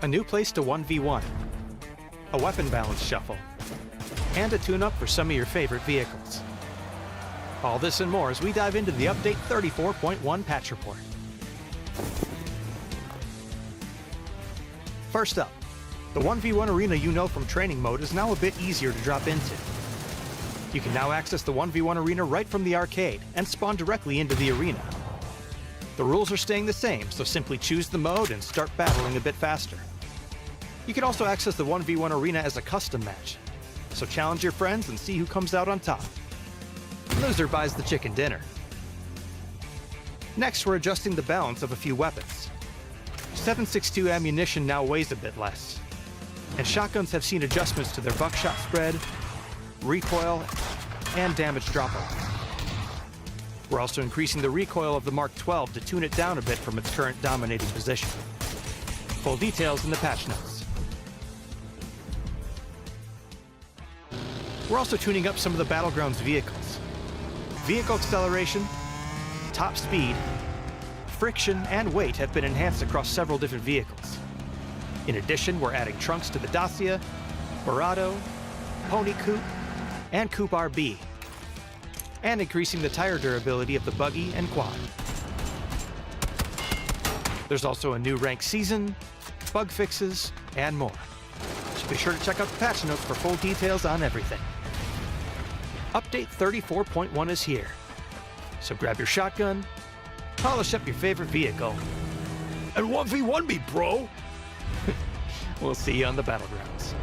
a new place to 1v1, a weapon balance shuffle, and a tune-up for some of your favorite vehicles. All this and more as we dive into the Update 34.1 patch report. First up, the 1v1 arena you know from training mode is now a bit easier to drop into. You can now access the 1v1 arena right from the arcade and spawn directly into the arena. The rules are staying the same, so simply choose the mode and start battling a bit faster. You can also access the 1v1 arena as a custom match, so challenge your friends and see who comes out on top. Loser buys the chicken dinner. Next, we're adjusting the balance of a few weapons. 7.62 ammunition now weighs a bit less, and shotguns have seen adjustments to their buckshot spread, recoil, and damage drop-off. We're also increasing the recoil of the Mark 12 to tune it down a bit from its current dominating position. Full details in the patch notes. We're also tuning up some of the Battlegrounds vehicles. Vehicle acceleration, top speed, friction, and weight have been enhanced across several different vehicles. In addition, we're adding trunks to the Dacia, Verado, Pony Coupe, and Coupe RB, and increasing the tire durability of the buggy and quad. There's also a new rank season, bug fixes, and more. So be sure to check out the patch notes for full details on everything. Update 34.1 is here, so grab your shotgun, polish up your favorite vehicle, and 1v1 me, bro! We'll see you on the Battlegrounds.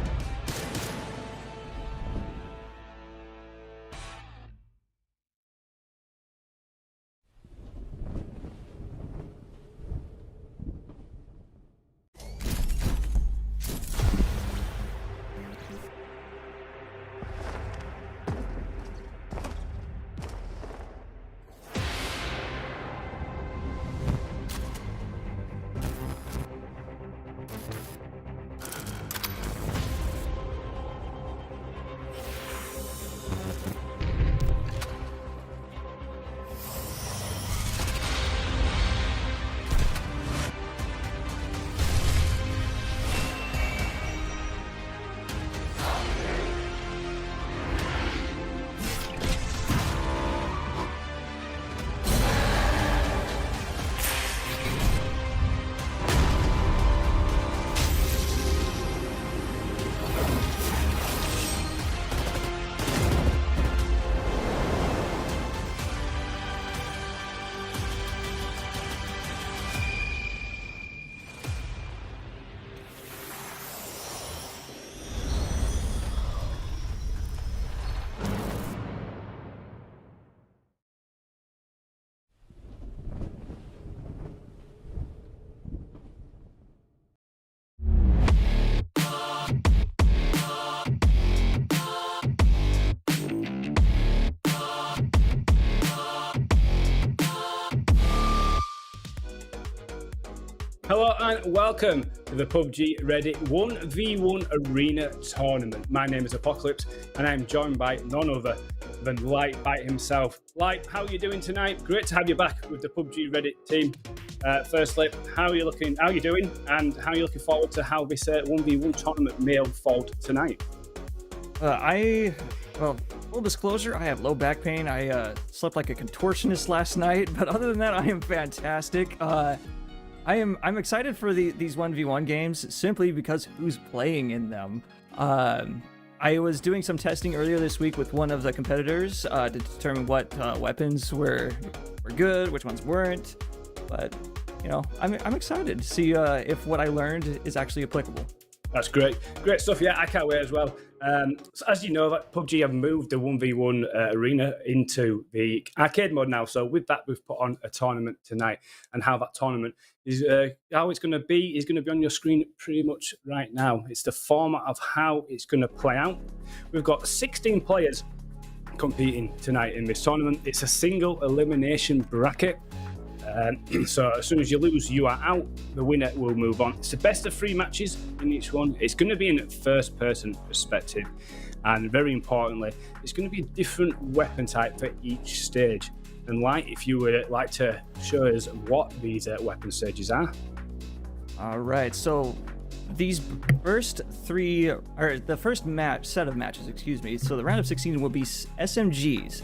Hello and welcome to the PUBG Reddit 1v1 Arena Tournament. My name is Apocalypse and I'm joined by none other than Lightbite himself. Light, how are you doing tonight? Great to have you back with the PUBG Reddit team. Firstly, how are you looking? How are you doing? And how are you looking forward to how this 1v1 tournament may unfold tonight? Well, full disclosure, I have low back pain. I slept like a contortionist last night, but other than that, I am fantastic. I'm excited for these 1v1 games simply because who's playing in them. I was doing some testing earlier this week with one of the competitors to determine what weapons were good, which ones weren't. But you know, I'm excited to see if what I learned is actually applicable. That's great stuff. Yeah, I can't wait as well. So as you know, that PUBG have moved the 1v1 arena into the arcade mode now. So with that, we've put on a tournament tonight, and how that tournament is, how it's going to be, is going to be on your screen pretty much right now. It's the format of how it's going to play out. We've got 16 players competing tonight in this tournament. It's a single elimination bracket. So as soon as you lose, you are out. The winner will move on. It's the best of 3 matches in each one. It's going to be in first person perspective, and very importantly, it's going to be a different weapon type for each stage. And Light, if you would like to show us what these weapon stages are. All right, so these first three, or the first set of matches, excuse me. So the round of 16 will be SMGs.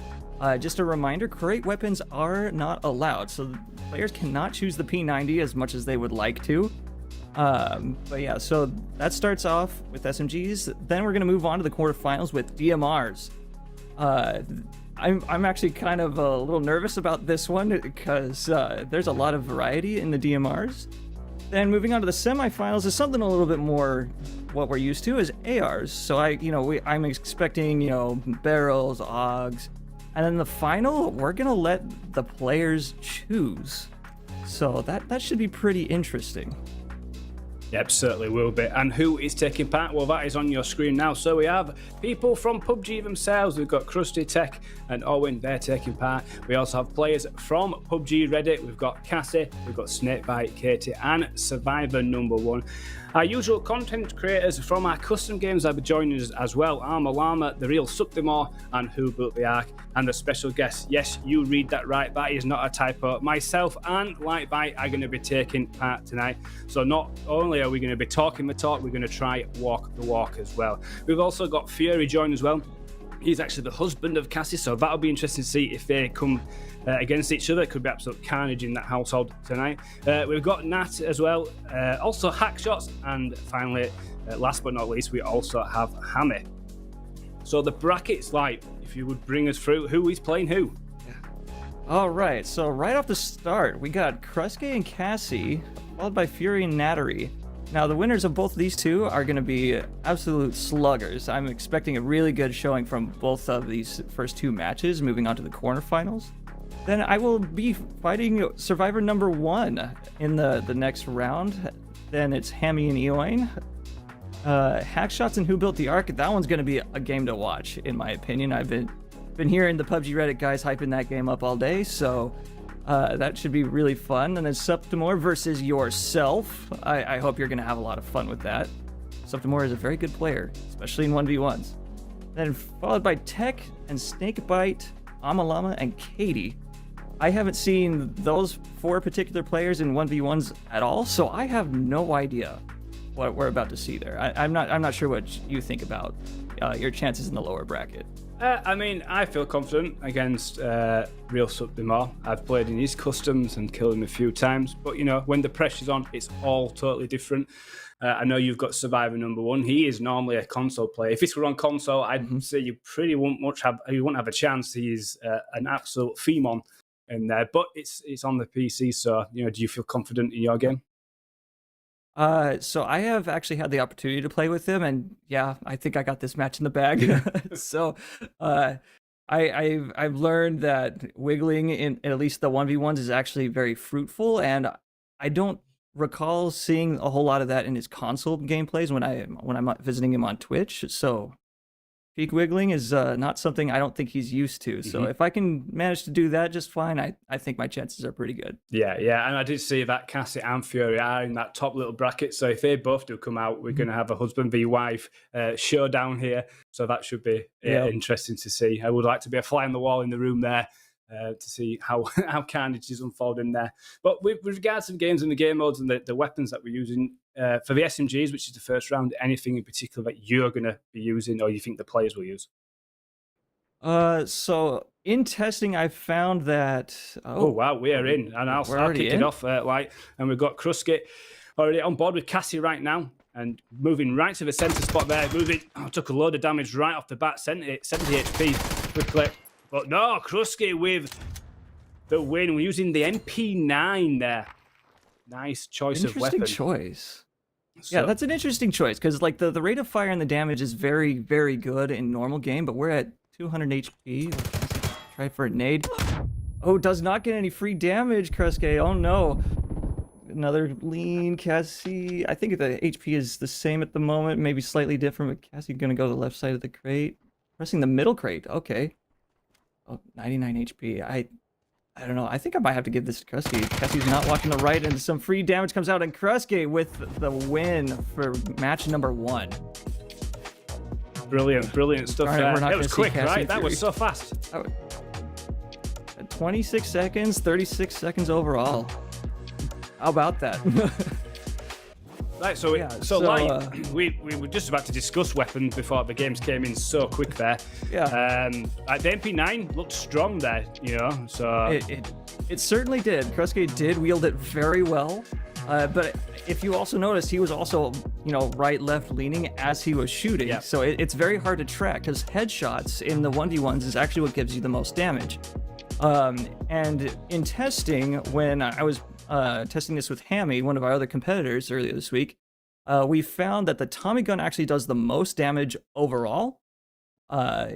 Just a reminder, crate weapons are not allowed, so players cannot choose the P90 as much as they would like to. But yeah, so that starts off with SMGs. Then we're going to move on to the quarterfinals with DMRs. I'm actually kind of a little nervous about this one because there's a lot of variety in the DMRs. Then moving on to the semifinals is something a little bit more what we're used to is ARs. So I'm expecting, barrels, AUGs. And then the final, we're going to let the players choose. So that should be pretty interesting. Yep, certainly will be. And who is taking part? Well, that is on your screen now. So we have people from PUBG themselves. We've got Krusty, Tech, and Owen. They're taking part. We also have players from PUBG Reddit. We've got Cassie, we've got Snakebite, Katie, and Survivor #1. Our usual content creators from our custom games will be joining us as well. Armor Llama, The Real Subdimore, and Who Built the Ark, and the special guest. Yes, you read that right. That is not a typo. Myself and Lightbite are going to be taking part tonight. So not only are we going to be talking the talk, we're going to try walk the walk as well. We've also got Fury join as well. He's actually the husband of Cassie, so that'll be interesting to see if they come against each other. It could be absolute carnage in that household tonight. We've got Nat as well, also Hackshots, and finally, last but not least, we also have Hammy. So the brackets, like, if you would bring us through, who is playing who? All right, so right off the start, we got Kruske and Cassie, followed by Fury and Nattery. Now, the winners of both of these two are going to be absolute sluggers. I'm expecting a really good showing from both of these first two matches, moving on to the quarterfinals. Then I will be fighting Survivor #1 in the next round. Then it's Hammy and Eoin. Hackshots and Who Built the Ark, that one's going to be a game to watch, in my opinion. I've been hearing the PUBG Reddit guys hyping that game up all day, so that should be really fun. And then Subdimore versus yourself. I hope you're going to have a lot of fun with that. Subdimore is a very good player, especially in 1v1s. Then followed by Tech and Snakebite, Amalama, and Katie. I haven't seen those four particular players in 1v1s at all, so I have no idea what we're about to see there. I'm not sure what you think about your chances in the lower bracket. I feel confident against Real Subdimore. I've played in his customs and killed him a few times, but when the pressure's on, it's all totally different. I know you've got Survivor #1. He is normally a console player. If this were on console, I'd say you wouldn't have a chance. He's an absolute Femon in there, but it's on the PC. So do you feel confident in your game? So I have actually had the opportunity to play with him, and yeah, I think I got this match in the bag. So I've learned that wiggling in at least the 1v1s is actually very fruitful, and I don't recall seeing a whole lot of that in his console gameplays when I'm visiting him on Twitch. So peak wiggling is not something I don't think he's used to. So if I can manage to do that just fine, I think my chances are pretty good. Yeah, and I did see that Cassie and Fury are in that top little bracket. So if they both do come out, we're going to have a husband v wife showdown here. So that should be interesting to see. I would like to be a fly on the wall in the room there to see how carnage is unfolding there. But with regards to the games and the game modes and the weapons that we're using, for the SMGs, which is the first round, anything in particular that you're going to be using or you think the players will use? So in testing, I found that... Oh wow, we are in. And I'll kick it off, and we've got Kruske already on board with Cassie right now. And moving right to the centre spot there. Took a load of damage right off the bat. 70 HP quickly. But no, Kruske with the win. We're using the MP9 there. Nice choice of weapon. Interesting choice. Yeah, that's an interesting choice because like the rate of fire and the damage is very, very good in normal game, but we're at 200 HP. Try for a nade. Oh, does not get any free damage, Kruske. Oh no. Another lean Cassie. I think the HP is the same at the moment, maybe slightly different, but Cassie gonna go to the left side of the crate. Pressing the middle crate. Okay. Oh, 99 HP. I don't know. I think I might have to give this to Kruske. Kruski's not watching the right, and some free damage comes out, and Kruske with the win for match #1. Brilliant stuff there. That was quick, right? That was so fast. 26 seconds, 36 seconds overall. How about that? Right, so Yeah, we were just about to discuss weapons before the games came in so quick there. Yeah. Like the MP9 looked strong there, you know. So It certainly did. Kruske did wield it very well. But if you also noticed, he was also, right, left leaning as he was shooting. Yeah. So it's very hard to track because headshots in the 1v1s is actually what gives you the most damage. And in testing, when I was testing this with Hammy, one of our other competitors earlier this week, we found that the Tommy gun actually does the most damage overall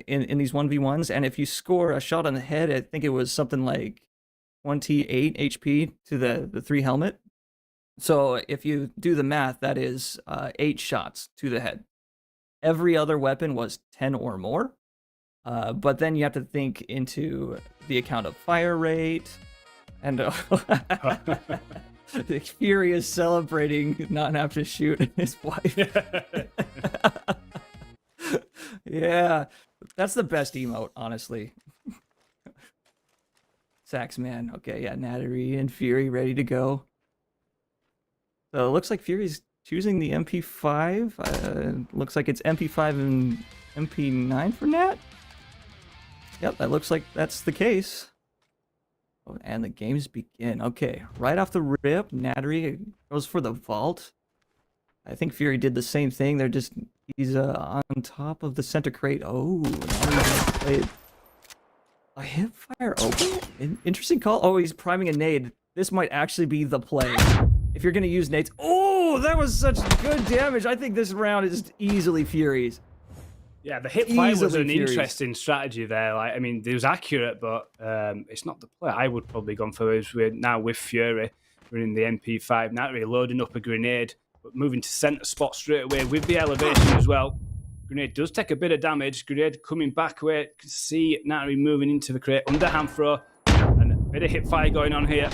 in these 1v1s. And if you score a shot on the head, I think it was something like 28 HP to the 3 helmet. So if you do the math, that is 8 shots to the head. Every other weapon was 10 or more. But then you have to think into the account of fire rate. And Fury is celebrating not have to shoot his wife. Yeah, that's the best emote, honestly. Sax man. Okay, yeah, Nattery and Fury ready to go. So it looks like Fury's choosing the MP5. Looks like it's MP5 and MP9 for Nat. Yep, that looks like that's the case. Oh, and the games begin. Okay, right off the rip, Nattery goes for the vault. I think Fury did the same thing. He's on top of the center crate. Oh, now he's gonna play a hip fire open. Interesting call. Oh, he's priming a nade. This might actually be the play. If you're gonna use nades. Oh, that was such good damage. I think this round is easily Fury's. Yeah, the hip fire was an Fury's. interesting strategy there. Like, I mean, it was accurate, but it's not the play I would probably gone for. Is we're now with Fury, we're in the MP5, now we're loading up a grenade, but moving to center spot straight away with the elevation as well. Grenade does take a bit of damage. Grenade coming back away. You can see Nattery moving into the crate, underhand throw, and a bit of hip fire going on here.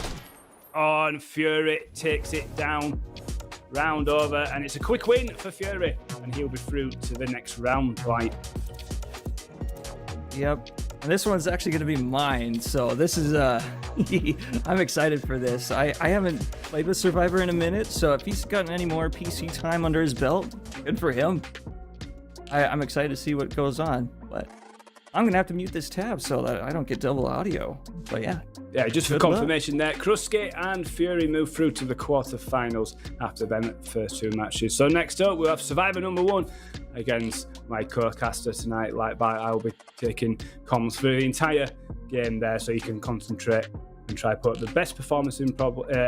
Oh, and Fury takes it down. Round over, and it's a quick win for Fury, and he'll be through to the next round. Right. Yep. And this one's actually going to be mine, so this is I'm excited for this. I haven't played with Survivor in a minute, so if he's gotten any more PC time under his belt, good for him. I'm excited to see what goes on, but I'm gonna have to mute this tab so that I don't get double audio. But yeah. Yeah, just for confirmation there, Kruske and Fury move through to the quarterfinals after them first 2 matches. So next up, we'll have Survivor number 1 against my co-caster tonight. I'll be taking comms for the entire game there, so he can concentrate and try put the best performance in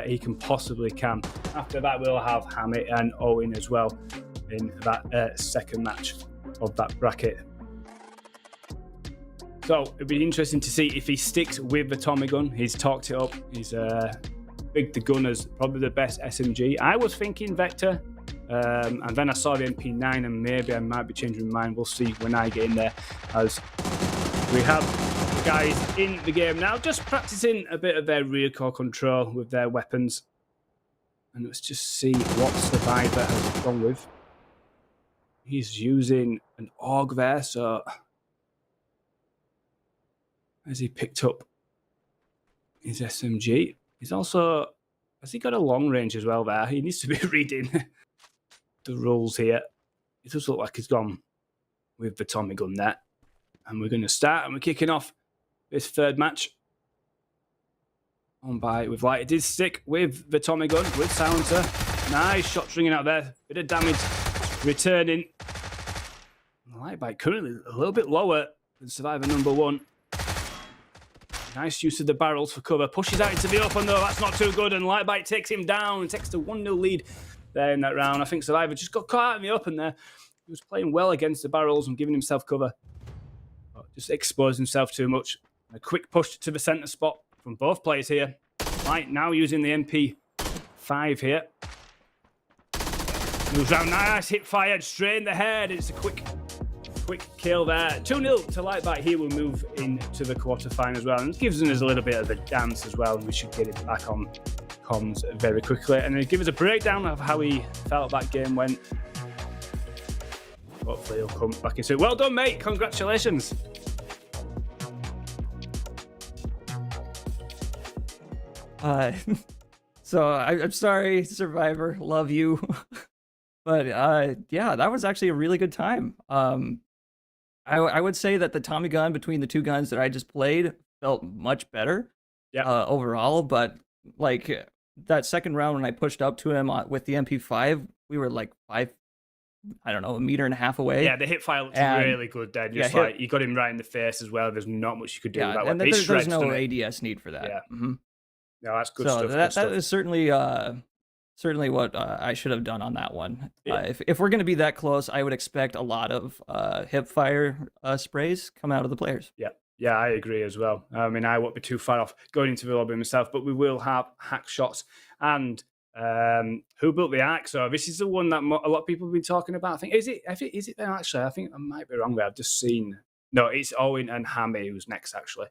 he can possibly can. After that, we'll have Hammy and Owen as well in that second match of that bracket. So it'll be interesting to see if he sticks with the Tommy gun. He's talked it up. He's bigged the gun as probably the best SMG. I was thinking Vector, and then I saw the MP9, and maybe I might be changing my mind. We'll see when I get in there, as we have the guys in the game now, just practicing a bit of their recoil control with their weapons. And let's just see what Survivor has gone with. He's using an AUG there, so has he picked up his SMG? Has he got a long range as well there? He needs to be reading the rules here. It does look like he's gone with the Tommy gun there. And we're going to start, and we're kicking off this third match on by with light. It did stick with the Tommy gun, with silencer. Nice shots ringing out there. Bit of damage returning. The light bite currently a little bit lower than Survivor number 1. Nice use of the barrels for cover. Pushes out into the open though. That's not too good. And Lightbite takes him down and takes the 1-0 lead there in that round. I think Survivor just got caught out in the open there. He was playing well against the barrels and giving himself cover. But just exposed himself too much. A quick push to the centre spot from both players here. Light now using the MP5 here. Moves round. Nice hip fired straight in the head. It's a quick kill there. 2-0 to Lightbite. He will move into the quarterfinal as well, and gives us a little bit of a dance as well. We should get it back on comms very quickly, and he'll give us a breakdown of how he felt that game went. Hopefully he'll come back into it. Well done, mate. Congratulations. So I'm sorry, Survivor. Love you. But yeah, that was actually a really good time. I would say that the Tommy gun between the two guns that I just played felt much better overall. But like that second round when I pushed up to him with the MP5, we were like I don't know, a meter and a half away. Yeah, the hip fire looked really good then. Just you got him right in the face as well. There's not much you could do with that. And there's no ADS need for that. Yeah. Mm-hmm. No, that's good so stuff. That is certainly what I should have done on that one. If we're going to be that close, I would expect a lot of hip fire sprays come out of the players. Yeah, I agree as well. I mean, I won't be too far off going into the lobby myself, but we will have hack shots and who built the arc. So this is the one that a lot of people have been talking about. I think is it actually? I think I might be wrong there. I've just seen it's Owen and Hammy who's next actually.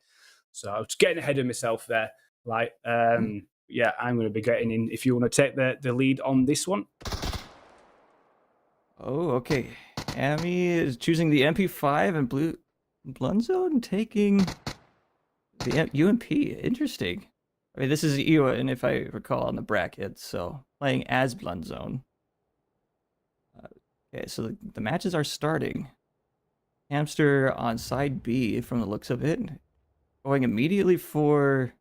So I was getting ahead of myself there. Like, yeah, I'm going to be getting in. If you want to take the lead on this one. Oh, okay. Hammy is choosing the MP5 and Blunzone taking the UMP. Interesting. I mean, this is Ewan, if I recall, on the bracket, so playing as Blunzone. Okay, so the matches are starting. Hamster on side B, from the looks of it, going immediately for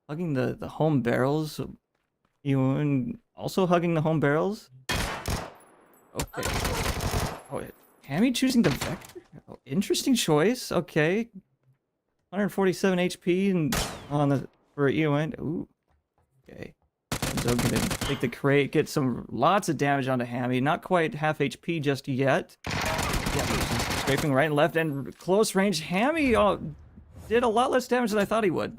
hugging the home barrels. Ewan also hugging the home barrels. Okay. Oh, Hammy choosing the Vector? Oh, interesting choice. Okay. 147 HP and for Ewan. Ooh. Okay. So gonna take the crate, get lots of damage onto Hammy. Not quite half HP just yet. Yeah, scraping right and left and close range. Hammy did a lot less damage than I thought he would.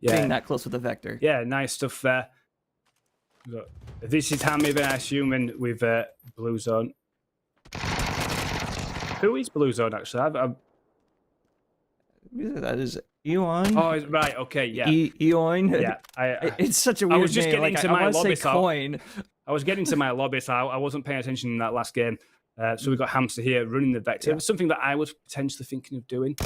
Yeah. Being that close with the Vector. Yeah, nice stuff there. This is Hammy, then I assume, with Blue Zone. Who is Blue Zone, actually? That is Ewan. Oh, right, okay, yeah. Ewan. Yeah. It's such a weird name. I was just getting into my lobby. Coin. I was getting to my lobby, so I wasn't paying attention in that last game. So we got Hamster here running the Vector. It was something that I was potentially thinking of doing.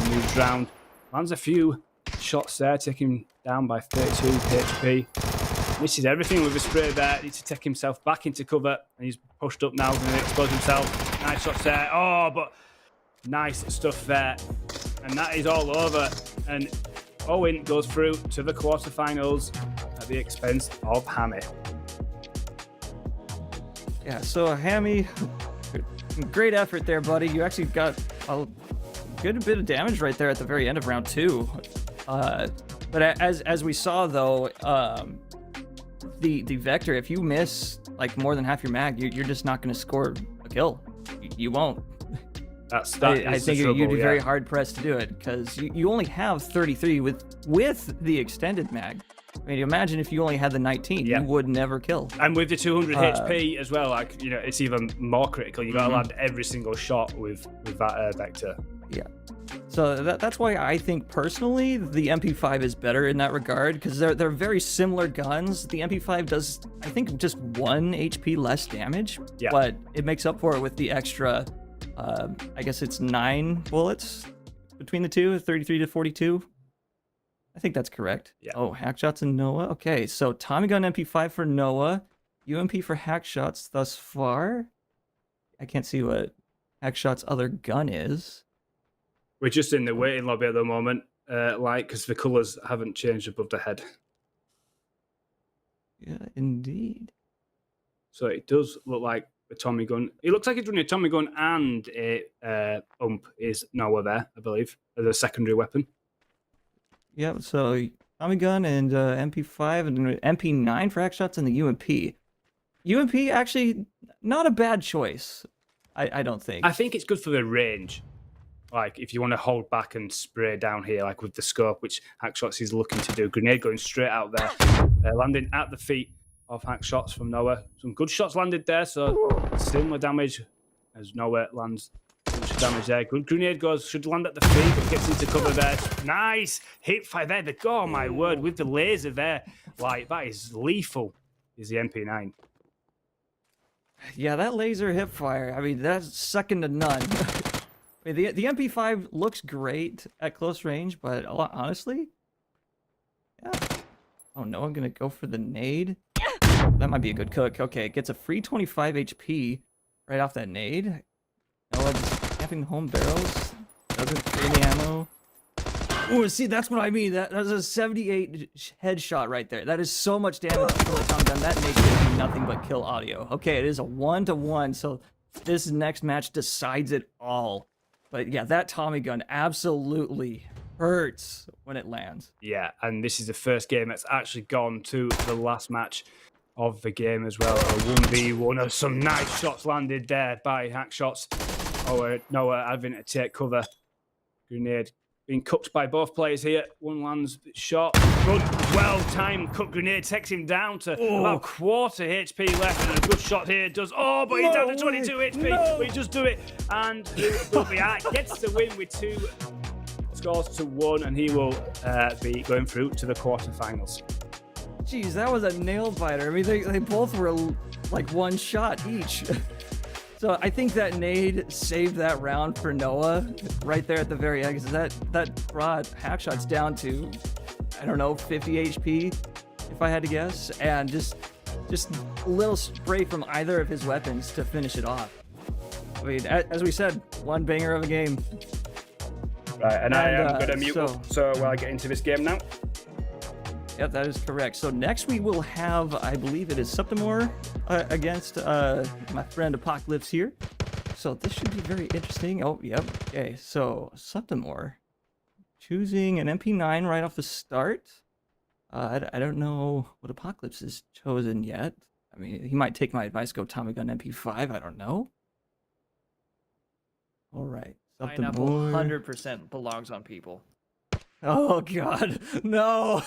Moves round. Lands a few shots there, taking him down by 32 HP. Misses everything with a spray there. Needs to take himself back into cover. And he's pushed up now, going to expose himself. Nice shots there. Oh, but nice stuff there. And that is all over. And Owen goes through to the quarterfinals at the expense of Hammy. Yeah, so Hammy, great effort there, buddy. You actually got a good bit of damage right there at the very end of round 2. But as we saw, though, the Vector, if you miss like more than half your mag, you're just not going to score a kill. You won't. I think you'd be very hard pressed to do it because you only have 33 with the extended mag. I mean, imagine if you only had the 19, you would never kill. And with the 200 HP as well, like, you know, it's even more critical. You got to land every single shot with that Vector. Yeah. So that's why I think personally the MP5 is better in that regard because they're very similar guns. The MP5 does, I think, just 1 HP less damage, but it makes up for it with the extra. I guess it's 9 bullets between the two, 33 to 42. I think that's correct. Yeah. Oh, Hackshots and Noah. Okay, so Tommy gun MP5 for Noah, UMP for Hackshots thus far. I can't see what Hackshot's other gun is. We're just in the waiting lobby at the moment, because the colours haven't changed above the head. Yeah, indeed. So it does look like a Tommy gun. It looks like it's running a Tommy gun and a ump is Noah there, I believe, as a secondary weapon. Yeah, so Tommy gun and MP5 and MP9 for Hackshots and the UMP. UMP actually not a bad choice, I don't think. I think it's good for the range. Like, if you want to hold back and spray down here, like with the scope, which Hackshots is looking to do. Grenade going straight out there, landing at the feet of Hackshots from Noah. Some good shots landed there, so similar damage as Noah lands. Much damage there. Good grenade should land at the feet, but gets into cover there. Nice hip fire there. Oh my word, with the laser there. Like, that is lethal, is the MP9. Yeah, that laser hip fire, I mean, that's second to none. I mean, the MP5 looks great at close range, but honestly, yeah. Oh no, I'm gonna go for the nade. that might be a good cook. Okay, it gets a free 25 HP right off that nade. Noah just camping home barrels. Doesn't trade the ammo. Oh, see, that's what I mean. That's a 78 headshot right there. That is so much damage to kill a Tom gun. That nade should do nothing but kill audio. Okay, it is a 1-to-1, so this next match decides it all. But yeah, that Tommy gun absolutely hurts when it lands. Yeah, and this is the first game that's actually gone to the last match of the game as well. A 1v1. Some nice shots landed there by Hack Shots. Oh, Noah having to take cover. Grenade being cooked by both players here. One lands shot. Good, well-timed cut grenade takes him down to about quarter HP left. And a good shot here does. Oh, but he's down to 22 HP. But he does do it. And gets the win with 2 scores to 1. And he will be going through to the quarterfinals. Jeez, that was a nail biter. I mean, they both were like one shot each. So I think that nade saved that round for Noah right there at the very end. Because that brought Hackshots down to, I don't know, 50 HP, if I had to guess. And just a little spray from either of his weapons to finish it off. I mean, as we said, one banger of a game. Right, and I am going to mute up so while I get into this game now. Yep, that is correct. So next we will have, I believe it is Subtimore against my friend Apocalypse here. So this should be very interesting. Oh, yep. Okay, so Subtimore choosing an MP9 right off the start. I don't know what Apocalypse has chosen yet. I mean, he might take my advice, go Tommy Gun MP5. I don't know. All right. Pineapple 100% belongs on people. Oh God, no!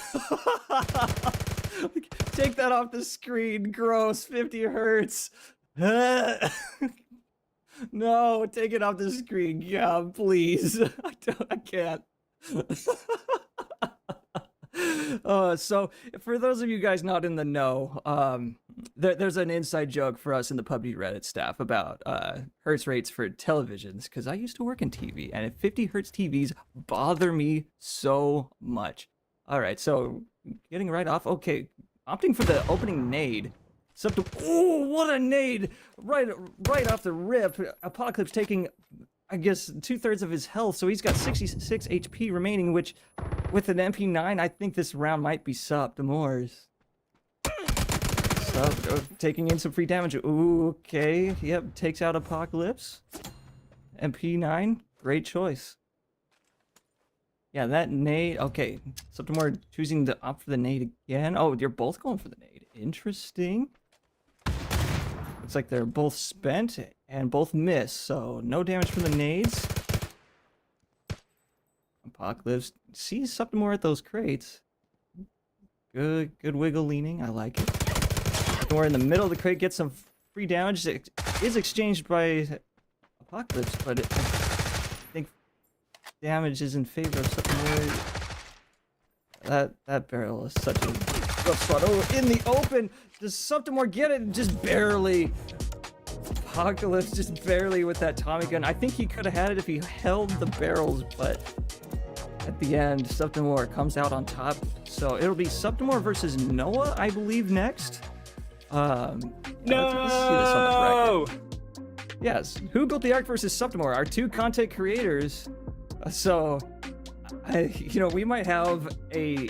Take that off the screen. Gross. 50 hertz. No, take it off the screen. Yeah, please. I can't. So for those of you guys not in the know, there's an inside joke for us in the PUBG Reddit staff about hertz rates for televisions, because I used to work in TV, and 50 hertz TVs bother me so much. All right, so getting right off. Okay, opting for the opening nade. Oh, what a nade! Right off the rip. Apocalypse taking, I guess, 2/3 of his health, so he's got 66 HP remaining, which, with an MP9, I think this round might be Subtimore's. So, taking in some free damage. Ooh, okay. Yep, takes out Apocalypse. MP9, great choice. Yeah, that nade. Okay, Subtimore choosing to opt for the nade again. Oh, you're both going for the nade. Interesting. Looks like they're both spent and both miss, so no damage from the nades. Apocalypse sees Subtimore at those crates. Good wiggle leaning. I like it. Subtimore in the middle of the crate gets some free damage. It is exchanged by Apocalypse, but I think damage is in favor of Subtimore. That barrel is such a rough spot. Oh, in the open! Does Subtimore get it? Just barely. Apocalypse just barely with that Tommy gun. I think he could have had it if he held the barrels, but at the end, Subtimore comes out on top. So it'll be Subtimore versus Noah, I believe, next. No! Let's see this on the bracket. Yes, Who Built the Ark versus Subtimore, our 2 content creators. So, we might have a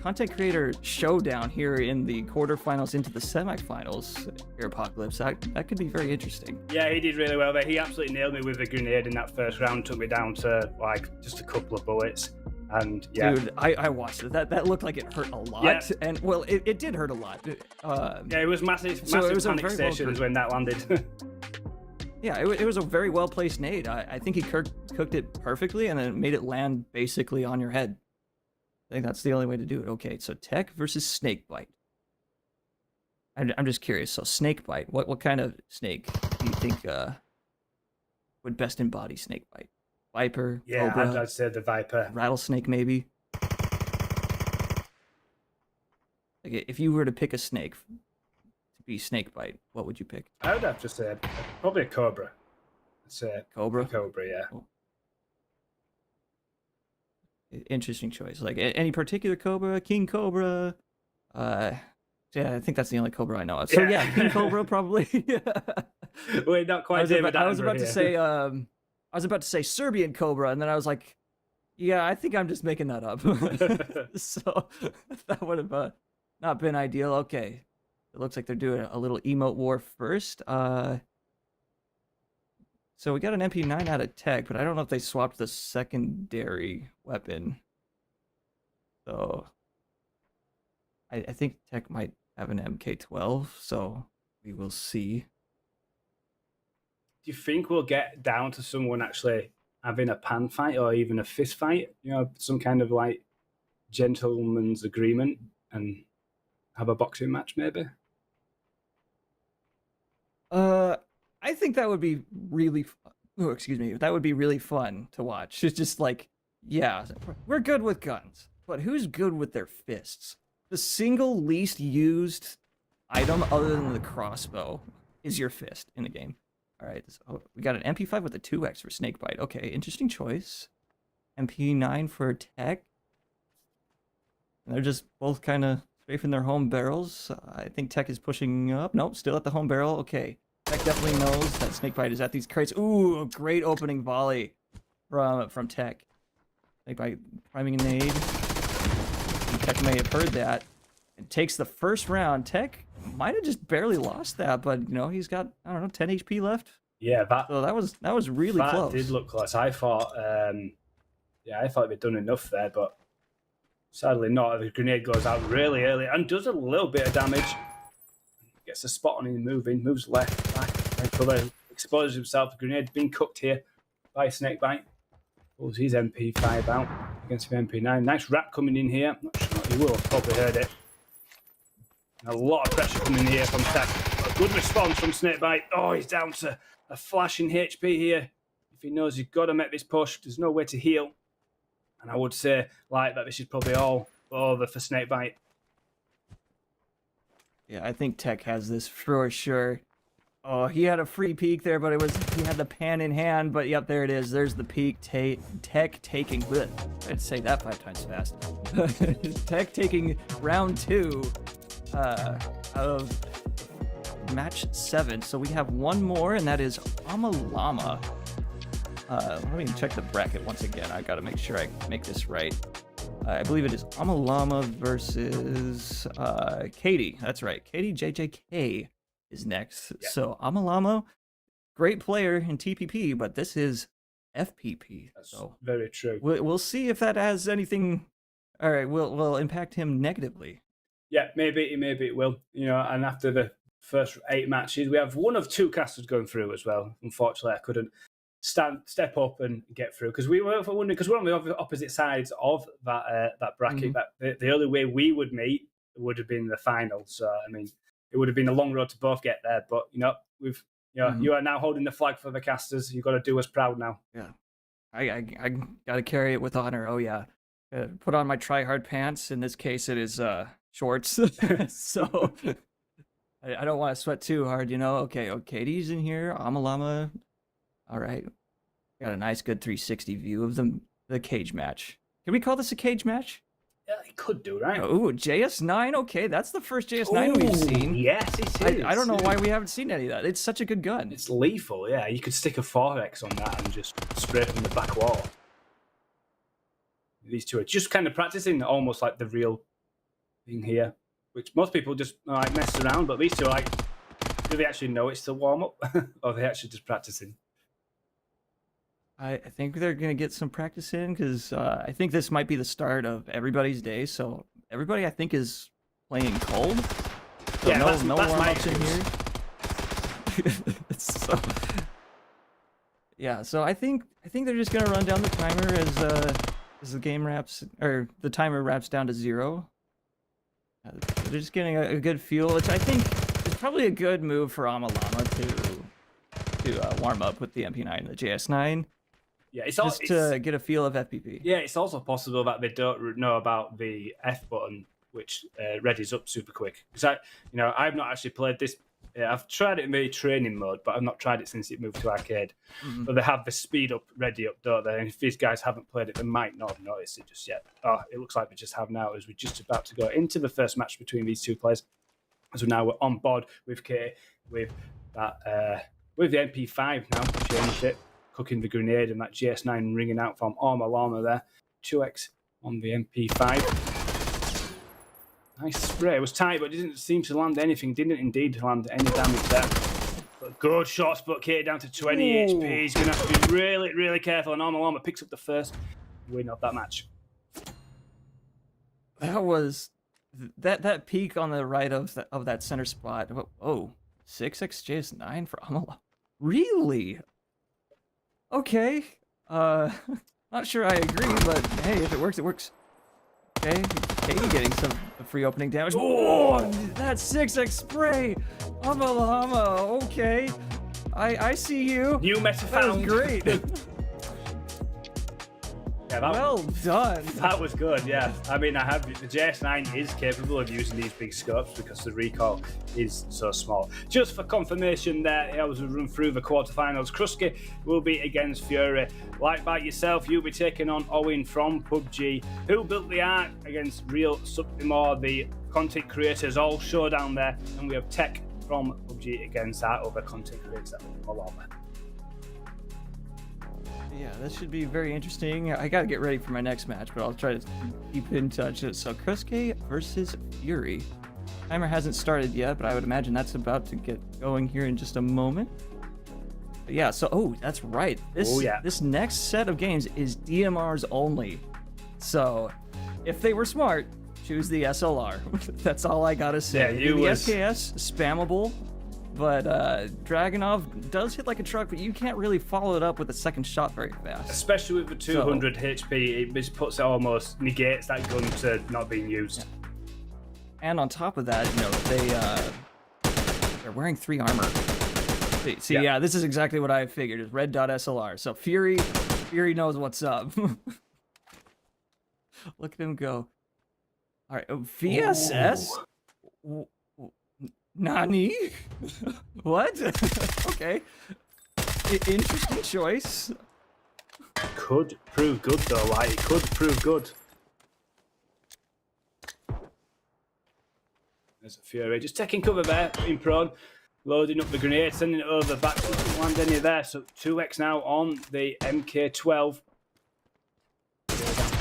content creator showdown here in the quarterfinals into the semifinals here, Apocalypse. That could be very interesting. Yeah, he did really well there. He absolutely nailed me with a grenade in that first round, took me down to like just a couple of bullets. And yeah, dude, I watched it. That looked like it hurt a lot. Yeah. And well, it did hurt a lot. Yeah, it was massive it was panic stations when that landed. Yeah, it was a very well placed nade. I think he cooked it perfectly and then made it land basically on your head. I think that's the only way to do it. Okay, so Tech versus Snakebite. I'm just curious. So Snakebite, what kind of snake do you think would best embody Snakebite? Viper? Yeah, Cobra, I'd say the Viper. Rattlesnake, maybe. Like, if you were to pick a snake to be Snakebite, what would you pick? I would have to say probably a Cobra. I'd say Cobra? Cobra, yeah. Oh. Interesting choice. Like, any particular Cobra? King Cobra? Yeah, I think that's the only Cobra I know of. So yeah, King Cobra probably. We're not quite I was about to say Serbian Cobra, and then I was like, yeah, I think I'm just making that up. So that would have not been ideal. Okay, it looks like they're doing a little emote war first. So we got an MP9 out of Tech, but I don't know if they swapped the secondary weapon. So I think Tech might have an MK12, so we will see. Do you think we'll get down to someone actually having a pan fight or even a fist fight? You know, some kind of like gentleman's agreement and have a boxing match, maybe? I think that would be really that would be really fun to watch. It's just like, yeah, we're good with guns, but who's good with their fists? The single least used item other than the crossbow is your fist in the game. All right, so we got an MP5 with a 2x for Snakebite. Okay, interesting choice. MP9 for Tech. And they're just both kind of strafing their home barrels. I think Tech is pushing up. Nope, still at the home barrel. Okay. Tech definitely knows that Snakebite is at these crates. Ooh, a great opening volley from Tech. Snakebite priming a nade. And Tech may have heard that. It takes the first round. Tech might have just barely lost that, but you know, he's got, I don't know, 10 HP left. Yeah, so that was really close. That did look close. I thought I thought they'd done enough there, but sadly not. The grenade goes out really early and does a little bit of damage. Gets a spot on him moving, moves left, back, right cover, exposes himself. The grenade being cooked here by Snakebite. Pulls his MP5 out against the MP9. Nice wrap coming in here. Not sure he will have probably heard it. A lot of pressure coming here from Tech. A good response from Snakebite. Oh, he's down to a flashing HP here. If he knows he's got to make this push, there's no way to heal. And I would say, like, that this is probably all over for Snakebite. Yeah, I think Tech has this for sure. Oh, he had a free peek there, but he had the pan in hand. But yep, there it is. There's the peek. Tech taking. I'd say that 5 times fast. Tech taking round 2 of match 7. So we have one more, and that is Amalama. Let me check the bracket once again. I gotta make sure I make this right. I believe it is Amalama versus Katie. That's right. Katie JJK is next. Yeah. So Amalama, great player in TPP, but this is FPP. That's so very true. We'll see if that has anything. All right, will impact him negatively. Yeah, maybe it will. You know, and after the first 8 matches, we have 1 of 2 casters going through as well. Unfortunately, I couldn't step up and get through because we're on the opposite sides of that bracket. That the only way we would meet would have been the final. So I mean, it would have been a long road to both get there. But you know, you are now holding the flag for the casters. You've got to do us proud now. Yeah, I got to carry it with honor. Oh yeah, put on my try hard pants. In this case, it is shorts. So I don't want to sweat too hard. You know. Okay, Katie's in here. Amalama. All right, got a nice, good 360 view of the cage match. Can we call this a cage match? Yeah, it could do, right? Oh, JS9. Okay, that's the first JS9 we've seen. Yes, it is. I don't know why we haven't seen any of that. It's such a good gun. It's lethal. Yeah, you could stick a 4x on that and just spray from the back wall. These two are just kind of practicing, almost like the real thing here, which most people just like mess around. But these two are like, do they actually know it's the warm up, or are they actually just practicing? I think they're going to get some practice in because I think this might be the start of everybody's day. So everybody, I think, is playing cold. So yeah, no warm-ups in here. So I think they're just going to run down the timer as the game wraps, or the timer wraps down to 0. They're just getting a good feel, which I think is probably a good move for Amalama to warm up with the MP9 and the JS9. Yeah, it's to get a feel of FPP. Yeah, it's also possible that they don't know about the F button, which readies up super quick. Because I've not actually played this. I've tried it in the training mode, but I've not tried it since it moved to arcade. Mm-hmm. But they have the speed up ready up, don't they? And if these guys haven't played it, they might not have noticed it just yet. Oh, it looks like we just have now, as we're just about to go into the first match between these two players. So now we're on board with Kay with that with the MP5 now. Changed it, cooking the grenade and that GS9 ringing out from Arma there. 2x on the MP5. Nice spray. It was tight, but it didn't seem to land anything. Didn't indeed land any damage there. But good shots, but Kate down to 20 HP. He's going to have to be really, really careful. And Arma picks up the first win of that match. That was that peak on the right of that center spot. Oh, 6x JS9 for Arma. Really? Okay. Not sure I agree, but hey, if it works, it works. Okay, Katie getting some free opening damage. Oh, that 6x spray! Hama, okay. I see you. New meta That was found. great. Yeah, Well done. That was good, yeah. I mean, the JS9 is capable of using these big scopes because the recoil is so small. Just for confirmation there, I was run through the quarterfinals. Krusky will be against Fury. Like by yourself, you'll be taking on Owen from PUBG. Who built the arc against Real Subtimore, the content creators, all showdown there. And we have Tech from PUBG against our other content creators that will come along there. Yeah, this should be very interesting. I gotta get ready for my next match, but I'll try to keep in touch. So, Krusky versus Fury. Timer hasn't started yet, but I would imagine that's about to get going here in just a moment. But yeah, so, that's right. This next set of games is DMRs only. So, if they were smart, choose the SLR. That's all I gotta say. Yeah, the SKS, spammable. But Dragunov does hit like a truck, but you can't really follow it up with a second shot very fast. Especially with the 200 HP, it just puts it almost negates that gun to not being used. And on top of that, you know, they're wearing 3 armor. See, yeah, this is exactly what I figured, is red dot SLR. So Fury knows what's up. Look at him go. All right, VSS? Nani? What? Okay. Interesting choice. Could prove good though, like, it could prove good. There's a Fury, just taking cover there, in prone, loading up the grenade, sending it over back, doesn't land any there, so 2x now on the MK12.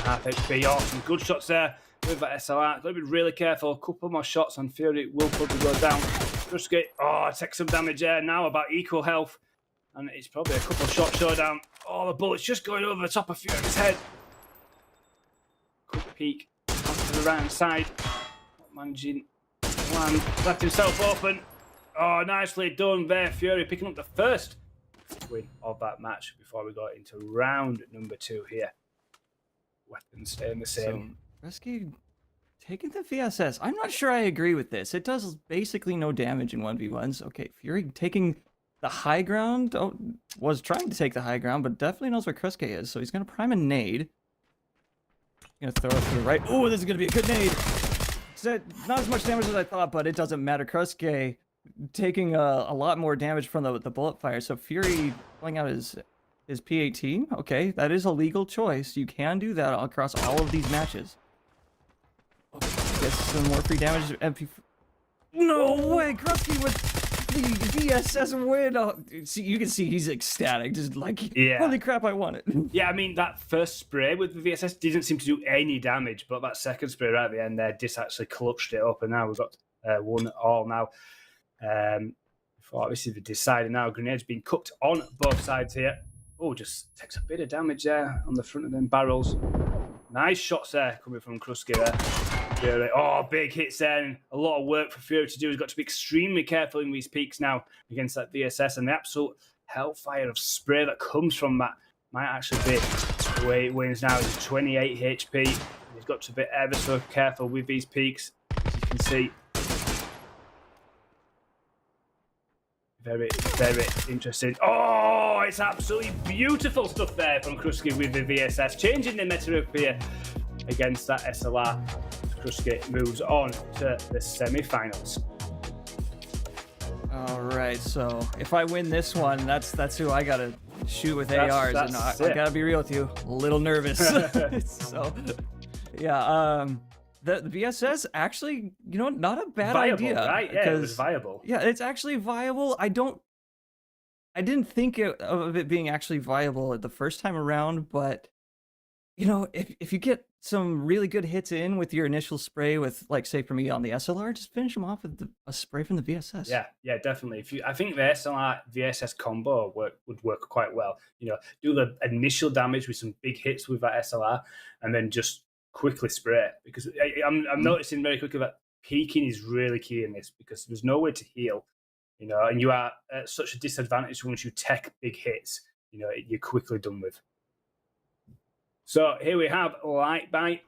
Half HP, some good shots there. With that SLR, got to be really careful. A couple more shots and Fury will probably go down. Krusky, take some damage there. Now about equal health. And it's probably a couple shot showdown. Oh, the bullet's just going over the top of Fury's head. Quick peek onto the right hand side. Not managing to land. Left himself open. Oh, nicely done there. Fury picking up the first win of that match before we go into round number 2 here. Weapons staying the same. Rescue taking the VSS. I'm not sure I agree with this. It does basically no damage in 1v1s. Okay, Fury taking the high ground. Oh, was trying to take the high ground, but definitely knows where Krusky is. So he's going to prime a nade. Going to throw it to the right. Oh, this is going to be a good nade. Not as much damage as I thought, but it doesn't matter. Krusky taking a lot more damage from the bullet fire. So Fury pulling out his P18. Okay, that is a legal choice. You can do that across all of these matches. Okay, gets some more free damage. MP. No way, Krusky with the VSS win. Oh, see, you can see he's ecstatic, just like, holy crap, I won it. Yeah, I mean, that first spray with the VSS didn't seem to do any damage, but that second spray right at the end there, Dis actually clutched it up, and now we've got 1-1 now. Before obviously the decider now, grenades being cooked on both sides here. Oh, just takes a bit of damage there on the front of them barrels. Nice shots there coming from Krusky there. Fury. Oh, big hits there, and a lot of work for Fury to do. He's got to be extremely careful in these peaks now against that VSS, and the absolute hellfire of spray that comes from that might actually be the way it wins now. It's 28 HP. He's got to be ever so careful with these peaks, as you can see. Very, very interesting. Oh, it's absolutely beautiful stuff there from Krusky with the VSS, changing the meta up here against that SLR. Krusky moves on to the semi-finals. All right, so if I win this one, that's who I gotta shoot with ARs, and I gotta be real with you, a little nervous. So, yeah, the VSS actually, not a bad Viable, idea. right? Yeah, it was 'cause- viable. Yeah, it's actually viable. I didn't think of it being actually viable at the first time around, but if you get some really good hits in with your initial spray with, like, say for me on the SLR, just finish them off with a spray from the VSS. Yeah, definitely. I think the SLR VSS combo would work quite well. Do the initial damage with some big hits with that SLR, and then just quickly spray it. Because I'm noticing very quickly that peeking is really key in this, because there's no way to heal. And you are at such a disadvantage once you take big hits. You're quickly done with. So here we have Light Bite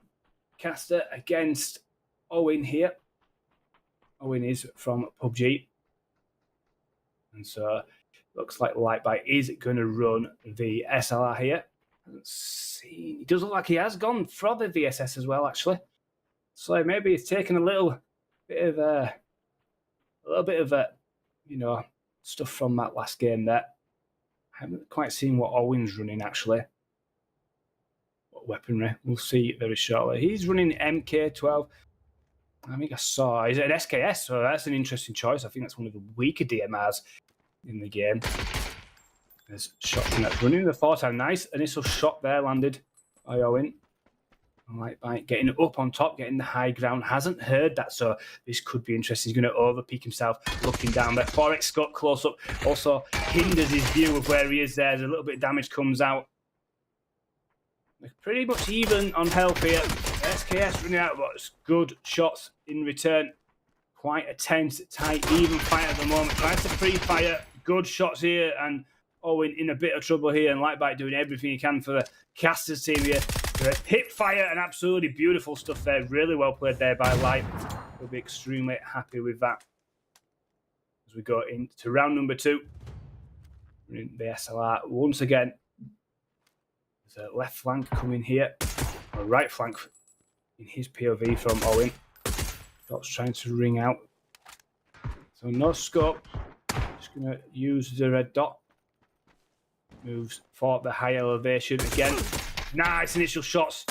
caster against Owen here. Owen is from PUBG. And so looks like Light Bite is going to run the SLR here. Let's see. It does look like he has gone for the VSS as well, actually. So maybe he's taken a little bit of stuff from that last game there. I haven't quite seen what Owen's running, actually. What weaponry? We'll see very shortly. He's running MK12. I think I saw he's an SKS, so that's an interesting choice. I think that's one of the weaker DMRs in the game. There's shot from that running the 4-time. Nice initial shot there landed by Owen. Light Bite getting up on top, getting the high ground. Hasn't heard that, so this could be interesting. He's going to overpeak himself, looking down there. 4x Scott close up also hinders his view of where he is there. As a little bit of damage comes out. They're pretty much even on health here. SKS running out, but it's good shots in return. Quite a tense, tight, even fight at the moment. Tries to free fire. Good shots here, and Owen in a bit of trouble here. And Light Bite doing everything he can for the casters team here. Hip fire and absolutely beautiful stuff there. Really well played there by Light. We'll be extremely happy with that. As we go into round number 2. The SLR once again. There's a left flank coming here. A right flank in his POV from Owen. Scott's trying to ring out. So no scope. Just going to use the red dot. Moves for the high elevation again. Nice initial shots.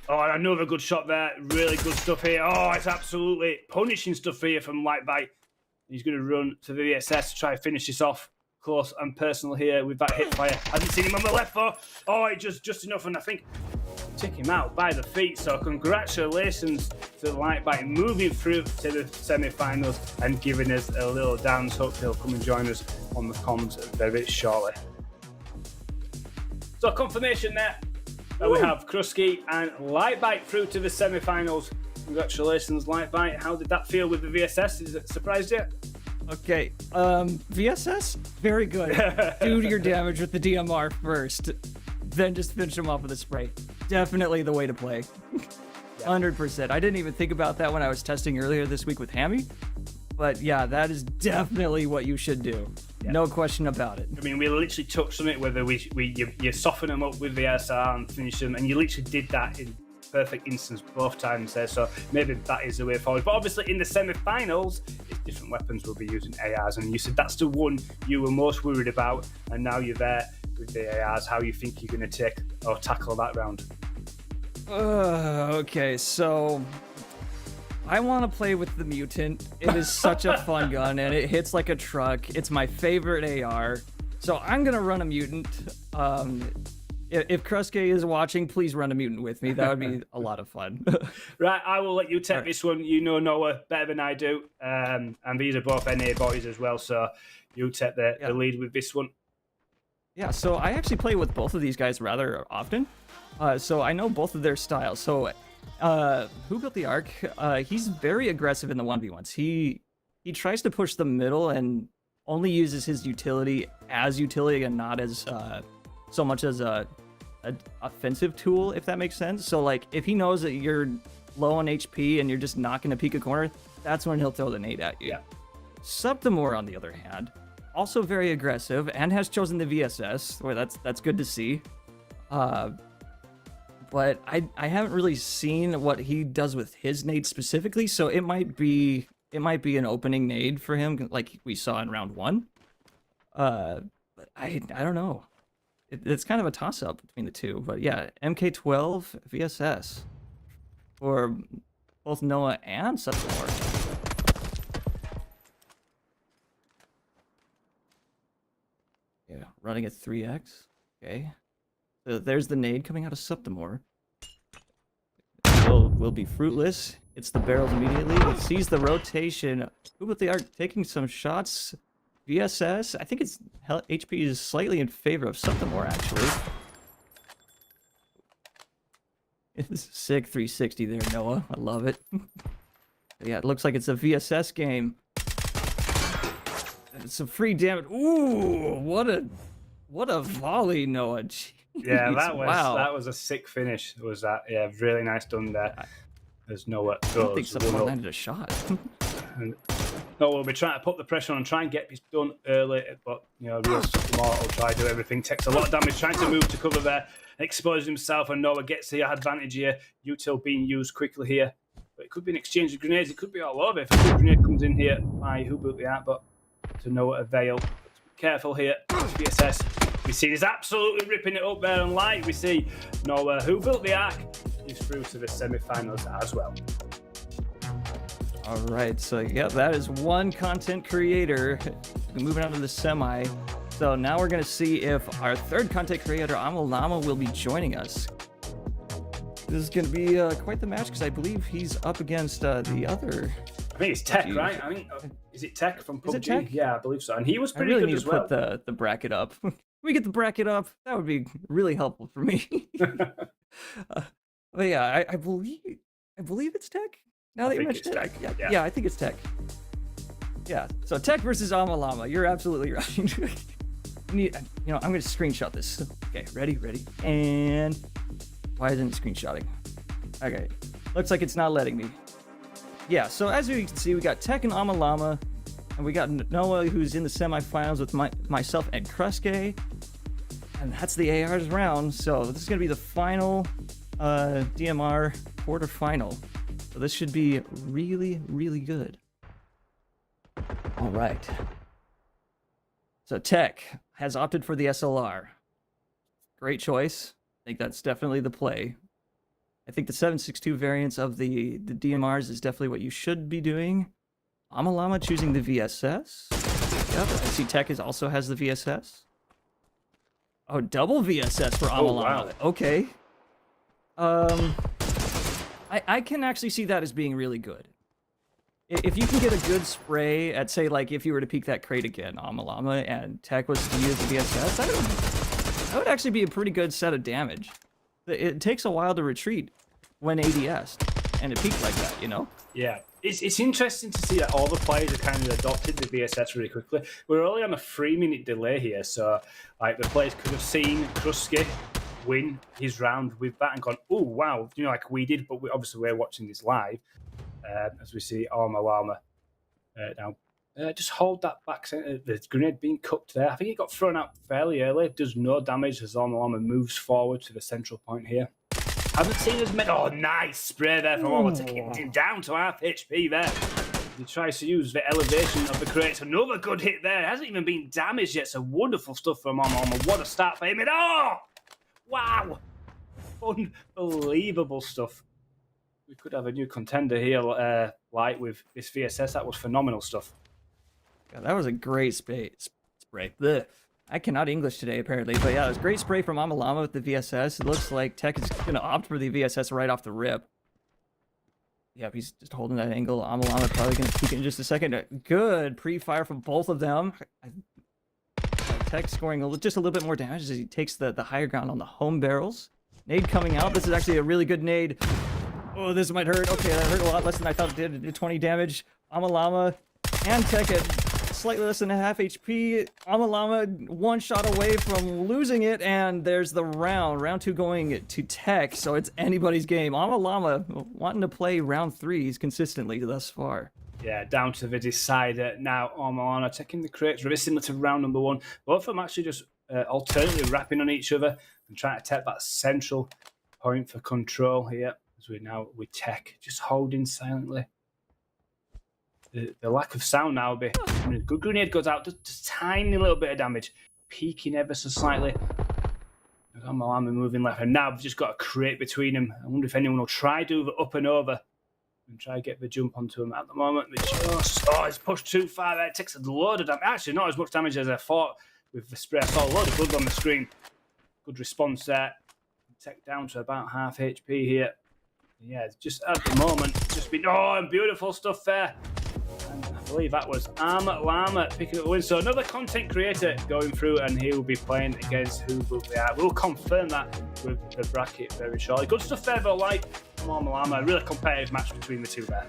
Oh, another good shot there. Really good stuff here. Oh, it's absolutely punishing stuff here from Light Bite. He's going to run to the VSS to try to finish this off close and personal here with that hip fire. Hasn't seen him on the left though. Oh, it just enough, and I think took him out by the feet. So congratulations to Light Bite moving through to the semi-finals and giving us a little dance. Hope he'll come and join us on the comms very shortly. So confirmation there that we have Krusky and Light Bite through to the semi-finals. Congratulations, Light Bite. How did that feel with the VSS? Is it surprised you? Okay, VSS, very good. Do your damage with the DMR first, then just finish them off with a spray. Definitely the way to play. 100%. I didn't even think about that when I was testing earlier this week with Hammy. But yeah, that is definitely what you should do. Yeah. No question about it. I mean, we literally took something whether you soften them up with the SR and finish them, and you literally did that in perfect instance both times there. So maybe that is the way forward. But obviously, in the semi-finals, it's different weapons will be using ARs, and you said that's the one you were most worried about, and now you're there with the ARs. How you think you're going to take or tackle that round? Okay, so I want to play with the Mutant. It is such a fun gun, and it hits like a truck. It's my favorite AR. So I'm going to run a Mutant. If Kruske is watching, please run a Mutant with me. That would be a lot of fun. Right, I will let you take this one. You know Noah better than I do. And these are both NA boys as well, so you take the lead with this one. Yeah, so I actually play with both of these guys rather often. So I know both of their styles. So Who Built the Ark? He's very aggressive in the 1v1s. He tries to push the middle and only uses his utility as utility and not as so much as a offensive tool, if that makes sense. So like if he knows that you're low on HP and you're just not going to peek a corner, that's when he'll throw the nade at you. Yeah. Subtimore, on the other hand, also very aggressive and has chosen the VSS, where that's good to see. But I haven't really seen what he does with his nade specifically, so it might be an opening nade for him, like we saw in round 1. But I don't know. It's kind of a toss-up between the two. But yeah, MK12 VSS. for both Noah and Subreddits. Yeah, running at 3x. Okay. So there's the nade coming out of Septimore. Will be fruitless. Hits the barrels immediately. It sees the rotation. Who but they are taking some shots. VSS. I think its HP is slightly in favor of Septimore, actually. It's a sick 360 there, Noah. I love it. Yeah, it looks like it's a VSS game. It's some free damage. Ooh, what a volley, Noah. Jeez, Yeah, wow. that was a sick finish. Was that? Yeah, really nice done there. There's Noah goes. I don't think someone landed a shot. And Noah will be trying to put the pressure on and try and get this done early, but real Subreddits will try to do everything. Takes a lot of damage trying to move to cover there, exposes himself, and Noah gets the advantage here. Util being used quickly here, but it could be an exchange of grenades. It could be all over if a good grenade comes in here by who built the art, but to Noah avail. Be careful here. VSS. We see he's absolutely ripping it up there, and like we see Noah, who built the arc, is through to the semi-finals as well. All right, so yeah, that is one content creator moving on to the semi. So now we're gonna see if our third content creator, Amalama, will be joining us. This is gonna be quite the match because I believe he's up against the other. I think it's Tech, right? I think is it Tech from PUBG? Is it Tech? Yeah, I believe so. And he was I pretty really good need as to well. put the bracket up. Can we get the bracket up? That would be really helpful for me. But yeah, I believe it's Tech. Now that you mentioned it, Tech. yeah, I think it's Tech. Yeah, so Tech versus Amalama. You're absolutely right. I'm gonna screenshot this. Okay, ready, and why isn't it screenshotting? Okay, looks like it's not letting me. Yeah, so as you can see, we got Tech and Amalama, and we got Noah, who's in the semifinals with myself and Kruske, and that's the AR's round. So this is gonna be the final DMR quarterfinal. So this should be really, really good. All right. So Tech has opted for the SLR. Great choice. I think that's definitely the play. I think the 7.62 variants of the DMRs is definitely what you should be doing. Amalama choosing the VSS. Yep, I see Tech also has the VSS. Oh, double VSS for Amalama. Wow. Okay. I can actually see that as being really good. If you can get a good spray at, say, like if you were to peek that crate again, Amalama, and Tech was to use the VSS, that would actually be a pretty good set of damage. It takes a while to retreat when ADS, and it peaked like that, you know? Yeah, it's interesting to see that all the players have kind of adopted the VSS really quickly. We're only on a 3-minute delay here, so like the players could have seen Kruske win his round with that and gone, oh wow, like we did, but obviously we're watching this live as we see Amalama now. Just hold that back center. The grenade being cupped there. I think it got thrown out fairly early. Does no damage as Amalama moves forward to the central point here. Haven't seen as many. Oh, nice spray there from Amalama, taking him down to half HP there. He tries to use the elevation of the crates. Another good hit there. It hasn't even been damaged yet. So wonderful stuff from Amalama. What a start for him. And oh, wow, unbelievable stuff. We could have a new contender here, light with this VSS. That was phenomenal stuff. Yeah, that was a great spray. Blech. I cannot English today, apparently. But yeah, it was a great spray from Amalama with the VSS. It looks like Tech is going to opt for the VSS right off the rip. Yep, he's just holding that angle. Amalama probably going to peek it in just a second. Good pre-fire from both of them. Tech scoring just a little bit more damage as he takes the higher ground on the home barrels. Nade coming out. This is actually a really good nade. Oh, this might hurt. Okay, that hurt a lot less than I thought it did. It did 20 damage. Amalama and Tech at slightly less than half HP. Amalama one shot away from losing it, and there's the round. Round 2 going to Tech, so it's anybody's game. Amalama wanting to play round 3s consistently thus far. Yeah, down to the decider now. Amalama taking the crates, very similar to round number 1. Both of them actually just alternately wrapping on each other and trying to take that central point for control here. As we're now with Tech, just holding silently. The lack of sound now will be. When a good grenade goes out, just tiny little bit of damage, peaking ever so slightly. I'm moving left, and now I've just got a crate between them. I wonder if anyone will try do the up and over and try to get the jump onto him at the moment. It's pushed too far there. It takes a load of damage. Actually, not as much damage as I thought with the spray. I saw a load of blood on the screen. Good response there. Tech down to about half HP here. Yeah, it's just at the moment, just been, and beautiful stuff there. And I believe that was Llama picking up the win. So another content creator going through, and he will be playing against who they are. We'll confirm that with the bracket very shortly. Good stuff there, though, like Llama. A really competitive match between the two there.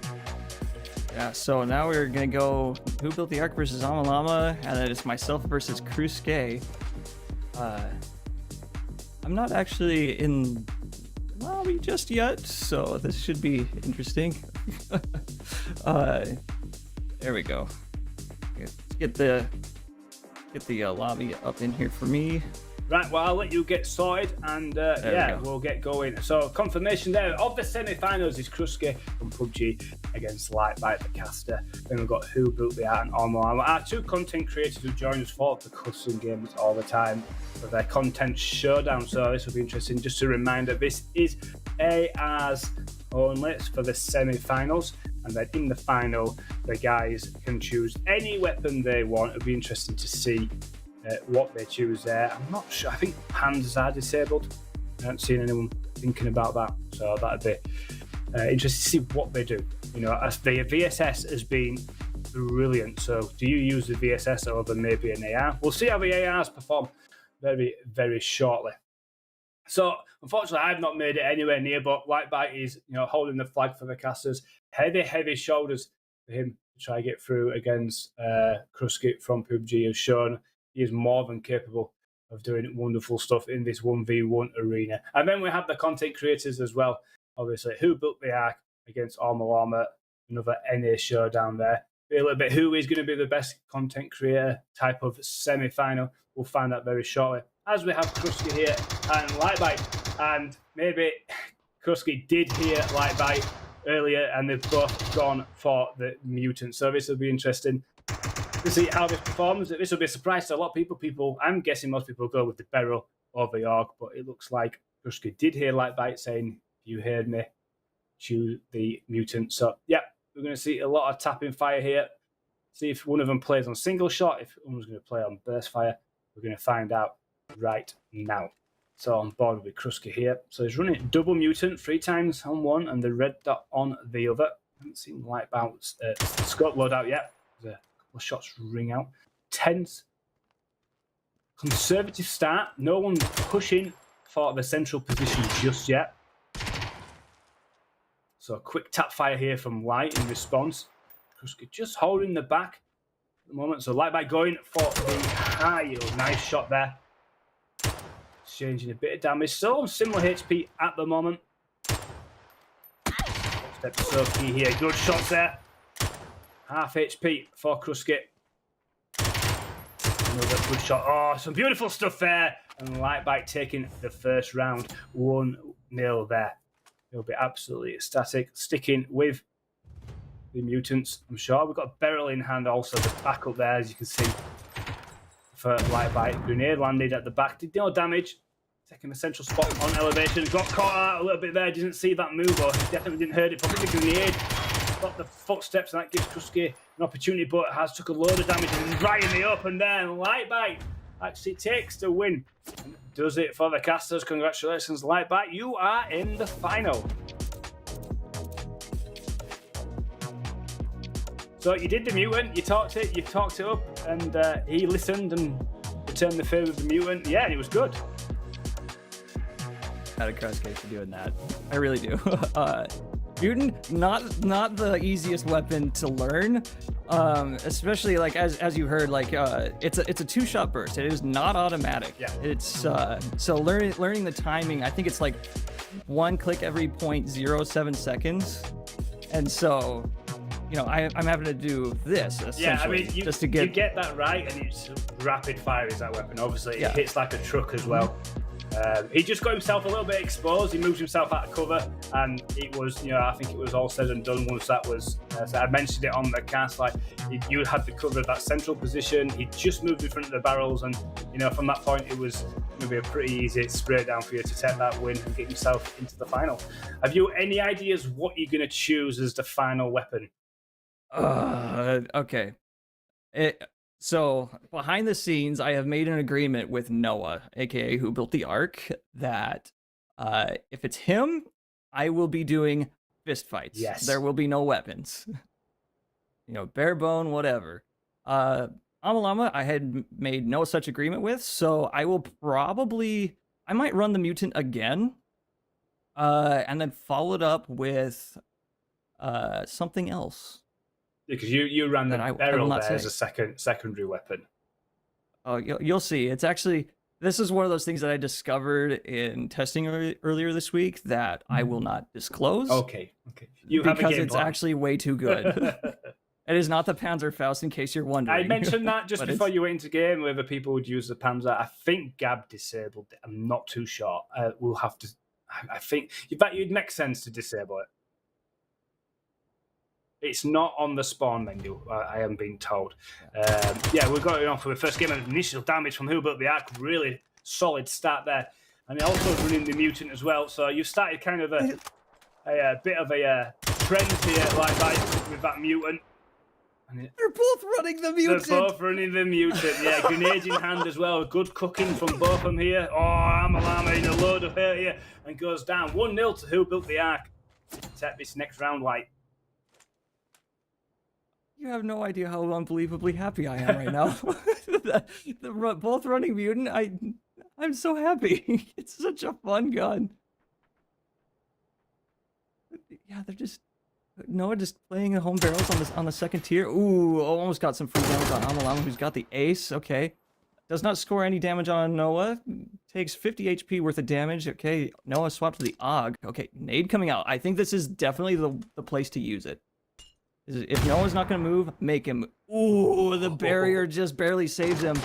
Yeah, so now we're going to go Who Built the Ark versus Llama, and then it's myself versus Kruske. I'm not actually in lobby just yet, so this should be interesting. There we go. Let's get the lobby up in here for me. Right, well, I'll let you get sorted, and we'll get going. So, confirmation there of the semi-finals is Kruske from PUBG against Lightbite the caster. Then we've got Who Built the Art and Armor. Our two content creators who join us for the custom games all the time for their content showdown. So, this will be interesting. Just a reminder, this is ARs only for the semi-finals. And then in the final, the guys can choose any weapon they want. It'll be interesting to see what they choose there. I'm not sure. I think hands are disabled. I haven't seen anyone thinking about that. So that'd be interesting to see what they do. You know, as the VSS has been brilliant. So do you use the VSS over maybe an AR? We'll see how the ARs perform very, very shortly. So unfortunately, I've not made it anywhere near, but Lightbite is, holding the flag for the casters. Heavy shoulders for him to try to get through against Kruske from PUBG has shown he is more than capable of doing wonderful stuff in this 1v1 arena. And then we have the content creators as well, obviously. Who Built the Ark against Llama, another NA showdown there. Be a little bit who is going to be the best content creator type of semi-final. We'll find out very shortly. As we have Kruske here and Lightbite, and maybe Kruske did hear Lightbite earlier, and they've both gone for the mutant. So this will be interesting to see how this performs. This will be a surprise to a lot of people. I'm guessing most people go with the Beryl or the Orc, but it looks like Kruske did hear Lightbite saying, "You heard me, choose the mutant." So yeah, we're going to see a lot of tapping fire here. See if one of them plays on single shot, if one's going to play on burst fire. We're going to find out right now. So on board with Kruske here. So he's running double mutant 3 times on one and the red dot on the other. I haven't seen Lightbite's scope load out yet. There's a couple of shots ring out. Tense, conservative start. No one pushing for the central position just yet. So a quick tap fire here from Light in response. Kruske just holding the back at the moment. So Lightbite going for the high. Nice shot there. Exchanging a bit of damage. Still on similar HP at the moment. Step so key here. Good shots there. Half HP for Kruske. Another good shot. Oh, some beautiful stuff there. And Lightbite taking the first round. 1-0 there. He'll be absolutely ecstatic. Sticking with the mutants, I'm sure. We've got a Beryl in hand also. The back up there, as you can see. For Lightbite. Grenade landed at the back. Did no damage. Taking the central spot on elevation. Got caught out a little bit there. Didn't see that move, or he definitely didn't hear it. Probably the grenade. Got the footsteps, and that gives Kruske an opportunity, but has took a load of damage and right in the open there. And Lightbite actually takes the win. And does it for the casters. Congratulations, Lightbite. You are in the final. So you did the mutant, you talked it up, and he listened and returned the favour of the mutant. Yeah, it was good. Out of Kruske for doing that. I really do. Mutant, not the easiest weapon to learn, especially like as you heard, like it's a 2-shot burst. It is not automatic. Yeah. It's so learning the timing. I think it's like 1 click every 0.07 seconds, and so. I'm having to do this essentially. Yeah, I mean, you get that right, and it's rapid fire is that weapon. Obviously, it hits like a truck as well. He just got himself a little bit exposed. He moved himself out of cover, and it was, I think it was all said and done once that was. So I mentioned it on the cast. Like you had the cover of that central position. He just moved in front of the barrels, and from that point, it was going to be a pretty easy spray down for you to take that win and get yourself into the final. Have you any ideas what you're going to choose as the final weapon? Okay. So behind the scenes, I have made an agreement with Noah, aka who built the Ark, that if it's him, I will be doing fist fights. Yes. There will be no weapons. Bare bone, whatever. Amalama, I had made no such agreement with, so I might run the mutant again, and then follow it up with something else. Because you ran the barrel there say. as a secondary weapon. Oh, you'll see. It's actually, this is one of those things that I discovered in testing earlier this week that I will not disclose. Okay. Because it's actually way too good. It is not the Panzerfaust, in case you're wondering. I mentioned that just before you went into game, whether people would use the Panzer. I think Gab disabled it. I'm not too sure. We'll have to. I think it'd make sense to disable it. It's not on the spawn menu, I am being told. We're going on for the first game. Initial damage from Who Built the Ark. Really solid start there. And also running the mutant as well. So you've started kind of a bit of a trend here like that with that mutant. They're both running the mutant. They're both running the mutant. Yeah, grenade in hand as well. Good cooking from both of them here. Oh, Amalama in a load of hurt here and goes down. 1-0 to Who Built the Ark. Take this next round light. You have no idea how unbelievably happy I am right now. Both running mutant. I'm so happy. It's such a fun gun. Yeah, they're just Noah just playing the home barrels on the second tier. Ooh, almost got some free damage on Amalama, who's got the ace. Okay, does not score any damage on Noah. Takes 50 HP worth of damage. Okay, Noah swapped to the AUG. Okay, nade coming out. I think this is definitely the place to use it. If Noah's not going to move, make him. Ooh, the barrier just barely saves him.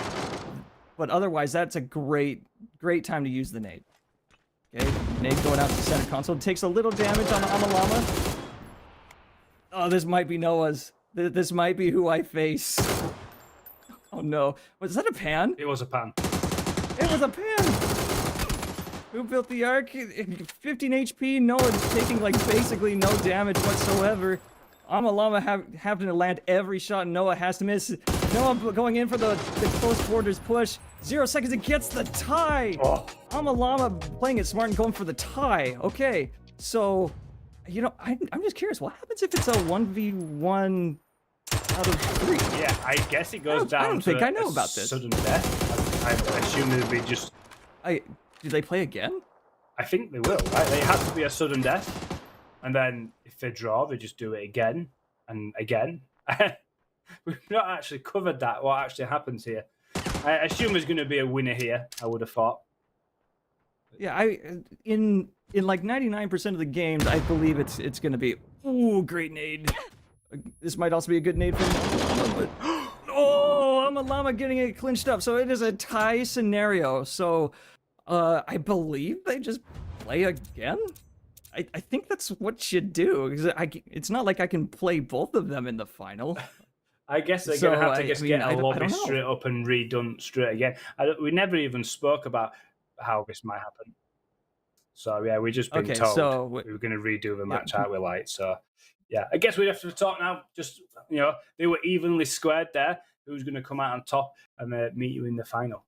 But otherwise, that's a great time to use the nade. Okay, nade going out to center console. Takes a little damage on Amalama. Oh, this might be Noah's. This might be who I face. Oh no. Was that a pan? It was a pan. It was a pan! Who built the Ark? 15 HP. Noah's taking like basically no damage whatsoever. Amalama having to land every shot Noah has to miss. Noah going in for the close quarters push. 0 seconds, it gets the tie! Oh. Amalama playing it smart and going for the tie. Okay, so, I'm just curious, what happens if it's a 1v1 out of 3? Yeah, I guess it goes down I don't think I know about this. Sudden death. I assume it would be just... Do they play again? I think they will, right? They have to be a sudden death. And then if they draw, they just do it again and again. We've not actually covered that, what actually happens here. I assume there's going to be a winner here, I would have thought. Yeah, in like 99% of the games, I believe it's going to be, ooh, great nade. This might also be a good nade for Amalama, but... Oh, Amalama getting it clinched up. So it is a tie scenario. So I believe they just play again? I think that's what you do. It's not like I can play both of them in the final. I guess they're going to have to just get a lobby straight up and redone straight again. We never even spoke about how this might happen. So, yeah, we just been told so we were going to redo the match, aren't we, Light? So, yeah, I guess we have to talk now. Just, they were evenly squared there. Who's going to come out on top and meet you in the final?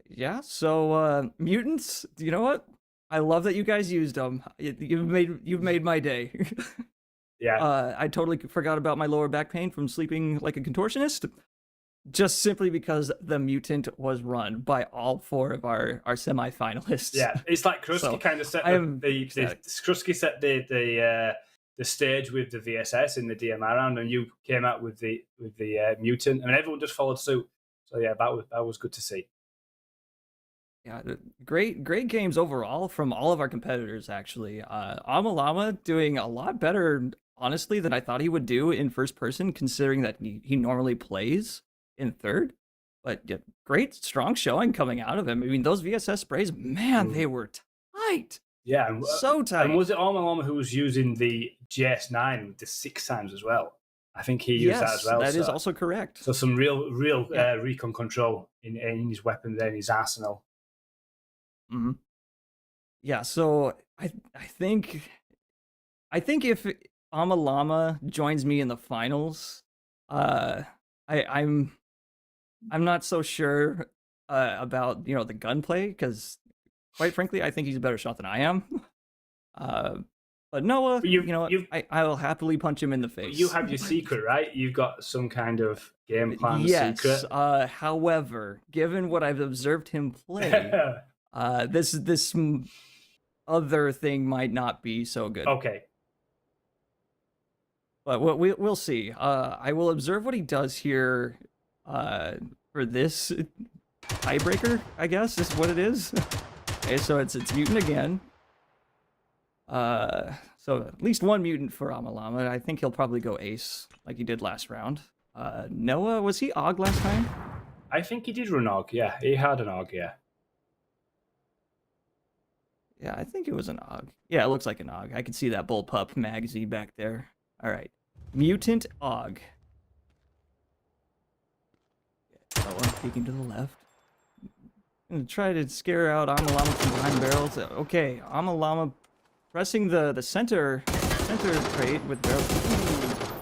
Yeah, so, mutants, you know what? I love that you guys used them. You've made my day. Yeah. I totally forgot about my lower back pain from sleeping like a contortionist, just simply because the mutant was run by all 4 of our semi-finalists. Yeah, it's like Krusky kind of set Krusky set the stage with the VSS in the DMR round, and you came out with the mutant, and everyone just followed suit. So yeah, that was good to see. Yeah, great games overall from all of our competitors, actually. Amalama doing a lot better, honestly, than I thought he would do in first person, considering that he normally plays in third. But yeah, great, strong showing coming out of him. I mean, those VSS sprays, man, they were tight. Yeah. So tight. And was it Amalama who was using the GS9 with the 6 times as well? I think he used that as Yes, well. that is so, also correct. so some real Yeah. recon control in his weapons and his arsenal. Mhm. Yeah, so I think if Amalama joins me in the finals, uh, I'm not so sure about the gunplay because, quite frankly, I think he's a better shot than I am. But Noah, But you know what? I'll happily punch him in the face. You have your secret, right? You've got some kind of game plan Yes. secret. However, given what I've observed him play, this other thing might not be so good. Okay. But we'll see. I will observe what he does here for this tiebreaker, I guess, is what it is. Okay, so it's mutant again. So at least one mutant for Amalama. I think he'll probably go ace like he did last round. Noah, was he Og last time? I think he did run Og, yeah. He had an Og, yeah. Yeah, I think it was an Og. Yeah, it looks like an Og. I can see that bullpup magazine back there. All right. Mutant Og. Noah peeking to the left. Gonna try to scare out Amalama from behind barrels. Okay, Amalama pressing the center crate with barrels.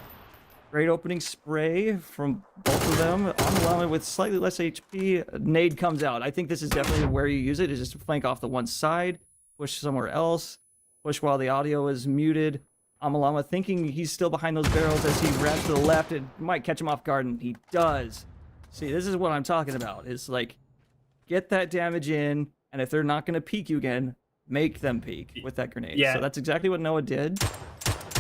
Great opening spray from both of them. Amalama with slightly less HP. Nade comes out. I think this is definitely where you use it, is just to flank off the one side, push somewhere else, push while the audio is muted. Amalama thinking he's still behind those barrels as he wraps to the left. It might catch him off guard, and he does. See, this is what I'm talking about. It's like, get that damage in, and if they're not going to peek you again, make them peek with that grenade. Yeah. So that's exactly what Noah did,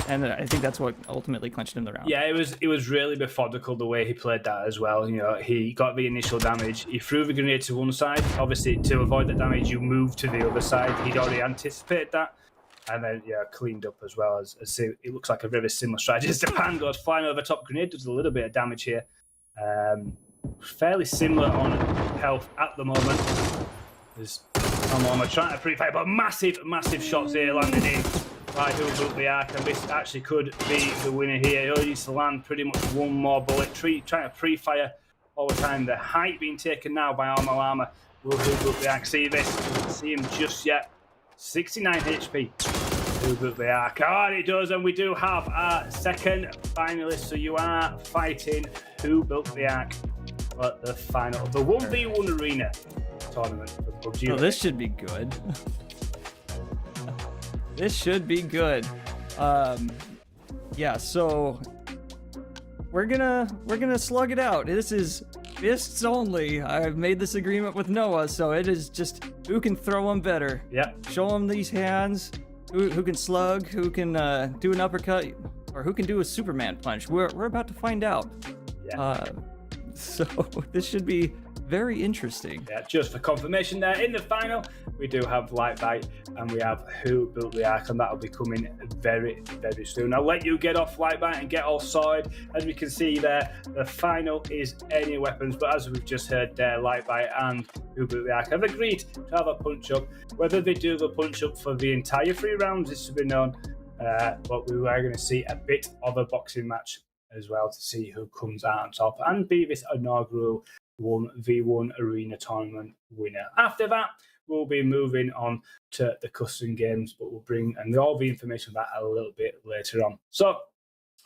and I think that's what ultimately clinched him the round. Yeah, it was really methodical the way he played that as well. You know, he got the initial damage. He threw the grenade to one side. Obviously, to avoid that damage, you move to the other side. He'd already anticipated that. And then, yeah, cleaned up as well. As it looks like a very similar strategy. As the pan goes flying over top, grenade does a little bit of damage here. Fairly similar on health at the moment. There's Amalama trying to pre-fire, but massive shots here landing in by who built the arc, and this actually could be the winner here. He only needs to land pretty much one more bullet. Trying to pre-fire all the time. The height being taken now by Amalama. Will who built the arc see this? Doesn't see him just yet. 69 HP. Who built the arc? Oh, and it does, and we do have our second finalist. So you are fighting who built the arc at the final of the 1v1 arena tournament for PUBG. Oh, this should be good. This should be good. Yeah, so we're gonna slug it out. This is fists only. I've made this agreement with Noah, so it is just who can throw them better. Yeah. Show them these hands. Who can slug? Who can do an uppercut? Or who can do a Superman punch? We're about to find out. Yeah. So this should be very interesting. Yeah, just for confirmation there, in the final, we do have Lightbite and we have Who Built the Ark, and that'll be coming very soon. I'll let you get off Lightbite and get all sorted. As we can see there, the final is Any Weapons, but as we've just heard there, Lightbite and Who Built the Ark have agreed to have a punch-up. Whether they do the punch-up for the entire 3 rounds is to be known, but we are going to see a bit of a boxing match as well to see who comes out on top and be this inaugural 1v1 arena tournament winner. After that, we'll be moving on to the custom games, but we'll bring and all the information on that a little bit later on. So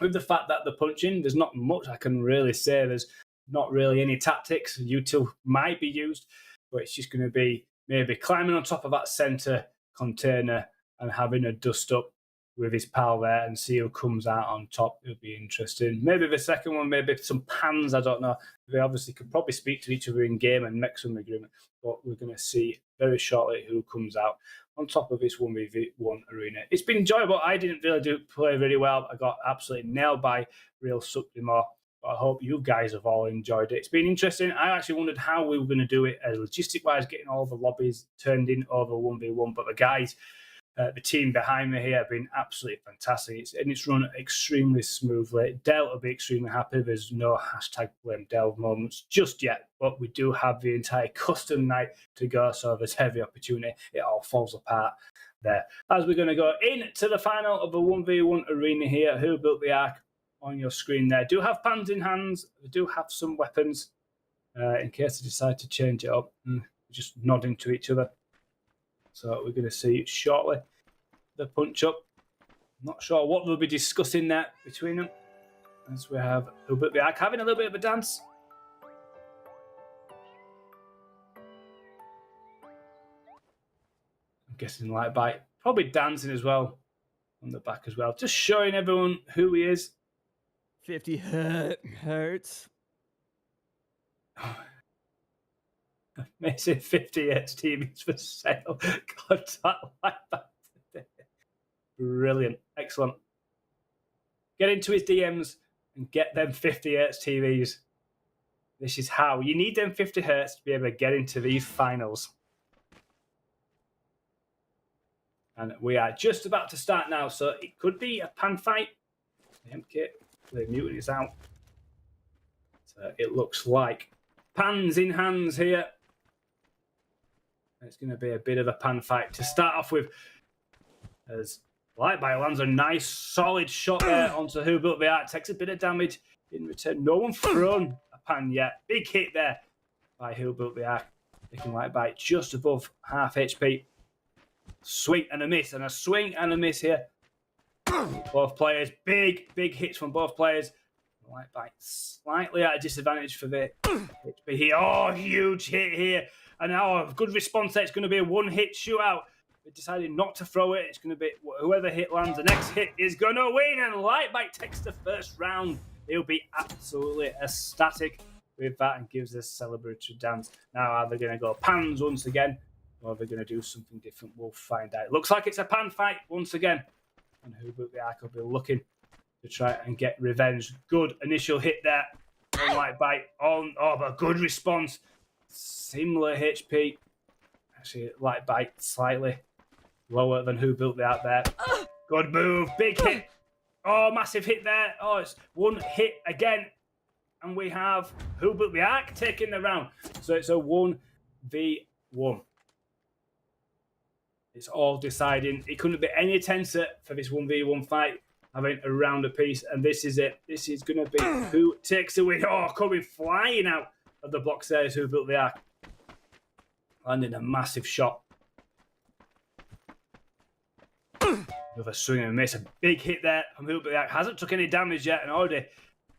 with the fact that the punching, there's not much I can really say. There's not really any tactics. Util might be used, but it's just going to be maybe climbing on top of that center container and having a dust up with his pal there and see who comes out on top. It'll be interesting. Maybe the second one, maybe some pans, I don't know. They obviously could probably speak to each other in game and make some agreement, but we're going to see very shortly who comes out on top of this 1v1 arena. It's been enjoyable. I didn't really play very well. I got absolutely nailed by Real Sucklymore, but I hope you guys have all enjoyed it. It's been interesting. I actually wondered how we were going to do it logistic-wise, getting all the lobbies turned in over 1v1, but the guys, the team behind me here have been absolutely fantastic. It's run extremely smoothly. Del will be extremely happy. There's no hashtag blame Del moments just yet, but we do have the entire custom night to go, so there's heavy opportunity. It all falls apart there. As we're going to go into the final of the 1v1 arena here, Who Built the Ark on your screen there. Do have pans in hands. We do have some weapons in case they decide to change it up. Just nodding to each other. So we're going to see shortly the punch up. Not sure what they'll be discussing there between them. As we have a bit of the arc having a little bit of a dance. I'm guessing Light Bite probably dancing as well on the back as well. Just showing everyone who he is. 50 hertz. Amazing 50 Hz TVs for sale. Contact Light Bite today. Brilliant. Excellent. Get into his DMs and get them 50 Hz TVs. This is how. You need them 50 Hz to be able to get into these finals. And we are just about to start now, so it could be a pan fight. The mutant is out. So it looks like pans in hands here. It's going to be a bit of a pan fight to start off with. As Lightbite lands a nice solid shot there onto Who Built the Ark. Takes a bit of damage in return. No one thrown a pan yet. Big hit there by Who Built the Ark. Taking Lightbite just above half HP. Swing and a miss, and a swing and a miss here. Both players, big hits from both players. Lightbite slightly at a disadvantage for the HP here. Oh, huge hit here. And now a good response there. It's going to be a one-hit shootout. They decided not to throw it. It's going to be whoever hit lands. The next hit is going to win, and Lightbite takes the first round. He'll be absolutely ecstatic with that and gives us a celebratory dance. Now, are they going to go pans once again? Or are they going to do something different? We'll find out. Looks like it's a pan fight once again. And Who Built the Ark will be looking to try and get revenge. Good initial hit there. Lightbite on. Oh, but good response. Similar HP. Actually, Lightbite slightly lower than Who Built the Ark there. Good move. Big hit. Oh, massive hit there. Oh, it's one hit again. And we have Who Built the Ark taking the round. So it's a 1v1. It's all deciding. It couldn't be any tenser for this 1v1 fight, having a round apiece. And this is it. This is going to be who takes the win. Oh, coming flying out of the blocks there is Who Built the Ark. Landing a massive shot. Another swing and a miss. A big hit there from Who Built the Ark. Hasn't took any damage yet and already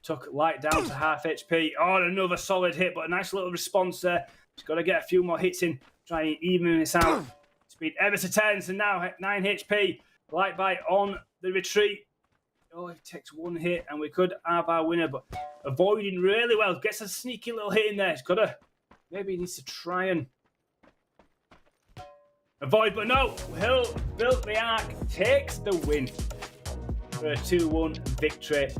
took Light down to half HP. Oh, another solid hit, but a nice little response there. He's got to get a few more hits in, try and even this out. Speed ever so tense, and now 9 HP. Lightbite on the retreat. Oh, he takes one hit, and we could have our winner, but avoiding really well. Gets a sneaky little hit in there. He's got to, maybe he needs to try and avoid, but no. Who Built the Ark takes the win for a 2-1 victory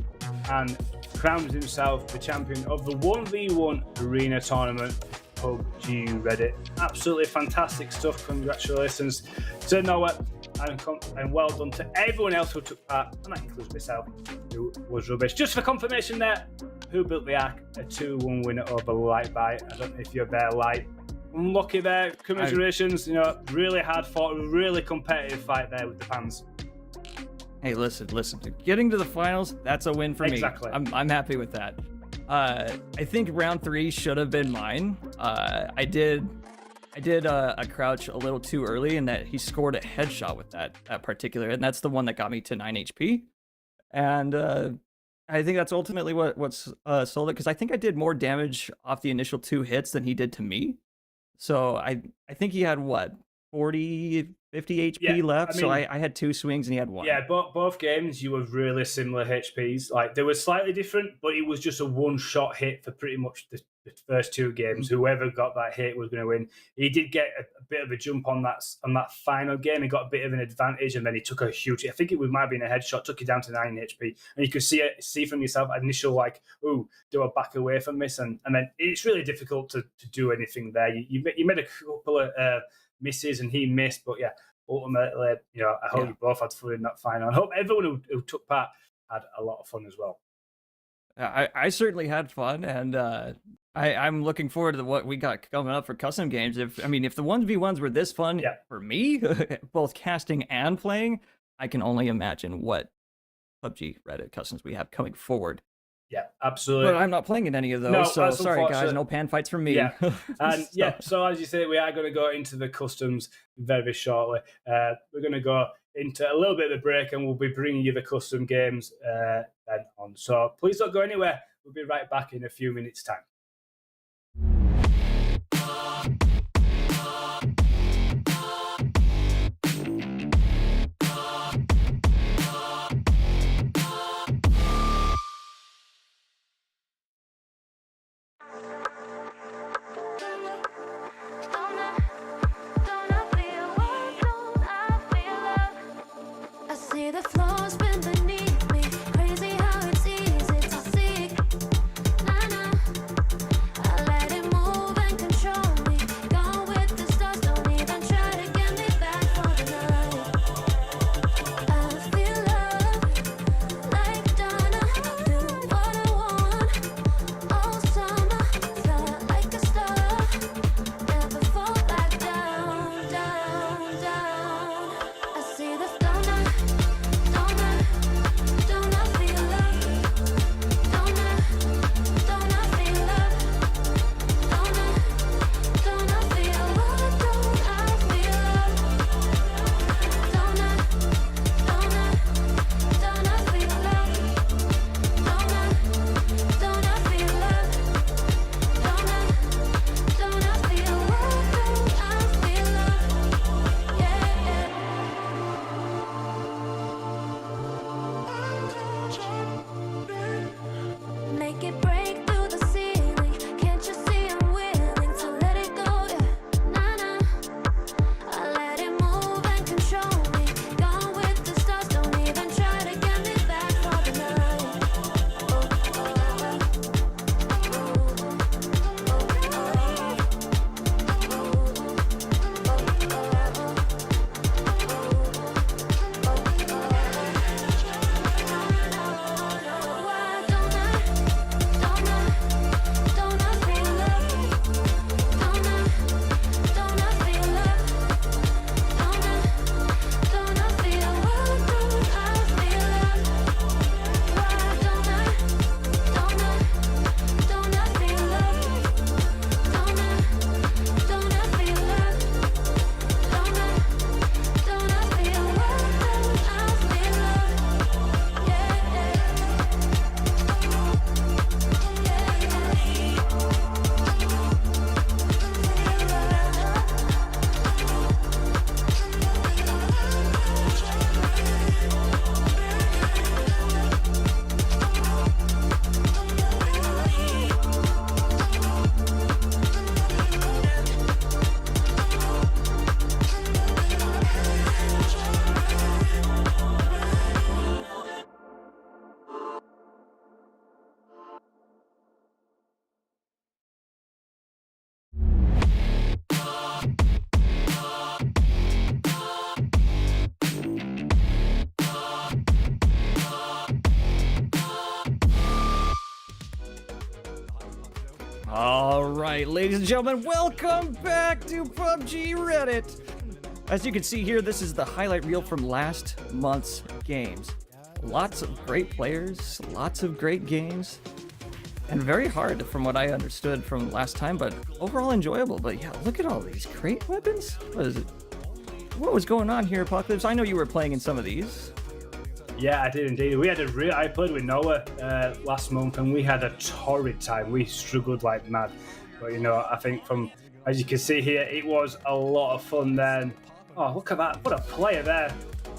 and crowns himself the champion of the 1v1 arena tournament. PUBG Reddit. Absolutely fantastic stuff. Congratulations to Noah and well done to everyone else who took part, and that includes myself, who was rubbish. Just for confirmation there, Who Built the Ark, a 2-1 winner over Lightbite. I don't know if you're there, Light. Unlucky there. Commiserations. You know, really hard fought, really competitive fight there with the fans. Hey, listen. Getting to the finals, that's a win for me. Exactly. I'm happy with that. I think round 3 should have been mine. I did a crouch a little too early, and that he scored a headshot with that particular, and that's the one that got me to 9 HP. And I think that's ultimately what's sold it, because I think I did more damage off the initial 2 hits than he did to me. So I think he had what, 40, 50 HP left. I mean, so I had 2 swings and he had 1. Yeah, both games you were really similar HPs. Like, they were slightly different, but it was just a one-shot hit for pretty much the first 2 games. Whoever got that hit was going to win. He did get a bit of a jump on that final game. He got a bit of an advantage, and then he took a huge. I think it might have been a headshot. Took you down to 9 HP, and you could see from yourself initial like, ooh, do I back away from this? And then it's really difficult to do anything there. You made a couple of misses, and he missed, but yeah. Ultimately, you know, I hope you both had fun in that final. I hope everyone who took part had a lot of fun as well. I certainly had fun, and I'm looking forward to what we got coming up for custom games. If the 1v1s were this fun for me, both casting and playing, I can only imagine what PUBG Reddit customs we have coming forward. Yeah, absolutely. But I'm not playing in any of those, No, so that's sorry guys, unfortunate. no pan fights from me. Yeah, and so as you say, we are going to go into the customs very shortly. We're going to go into a little bit of the break, and we'll be bringing you the custom games then on. So please don't go anywhere. We'll be right back in a few minutes' time. The floor spin beneath me, crazy how it's easy to see. Nah, nah. I let it move and control me. Gone with the stars, don't even try to get me back for the night. I feel love like Donna, do what I want all summer. Fly like a star, never fall back down, down, down. I see the thunder. Don't I feel love? Don't I feel love? Don't I feel love? Don't I feel love? Don't I feel love? Don't I feel love? Don't I feel love? Yeah, yeah. Make it break through the ceiling. Can't you see I'm willing to let it go? Yeah, nah, nah. I let it move and control me. Gone with the stars, don't even try to get me back for the night. Don't I feel love? Don't I feel love? Don't I feel love? Don't I feel love? Why don't I feel love? Don't I feel love? Don't I feel love? All right, ladies and gentlemen, welcome back to PUBG Reddit. As you can see here, this is the highlight reel from last month's games. Lots of great players, lots of great games, and very hard from what I understood from last time, but overall enjoyable. But yeah, look at all these great weapons. What is it? What was going on here, Apocalypse? I know you were playing in some of these. Yeah, I did indeed. I played with Noah last month, and we had a torrid time. We struggled like mad. But I think as you can see here, it was a lot of fun then. Oh, look at that! What a player there,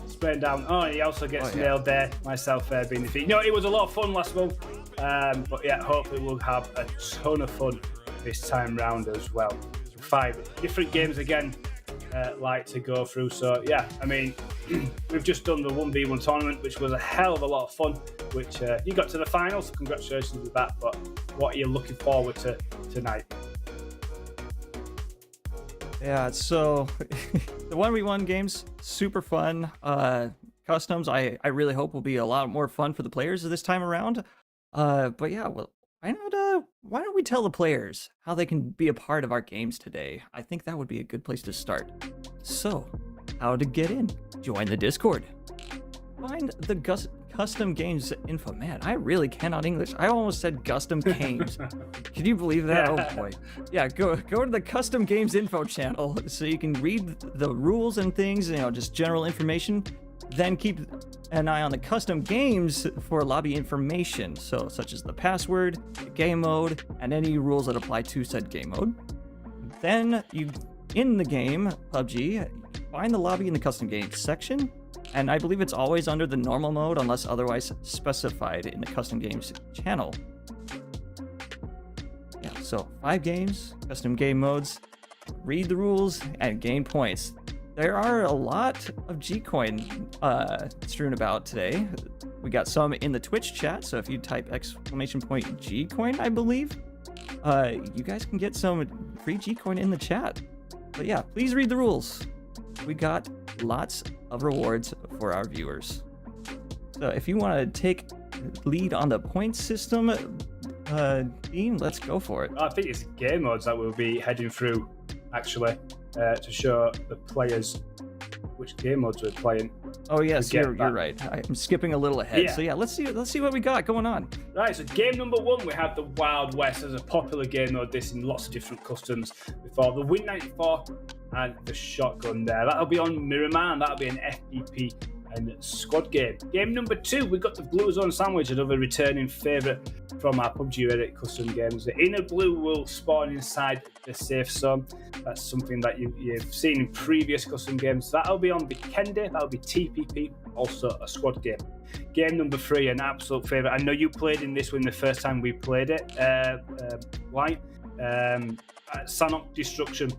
spraying down. Oh, he also gets nailed there. Myself being defeated. It was a lot of fun last month. But yeah, hopefully we'll have a ton of fun this time round as well. 5 different games again. Like to go through. So yeah, I mean, we've just done the 1v1 tournament, which was a hell of a lot of fun, which you got to the final, so congratulations with that. But what are you looking forward to tonight? Yeah, so the 1v1 games, super fun. Customs, I really hope will be a lot more fun for the players this time around. But yeah, well, why don't we tell the players how they can be a part of our games today? I think that would be a good place to start. So, how to get in? Join the Discord. Find the custom games info. Man, I really cannot English. I almost said custom games. Can you believe that? Yeah. Oh boy. Yeah, go to the custom games info channel so you can read the rules and things, just general information. Then keep an eye on the custom games for lobby information, so such as the password, the game mode, and any rules that apply to said game mode. Then in the game, PUBG, find the lobby in the custom games section, and I believe it's always under the normal mode unless otherwise specified in the custom games channel. Yeah, so 5 games, custom game modes, read the rules, and gain points. There are a lot of G-Coin strewn about today. We got some in the Twitch chat, so if you type !G-Coin, I believe, you guys can get some free G-Coin in the chat. But yeah, please read the rules. We got lots of rewards for our viewers. So if you want to take lead on the point system, Dean, let's go for it. I think it's game modes that we'll be heading through, actually, to show the players which game modes we're playing. Oh yes, get you're right. I'm skipping a little ahead. Yeah. So yeah, let's see what we got going on. Right, so game number 1, we have the Wild West as a popular game mode. This in lots of different customs before the Win 94 and the Shotgun there. That'll be on Miramar. That'll be an FPP and squad game. Game number 2, we got the Blue Zone Sandwich, another returning favourite from our PUBG Reddit custom games. The inner blue will spawn inside the safe zone. That's something that you've seen in previous custom games. That'll be on Vikendi, that'll be TPP, also a squad game. Game number 3, an absolute favourite. I know you played in this one the first time we played it. Light. Sanok Destruction.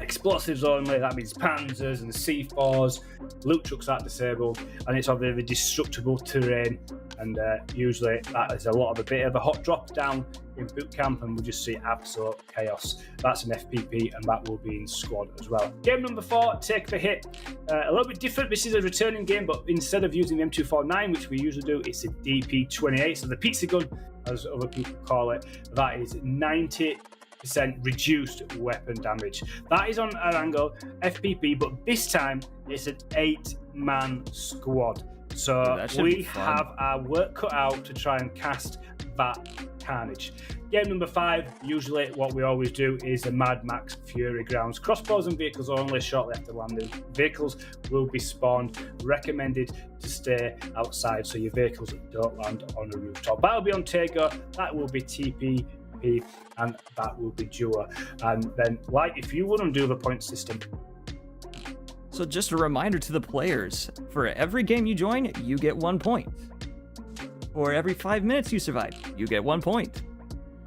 Explosives only, that means panzers and C4s, loot trucks are disabled, and it's obviously the destructible terrain, and usually that is a bit of a hot drop down in boot camp, and we'll just see absolute chaos. That's an FPP, and that will be in squad as well. Game number 4, Take the Hit. A little bit different. This is a returning game, but instead of using the M249, which we usually do, it's a DP28, so the pizza gun, as other people call it. That is 90% reduced weapon damage. That is on Arango FPP, but this time it's an 8-man squad. So we have our work cut out to try and cast that carnage. Game number 5, usually what we always do is a Mad Max Fury Grounds. Crossbows and vehicles only shortly after landing. Vehicles will be spawned. Recommended to stay outside so your vehicles don't land on a rooftop. That'll be on Tego. That will be TP. And that will be duo. And then, if you want to do the point system. So just a reminder to the players, for every game you join, you get 1 point. For every 5 minutes you survive, you get 1 point.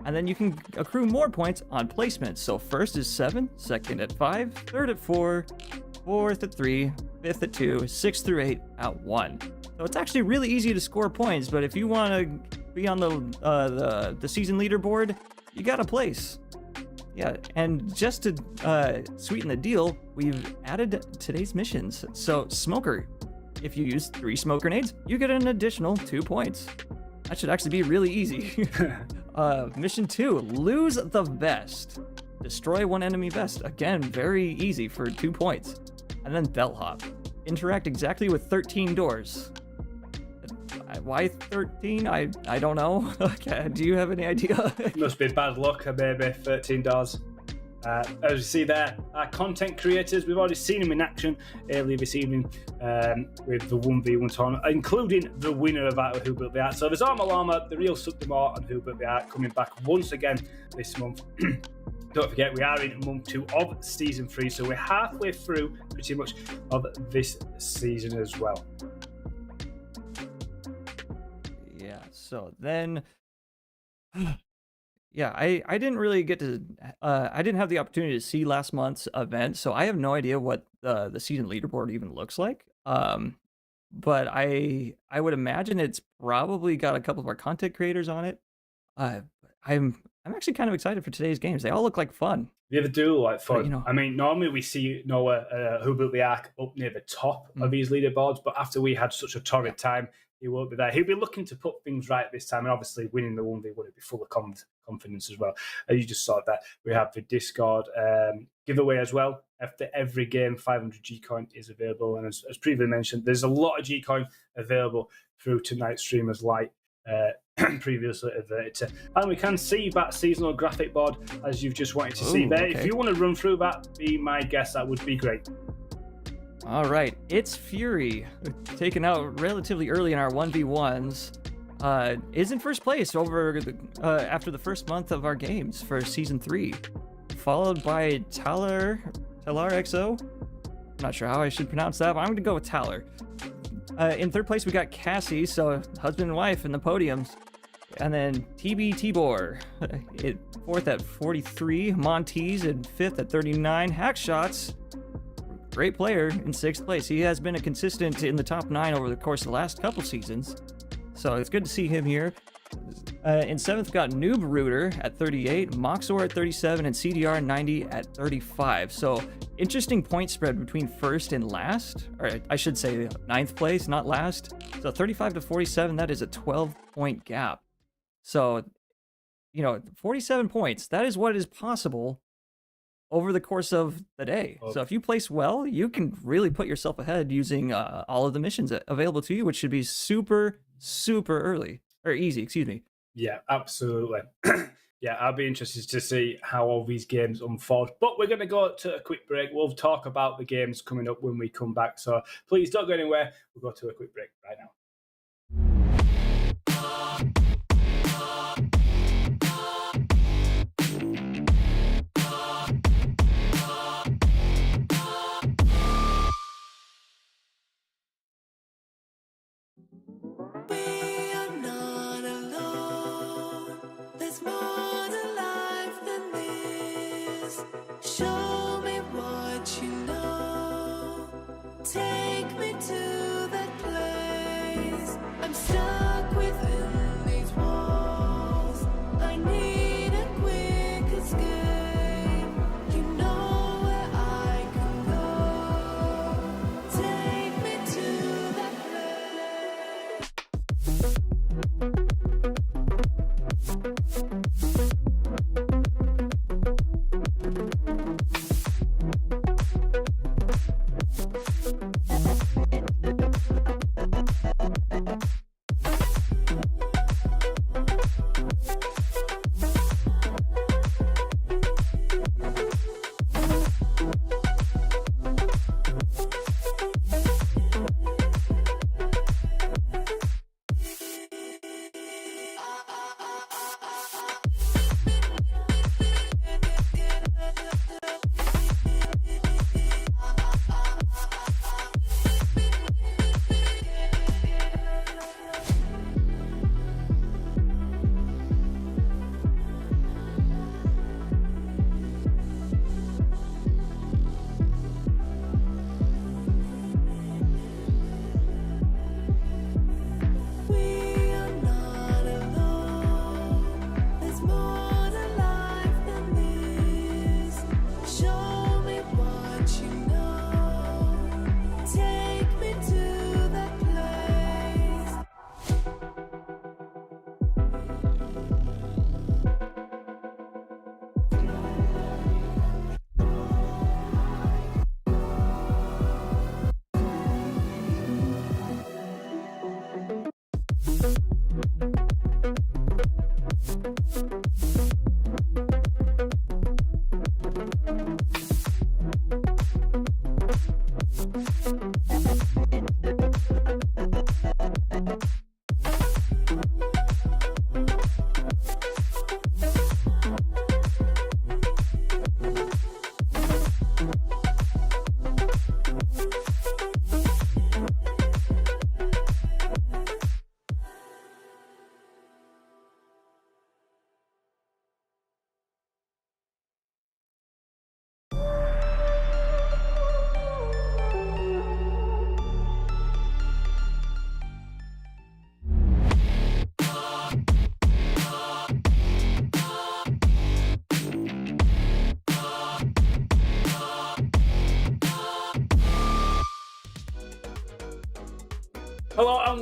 And then you can accrue more points on placements. So first is 7, second at 5, third at 4, fourth at 3, fifth at 2, 6 through 8 at 1. So it's actually really easy to score points, but if you want to be on the season leaderboard, you got a place. Yeah, and just to sweeten the deal, we've added today's missions. So Smoker, if you use 3 smoke grenades, you get an additional 2 points. That should actually be really easy. Mission 2, Lose the Vest. Destroy one enemy vest. Again, very easy for 2 points. And then Bellhop. Interact exactly with 13 doors. Why 13? I don't know. Okay, do you have any idea? Must be bad luck, maybe 13 doors. As you see there, our content creators, we've already seen them in action earlier this evening with the 1v1 tournament, including the winner of Who Built the Art. So there's Arma Llama, the real Subdemore, and Who Built the Art coming back once again this month. Don't forget, we are in month 2 of season 3, so we're halfway through pretty much of this season as well. Yeah, so then... Yeah, I didn't really get to... I didn't have the opportunity to see last month's event, so I have no idea what the season leaderboard even looks like. But I would imagine it's probably got a couple of our content creators on it. I'm actually kind of excited for today's games. They all look like fun. They ever do like fun. But, you know, I mean, normally we see Noah Who Built the Ark up near the top of these leaderboards, but after we had such a torrid time he won't be there. He'll be looking to put things right this time, and obviously winning the 1v1 would be full of confidence as well. You just saw that. We have the Discord giveaway as well. After every game, 500 G-Coin is available. And as previously mentioned, there's a lot of G-Coin available through tonight's streamers like previously adverted to. And we can see that seasonal graphic board as you've just wanted to see there. Okay. If you want to run through that, be my guest, that would be great. All right, it's Fury, taken out relatively early in our 1v1s, is in first place over after the first month of our games for Season 3, followed by Talar XO. I'm not sure how I should pronounce that, but I'm going to go with Talar. In third place, we got Cassie, so husband and wife in the podiums. And then TB Tibor, fourth at 43, Montees in fifth at 39, Hackshots, great player, in sixth place. He has been a consistent in the top 9 over the course of the last couple seasons, so it's good to see him here. In seventh, got Noob Rooter at 38, Moxor at 37, and CDR 90 at 35. So interesting point spread between first and last, or I should say ninth place, not last. So 35 to 47, that is a 12-point gap. So, 47 points, that is what is possible over the course of the day. Okay. So if you place well, you can really put yourself ahead using all of the missions available to you, which should be super, super early, or easy, excuse me. Yeah, absolutely. Yeah, I'll be interested to see how all these games unfold. But we're going to go to a quick break. We'll talk about the games coming up when we come back. So please don't go anywhere. We'll go to a quick break right now. We are not alone. There's more to life than this. Show me what you know. Take me to that place. I'm stuck within these walls. I need a quick escape. You know where I can go. Take me to that place. We are not alone. There's more to life than this. Show me what you know. Take me to that place.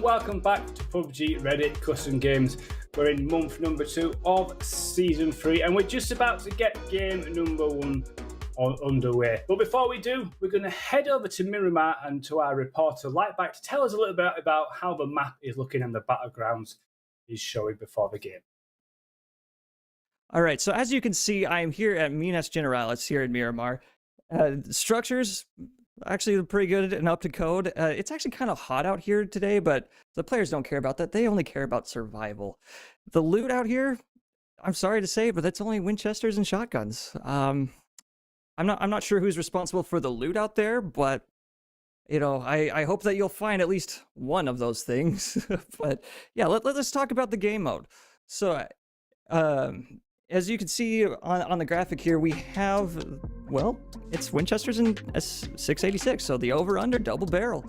welcome back to PUBG Reddit Custom Games. We're in month number 2 of season 3, and we're just about to get game number 1 underway. But before we do, we're going to head over to Miramar and to our reporter Lightback to tell us a little bit about how the map is looking and the battlegrounds is showing before the game. All right, so as you can see, I am here at Minas Generalis here in Miramar. Structures actually pretty good and up to code. It's actually kind of hot out here today, but the players don't care about that. They only care about survival. The loot out here, I'm sorry to say, but that's only Winchesters and shotguns. I'm not sure who's responsible for the loot out there, but you know, I hope that you'll find at least one of those things. But yeah, let's talk about the game mode. So, as you can see on the graphic here, we have, well, it's Winchesters and S686, so the over-under double barrel.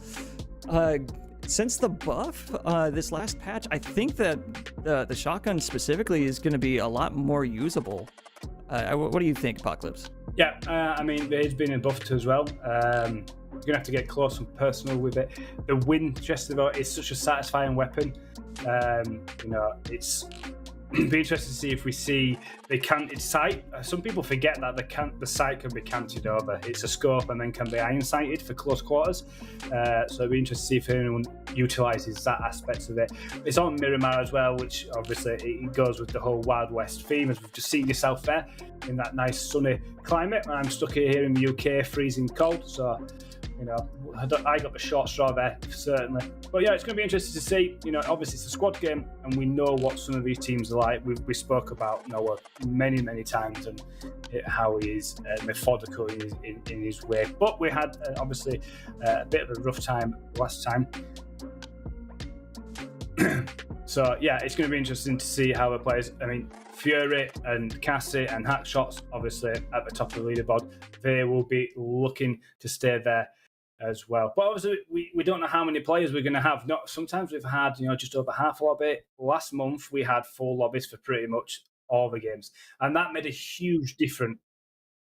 Since the buff, this last patch, I think that the shotgun specifically is going to be a lot more usable. What do you think, Apocalypse? Yeah, I mean, there's been a buff too as well. You're going to have to get close and personal with it. The Winchester, though, is such a satisfying weapon. You know, it's... It'd be interesting to see if we see the canted sight. Some people forget that the sight can be canted over. It's a scope and then can be iron sighted for close quarters. So it'd be interesting to see if anyone utilises that aspect of it. It's on Miramar as well, which obviously it goes with the whole Wild West theme, as we've just seen yourself there in that nice sunny climate. I'm stuck here in the UK, freezing cold. So, you know, I got the short straw there, certainly. But yeah, it's going to be interesting to see. You know, obviously it's a squad game, and we know what some of these teams are like. We spoke about Noah many times and how he is methodical in his way. But we had obviously a bit of a rough time last time. So yeah, it's going to be interesting to see how the players. I mean, Fury and Cassie and Hackshots, obviously at the top of the leaderboard, they will be looking to stay there as well. But obviously, we don't know how many players we're going to have. Sometimes we've had, you know, just over half a lobby. Last month we had 4 lobbies for pretty much all the games, and that made a huge difference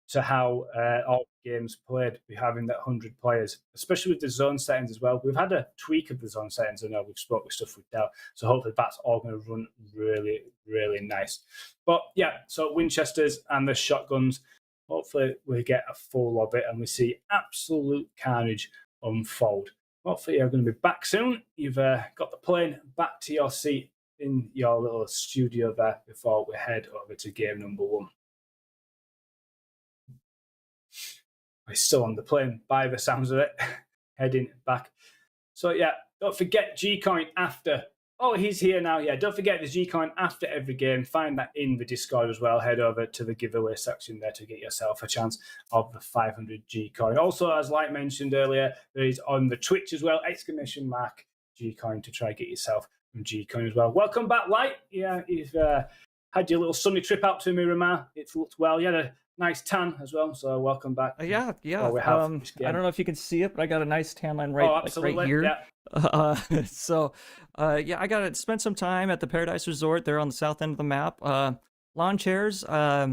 to how all the games played. We're having that 100 players, especially with the zone settings as well. We've had a tweak of the zone settings. I know we've spoke with stuff with Dell, so hopefully that's all going to run really nice. But yeah, so Winchesters and the shotguns, hopefully we get a full lobby and we see absolute carnage unfold. Hopefully you're going to be back soon. You've got the plane back to your seat in your little studio there before we head over to game number 1. We're still on the plane by the sounds of it, heading back. So yeah, don't forget G-Coin after. Oh, he's here now. Yeah, don't forget the G-Coin after every game. Find that in the Discord as well. Head over to the giveaway section there to get yourself a chance of the 500 G-Coin. Also, as Light mentioned earlier, there is on the Twitch as well, !G-Coin to try and get yourself some G-Coin as well. Welcome back, Light. Yeah, you've had your little sunny trip out to Miramar. It looked well. You had a nice tan as well, so welcome back. Yeah. I don't know if you can see it, but I got a nice tan line right here. Yeah. Yeah, I got to spend some time at the Paradise Resort there on the south end of the map. Lawn chairs, yeah,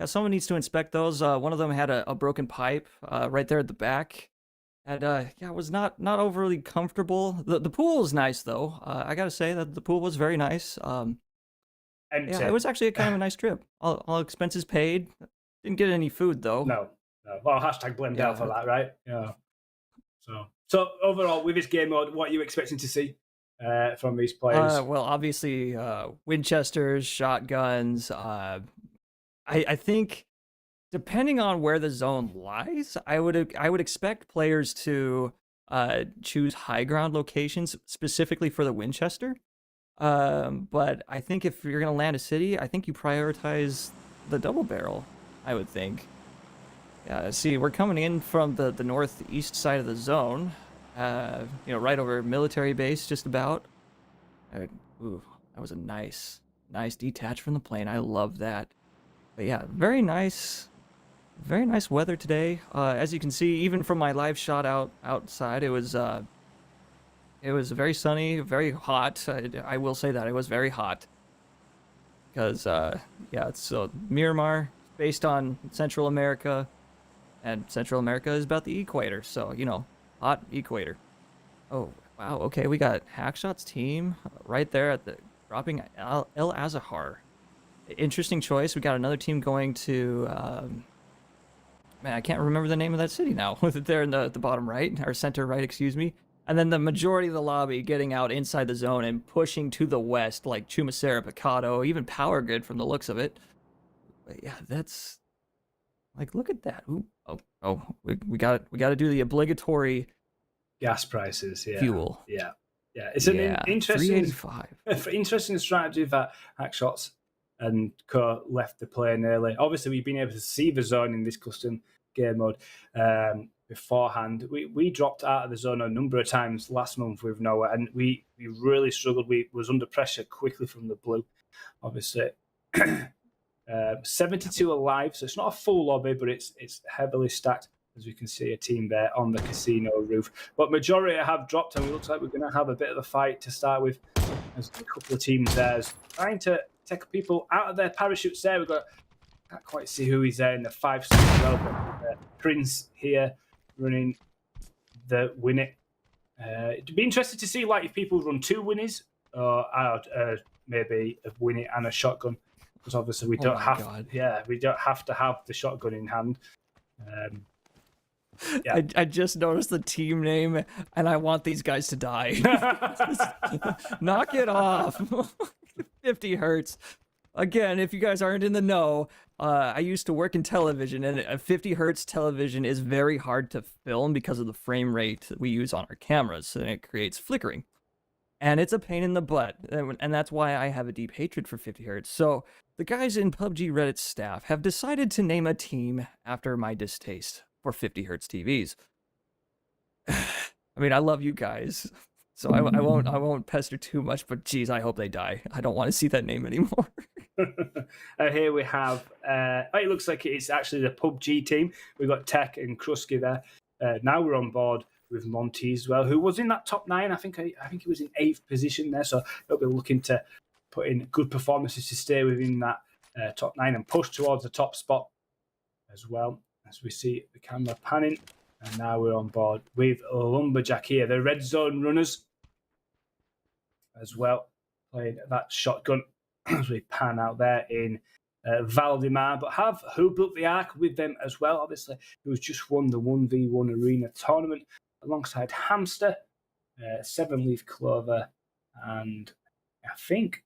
someone needs to inspect those. One of them had a broken pipe right there at the back, and yeah, it was not overly comfortable. The pool is nice though. I gotta say that the pool was very nice. Yeah, it was actually a kind of a nice trip. All expenses paid. Didn't get any food though. No. Well, hashtag blame down for that, right? Yeah. So overall, with this game mode, what are you expecting to see from these players? Well, obviously, Winchesters, shotguns. I think, depending on where the zone lies, I would expect players to choose high ground locations specifically for the Winchester. But I think if you're gonna land a city, I think you prioritize the double barrel. I would think. Yeah, see, we're coming in from the northeast side of the zone, you know, right over military base, just about. Ooh, that was a nice detach from the plane. I love that. But yeah, very nice weather today. As you can see, even from my live shot outside, it was very sunny, very hot. I will say that it was very hot. Because yeah, so Miramar, based on Central America. And Central America is about the equator, so, you know, hot equator. Oh, Wow. Okay, we got Hackshot's team right there at the dropping El Azahar. Interesting choice. We got another team going to. Man, I can't remember the name of that city now. With it there in the bottom right, or center right, excuse me. And then the majority of the lobby getting out inside the zone and pushing to the west, like Chumacera, Picado, even Power Grid from the looks of it. But yeah, that's like, look at that. Ooh, we got to do the obligatory Gas prices, yeah. fuel. Yeah. It's an interesting, 385. interesting strategy that Hackshots and Co left the plane early. Obviously, we've been able to see the zone in this custom game mode beforehand. We dropped out of the zone a number of times last month with Noah, and we really struggled. We was under pressure quickly from the blue, obviously. 72 alive, so it's not a full lobby, but it's heavily stacked. As we can see, a team there on the casino roof. But majority have dropped, and it looks like we're going to have a bit of a fight to start with. There's a couple of teams there trying to take people out of their parachutes there. Can't quite see who he's there in the 5-star as well, but Prince here running the win it. It'd be interesting to see like if people run 2 winnies or maybe a win it and a shotgun, because obviously we don't we don't have to have the shotgun in hand. Yeah. I just noticed the team name, and I want these guys to die. Knock it off. 50 hertz. Again, if you guys aren't in the know, I used to work in television, and a 50 hertz television is very hard to film because of the frame rate that we use on our cameras, and it creates flickering. And it's a pain in the butt, and that's why I have a deep hatred for 50 hertz. So the guys in PUBG Reddit staff have decided to name a team after my distaste for 50 hertz TVs. I mean, I love you guys, so I won't pester too much, but geez, I hope they die. I don't want to see that name anymore. Here we have, it looks like it's actually the PUBG team. We've got Tech and Krusky there. Now we're on board with Monty as well, who was in that top 9. I think he was in 8th position there, so he'll be looking to put in good performances to stay within that top 9 and push towards the top spot as well. As we see the camera panning, and now we're on board with Lumberjack here, the red zone runners as well, playing that shotgun as we pan out there in Valdemar, but have Who Built the Ark with them as well, obviously, who's just won the 1v1 arena tournament alongside Hamster, 7-Leaf Clover, and I think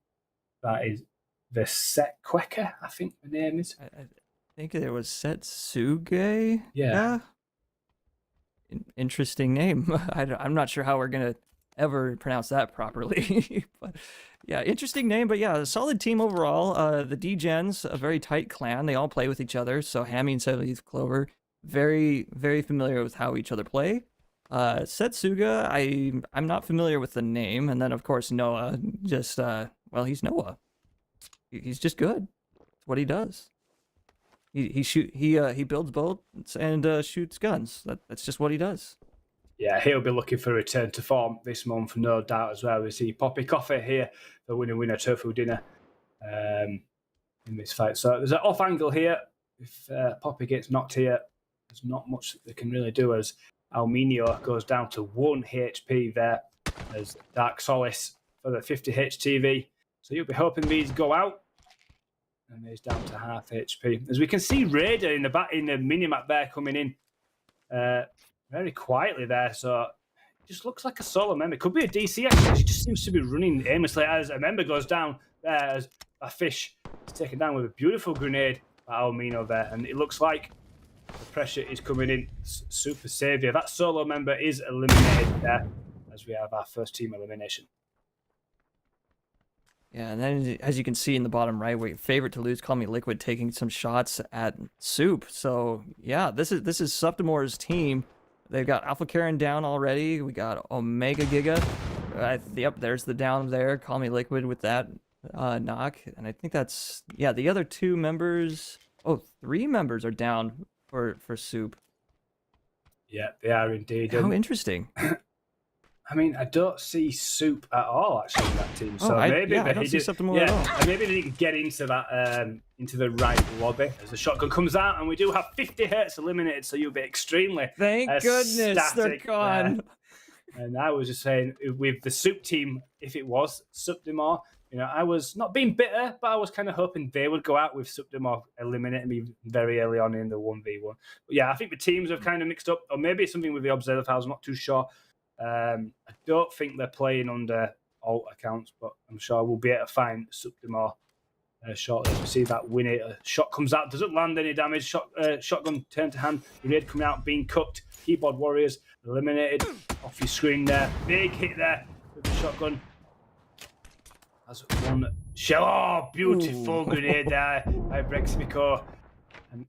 that is the Set Quecker, I think the name is. I think it was Setsuge. Yeah. Interesting name. I'm not sure how we're gonna ever pronounce that properly, but yeah, interesting name. But yeah, a solid team overall. The D-Gens, a very tight clan. They all play with each other. So Hammy and 7-Leaf Clover, very, very familiar with how each other play. Setsuga, I'm not familiar with the name. And then of course Noah, just well, he's Noah. He's just good. It's what he does. He builds boats and shoots guns. That's just what he does. Yeah, he'll be looking for a return to form this month, no doubt as well. We see Poppy Coffee here, the winner tofu dinner in this fight. So there's an off angle here. If Poppy gets knocked here, there's not much that they can really do, as Alminio goes down to 1 HP there as Dark Solace for the 50 HTV. So you'll be hoping these go out. And he's down to half HP. As we can see Raider in the minimap there coming in very quietly there. So it just looks like a solo member. Could be a DC actually. He just seems to be running aimlessly as a member goes down there, as a fish is taken down with a beautiful grenade by Almino there. And it looks like the pressure is coming in. Super saviour. That solo member is eliminated there as we have our first team elimination. Yeah, and then as you can see in the bottom right, favorite to lose, Call Me Liquid, taking some shots at Soup. So yeah, this is Subtimor's team. They've got Alpha Karen down already. We got Omega Giga. Yep, there's the down there. Call Me Liquid with that knock, and I think that's the other 2 members. Oh, 3 members are down for Soup. Yeah, they are indeed. How interesting. I mean, I don't see Soup at all actually in that team. So maybe I don't see Subtimor at all. And maybe they didn't get into that into the right lobby as the shotgun comes out, and we do have 50 hertz eliminated. So you'll be extremely thank goodness they're gone. And I was just saying, with the Soup team, if it was Subdemar, I was not being bitter, but I was kind of hoping they would go out with Subdemar eliminating me very early on in the 1v1. But yeah, I think the teams have kind of mixed up, or maybe it's something with the Observer files, I'm not too sure. I don't think they're playing under alt accounts, but I'm sure we'll be able to find Subdemar shortly. As we see that win it, a shot comes out, doesn't land any damage. Shotgun turned to hand, grenade coming out, being cooked. Keyboard Warriors eliminated off your screen there. Big hit there with the shotgun. That's one shell. Oh, beautiful grenade there by Brexifico. And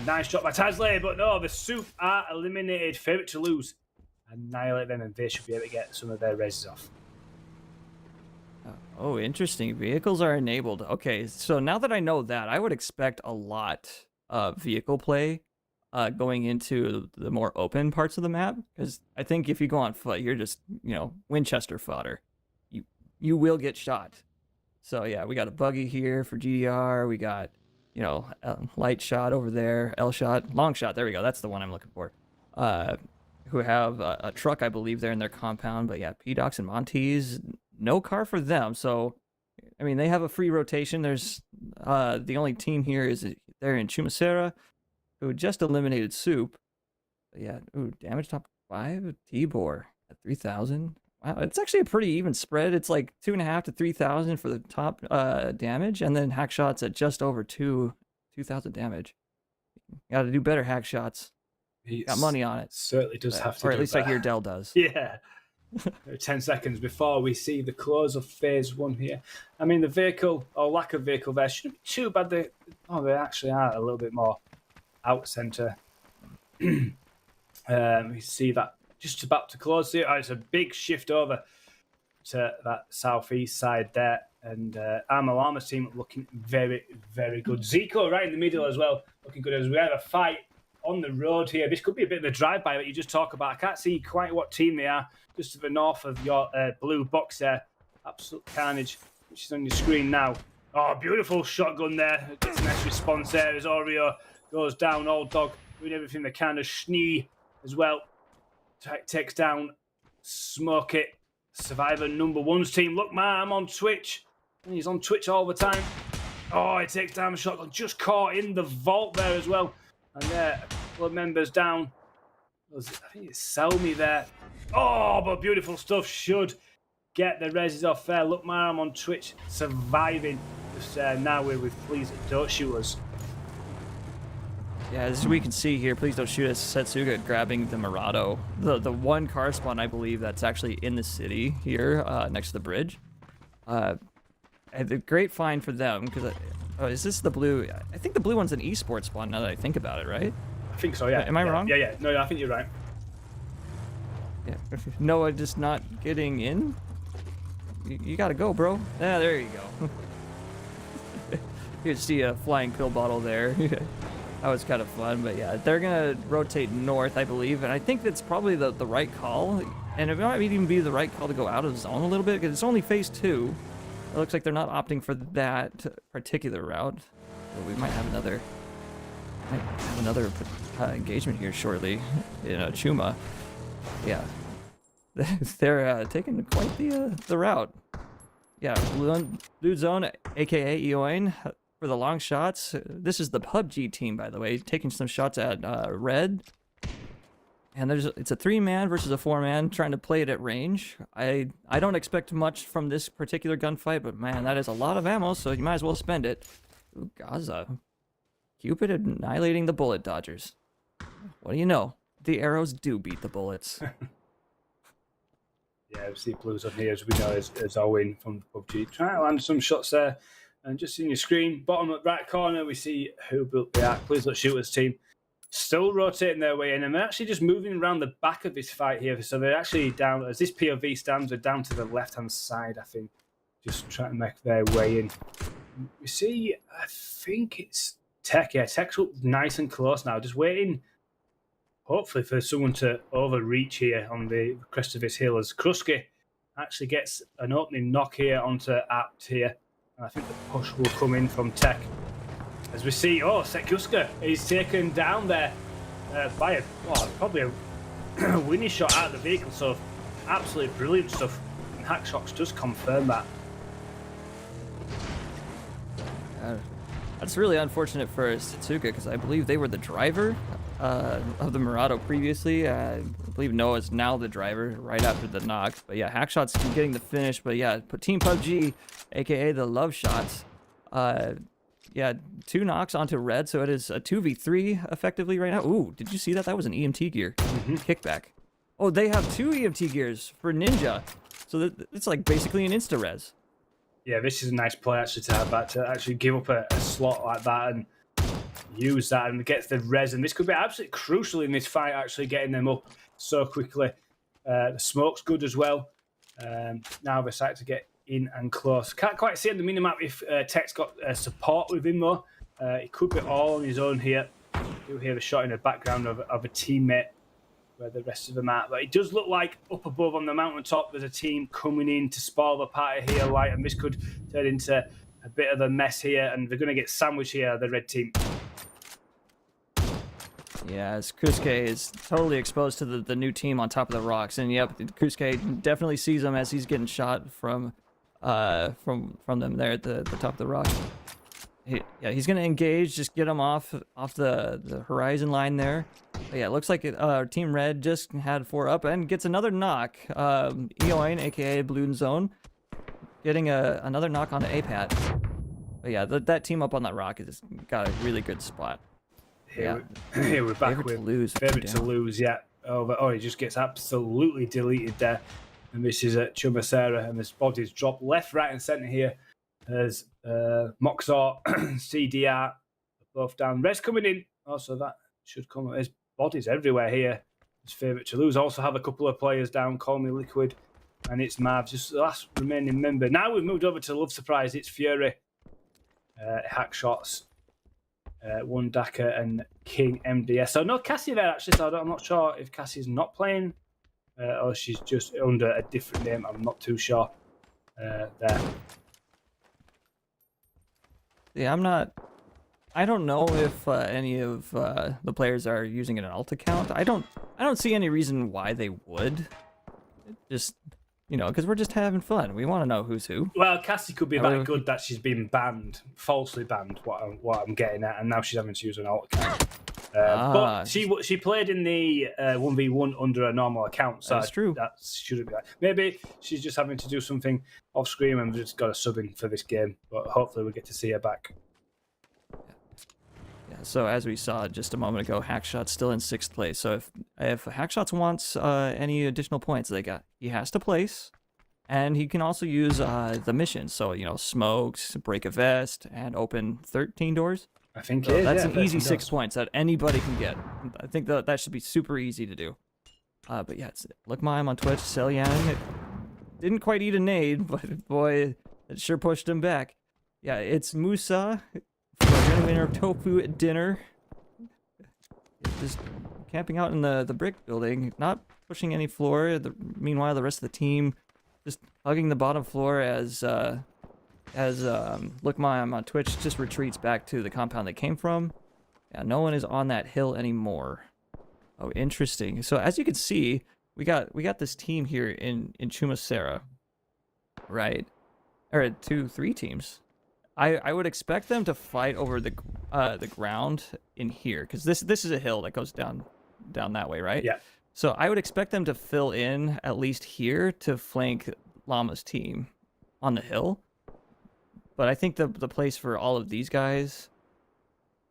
nice shot by Tasley, but no, the Soup are eliminated. Favourite to lose. Annihilate them, and they should be able to get some of their reses off. Oh, interesting. Vehicles are enabled. Okay, so now that I know that, I would expect a lot of vehicle play going into the more open parts of the map, because I think if you go on foot, you're just, Winchester fodder. You will get shot. So yeah, we got a buggy here for GDR. We got, light shot over there, L shot, long shot. There we go. That's the one I'm looking for. Who have a truck, I believe, there in their compound. But yeah, P-Docs and Montes, no car for them. So, I mean, they have a free rotation. There's the only team here is they're in Chumacera, who just eliminated Soup. But yeah, ooh, damage top 5, Tibor at 3,000. Wow, it's actually a pretty even spread. It's like 2.5 to 3,000 for the top damage, and then hack shots at just over 2,000 damage. Got to do better hack shots. Got money on it. Certainly does have to. Or at least I hear Dell does. Yeah. 10 seconds before we see the close of phase 1 here. I mean, the vehicle, or lack of vehicle there, shouldn't be too bad. They actually are a little bit more out centre. We see that just about to close here. It's a big shift over to that southeast side there. And Armalama's team looking very, very good. Zico right in the middle as well, looking good as we have a fight on the road here. This could be a bit of a drive-by that you just talk about. I can't see quite what team they are. Just to the north of your blue box there. Absolute carnage, which is on your screen now. Oh, beautiful shotgun there. Gets a nice response there as Oreo goes down. Old Dog doing everything they can. Schnee as well. Takes down Smoke It. Survivor number 1's team. Look, man, I'm on Twitch. And he's on Twitch all the time. Oh, he takes down the shotgun. Just caught in the vault there as well. And there, a couple of members down. I think it's Selmy there. Oh, but beautiful stuff. Should get the reses off there. Look, man, I'm on Twitch surviving. Just now we're with Please Don't Shoot Us. Yeah, as we can see here, Please Don't Shoot Us, Setsuga grabbing the Murado. The one car spawn, I believe, that's actually in the city here, next to the bridge. A great find for them, because... is this the blue? I think the blue one's an esports spawn, now that I think about it, right? I think so, yeah. Am I wrong? Yeah. No, I think you're right. Yeah. Noah just not getting in? You gotta go, bro. Yeah, there you go. You can see a flying pill bottle there. That was kind of fun, but yeah, they're gonna rotate north, I believe, and I think that's probably the right call. And it might even be the right call to go out of zone a little bit, because it's only phase 2. It looks like they're not opting for that particular route. But we might have another engagement here shortly in Chuma. Yeah, they're taking quite the route. Yeah, Blue Zone, aka Eoin, for the long shots. This is the PUBG team, by the way, taking some shots at red. And it's a 3-man versus a 4-man trying to play it at range. I don't expect much from this particular gunfight, but man, that is a lot of ammo, so you might as well spend it. Ooh, Gaza. Cupid annihilating the bullet dodgers. What do you know? The arrows do beat the bullets. Yeah, we see Blues on here, as we know, is Owen from PUBG. Trying to land some shots there. And just in your screen, bottom right corner, we see who built the arc. Please Let's Shoot Us team. Still rotating their way in, and they're actually just moving around the back of this fight here. So they're actually down, as this POV stands, they're down to the left-hand side, I think. Just trying to make their way in. We see, I think it's Tech. Yeah, Tech's up nice and close now. Just waiting, hopefully, for someone to overreach here on the crest of this hill, as Krusky actually gets an opening knock here onto Apt here. And I think the push will come in from Tech. As we see, Sekuska is taken down there by probably winning shot out of the vehicle. So absolutely brilliant stuff. And Hackshots does confirm that. That's really unfortunate for Satsuka because I believe they were the driver of the Murado previously. I believe Noah's now the driver right after the knock. But yeah, Hackshot's getting the finish. But yeah, Team PUBG, aka the Love Shots, yeah, 2 knocks onto red. So it is a 2v3 effectively right now. Ooh, did you see that? That was an EMT gear kickback. Oh, they have 2 EMT gears for Ninja. So it's like basically an insta-res. Yeah, this is a nice play actually to have that, to actually give up a slot like that and use that and get the res. And this could be absolutely crucial in this fight, actually getting them up so quickly. The smoke's good as well. Now they're starting to get in and close. Can't quite see on the minimap if Tech's got support with him though. He could be all on his own here. You hear the shot in the background of a teammate where the rest of them are. But it does look like up above on the mountaintop there's a team coming in to spoil the party here, Light, and this could turn into a bit of a mess here, and they're going to get sandwiched here, the red team. Yeah, as Kusuke is totally exposed to the new team on top of the rocks, and yep, Kusuke definitely sees him as he's getting shot from them there at the top of the rock. Yeah, he's gonna engage, just get him off the horizon line there. But yeah, it looks like Team Red just had 4 up and gets another knock. Eoin, aka Balloon Zone, getting another knock on the APAT. But yeah, that team up on that rock has got a really good spot. Here we're back Favorite with to lose. favorite to lose. Yeah. Oh, he just gets absolutely deleted there. And this is at Chumasera, and his body's dropped left, right, and centre here. There's Moxor, CDR, both down. Res coming in. Also, that should come. There's bodies everywhere here. His favourite to lose. Also have a couple of players down. Call Me Liquid, and it's Marv, just the last remaining member. Now we've moved over to Love Surprise. It's Fury, Hackshots, One Daka, and King MDS. So no Cassie there actually. So I'm not sure if Cassie's not playing or she's just under a different name. I'm not too sure there. Yeah, I don't know if any of the players are using an alt account. I don't see any reason why they would. Just, because we're just having fun. We want to know who's who. Well, Cassie could be that good that she's been banned, falsely banned. What I'm getting at, and now she's having to use an alt account. But she played in the 1v1 under a normal account, so that's true. That shouldn't be. Maybe she's just having to do something off screen and just got a subbing for this game. But hopefully we get to see her back. Yeah. So as we saw just a moment ago, Hackshot's still in 6th place. So if Hackshots wants any additional points, he has to place, and he can also use the missions. So smokes, break a vest, and open 13 doors. I think so that's an easy 6 points that anybody can get. I think that should be super easy to do. But yeah, look mime on Twitch. Selyan didn't quite eat a nade, but boy, it sure pushed him back. Yeah, it's Musa for a winner of tofu at dinner. Just camping out in the brick building, not pushing any floor. Meanwhile, the rest of the team just hugging the bottom floor as Look Mime on Twitch just retreats back to the compound they came from. Yeah, no one is on that hill anymore. Oh, interesting. So as you can see, we got this team here in Chumasera, right? Or 3 teams. I would expect them to fight over the ground in here, because this is a hill that goes down that way, right? Yeah. So I would expect them to fill in at least here to flank Llama's team on the hill. But I think the place for all of these guys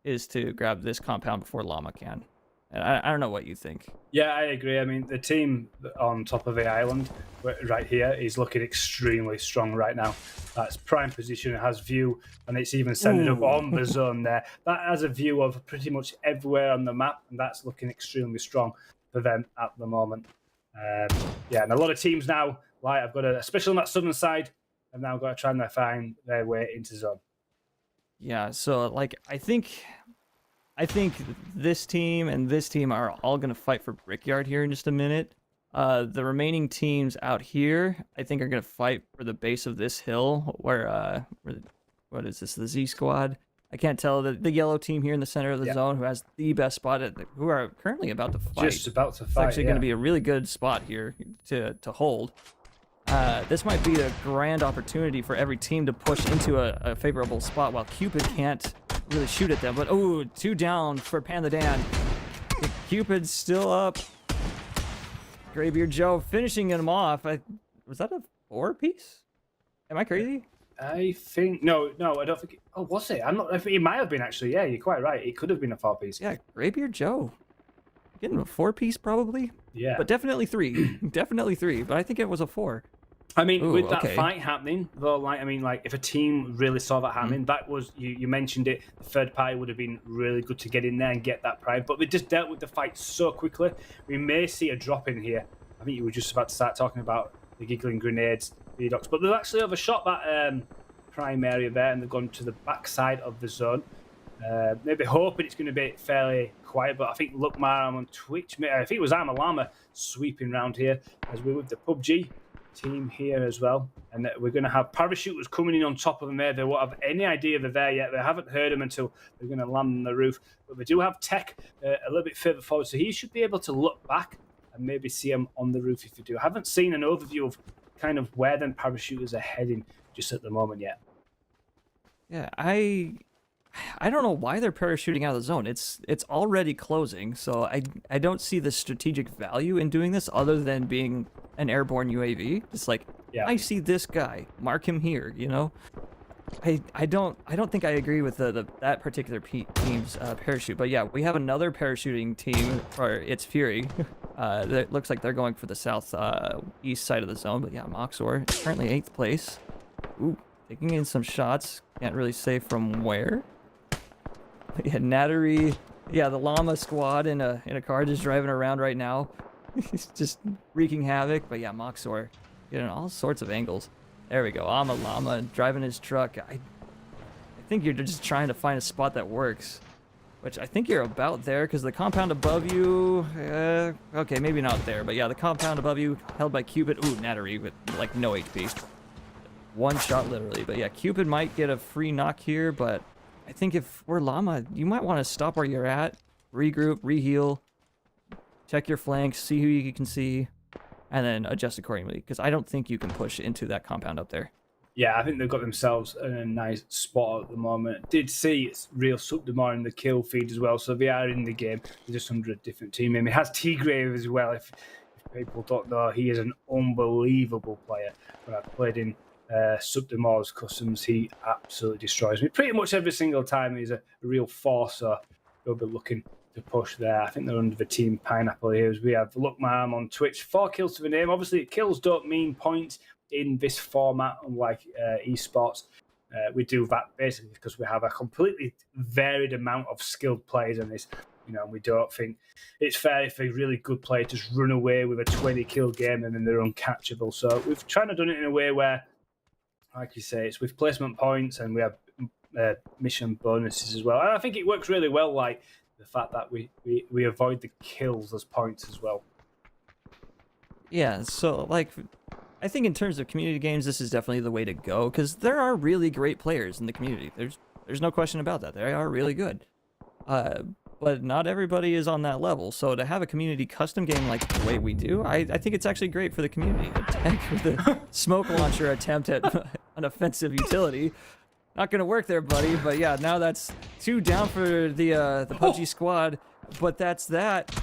is to grab this compound before Llama can. And I don't know what you think. Yeah, I agree. I mean, the team on top of the island right here is looking extremely strong right now. That's prime position. It has view, and it's even centered up on the zone there. That has a view of pretty much everywhere on the map, and that's looking extremely strong for them at the moment. Yeah, and a lot of teams now, like I've got especially on that southern side, have now got to try and find their way into zone. Yeah, so I think this team and this team are all going to fight for Brickyard here in just a minute. The remaining teams out here, I think, are going to fight for the base of this hill where what is this, the Z Squad? I can't tell the yellow team here in the center of the zone, who has the best spot, who are currently about to fight. Just about to fight. It's actually going to be a really good spot here to hold. This might be a grand opportunity for every team to push into a favorable spot while Cupid can't really shoot at them. But, oh, 2 down for Panda Dan. Cupid's still up. Graybeard Joe finishing him off. Was that a 4-piece? Am I crazy? I think no, I don't think. Oh, was it? I'm not. I think it might have been actually. Yeah, you're quite right. It could have been a 4-piece. Yeah, Graybeard Joe. Getting a 4-piece probably. Yeah, but definitely 3. Definitely 3. But I think it was a 4. I mean, Ooh, with that okay. fight happening, though, like, I mean, like, if a team really saw that happening, that was, you mentioned it, the third party would have been really good to get in there and get that pride, but they just dealt with the fight so quickly. We may see a drop in here. I think you were just about to start talking about the giggling grenades, Vidox, but they've actually overshot that prime area there, and they've gone to the backside of the zone. Maybe hoping it's going to be fairly quiet, but I think Lukmar on Twitch, I think it was Amalama sweeping around here as we're with the PUBG team here as well, and we're going to have parachuters coming in on top of them there. They won't have any idea they're there yet. They haven't heard them until they're going to land on the roof, but they do have Tech a little bit further forward, so he should be able to look back and maybe see them on the roof if they do. I haven't seen an overview of kind of where them parachuters are heading just at the moment yet. Yeah, I don't know why they're parachuting out of the zone. It's already closing, so I don't see the strategic value in doing this other than being an airborne UAV. It's like, I see this guy, mark him here, you know? I don't think I agree with that particular team's parachute, but yeah, we have another parachuting team, or it's Fury. That looks like they're going for the south east side of the zone, but yeah, Moxor currently 8th place. Ooh, taking in some shots. Can't really say from where. Yeah, Nattery. Yeah, the llama squad in a car just driving around right now. He's just wreaking havoc. But yeah, Moxor getting all sorts of angles. There we go. I'm a llama driving his truck. I think you're just trying to find a spot that works, which I think you're about there because the compound above you. Okay, maybe not there, but yeah, the compound above you held by Cupid. Ooh, Nattery with like no HP. One shot literally. But yeah, Cupid might get a free knock here, but I think if we're llama, you might want to stop where you're at, regroup, reheal, check your flanks, see who you can see, and then adjust accordingly, because I don't think you can push into that compound up there. Yeah, I think they've got themselves in a nice spot at the moment. Did see it's real Subdemar in the kill feed as well, so they are in the game. They're just under a different team. I mean, it has T-Grave as well. If people don't know, he is an unbelievable player. When I've played in Subdemar's customs, he absolutely destroys me pretty much every single time. He's a real force, so we'll be looking to push there. I think they're under the team Pineapple here as we have Lookmam on Twitch. 4 kills to the name. Obviously, kills don't mean points in this format, unlike esports. We do that basically because we have a completely varied amount of skilled players in this. You know, we don't think it's fair if a really good player just run away with a 20-kill game and then they're uncatchable. So we've tried to do it in a way where, like you say, it's with placement points and we have mission bonuses as well. And I think it works really well, like the fact that we avoid the kills as points as well. Yeah, so like, I think in terms of community games, this is definitely the way to go because there are really great players in the community. There's no question about that. They are really good. But not everybody is on that level. So to have a community custom game like the way we do, I think it's actually great for the community. Attack with a smoke launcher attempt at an offensive utility. Not going to work there, buddy. But yeah, now that's 2 down for the PUBG squad. But that's that.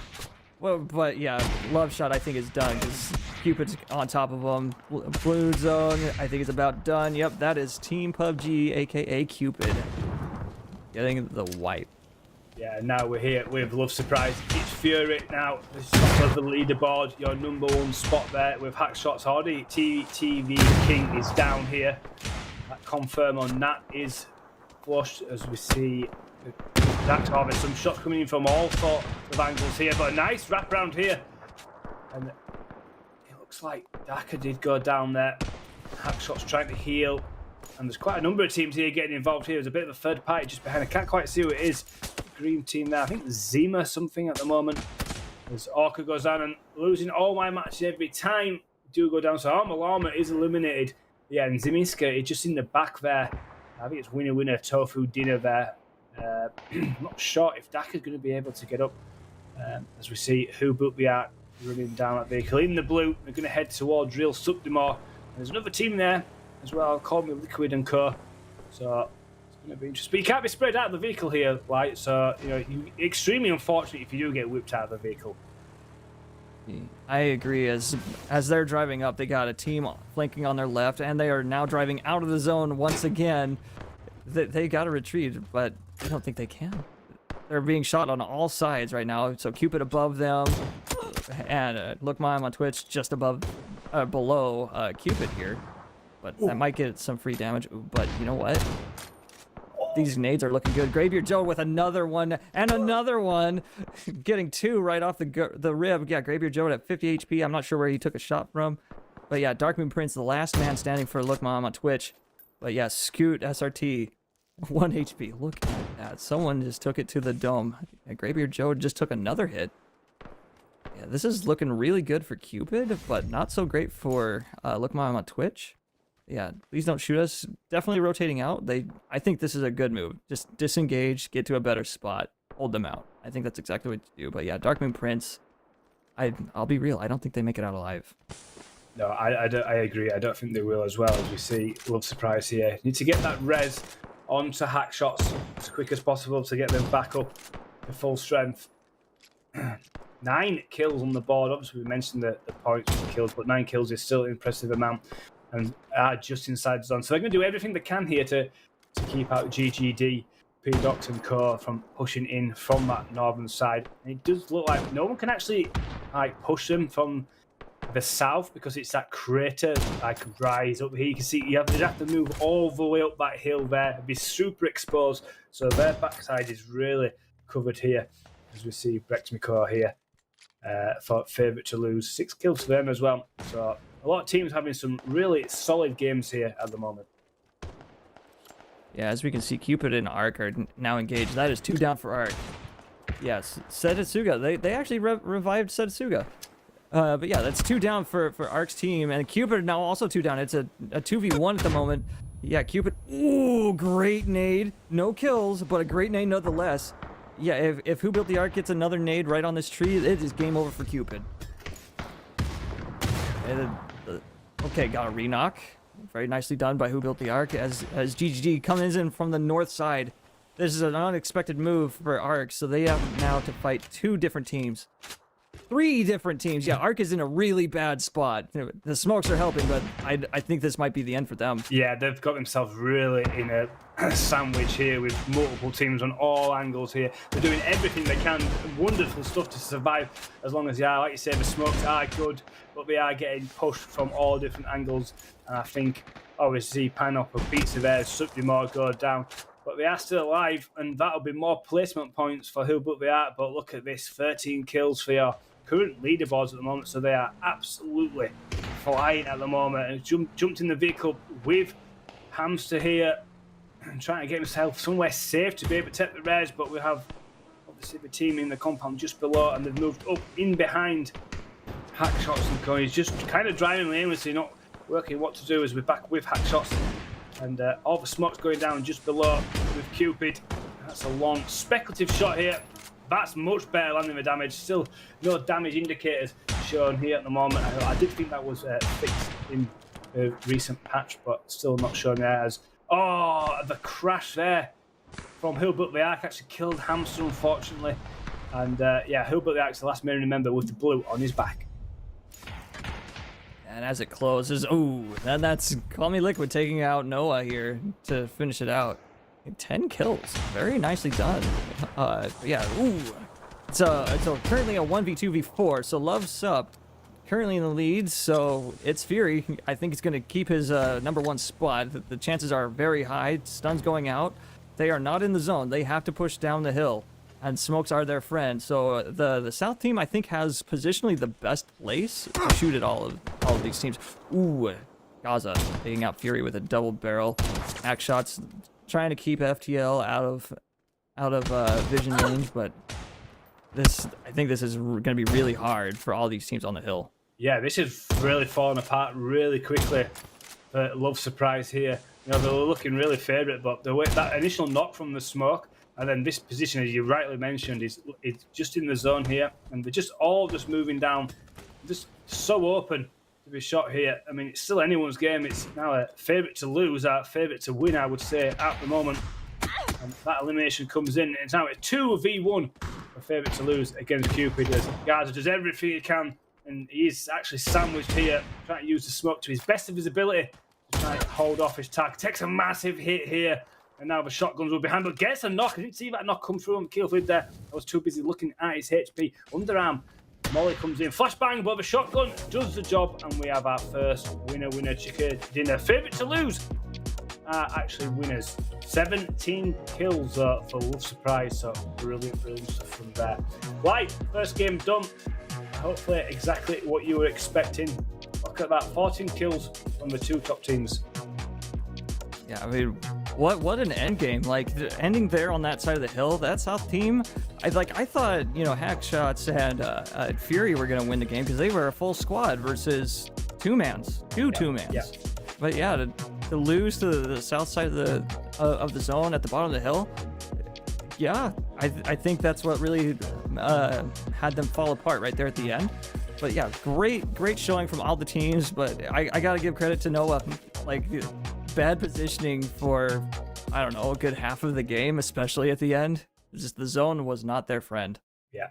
Well, but yeah, Love Shot I think is done because Cupid's on top of him. Blue Zone I think is about done. Yep, that is Team PUBG, aka Cupid, getting the wipe. Yeah, now we're here with Love Surprise. It's Fury now. This is top of the leaderboard. Your #1 spot there with Hackshots already. TV King is down here. That confirm on that is flushed as we see Dax harvest. Some shots coming in from all sorts of angles here, but a nice wrap around here. And it looks like Daka did go down there. Hackshots trying to heal. And there's quite a number of teams here getting involved here. There's a bit of a third party just behind. I can't quite see who it is. Green team there. I think Zima something at the moment. As Orca goes down and losing all my matches every time do go down. So Armalama is eliminated. Yeah, and Ziminska is just in the back there. I think it's winner, winner, tofu dinner there. Not sure if Dak is going to be able to get up. As we see Who Built the Ark running down that vehicle in the blue. They're going to head towards Real Subdimore. There's another team there as well, Call Me Liquid and Co. So it's going to be interesting. But you can't be spread out of the vehicle here, like, so extremely unfortunate if you do get whipped out of the vehicle. I agree. As they're driving up, they got a team flanking on their left, and they are now driving out of the zone once again. They got to retreat, but I don't think they can. They're being shot on all sides right now. So Cupid above them, and Look Mime on Twitch just below Cupid here. But that might get some free damage. Ooh, but you know what? These nades are looking good. Graveyard Joe with another one and another one. Getting two right off the rib. Yeah, Graveyard Joe at 50 HP. I'm not sure where he took a shot from. But yeah, Darkmoon Prince, the last man standing for Look Mom on Twitch. But yeah, Scoot SRT, 1 HP. Look at that. Someone just took it to the dome. Yeah, Graveyard Joe just took another hit. Yeah, this is looking really good for Cupid, but not so great for Look Mom on Twitch. Yeah, please don't shoot us. Definitely rotating out. I think this is a good move. Just disengage, get to a better spot, hold them out. I think that's exactly what you do. But yeah, Darkmoon Prince, I'll be real. I don't think they make it out alive. No, I agree. I don't think they will as well. As we see, Love Surprise here. Need to get that res onto hack shots as quick as possible to get them back up to full strength. 9 kills on the board. Obviously, we mentioned the points for kills, but 9 kills is still an impressive amount. And just inside the zone. So they're going to do everything they can here to keep out GGD, P-Docs and Co. from pushing in from that northern side. And it does look like no one can actually push them from the south because it's that crater rise up here. You can see you'd have to move all the way up that hill there. It'd be super exposed. So their backside is really covered here. As we see Brexmico here for favourite to lose. 6 kills for them as well. So a lot of teams having some really solid games here at the moment. Yeah, as we can see, Cupid and Ark are now engaged. That is 2 down for Ark. Yes, Setsuga. They actually revived Setsuga. But yeah, that's 2 down for Ark's team. And Cupid now also 2 down. It's a 2v1 at the moment. Yeah, Cupid. Ooh, great nade. No kills, but a great nade nonetheless. Yeah, if Who Built the Ark gets another nade right on this tree, it is game over for Cupid. Okay, got a re-knock. Very nicely done by Who Built the Ark as GGG comes in from the north side. This is an unexpected move for Ark, so they have now to fight 2 different teams. 3 different teams. Yeah, Ark is in a really bad spot. The smokes are helping, but I think this might be the end for them. Yeah, they've got themselves really in a sandwich here with multiple teams on all angles here. They're doing everything they can. Wonderful stuff to survive as long as, like you say, the smokes are good, but they are getting pushed from all different angles. And I think, obviously, Panopper Pizza there, Subdimore go down. But they are still alive, and that'll be more placement points for Who Built the Ark. But look at this, 13 kills for your current leaderboards at the moment, so they are absolutely flying at the moment. And jumped in the vehicle with Hamster here, and trying to get himself somewhere safe to be able to take the res. But we have obviously the team in the compound just below, and they've moved up in behind Hack Shots and Co. He's just kind of driving aimlessly, not working what to do as we're back with Hack Shots. And all the smoke's going down just below with Cupid. That's a long speculative shot here. That's much better landing the damage. Still no damage indicators shown here at the moment. I did think that was fixed in the recent patch, but still not shown there as... Oh, the crash there from Who Built the Ark actually killed Hamster, unfortunately. And yeah, Who Built the Ark's the last man remember with the blue on his back. And as it closes, ooh, then that's Call Me Liquid taking out Noah here to finish it out. 10 kills, very nicely done. Yeah, ooh. It's currently a 1v2v4, so Love Sup currently in the lead, so it's Fury. I think he's going to keep his #1 spot. The chances are very high. Stun's going out. They are not in the zone. They have to push down the hill, and smokes are their friend. So the South team, I think, has positionally the best place to shoot at all of these teams. Ooh, Gaza taking out Fury with a double barrel. Axe shots, trying to keep FTL out of vision range, but I think this is going to be really hard for all these teams on the hill. Yeah, this is really falling apart really quickly. Love Surprise here. You know, they were looking really favourite, but the way that initial knock from the smoke, and then this position, as you rightly mentioned, is just in the zone here, and they're just all just moving down, just so open to be shot here. I mean, it's still anyone's game. It's now a favourite to lose, a favourite to win, I would say, at the moment. And that elimination comes in. It's now a 2v1, a favourite to lose against Cupid, as Gaza does everything he can, and he is actually sandwiched here, trying to use the smoke to his best of his ability to try to hold off his tag. Takes a massive hit here, and now the shotguns will be handled. Gets a knock. I didn't see that knock come through on Keelford there. I was too busy looking at his HP. Underarm. Molly comes in. Flashbang, but the shotgun does the job, and we have our first winner chicken dinner. Favourite to lose are actually winners. 17 kills for Love Surprise, so brilliant stuff from there. Right, first game done. Hopefully exactly what you were expecting. Look at that, 14 kills from the two top teams. Yeah, I mean, what an end game! Like ending there on that side of the hill, that South team. I thought, you know, Hackshots and Fury were gonna win the game because they were a full squad versus two mans. Yeah. But yeah, to lose to the south side of the zone at the bottom of the hill. Yeah, I think that's what really had them fall apart right there at the end. But yeah, great showing from all the teams. But I gotta give credit to Noah. Like, bad positioning for, I don't know, a good half of the game, especially at the end. Just the zone was not their friend. Yeah.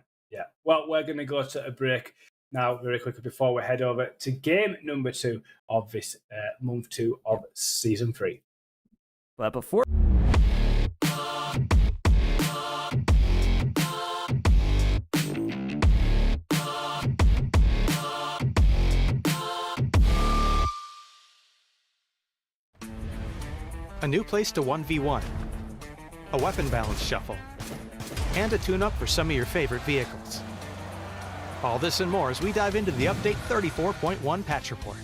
Well, we're going to go to a break now very quickly before we head over to game number 2 of this month 2 of season 3. But before... A new place to 1v1, a weapon balance shuffle, and a tune-up for some of your favorite vehicles. All this and more as we dive into the Update 34.1 patch report.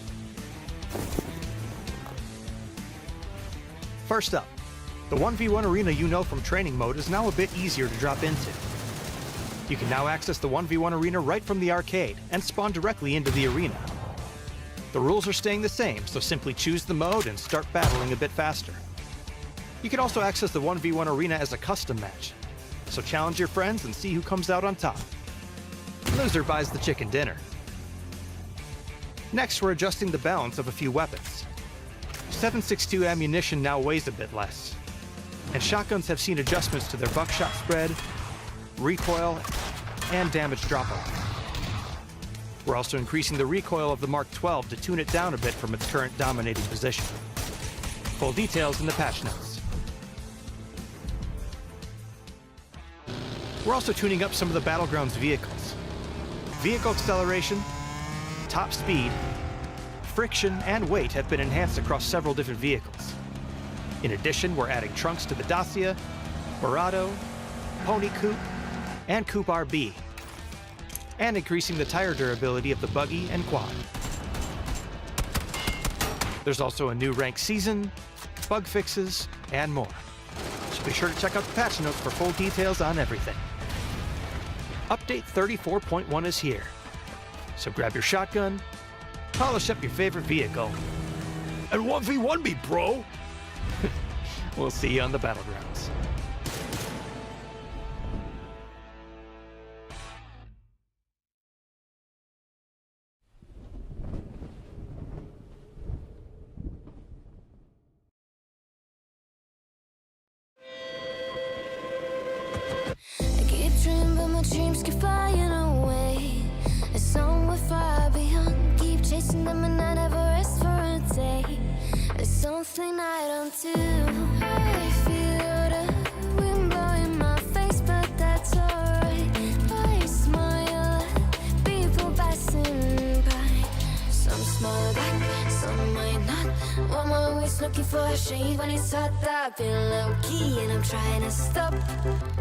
First up, the 1v1 arena you know from training mode is now a bit easier to drop into. You can now access the 1v1 arena right from the arcade and spawn directly into the arena. The rules are staying the same, so simply choose the mode and start battling a bit faster. You can also access the 1v1 arena as a custom match, so challenge your friends and see who comes out on top. Loser buys the chicken dinner. Next, we're adjusting the balance of a few weapons. 7.62 ammunition now weighs a bit less, and shotguns have seen adjustments to their buckshot spread, recoil, and damage drop-off. We're also increasing the recoil of the Mark 12 to tune it down a bit from its current dominating position. Full details in the patch notes. We're also tuning up some of the Battlegrounds vehicles. Vehicle acceleration, top speed, friction, and weight have been enhanced across several different vehicles. In addition, we're adding trunks to the Dacia, Verado, Pony Coupe, and Coupe RB, and increasing the tire durability of the buggy and quad. There's also a new rank season, bug fixes, and more. So be sure to check out the patch notes for full details on everything. Update 34.1 is here. So grab your shotgun, polish up your favorite vehicle, and 1v1 me, bro! We'll see you on the Battlegrounds. I keep dreaming, but my dreams keep flying away. It's somewhere far beyond. Keep chasing them and I never rest for a day. There's something I don't do. I feel the wind blowing my face, but that's alright. I smile at people passing by. Some smile back, some might not. I'm always looking for a shade when it's hot. I've been low key and I'm trying to stop.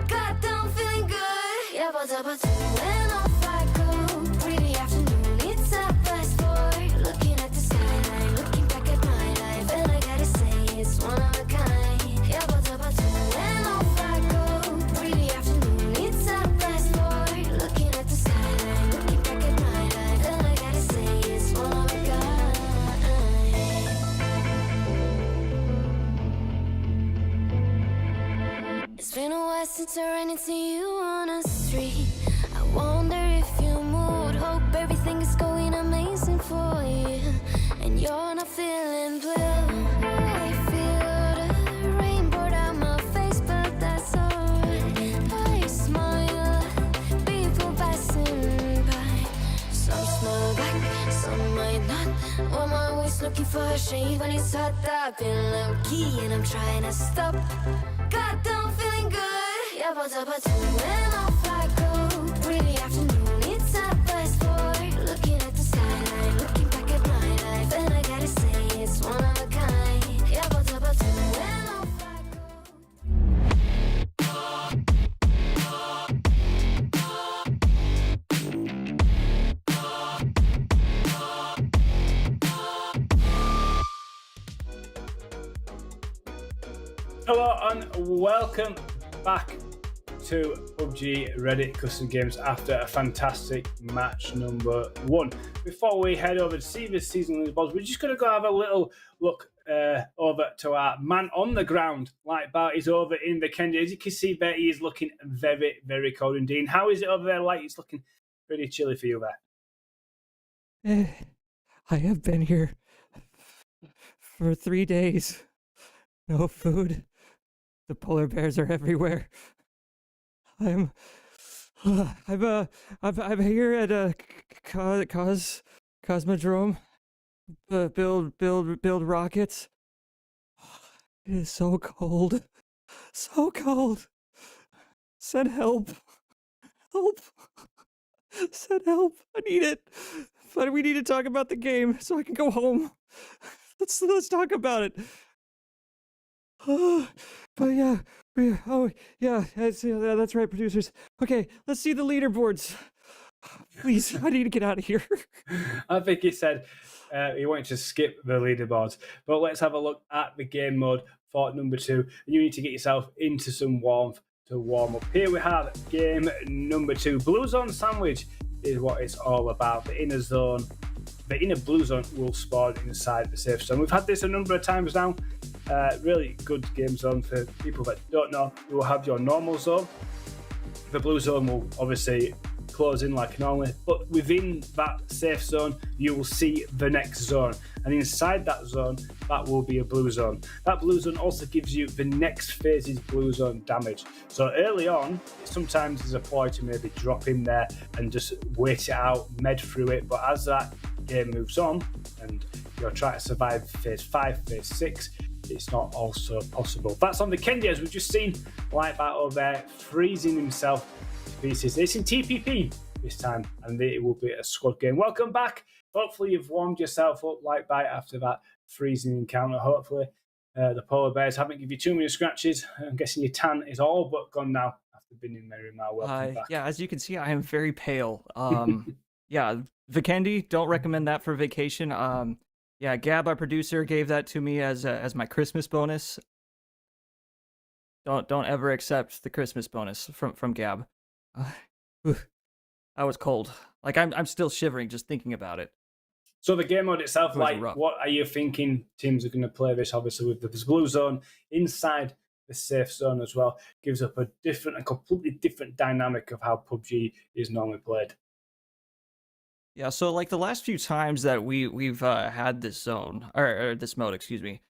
Goddamn, feeling good. Yeah, but when off I go. Pretty afternoon, it's a fast forward. Looking at the skyline, looking back at my life, and I gotta say it's one of a kind. Yeah, but when off I go. Pretty afternoon, it's a fast forward. Looking at the skyline, looking back at my life, and I gotta say it's one of a kind. It's been a while since I ran into you on a street. I wonder if you moved. Hope everything is going amazing for you. And you're not feeling blue. I feel the rain pour down my face, but that's alright. I smile, people passing by. Some smile back, some might not. I'm always looking for a shade when it's hot. I've been low key and I'm trying to stop. God, I'm feeling good. Yeah, but when off I go. Pretty afternoon, it's a best for looking at the skyline, looking back at my life, and I gotta say it's one of a kind. Yeah, but when off I go. Hello and welcome back to PUBG Reddit Custom Games after a fantastic match number 1. Before we head over to see this season leaderboards, we're just going to go have a little look over to our man on the ground. Like Barty's over in the Kenya. As you can see, Betty is looking very, very cold indeed. How is it over there? Like, it's looking pretty chilly for you there. I have been here for 3 days. No food. The polar bears are everywhere. I'm here at Cosmodrome. Build rockets. It is so cold. So cold. Send help. Help. Send help. I need it. But we need to talk about the game so I can go home. Let's talk about it. But yeah, that's right, producers. Okay, let's see the leaderboards. Please, I need to get out of here. I think he said he wanted to skip the leaderboards. But let's have a look at the game mode for number 2. You need to get yourself into some warmth to warm up. Here we have game number 2. Blue Zone Sandwich is what it's all about. The inner zone, the inner blue zone will spawn inside the safe zone. We've had this a number of times now. Really good game zone for people that don't know. You will have your normal zone. The blue zone will obviously close in like normally, but within that safe zone, you will see the next zone. And inside that zone, that will be a blue zone. That blue zone also gives you the next phase's blue zone damage. So early on, sometimes there's a ploy to maybe drop in there and just wait it out, med through it. But as that game moves on and you're trying to survive phase 5, phase 6, it's not also possible. That's on the Kenya, as we've just seen. Lightbat over there freezing himself to pieces. It's in TPP this time, and it will be a squad game. Welcome back. Hopefully you've warmed yourself up, Lightbat, after that freezing encounter. Hopefully the polar bears haven't given you too many scratches. I'm guessing your tan is all but gone now after being in Merrimar. Welcome back. Yeah, as you can see, I am very pale. Yeah, Vikendi, don't recommend that for vacation. Yeah, Gab, our producer, gave that to me as my Christmas bonus. Don't ever accept the Christmas bonus from Gab. I was cold. Like I'm still shivering just thinking about it. So the game mode itself, like, rough. what are you thinking teams are going to play this? Obviously, with the blue zone inside the safe zone as well, gives up a completely different dynamic of how PUBG is normally played. Yeah, so like the last few times that we've had this zone or this mode, excuse me,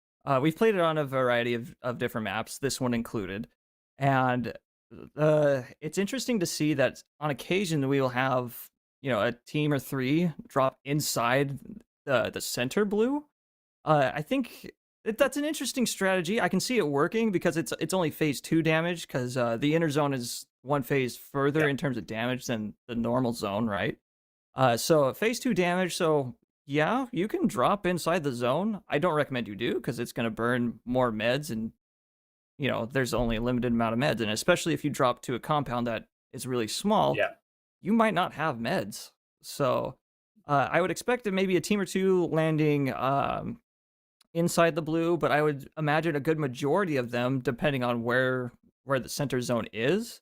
we've played it on a variety of different maps, this one included, and it's interesting to see that on occasion we will have a team or 3 drop inside the center blue. I think that's an interesting strategy. I can see it working because it's only phase 2 damage because the inner zone is one phase further in terms of damage than the normal zone, right? So phase 2 damage, so yeah, you can drop inside the zone. I don't recommend you do because it's going to burn more meds and, there's only a limited amount of meds. And especially if you drop to a compound that is really small, you might not have meds. So I would expect maybe a team or 2 landing inside the blue, but I would imagine a good majority of them, depending on where the center zone is,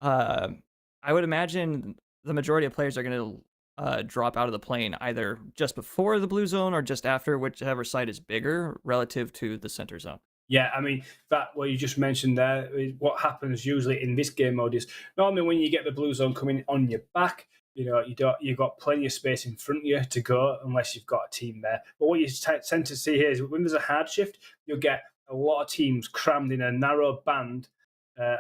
I would imagine the majority of players are going to drop out of the plane either just before the blue zone or just after, whichever site is bigger relative to the center zone. Yeah, I mean, that what you just mentioned there, what happens usually in this game mode is normally when you get the blue zone coming on your back, you've got plenty of space in front of you to go unless you've got a team there. But what you tend to see here is when there's a hard shift, you'll get a lot of teams crammed in a narrow band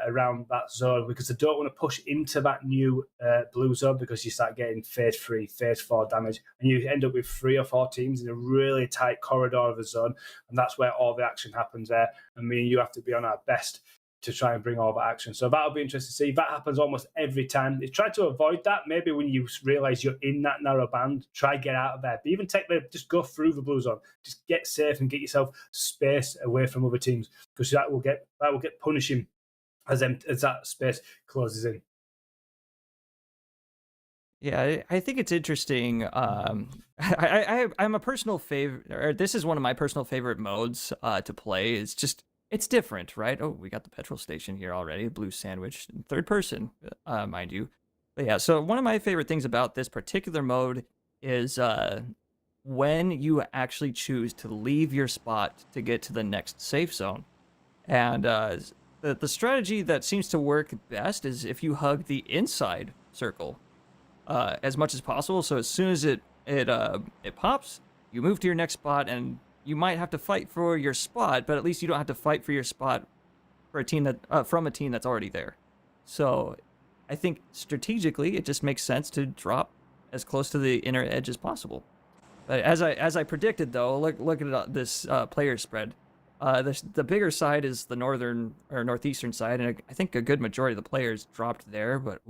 around that zone because they don't want to push into that new blue zone because you start getting phase 3, phase 4 damage, and you end up with 3 or 4 teams in a really tight corridor of a zone, and that's where all the action happens there. I mean, you have to be on our best to try and bring all that action. So that'll be interesting to see. That happens almost every time. They try to avoid that. Maybe when you realise you're in that narrow band, try get out of there. But even just go through the blue zone. Just get safe and get yourself space away from other teams because that will get punishing as that space closes in. Yeah, I think it's interesting. I'm a personal favorite, or this is one of my personal favorite modes to play. It's different, right? Oh, we got the petrol station here already, blue sandwich, third person, mind you. But yeah, so one of my favorite things about this particular mode is when you actually choose to leave your spot to get to the next safe zone. And the strategy that seems to work best is if you hug the inside circle as much as possible. So as soon as it pops, you move to your next spot, and you might have to fight for your spot, but at least you don't have to fight for your spot for a team that from a team that's already there. So I think strategically, it just makes sense to drop as close to the inner edge as possible. But as I predicted, though, look at this player spread. The bigger side is the northern or northeastern side, and I think a good majority of the players dropped there. But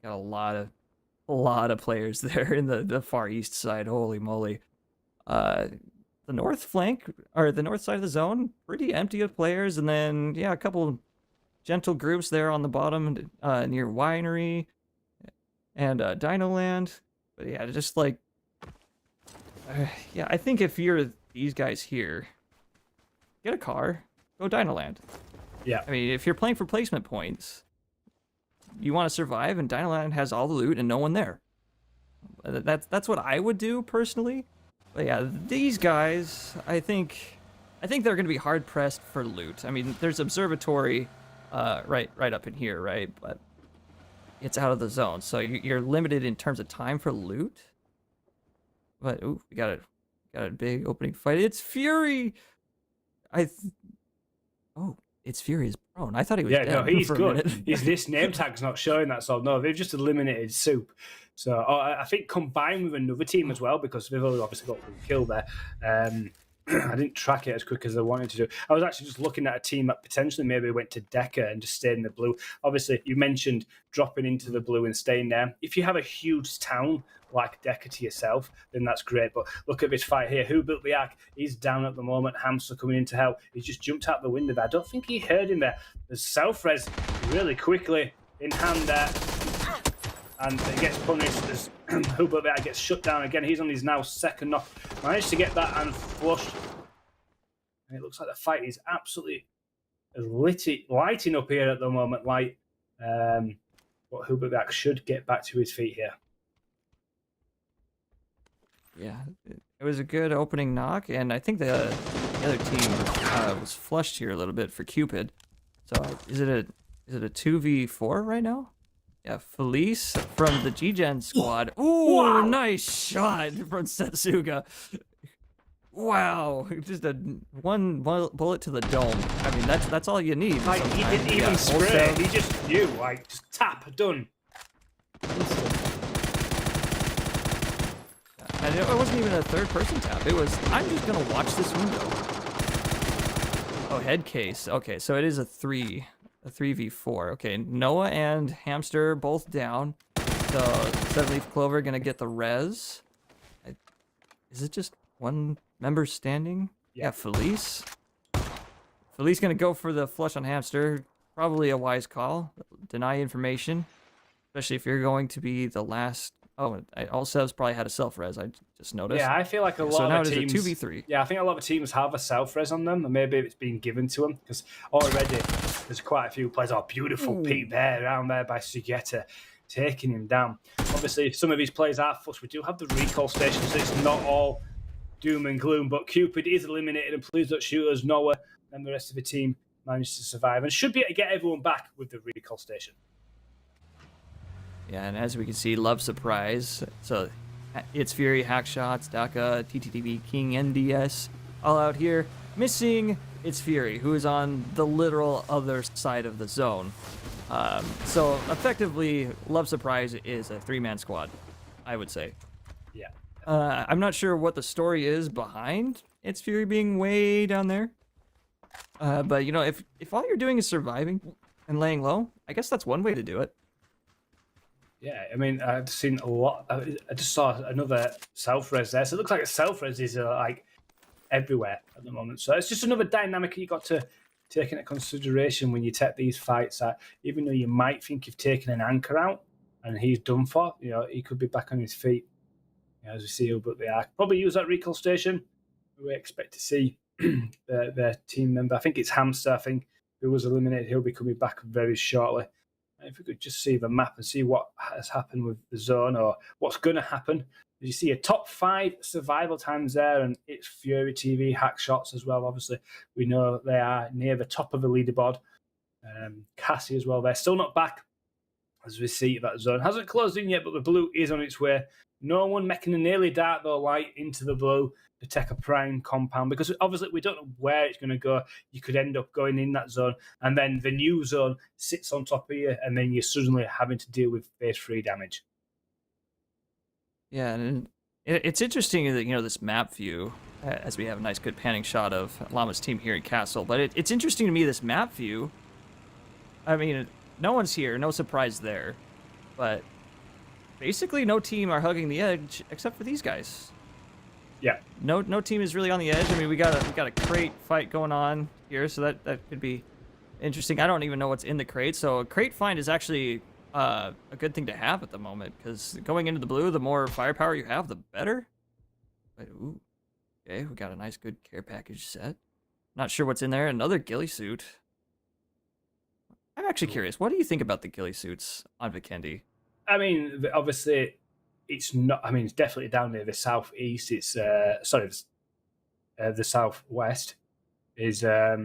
got a lot of players there in the far east side. Holy moly! The north flank or the north side of the zone, pretty empty of players, and then a couple gentle groups there on the bottom near Winery and Dinoland. But yeah, just like I think if you're these guys here, get a car, go Dinoland. Yeah. I mean, if you're playing for placement points, you want to survive, and Dinoland has all the loot and no one there. That's what I would do personally. But yeah, these guys, I think they're going to be hard pressed for loot. I mean, there's observatory right up in here, right? But it's out of the zone, so you're limited in terms of time for loot. But we got a big opening fight. It's Fury. It's Fury's prone. I thought he was dead. No, he's for a good. minute. This name tag's not showing that, so no, they've just eliminated Soup. So I think combined with another team as well, because they've obviously got one kill there. I didn't track it as quick as I wanted to do. I was actually just looking at a team that potentially maybe went to Decker and just stayed in the blue. Obviously, you mentioned dropping into the blue and staying there. If you have a huge town like Decker to yourself, then that's great. But look at this fight here. Who built the arc? He's down at the moment. Hamster coming in to help. He just jumped out the window there. I don't think he heard him there. There's self-res really quickly in hand there. And he gets punished as Hubert there gets shut down again. He's on his now second knock. Managed to get that and flushed. And it looks like the fight is absolutely lighting up here at the moment. But Hubert should get back to his feet here. Yeah, it was a good opening knock, and I think the other team was flushed here a little bit for Cupid. So is it a 2v4 right now? Yeah, Felice from the G-Gen squad. Ooh, wow. Nice shot from Setsuga. Wow, just one bullet to the dome. I mean, that's all you need. Like, he didn't even spray. He just knew, just tap, done. And it wasn't even a third-person tap. It was, I'm just gonna watch this window. Oh, head case. Okay, so it is a 3v4. Okay, Noah and Hamster both down. So 7-Leaf Clover gonna get the res. Is it just one member standing? Yeah, Felice. Felice gonna go for the flush on Hamster. Probably a wise call. Deny information, especially if you're going to be the last. Oh, all Sevs probably had a self-res, I just noticed. Yeah, I feel like a lot of teams... So now it is a 2v3. Yeah, I think a lot of teams have a self-res on them, and maybe it's been given to them, because already there's quite a few players. Oh, beautiful peek there, around there by Sugeta, taking him down. Obviously, if some of these players are flushed, we do have the recall station, so it's not all doom and gloom, but Cupid is eliminated, and please don't shoot us, Noah. then the rest of the team managed to survive and should be able to get everyone back with the recall station. Yeah, and as we can see, Love Surprise. So it's Fury, Hackshots, Daka, TTTV, King, NDS, all out here. Missing It's Fury, who is on the literal other side of the zone. So effectively, Love Surprise is a 3-man squad, I would say. Yeah. I'm not sure what the story is behind It's Fury being way down there. But you know, if all you're doing is surviving and laying low, I guess that's one way to do it. Yeah, I mean, I've seen a lot. I just saw another self-res there. So it looks like self-res is like everywhere at the moment. So it's just another dynamic you got to take into consideration when you take these fights. Even though you might think you've taken an anchor out and he's done for, you know, he could be back on his feet. You know, as we see over at the arc. Probably use that recall station. We expect to see their team member. I think it's Hamster, who was eliminated. He'll be coming back very shortly. If we could just see the map and see what has happened with the zone or what's going to happen. You see a top 5 survival times there, and it's Fury TV, Hackshots as well. Obviously, we know they are near the top of the leaderboard. Cassie as well. They're still not back, as we see that zone hasn't closed in yet, but the blue is on its way. No one making a nearly dart though light into the blue to take a prime compound, because obviously we don't know where it's going to go. You could end up going in that zone, and then the new zone sits on top of you, and then you're suddenly having to deal with phase 3 damage. Yeah, and it's interesting that, you know, this map view, as we have a nice good panning shot of Llama's team here in Castle, but it's interesting to me, this map view. I mean, no one's here, no surprise there, but basically no team are hugging the edge except for these guys. Yeah. No team is really on the edge. I mean, we got a crate fight going on here, so that could be interesting. I don't even know what's in the crate, so a crate find is actually a good thing to have at the moment, because going into the blue, the more firepower you have, the better. But, ooh, okay, we got a nice good care package set. Not sure what's in there. Another ghillie suit. I'm actually curious. What do you think about the ghillie suits on Vikendi? I mean, obviously, it's not. I mean, it's definitely down near the southeast. It's the southwest is a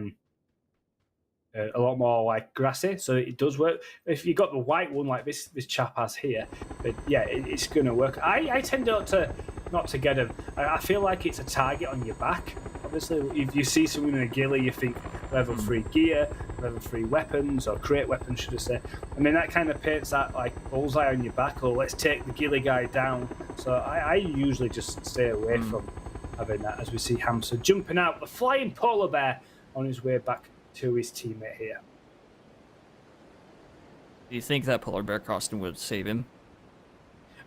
lot more like grassy, so it does work. If you got the white one like this chap has here, but yeah, it's going to work. I tend not to get them. I feel like it's a target on your back. Obviously, if you see someone in a ghillie, you think level 3 gear, level 3 weapons, or crate weapons, should I say. I mean, that kind of paints that like bullseye on your back, or let's take the ghillie guy down. So I usually just stay away from having that, as we see Hamster jumping out, the flying polar bear on his way back to his teammate here. Do you think that polar bear costume would save him?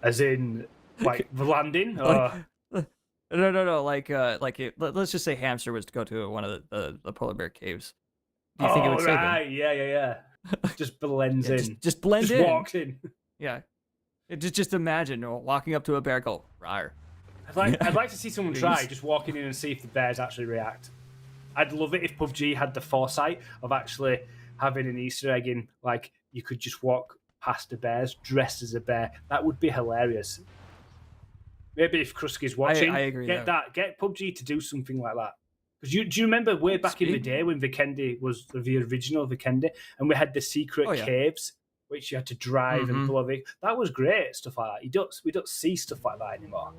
As in, like, the landing? Or... No. Let's just say Hamster was to go to one of the polar bear caves. Do you think it would save him? Yeah. Just blends in. Just blend just in. Walks in. Yeah. Just imagine walking up to a bear, go, rawr. I'd like to see someone try just walking in and see if the bears actually react. I'd love it if PUBG had the foresight of actually having an Easter egg in, like, you could just walk past the bears dressed as a bear. That would be hilarious. Maybe if Krusky's watching, I agree. Get PUBG to do something like that. Because do you remember way back in the day when Vikendi was the original Vikendi, and we had the secret caves which you had to drive and blow? That was great, stuff like that. We don't see stuff like that anymore.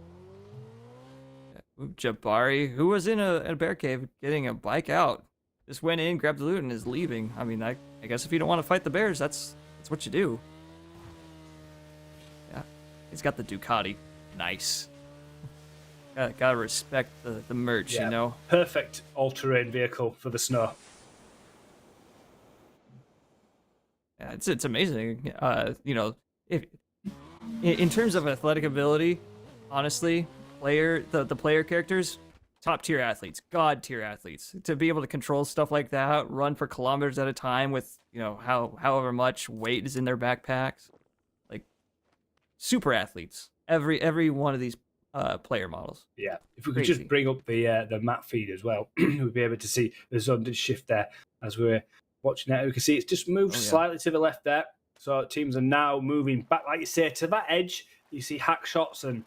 Jabari, who was in a bear cave getting a bike out, just went in, grabbed the loot, and is leaving. I mean, I guess if you don't want to fight the bears, that's what you do. Yeah, he's got the Ducati. Nice. Gotta respect the merch, you know. Perfect all-terrain vehicle for the snow. Yeah, it's amazing. You know, if in terms of athletic ability, honestly, the player characters, top tier athletes, god tier athletes, to be able to control stuff like that, run for kilometers at a time with, you know, however much weight is in their backpacks, like super athletes. Every one of these player models. Yeah, if we could just bring up the map feed as well, we'd be able to see the zone did shift there as we're watching it. We can see it's just moved slightly to the left there. So teams are now moving back, like you say, to that edge. You see Hackshots and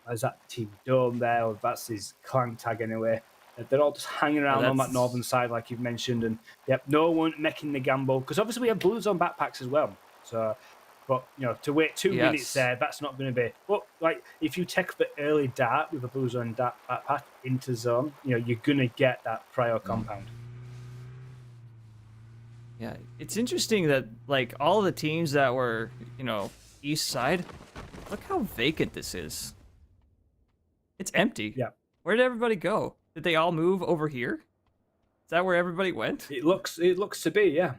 as that team Dome there, or that's his clan tag anyway. They're all just hanging around on that that's- northern side, like you've mentioned, and yep, no one making the gamble because obviously we have blue zone backpacks as well. So, but to wait 2 minutes Yes. there, that's not going to be. But like if you take the early dart with a blue zone dart backpack into zone, you're going to get that prior compound. Yeah, it's interesting that like all the teams that were, east side, look how vacant this is. It's empty. Yeah. Where did everybody go? Did they all move over here? Is that where everybody went? It looks to be, yeah.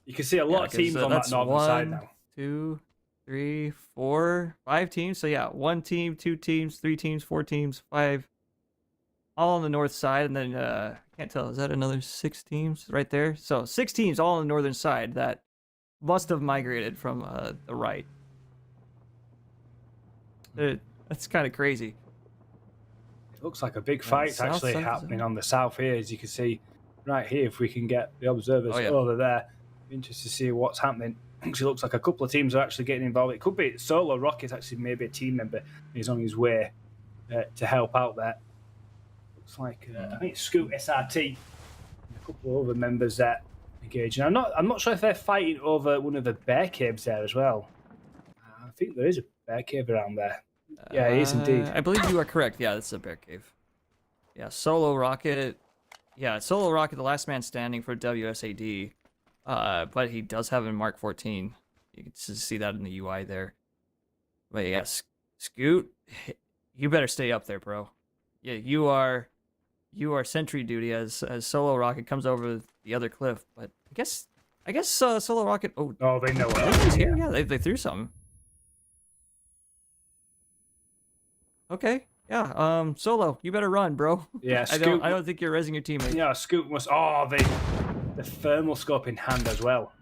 You can see a lot of teams on that that's northern side now. 2, 3, 4, 5 teams. So yeah, 1 team, 2 teams, 3 teams, 4 teams, 5. All on the north side, and then I can't tell. Is that another 6 teams right there? So 6 teams all on the northern side that must have migrated from the right. That's kind of crazy. It looks like a big fight south actually side, happening on the south here, as you can see right here. If we can get the observers over there, interested to see what's happening. Actually, looks like a couple of teams are actually getting involved. It could be Solo Rocket, actually, maybe a team member is on his way to help out there. Looks like I think it's Scoot SRT and a couple of other members there engaging. I'm not sure if they're fighting over one of the bear caves there as well. I think there is a bear cave around there. Yeah, it is indeed. I believe you are correct. Yeah, that's a bear cave. Yeah, Solo Rocket. Yeah, Solo Rocket, the last man standing for WSAD. But he does have a Mark 14. You can just see that in the UI there. But yeah, Scoot, you better stay up there, bro. Yeah, you are sentry duty as Solo Rocket comes over the other cliff. But I guess Solo Rocket. Oh, they know he's it. here. Yeah, they threw something. Okay. Yeah. Solo, you better run, bro. Yeah, I Scoot, don't think you're resing your teammate. Yeah, Scoot must. Oh, the thermal scope in hand as well.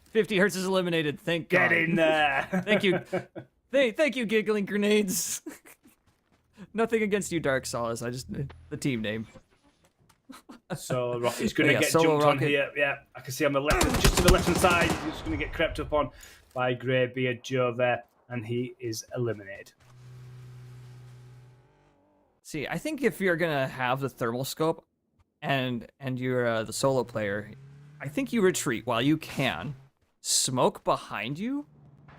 50 Hertz is eliminated. Thank God. Get in there. Thank you. Thank you, giggling grenades. Nothing against you, Dark Solace. I just the team name. So Rocket's going to Yeah, get Solo jumped Rocket. on here. Yeah, I can see on the left, just to the left hand side. He's going to get crept up on by Greybeard Joe there, and he is eliminated. See, I think if you're gonna have the thermal scope, and you're the solo player, I think you retreat while you can, smoke behind you,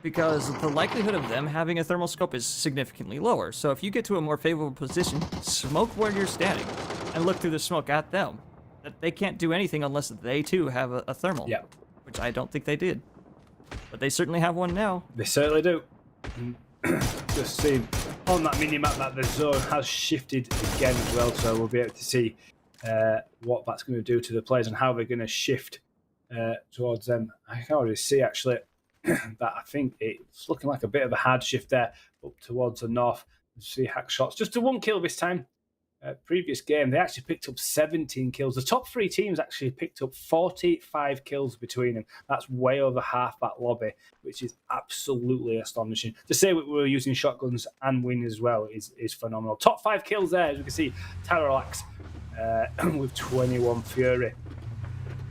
because the likelihood of them having a thermal scope is significantly lower. So if you get to a more favorable position, smoke where you're standing, and look through the smoke at them. That they can't do anything unless they too have a thermal. Yeah, which I don't think they did, but they certainly have one now. they certainly do. Just seeing on that mini map that the zone has shifted again as well, so we'll be able to see what that's going to do to the players and how they're going to shift towards them. I can already see actually that I think it's looking like a bit of a hard shift there up towards the north. You see hack shots just to 1 kill this time. Previous game they actually picked up 17 kills. The top 3 teams actually picked up 45 kills between them. That's way over half that lobby, which is absolutely astonishing. To say we were using shotguns and win as well is phenomenal. Top 5 kills there, as we can see. Tylerlax with 21 Fury,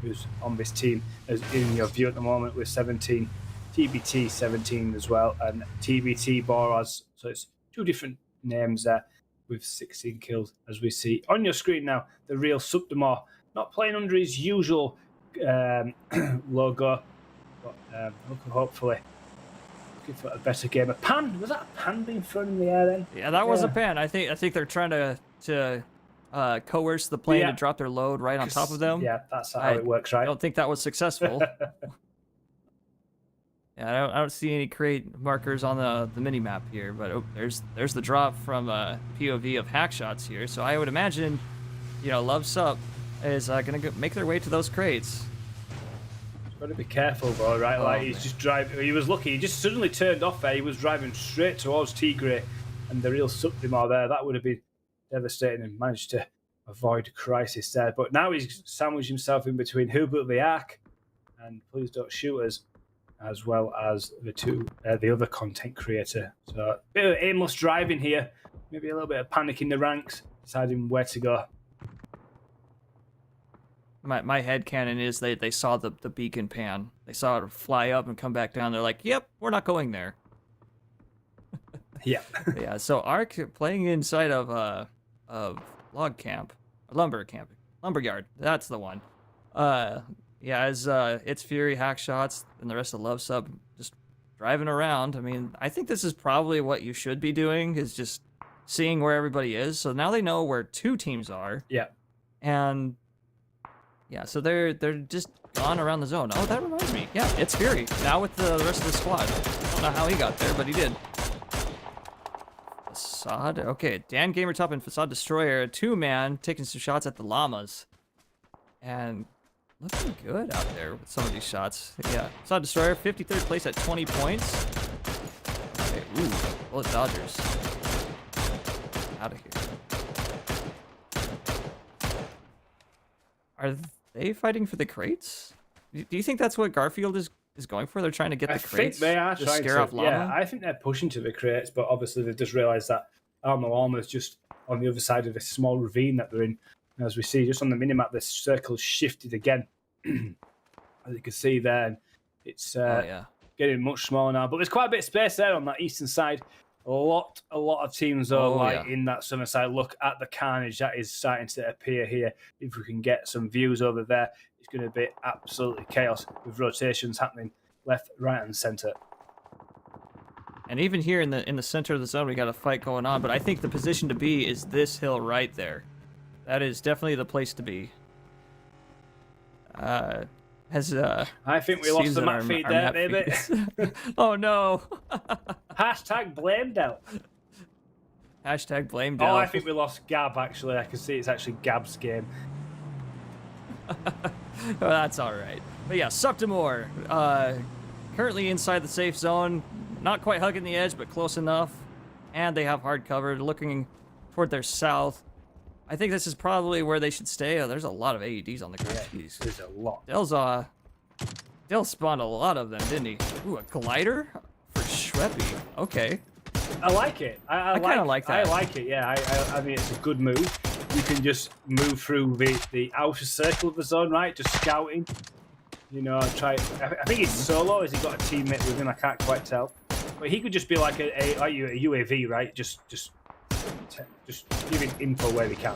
who's on this team, as in your view at the moment with 17. TBT 17 as well, and TBT Boraz. So it's 2 different names there, with 16 kills, as we see on your screen now. The real Subdemar, not playing under his usual logo, but hopefully looking for a better game. A pan? Was that a pan being thrown in the air then? Yeah, that was a pan. I think they're trying to coerce the plane to drop their load right on top of them. Yeah, that's how it works, right? I don't think that was successful. Yeah, I don't see any crate markers on the mini map here, but there's the drop from POV of hack shots here. So I would imagine, Love Sup is gonna make their way to those crates. Got to be careful though, right? Like he's just driving. He was lucky. He just suddenly turned off there. He was driving straight towards Tigray, and the real Subdemar there. That would have been devastating, and managed to avoid a crisis there. But now he's sandwiched himself in between Who Built the Ark and Please Don't Shoot Us, as well as the other content creator. So a bit of aimless driving here, maybe a little bit of panic in the ranks, deciding where to go. My headcanon is they saw the beacon pan. They saw it fly up and come back down. They're like, yep, we're not going there. Yeah. Yeah, so Ark playing inside of log camp, lumberyard. That's the one. Yeah, as it's Fury, hack shots, and the rest of Love Sub just driving around. I mean, I think this is probably what you should be doing, is just seeing where everybody is. So now they know where two teams are. Yeah. And yeah, so they're just gone around the zone. Oh, that reminds me. Yeah, it's Fury now with the rest of the squad. I don't know how he got there, but he did. Facade. Okay, Dan Gamertop and Facade Destroyer, a 2-man, taking some shots at the llamas. And looking good out there with some of these shots. Yeah, Facade Destroyer, 53rd place at 20 points. Okay, ooh, those Dodgers. Out of here. Are they fighting for the crates? Do you think that's what Garfield is going for? They're trying to get the crates? I think they are to trying scare to. off llama? Yeah, I think they're pushing to the crates, but obviously they've just realised that llama is just on the other side of this small ravine that they're in. And as we see just on the minimap, the circle's shifted again. As you can see there, it's getting much smaller now. But there's quite a bit of space there on that eastern side. A lot of teams are in that southern side. Look at the carnage that is starting to appear here. If we can get some views over there, it's going to be absolutely chaos with rotations happening left, right, and centre. And even here in the center of the zone, we got a fight going on. But I think the position to be is this hill right there. That is definitely the place to be. I think we lost the map feed there, baby. Oh no! Hashtag blamed out. Hashtag blamed Oh, out. I think we lost Gab. Actually, I can see it's actually Gab's game. Well, that's all right. But yeah, Subtimore, currently inside the safe zone, not quite hugging the edge, but close enough. And they have hard cover, looking toward their south. I think this is probably where they should stay. Oh, there's a lot of AEDs on the ground. Yeah, there's a lot. Dell spawned a lot of them, didn't he? Ooh, a glider for Shreppy. Okay. I like it. I kind of like that. I like it. Yeah, I mean it's a good move. You can just move through the outer circle of the zone, right? Just scouting. You know, try. I think he's solo. Has he got a teammate with him? I can't quite tell. But he could just be like a UAV, right? Just giving info where he can.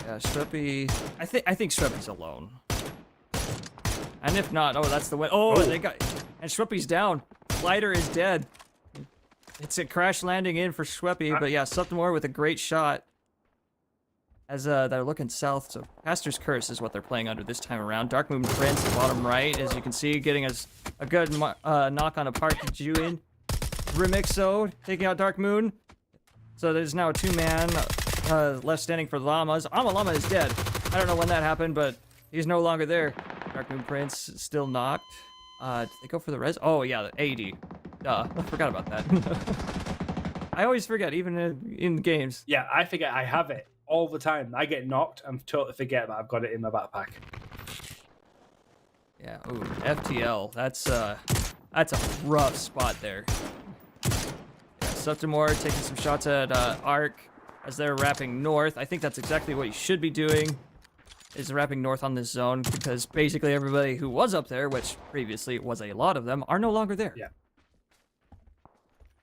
Yeah, Shreppy. I think Shreppy's alone. And if not, oh, that's the way. Oh, they got. And Shreppy's down. Glider is dead. It's a crash landing in for Shreppy, but yeah, Subtimore with a great shot. As they're looking south, so Pastor's Curse is what they're playing under this time around. Dark Moon Prince, bottom right, as you can see, getting us a good knock on a Park Juin. Remixo taking out Dark Moon. So there's now a 2-man left standing for Llamas. Llama is dead. I don't know when that happened, but he's no longer there. Dark Moon Prince still knocked. Did they go for the res? Oh yeah, the AD. Duh, I forgot about that. I always forget, even in games. Yeah, I forget I have it all the time. I get knocked and totally forget that I've got it in my backpack. Yeah, ooh, FTL. That's a rough spot there. Yeah, Subtimore taking some shots at Ark as they're wrapping north. I think that's exactly what you should be doing, is wrapping north on this zone, because basically everybody who was up there, which previously was a lot of them, are no longer there. Yeah.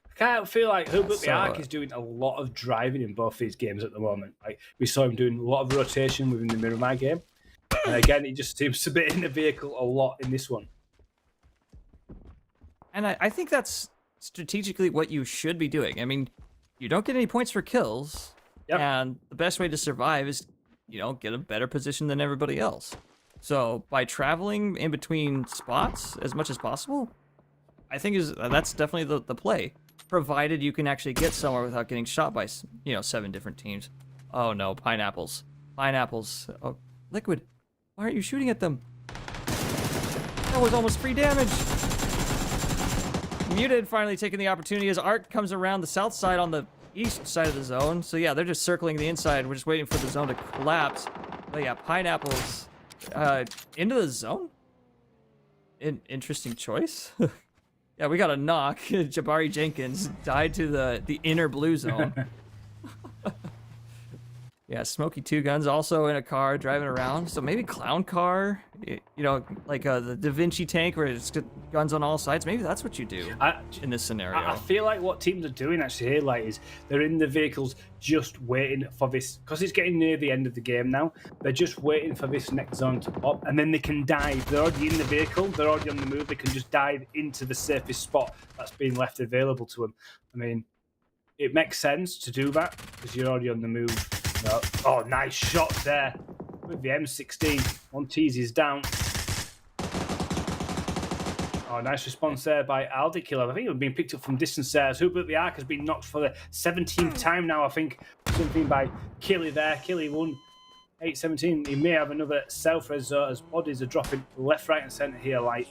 I kind of feel like Who Built the Ark is doing a lot of driving in both these games at the moment. Like we saw him doing a lot of rotation within the Miramar game. And again, he just seems to be in the vehicle a lot in this one. And I think that's strategically what you should be doing. I mean, you don't get any points for kills. Yep. And the best way to survive is, get a better position than everybody else. So by traveling in between spots as much as possible, I think that's definitely the play. Provided you can actually get somewhere without getting shot by, 7 different teams. Oh no, pineapples. Pineapples. Oh, Liquid. Why aren't you shooting at them? That was almost free damage. Muted finally taking the opportunity as Ark comes around the south side on the east side of the zone. So yeah, they're just circling the inside. We're just waiting for the zone to collapse. But yeah, pineapples into the zone? Interesting choice. Yeah, we got a knock. Jabari Jenkins died to the inner blue zone. Yeah, Smoky Two Guns also in a car driving around. So maybe clown car, you know, like the Da Vinci tank where it's got guns on all sides. Maybe that's what you do in this scenario. I feel like what teams are doing actually here, like, is they're in the vehicles just waiting for this, because it's getting near the end of the game now. They're just waiting for this next zone to pop, and then they can dive. They're already in the vehicle. They're already on the move. They can just dive into the safest spot that's been left available to them. I mean, it makes sense to do that because you're already on the move. Oh, nice shot there with the M16. One teases down. Oh, nice response there by Aldi Killer. I think it was being picked up from distance there. As Who Built the Ark has been knocked for the 17th time now, I think. Something by Killy there. Killy won 8-17. He may have another self-res as bodies are dropping left, right, and centre here. Like,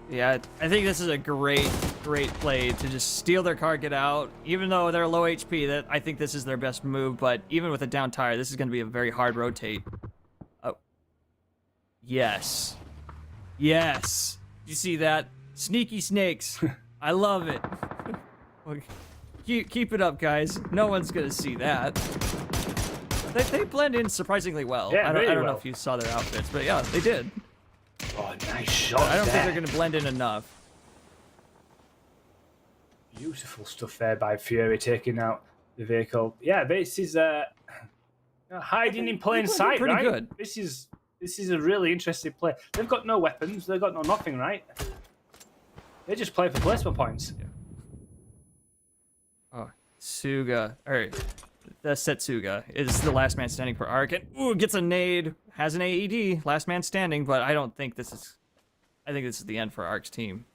Yeah, I think this is a great play to just steal their car, get out. Even though they're low HP, that I think this is their best move. But even with a down tire, this is going to be a very hard rotate. Oh, yes, yes. You see that? Sneaky snakes. I love it. Keep it up, guys. No one's going to see that. They blend in surprisingly well. Yeah, I don't really know well. if you saw their outfits, but yeah, they did. oh, nice shot I don't there. think they're going to blend in enough. Beautiful stuff there by Fury, taking out the vehicle. Yeah, this is hiding in plain sight, pretty right? good. This is a really interesting play. They've got no weapons. They've got no nothing, right? They just play for placement points. Oh, Suga, or the Setsuga is the last man standing for Ark, and ooh, gets a nade, has an AED, last man standing, but I don't think this is. I think this is the end for Ark's team.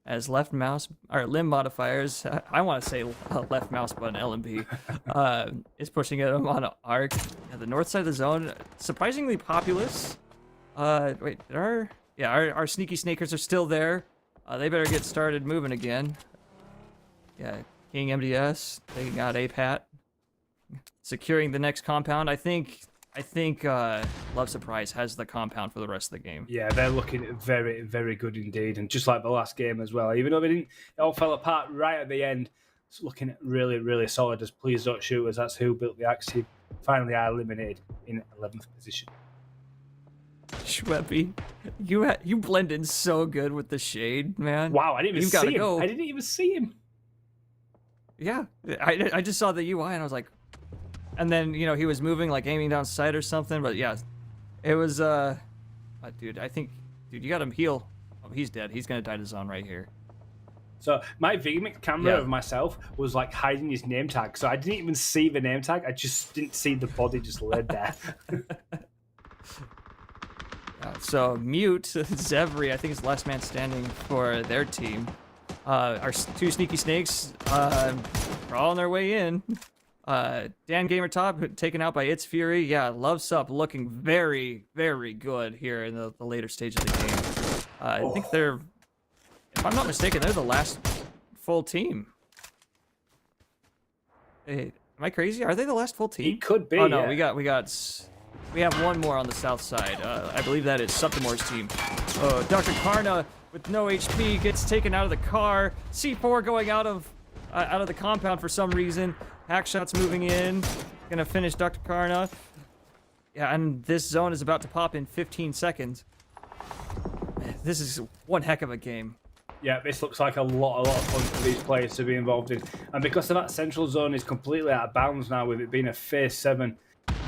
As left mouse or limb modifiers, I want to say left mouse button LMB, is pushing it on Ark. Yeah, the north side of the zone, surprisingly populous. Wait, our sneaky snakers are still there. They better get started moving again. Yeah, King MDS taking out APAT, securing the next compound. I think Love Surprise has the compound for the rest of the game. Yeah, they're looking very, very good indeed. And just like the last game as well, even though it all fell apart right at the end, it's looking really, really solid as Please Don't Shoot Us. That's Who Built the Axe team. Finally are eliminated in 11th position. Schweppy, you blend in so good with the shade, man. Wow, I didn't even You've gotta see him. go. I didn't even see him. Yeah, I just saw the UI and I was like, and then he was moving like aiming down sight or something. But yeah, it was dude. I think you got him heal. Oh, he's dead. He's gonna die to zone right here. So my VMix camera Yeah. of myself was like hiding his name tag, so I didn't even see the name tag. I just didn't see the body just laid there. So Mute Zevri, I think is the last man standing for their team. Our two sneaky snakes are on their way in. Dan Gamer Top taken out by It's Fury. Yeah, Love Sup looking very, very good here in the later stage of the game. I think they're, if I'm not mistaken, they're the last full team. Hey, am I crazy? Are they the last full team? He could be. Oh no, yeah. we have one more on the south side. I believe that is Subtimor's team. Oh, Dr. Karna with no HP gets taken out of the car. C4 going out of the compound for some reason. Hackshot's moving in. Gonna finish Dr. Karna. Yeah, and this zone is about to pop in 15 seconds. This is one heck of a game. Yeah, this looks like a lot of fun for these players to be involved in. And because of that central zone is completely out of bounds now, with it being a phase 7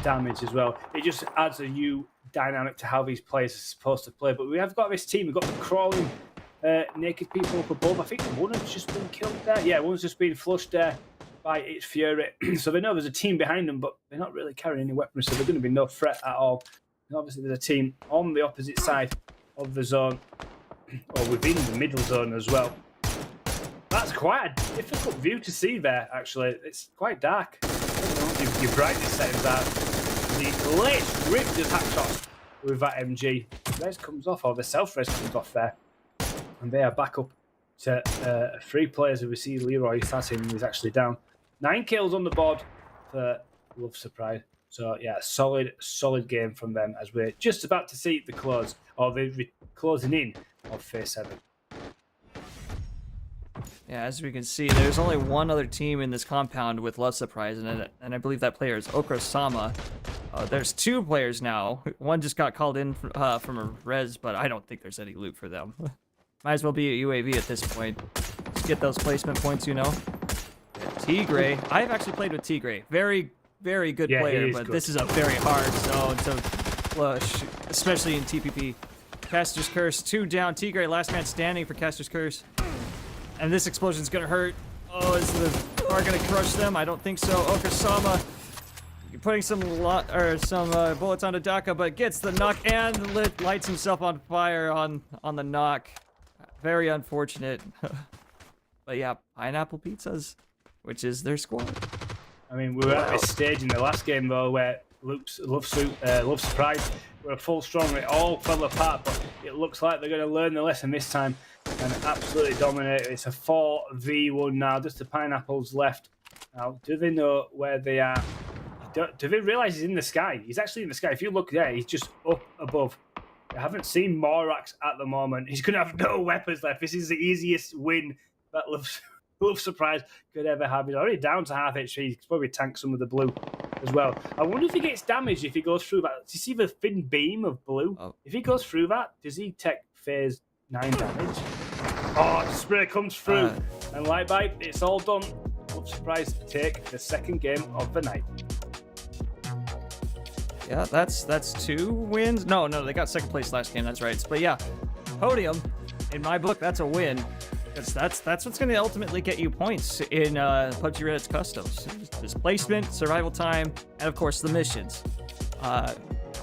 damage as well, it just adds a new dynamic to how these players are supposed to play. But we have got this team. We've got the crawling naked people up above. I think one has just been killed there. Yeah, one's just been flushed there by It's Fury. So they know there's a team behind them, but they're not really carrying any weapons, so they're going to be no threat at all. And obviously, there's a team on the opposite side of the zone, or within the middle zone as well. That's quite a difficult view to see there, actually. It's quite dark. I don't know what your brightness settings are. The latest grip just hacked off with that MG. Res comes off, or the self-res comes off there. And they are back up to 3 players. As we see Leroy Assassin is actually down. 9 kills on the board for Love Surprise. So yeah, solid game from them as we're just about to see the close, or the closing in of phase 7. Yeah, as we can see, there's only one other team in this compound with Love Surprise, and I believe that player is Okra-sama. There's 2 players now. One just got called in from a res, but I don't think there's any loot for them. Might as well be a UAV at this point. Just get those placement points, you know. Tigray. I've actually played with Tigray. Very, very good player, but this is a very hard zone to flush, especially in TPP. Caster's Curse, 2 down. Tigray, last man standing for Caster's Curse. And this explosion's gonna hurt. Oh, is the car gonna crush them? I don't think so. Okasama putting some bullets onto Daka, but gets the knock and lights himself on fire on the knock. Very unfortunate. But yeah, Pineapple Pizzas, which is their squad. I mean, we were at this stage in the last game though, where Love Surprise were a full strong. It all fell apart, but it looks like they're going to learn the lesson this time and absolutely dominate. It's a 4v1 now. Just the Pineapples left. Now, do they know where they are? Do they realise he's in the sky? He's actually in the sky. If you look there, he's just up above. I haven't seen Morax at the moment. He's going to have no weapons left. This is the easiest win that Love Surprise could ever have. He's already down to half HP. He could probably tank some of the blue as well. I wonder if he gets damaged if he goes through that. Do you see the thin beam of blue? Oh. If he goes through that, does he take phase 9 damage? Oh, spray comes through. And Light Bite, it's all done. Love Surprise take the second game of the night. Yeah, that's 2 wins. No, they got second place last game. That's right. But yeah, podium, in my book, that's a win. That's what's going to ultimately get you points in PUBG Reddit's customs. Displacement, survival time, and of course the missions.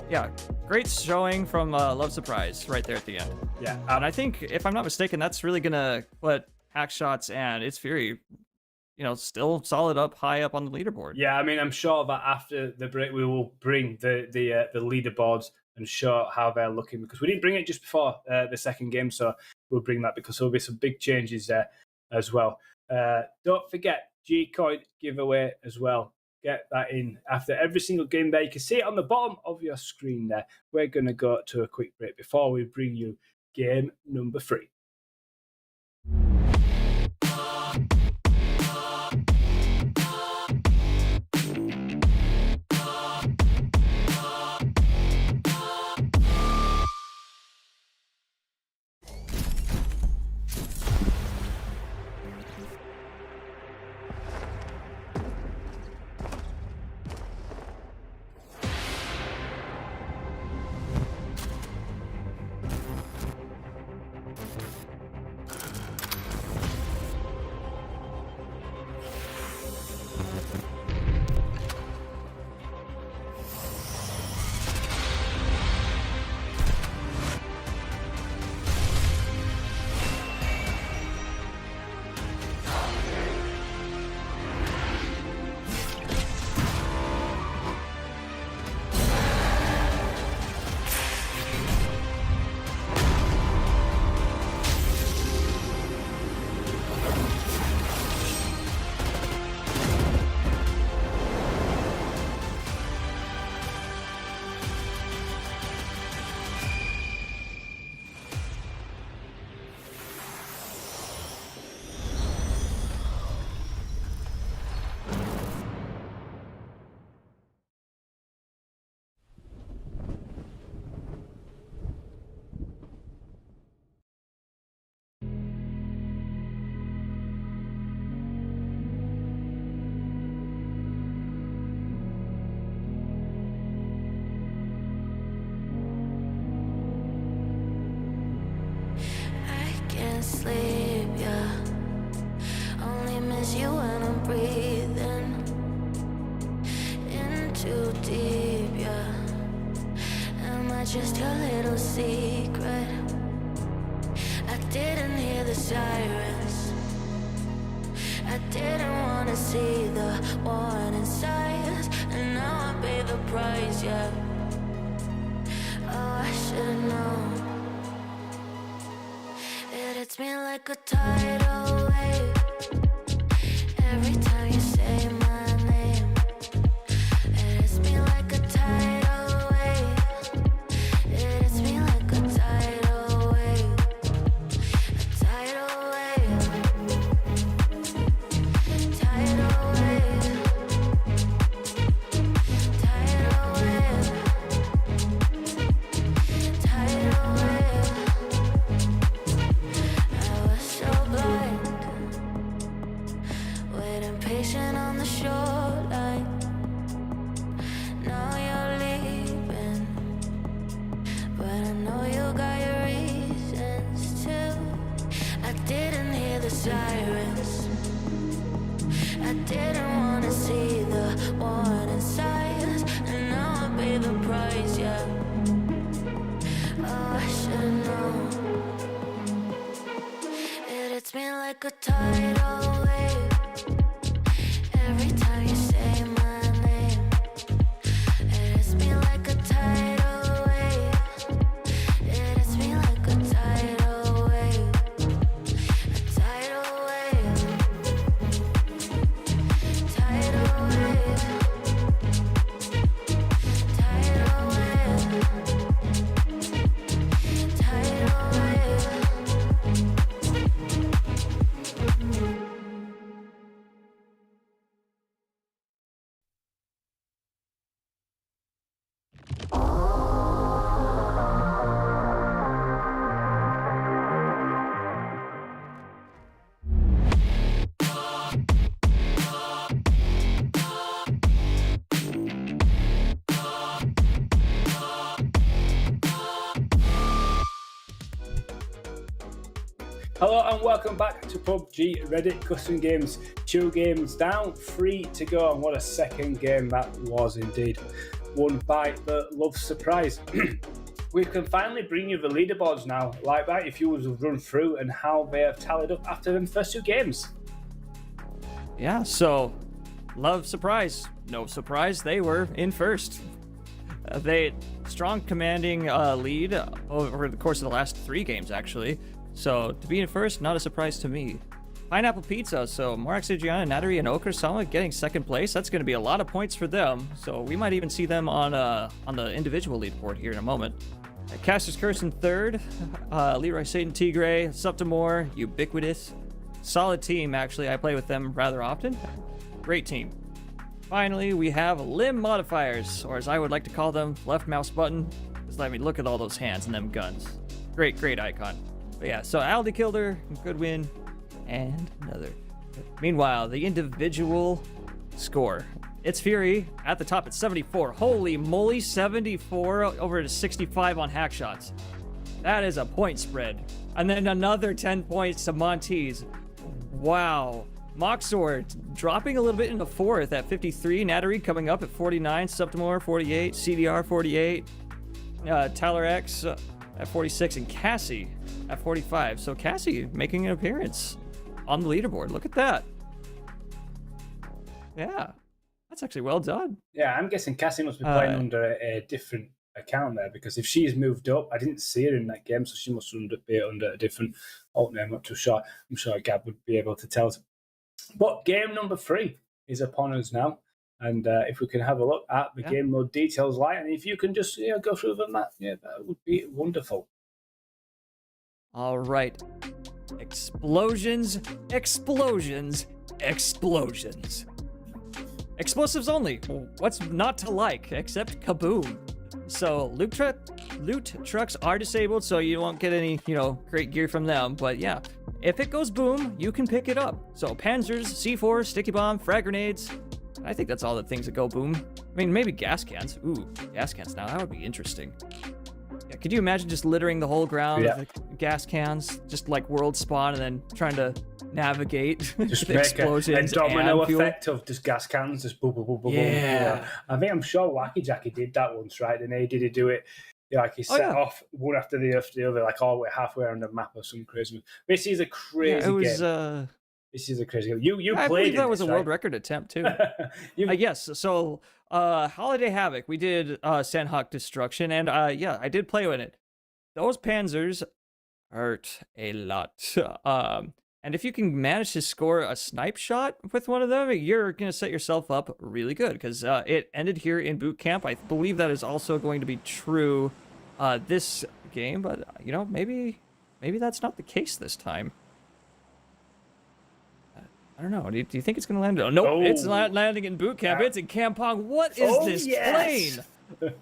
Yeah, great showing from Love Surprise right there at the end. Yeah, and I think, if I'm not mistaken, that's really going to put Hackshots and It's Fury, still solid up high up on the leaderboard. Yeah, I mean, I'm sure that after the break we will bring the leaderboards and show how they're looking, because we didn't bring it just before the second game, so we'll bring that because there'll be some big changes there as well. Don't forget G-Coin giveaway as well. Get that in after every single game there. You can see it on the bottom of your screen there. We're going to go to a quick break before we bring you game number 3. Sleep, yeah. Only miss you when I'm breathing in too deep, yeah. Am I just your little secret? I didn't hear the sirens. I didn't want to see the warning signs, and now I pay the price, yeah. Oh, I should've known. It hits me like a tidal wave every time you say my name. It hits me like a tidal wave. It hits me like a tidal wave. A tidal wave. waiting patient on the shoreline. Now you're leaving, but I know you got your reasons too. I didn't hear the sirens, I didn't wanna see the warning signs, and now I pay the price, yeah. Oh, I should've known. It hits me like a tidal wave every time you say my name. It hits me like a tidal wave. It hits me like a tidal wave. A tidal wave. Tidal wave. Tidal wave. Tidal wave. Hello and welcome back to PUBG Reddit Custom Games. 2 games down, 3 to go, and what a second game that was indeed. Won by the Love Surprise. We can finally bring you the leaderboards now, like that, if you was to run through and how they have tallied up after them first 2 games. Yeah, so Love Surprise. No surprise, they were in first. They strong commanding lead over the course of the last 3 games, actually. So to be in first, not a surprise to me. Pineapple Pizza, so Morax Adriana, Natari, and Okrasama getting second place. That's going to be a lot of points for them. So we might even see them on the individual leaderboard here in a moment. Caster's Curse in third. Leroy Satan Tigray, Subtimore, Ubiquitous. Solid team, actually. I play with them rather often. Great team. Finally, we have Limb Modifiers, or as I would like to call them, left mouse button. Just let me look at all those hands and them guns. Great icon. But yeah, so Aldi killed her, good win, and another. Meanwhile, the individual score. It's Fury at the top at 74. Holy moly, 74 over to 65 on hack shots. That is a point spread. And then another 10 points to Montees. Wow. Moxor dropping a little bit into 4th at 53. Natari coming up at 49. Subtimore 48. CDR 48. Tyler X at 46. And Cassie at 45. So Cassie making an appearance on the leaderboard. Look at that. Yeah. That's actually well done. Yeah, I'm guessing Cassie must be playing under a different account there, because if she's moved up, I didn't see her in that game, so she must be under a different alt name. I'm not too sure. I'm sure Gab would be able to tell us. But game number 3 is upon us now. And if we can have a look at the game mode details light, and if you can just go through them, that would be wonderful. All right. Explosions, explosions, explosions. Explosives only. What's not to like except kaboom? So loot trucks are disabled, so you won't get any, great gear from them. But yeah, if it goes boom, you can pick it up. So Panzers, C4, sticky bomb, frag grenades. I think that's all the things that go boom. I mean, maybe gas cans. Ooh, gas cans now. That would be interesting. Yeah, could you imagine just littering the whole ground with gas cans, just like world spawn, and then trying to navigate just the make explosions a domino and effect of just gas cans, just boom, boom, boom, boom, boom. Yeah. I'm sure Wacky Jackie did that once, right? And he did it. Like he set off one after the other, like all the way halfway around the map or some crazy. This is a crazy game. This is a crazy game. You I played believe that it, was a right? world record attempt too. Yes. So Holiday Havoc, we did Sandhawk Destruction, and I did play with it. Those Panzers hurt a lot. And if you can manage to score a snipe shot with one of them, you're going to set yourself up really good, because it ended here in boot camp. I believe that is also going to be true this game, but maybe that's not the case this time. I don't know. Do you think it's going to land? Oh, nope, it's not landing in boot camp. It's in Kampong. What is this plane?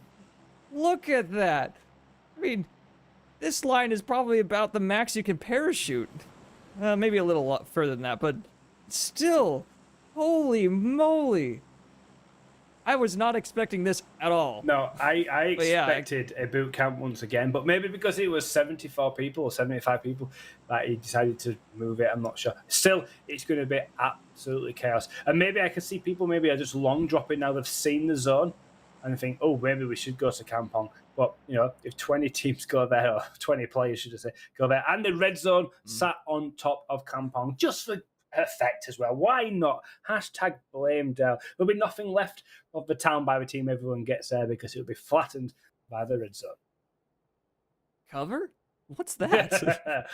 Look at that. I mean, this line is probably about the max you can parachute. Maybe a little further than that, but still, Holy moly! I was not expecting this at all. No, I But yeah, expected a boot camp once again, but maybe because it was 74 people or 75 people that he decided to move it. I'm not sure. Still, it's going to be absolutely chaos. And maybe I can see people maybe are just long dropping now they've seen the zone and think, oh, maybe we should go to Kampong. But, you know, if 20 teams go there, or 20 players, should I say, go there, and the red zone sat on top of Kampong just for effect as well. Why not? Hashtag blame Dell. There'll be nothing left of the town by the time everyone gets there because it'll be flattened by the red zone. Cover? What's that?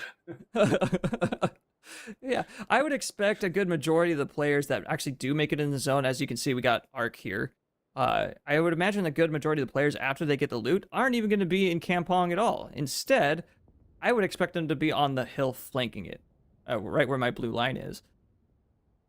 Yeah, I would expect a good majority of the players that actually do make it in the zone. As you can see, we got Ark here. I would imagine a good majority of the players, after they get the loot, aren't even going to be in Kampong at all. Instead, I would expect them to be on the hill flanking it, right where my blue line is.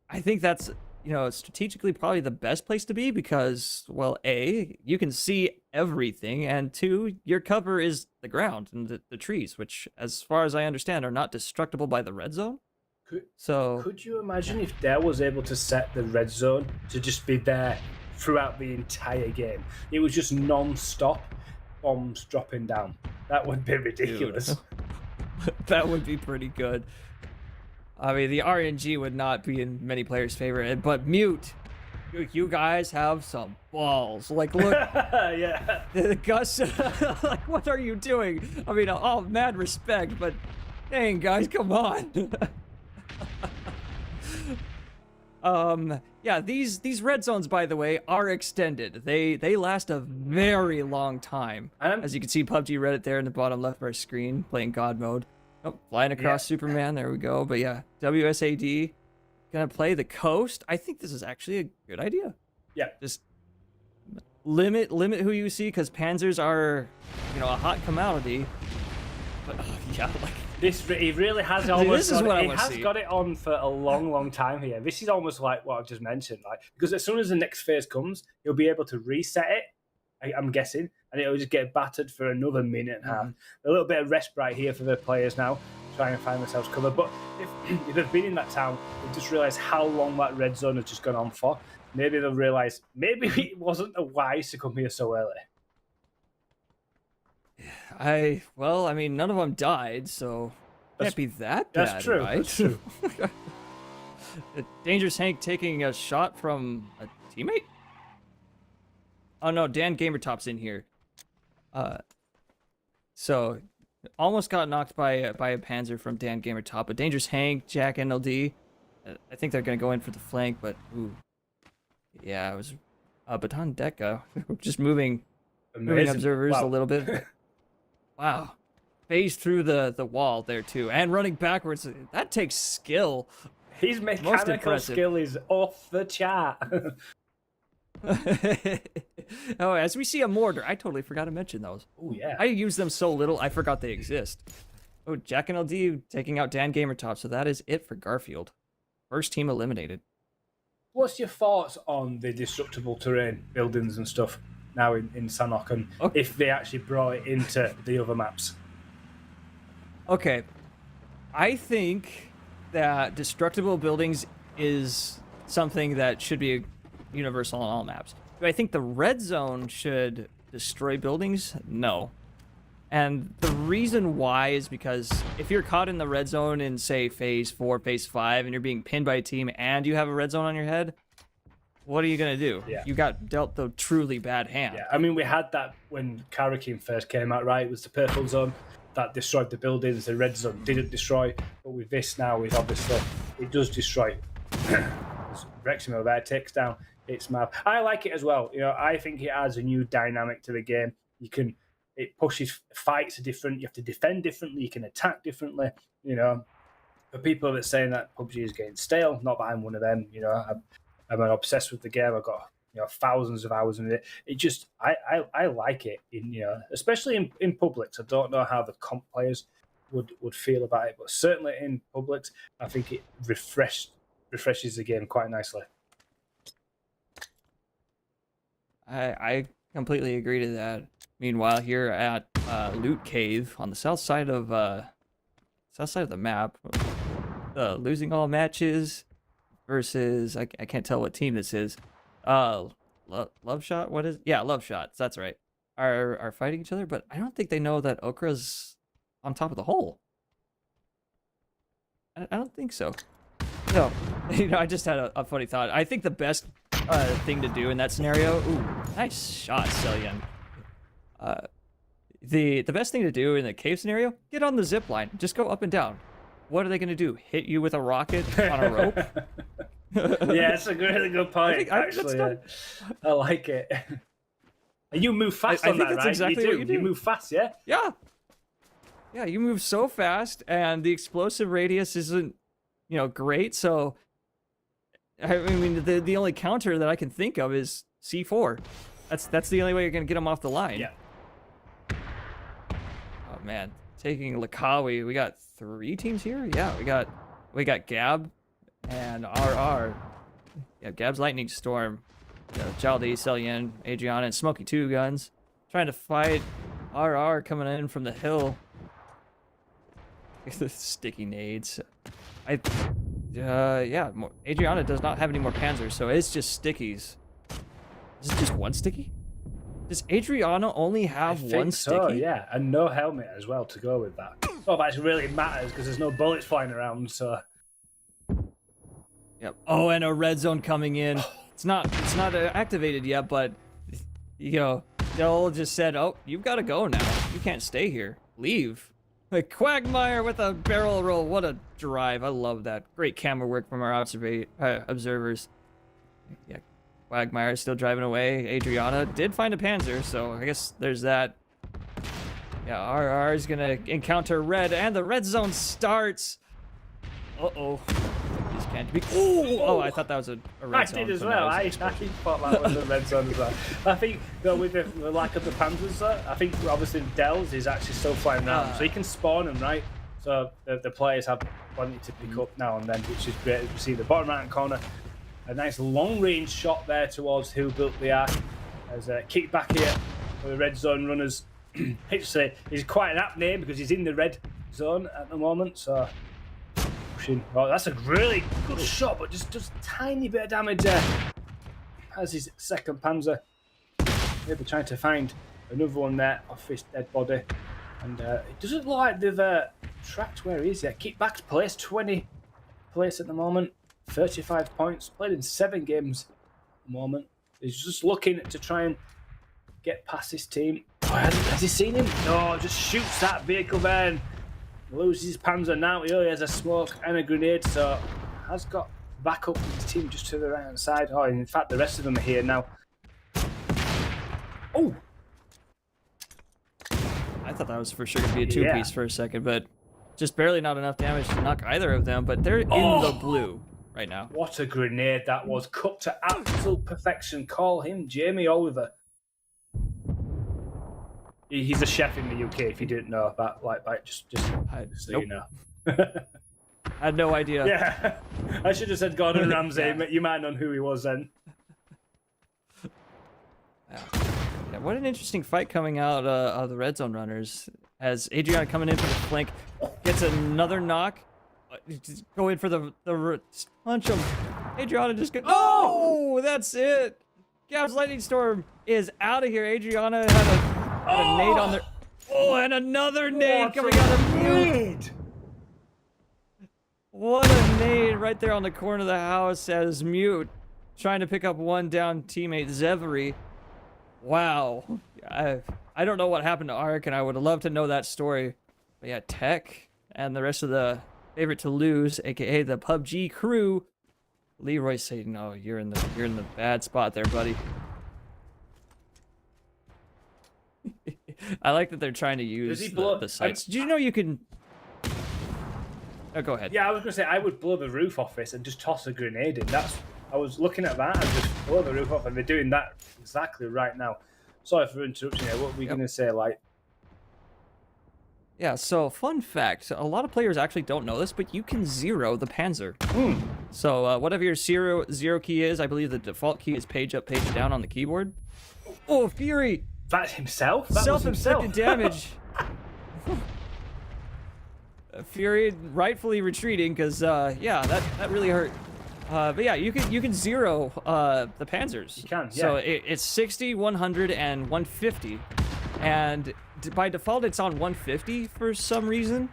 I think that's, you know, strategically probably the best place to be because, well, A, you can see everything, and 2, your cover is the ground and the trees, which, as far as I understand, are not destructible by the red zone. Could you imagine if Dell was able to set the red zone to just be there throughout the entire game? It was just non-stop bombs dropping down. That would be ridiculous. That would be pretty good. I mean, the RNG would not be in many players' favor, but Mute, you guys have some balls. Like, look, Yeah. Gus, like, what are you doing? I mean, all mad respect, but dang, guys, come on. Yeah, these red zones, by the way, are extended. They last a very long time. As you can see, PUBG Reddit there in the bottom left of our screen, playing God mode. Oh, flying across Superman, there we go. But yeah, WSAD, gonna play the coast. I think this is actually a good idea. Yeah. Just limit who you see, because Panzers are, you know, a hot commodity. But yeah, like, He really has almost. This is what I he wanna has see. got it on for a long, long time here. This is almost like what I've just mentioned, like, because as soon as the next phase comes, he'll be able to reset it. I'm guessing, and it'll just get battered for another minute and a half. A little bit of respite here for the players now, trying to find themselves cover. But if they've been in that town, they've just realised how long that red zone has just gone on for. Maybe they'll realise maybe it wasn't a wise to come here so early. Well, I mean, none of them died, so can't be that bad, That's true. right? That's true. Dangerous Hank taking a shot from a teammate? Oh no, Dan Gamertop's in here. So almost got knocked by a Panzer from Dan Gamertop, but Dangerous Hank, Jack NLD, I think they're gonna go in for the flank, but ooh, yeah, it was Baton Deca just moving observers a little bit. Wow, phased through the wall there too, and running backwards. That takes skill. His mechanical impressive. skill is off the chart. Oh, as we see a mortar, I totally forgot to mention those. Oh yeah. I use them so little, I forgot they exist. Oh, Jack and LD taking out Dan Gamertop, so that is it for Garfield. First team eliminated. What's your thoughts on the destructible terrain, buildings and stuff now in Sanhok, and if they actually brought it into the other maps? Okay, I think that destructible buildings is something that should be universal on all maps. Do I think the red zone should destroy buildings? No. And the reason why is because if you're caught in the red zone in, say, phase 4, phase 5, and you're being pinned by a team and you have a red zone on your head, what are you going to do? Yeah. You got dealt the truly bad hand. Yeah, I mean, we had that when Karakin first came out, right? It was the purple zone that destroyed the buildings. The red zone didn't destroy. But with this now, is obviously, it does destroy. Wrexham there takes down its map. I like it as well. You know, I think it adds a new dynamic to the game. It pushes, fights are different. You have to defend differently. You can attack differently. You know, for people that saying that PUBG is getting stale, not that I'm one of them. You know, I'm obsessed with the game. I've got, you know, thousands of hours in it. It just, I like it. You know, especially in Publix. I don't know how the comp players would feel about it, but certainly in Publix, I think it refreshes the game quite nicely. I completely agree to that. Meanwhile, here at Loot Cave on the south side of the map, losing all matches, versus I can't tell what team this is. Love Shot. What is? Yeah, Love Shots. That's right. Are fighting each other, but I don't think they know that Okra's on top of the hole. I don't think so. No, I just had a funny thought. I think the best thing to do in that scenario. Ooh, nice shot, Selyan. The best thing to do in the cave scenario, get on the zip line. Just go up and down. What are they going to do? Hit you with a rocket on a rope? Yeah, it's a really good point. Actually, I like it. And you move fast on that, right? Exactly you do. What you do. You move fast, yeah. Yeah. Yeah, you move so fast, and the explosive radius isn't, great. So, I mean, the only counter that I can think of is C4. That's the only way you're gonna get them off the line. Yeah. Oh man, taking Lakawi. We got 3 teams here. Yeah, we got Gab and RR. Yeah, Gab's Lightning Storm. Jaldi, Selyan, Adriana, and Smoky 2 Guns trying to fight RR coming in from the hill. The sticky nades. Adriana does not have any more panzers, so it's just stickies. Is it just one sticky? Does Adriana only have one sticky? So, yeah, and no helmet as well to go with that. Oh, that really matters because there's no bullets flying around. So. Yep. Oh, and a red zone coming in. It's not activated yet, but they'll just said, "Oh, you've got to go now. You can't stay here. Leave." Like Quagmire with a barrel roll. What a drive. I love that. Great camera work from our observers. Yeah, Quagmire is still driving away. Adriana did find a Panzer, so I guess there's that. Yeah, RR is going to encounter red, and the red zone starts. Uh-oh. This can't be. Oh, I thought that was a red zone. I did as well. I thought that was a red zone as well. I think, though, with the lack of the Panzers, I think obviously Dells is actually still flying around, so he can spawn them, right? So the players have plenty to pick up now and then, which is great. As we see the bottom right corner, a nice long-range shot there towards who built the arc. There's a kick back here for the red zone runners. He's quite an apt name because he's in the red zone at the moment, so... Oh, that's a really good shot, but just a tiny bit of damage there. Has his second Panzer. Maybe trying to find another one there off his dead body. And it doesn't look like they've tracked where he is yet. Kickback's place, 20 place at the moment. 35 points. Played in 7 games at the moment. He's just looking to try and get past his team. Oh, has he seen him? No, just shoots that vehicle there and loses his Panzer now. He only has a smoke and a grenade, so has got backup with his team just to the right hand side. Oh, in fact, the rest of them are here now. Oh! I thought that was for sure going to be a 2-piece for a second, but just barely not enough damage to knock either of them, but they're in the blue right now. What a grenade that was. Cut to absolute perfection. Call him Jamie Oliver. He's a chef in the UK, if you didn't know that. Just so you know. I had no idea. Yeah, I should have said Gordon Ramsay. Yeah. You might know who he was then. Yeah, what an interesting fight coming out of the red zone runners. As Adriana coming in for the flank, gets another knock. Go in for the punch him. Adriana just goes. Oh, that's it. Gab's Lightning Storm is out of here. Adriana had a nade on there. Oh, and another nade coming out of Mute. What a nade right there on the corner of the house as Mute trying to pick up one down teammate Zevery. Wow. I don't know what happened to Ark, and I would love to know that story. But yeah, Tech and the rest of the favorite to lose, aka the PUBG crew. Leroy saying, "No, you're in the bad spot there, buddy." I like that they're trying to use the sites. Did you know you can? Oh, go ahead. Yeah, I was gonna say I would blow the roof off this and just toss a grenade in. I was looking at that and just blow the roof off, and they're doing that exactly right now. Sorry for interrupting here. What were we gonna say, like? Yeah, so fun fact, a lot of players actually don't know this, but you can zero the Panzer. So whatever your zero key is, I believe the default key is page up, page down on the keyboard. Oh, Fury! That's himself? That self-inflicted damage. Fury rightfully retreating, because, yeah, that really hurt. But yeah, you can zero the Panzers. You can, So yeah. it's 60, 100, and 150, and by default it's on 150 for some reason.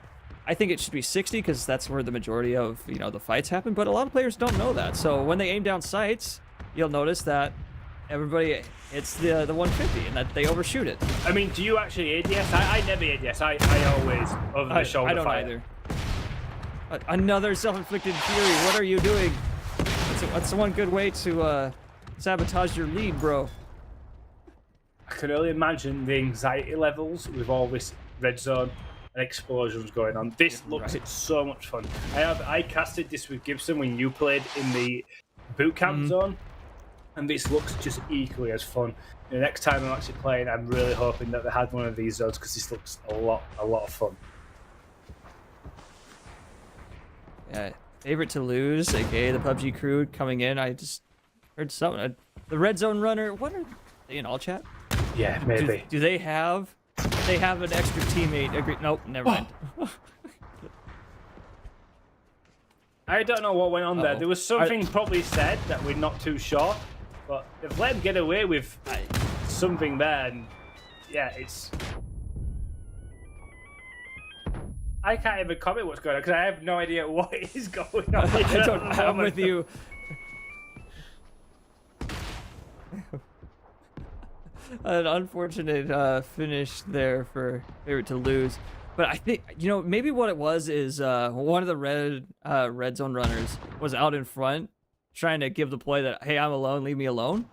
I think it should be 60 because that's where the majority of the fights happen. But a lot of players don't know that. So when they aim down sights, you'll notice that everybody hits the 150 and that they overshoot it. I mean, do you actually ADS? I never ADS. I always over the shoulder I don't fire. either. Another self-inflicted fury. What are you doing? That's one good way to sabotage your lead, bro. I can only imagine the anxiety levels with all this red zone and explosions going on. This looks so much fun. I casted this with Gibson when you played in the boot camp zone, and this looks just equally as fun. The next time I'm actually playing, I'm really hoping that they had one of these zones because this looks a lot of fun. Yeah, favorite to lose, aka the PUBG crew coming in. I just heard something. The red zone runner. What are they in all chat? Yeah, maybe. Do they have? They have an extra teammate. Nope, never mind. I don't know what went on there. There was something probably said that we're not too sure, but they've let him get away with something there, and yeah, it's. I can't even comment what's going on because I have no idea what is going on. I'm with you. An unfortunate finish there for favorite to lose, but I think maybe what it was is one of the red zone runners was out in front trying to give the play that, hey, I'm alone, leave me alone.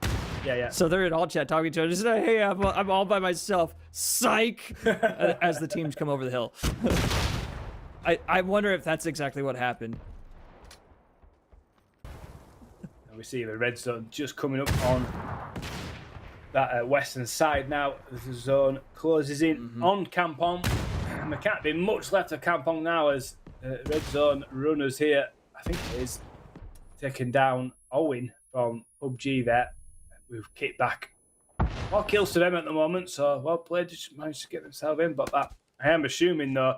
Yeah. So they're in all chat talking to each other. Just say, hey, I'm all by myself. Psych. As the teams come over the hill. I wonder if that's exactly what happened. And we see the red zone just coming up on that western side now. The zone closes in on Kampong, and there can't be much left of Kampong now as red zone runners here. I think it is taking down Owen from PUBG there. We've kicked back. More kills to them at the moment, so well played. Just managed to get themselves in, but that I am assuming though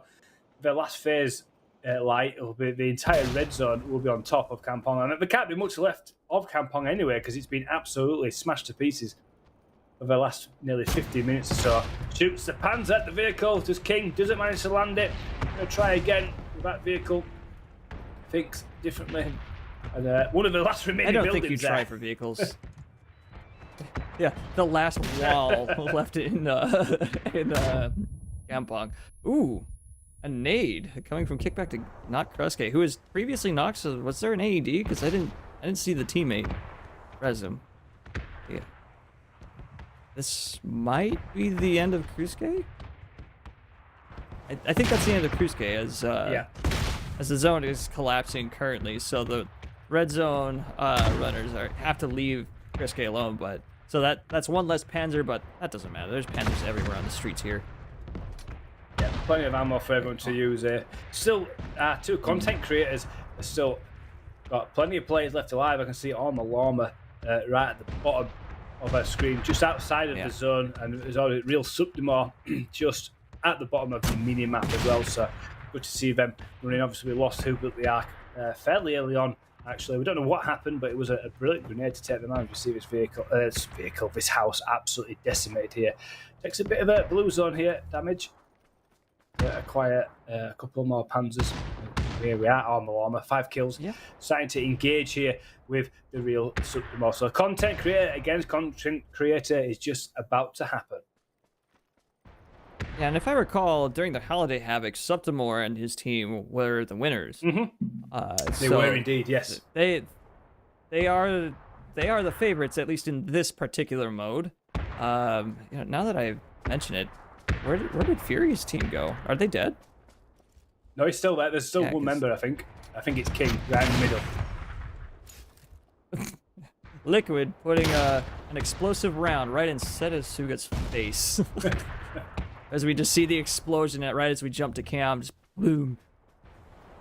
the last phase light will be the entire red zone will be on top of Kampong, and there can't be much left of Kampong anyway because it's been absolutely smashed to pieces over the last nearly 15 minutes or so. Shoots the pans at the vehicle. Does King doesn't manage to land it. Gonna try again with that vehicle. Thinks differently. And one of the last remaining buildings. I don't think you try for vehicles. Yeah, the last wall left in Kampong. Ooh, a nade coming from kickback to knock Kruske, who was previously knocked. So was there an AED? Because I didn't see the teammate res him. Yeah. This might be the end of Kruske. I think that's the end of Kruske as the zone is collapsing currently. So the red zone runners have to leave Kruske alone. But so that's one less Panzer, but that doesn't matter. There's Panzers everywhere on the streets here. Yeah, plenty of ammo for everyone to use here. Still, two content creators have still got plenty of players left alive. I can see Armor Llama right at the bottom of our screen, just outside of the zone, and there's already real Subdemar just at the bottom of the mini map as well. So good to see them running. Obviously, we lost who built the arc fairly early on. Actually, we don't know what happened, but it was a brilliant grenade to take them out. You see this house absolutely decimated here. Takes a bit of a blue zone here, damage. Acquire a couple more Panzers. Here we are, Armor, 5 kills. Yeah. Starting to engage here with the real Subdemar. So content creator against content creator is just about to happen. Yeah, and if I recall, during the Holiday Havoc, Subdemar and his team were the winners. They were indeed, yes. They are the favorites, at least in this particular mode. Now that I mention it, where did Fury's team go? Are they dead? No, he's still there. There's still one member, I think. I think it's King, right in the middle. Liquid putting an explosive round right in Suga's face. As we just see the explosion right as we jump to cam, just boom.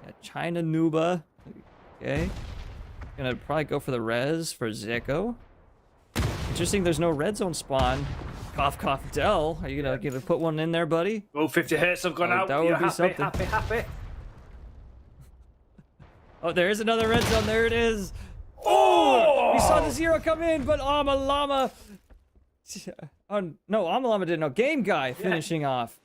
Yeah, China Nuba. Okay. Gonna probably go for the res for Zeko. Interesting, there's no red zone spawn. Cough, cough, Dell. Are you gonna put one in there, buddy? Oh, 50 hits have gone out. That would be something. Happy. Oh, there is another red zone. There it is. Oh! We saw the 0 come in, but Llama. Oh, no, Llama didn't know. Game Guy finishing off.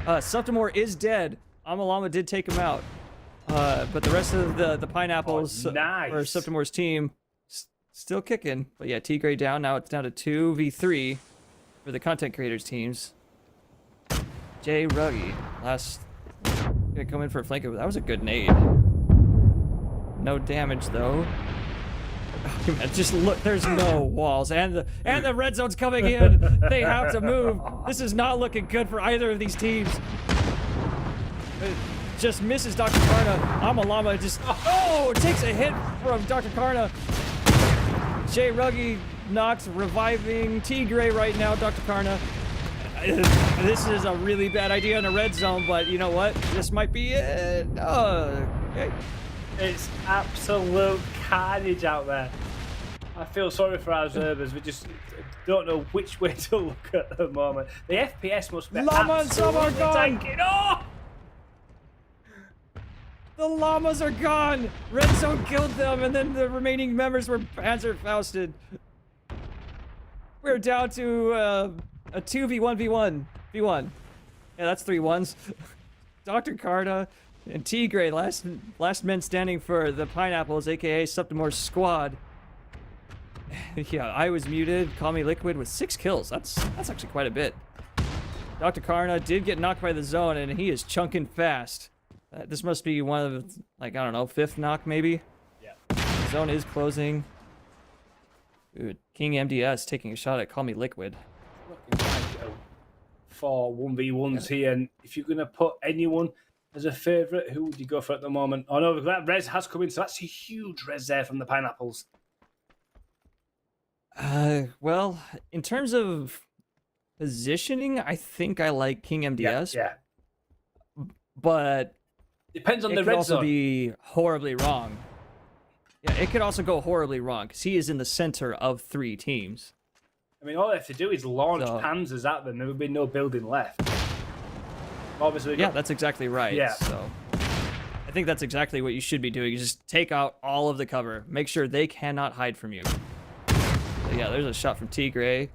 Septimore is dead. Llama did take him out. But the rest of the pineapples nice. for Septimore's team still kicking. But yeah, Tigray down. Now it's down to 2v3 for the content creators teams. Jay Ruggy, gonna come in for a flank. That was a good nade. No damage though. Just look, there's no walls, and the red zone's coming in. They have to move. This is not looking good for either of these teams. It just misses Dr. Karna. Llama just takes a hit from Dr. Karna. Jay Ruggy knocks, reviving Tigray right now. Dr. Karna. This is a really bad idea in a red zone, but you know what? This might be it. Okay. It's absolute carnage out there. I feel sorry for our observers. We just don't know which way to look at the moment. The FPS must be absolutely tanking. Oh! The llamas are gone! Red Zone killed them, and then the remaining members were panzer-fausted. We're down to a 2v1v1. V1. Yeah, that's 3 1s. Dr. Karna and Tigray, last men standing for the Pineapples, aka Septimore's squad. Yeah, I was muted. Call me Liquid with 6 kills. That's actually quite a bit. Dr. Karna did get knocked by the zone, and he is chunking fast. This must be one of, like, I don't know, 5th knock maybe? Yeah. The zone is closing. Dude, King MDS taking a shot at Call Me Liquid. Looking like for 1v1s here, and if you're going to put anyone as a favourite, who would you go for at the moment? Oh no, that res has come in, so that's a huge res there from the Pineapples. Well, in terms of positioning, I think I like King MDS. Yeah. But Depends on it the could red also zone. be horribly wrong. Yeah, it could also go horribly wrong because he is in the center of 3 teams. I mean, all they have to do is launch So- panzers at them. There would be no building left. Obviously, Yeah, that's exactly right. Yeah. So I think that's exactly what you should be doing. You just take out all of the cover. Make sure they cannot hide from you. So yeah, there's a shot from Tigray.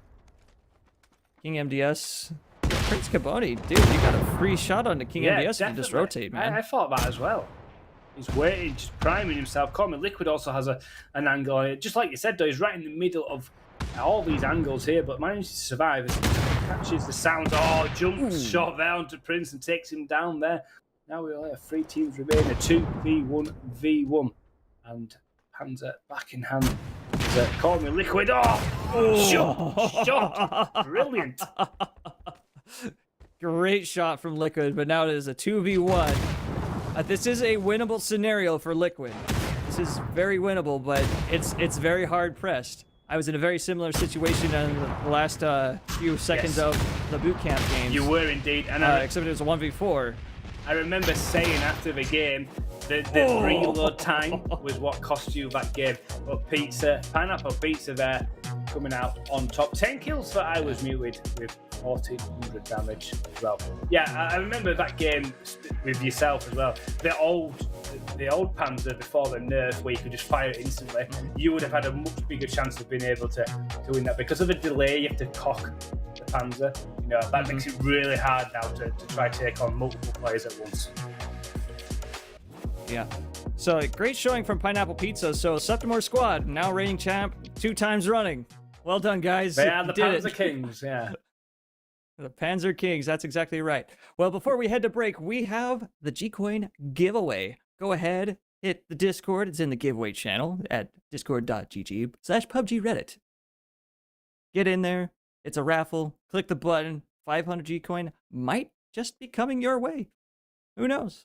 King MDS. Prince Caboni, dude, you got a free shot on the King MDS if you just rotate, man. I thought that as well. He's waiting, just priming himself. Call Me Liquid also has an angle on it. Just like you said, though, he's right in the middle of all these angles here, but manages to survive as he catches the sound. Oh, jumps shot there onto Prince and takes him down there. Now we only have 3 teams remaining, a 2v1v1. And Panzer back in hand. Call Me Liquid. Shot. Brilliant. Great shot from Liquid, but now it is a 2v1. This is a winnable scenario for Liquid. This is very winnable, but it's very hard pressed. I was in a very similar situation in the last few seconds of the boot camp games. You were indeed, and except it was a 1v4. I remember saying after the game that the reload time was what cost you that game. But Pineapple Pizza there coming out on top. 10 kills for I Was Muted with 1400 damage as well. Yeah, I remember that game with yourself as well. The old Panzer before the nerf where you could just fire it instantly. You would have had a much bigger chance of being able to win that. Because of the delay, you have to cock the Panzer. You know, that makes it really hard now to try to take on multiple players at once. Yeah. So great showing from Pineapple Pizza. So Septimore squad now reigning champ 2 times running. Well done, guys. They are the You did Panzer it. Kings, yeah. The Panzer Kings, that's exactly right. Well, before we head to break, we have the G-Coin giveaway. Go ahead, hit the Discord. It's in the giveaway channel at discord.gg/PUBG Reddit. Get in there. It's a raffle. Click the button. 500 G-Coin might just be coming your way. Who knows?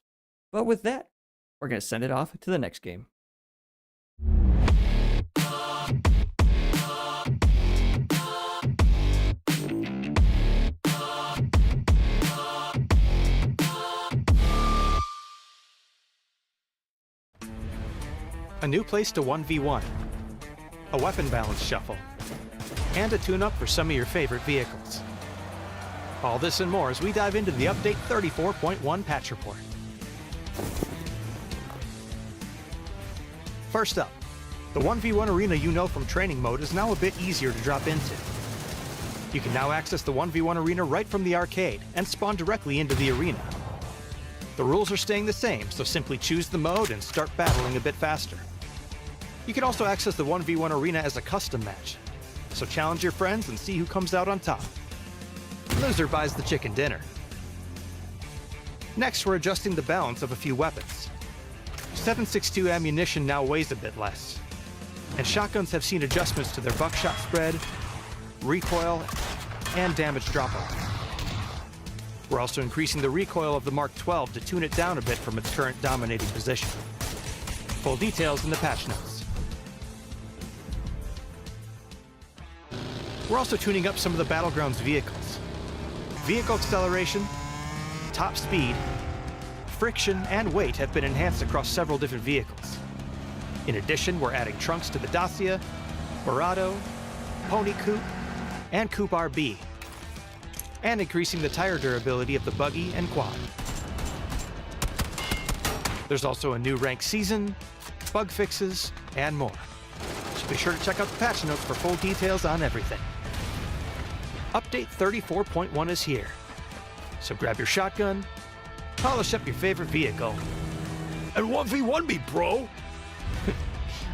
But with that, we're going to send it off to the next game. A new place to 1v1, a weapon balance shuffle, and a tune-up for some of your favorite vehicles. All this and more as we dive into the Update 34.1 patch report. First up, the 1v1 arena you know from training mode is now a bit easier to drop into. You can now access the 1v1 arena right from the arcade and spawn directly into the arena. The rules are staying the same, so simply choose the mode and start battling a bit faster. You can also access the 1v1 arena as a custom match, so challenge your friends and see who comes out on top. Loser buys the chicken dinner. Next, we're adjusting the balance of a few weapons. 7.62 ammunition now weighs a bit less, and shotguns have seen adjustments to their buckshot spread, recoil, and damage drop-off. We're also increasing the recoil of the Mark 12 to tune it down a bit from its current dominating position. Full details in the patch notes. We're also tuning up some of the Battlegrounds vehicles. Vehicle acceleration, top speed, friction, and weight have been enhanced across several different vehicles. In addition, we're adding trunks to the Dacia, Barado, Pony Coupe, and Coupe RB, and increasing the tire durability of the buggy and quad. There's also a new rank season, bug fixes, and more. So be sure to check out the patch notes for full details on everything. Update 34.1 is here, so grab your shotgun, polish up your favorite vehicle, and 1v1 me, bro!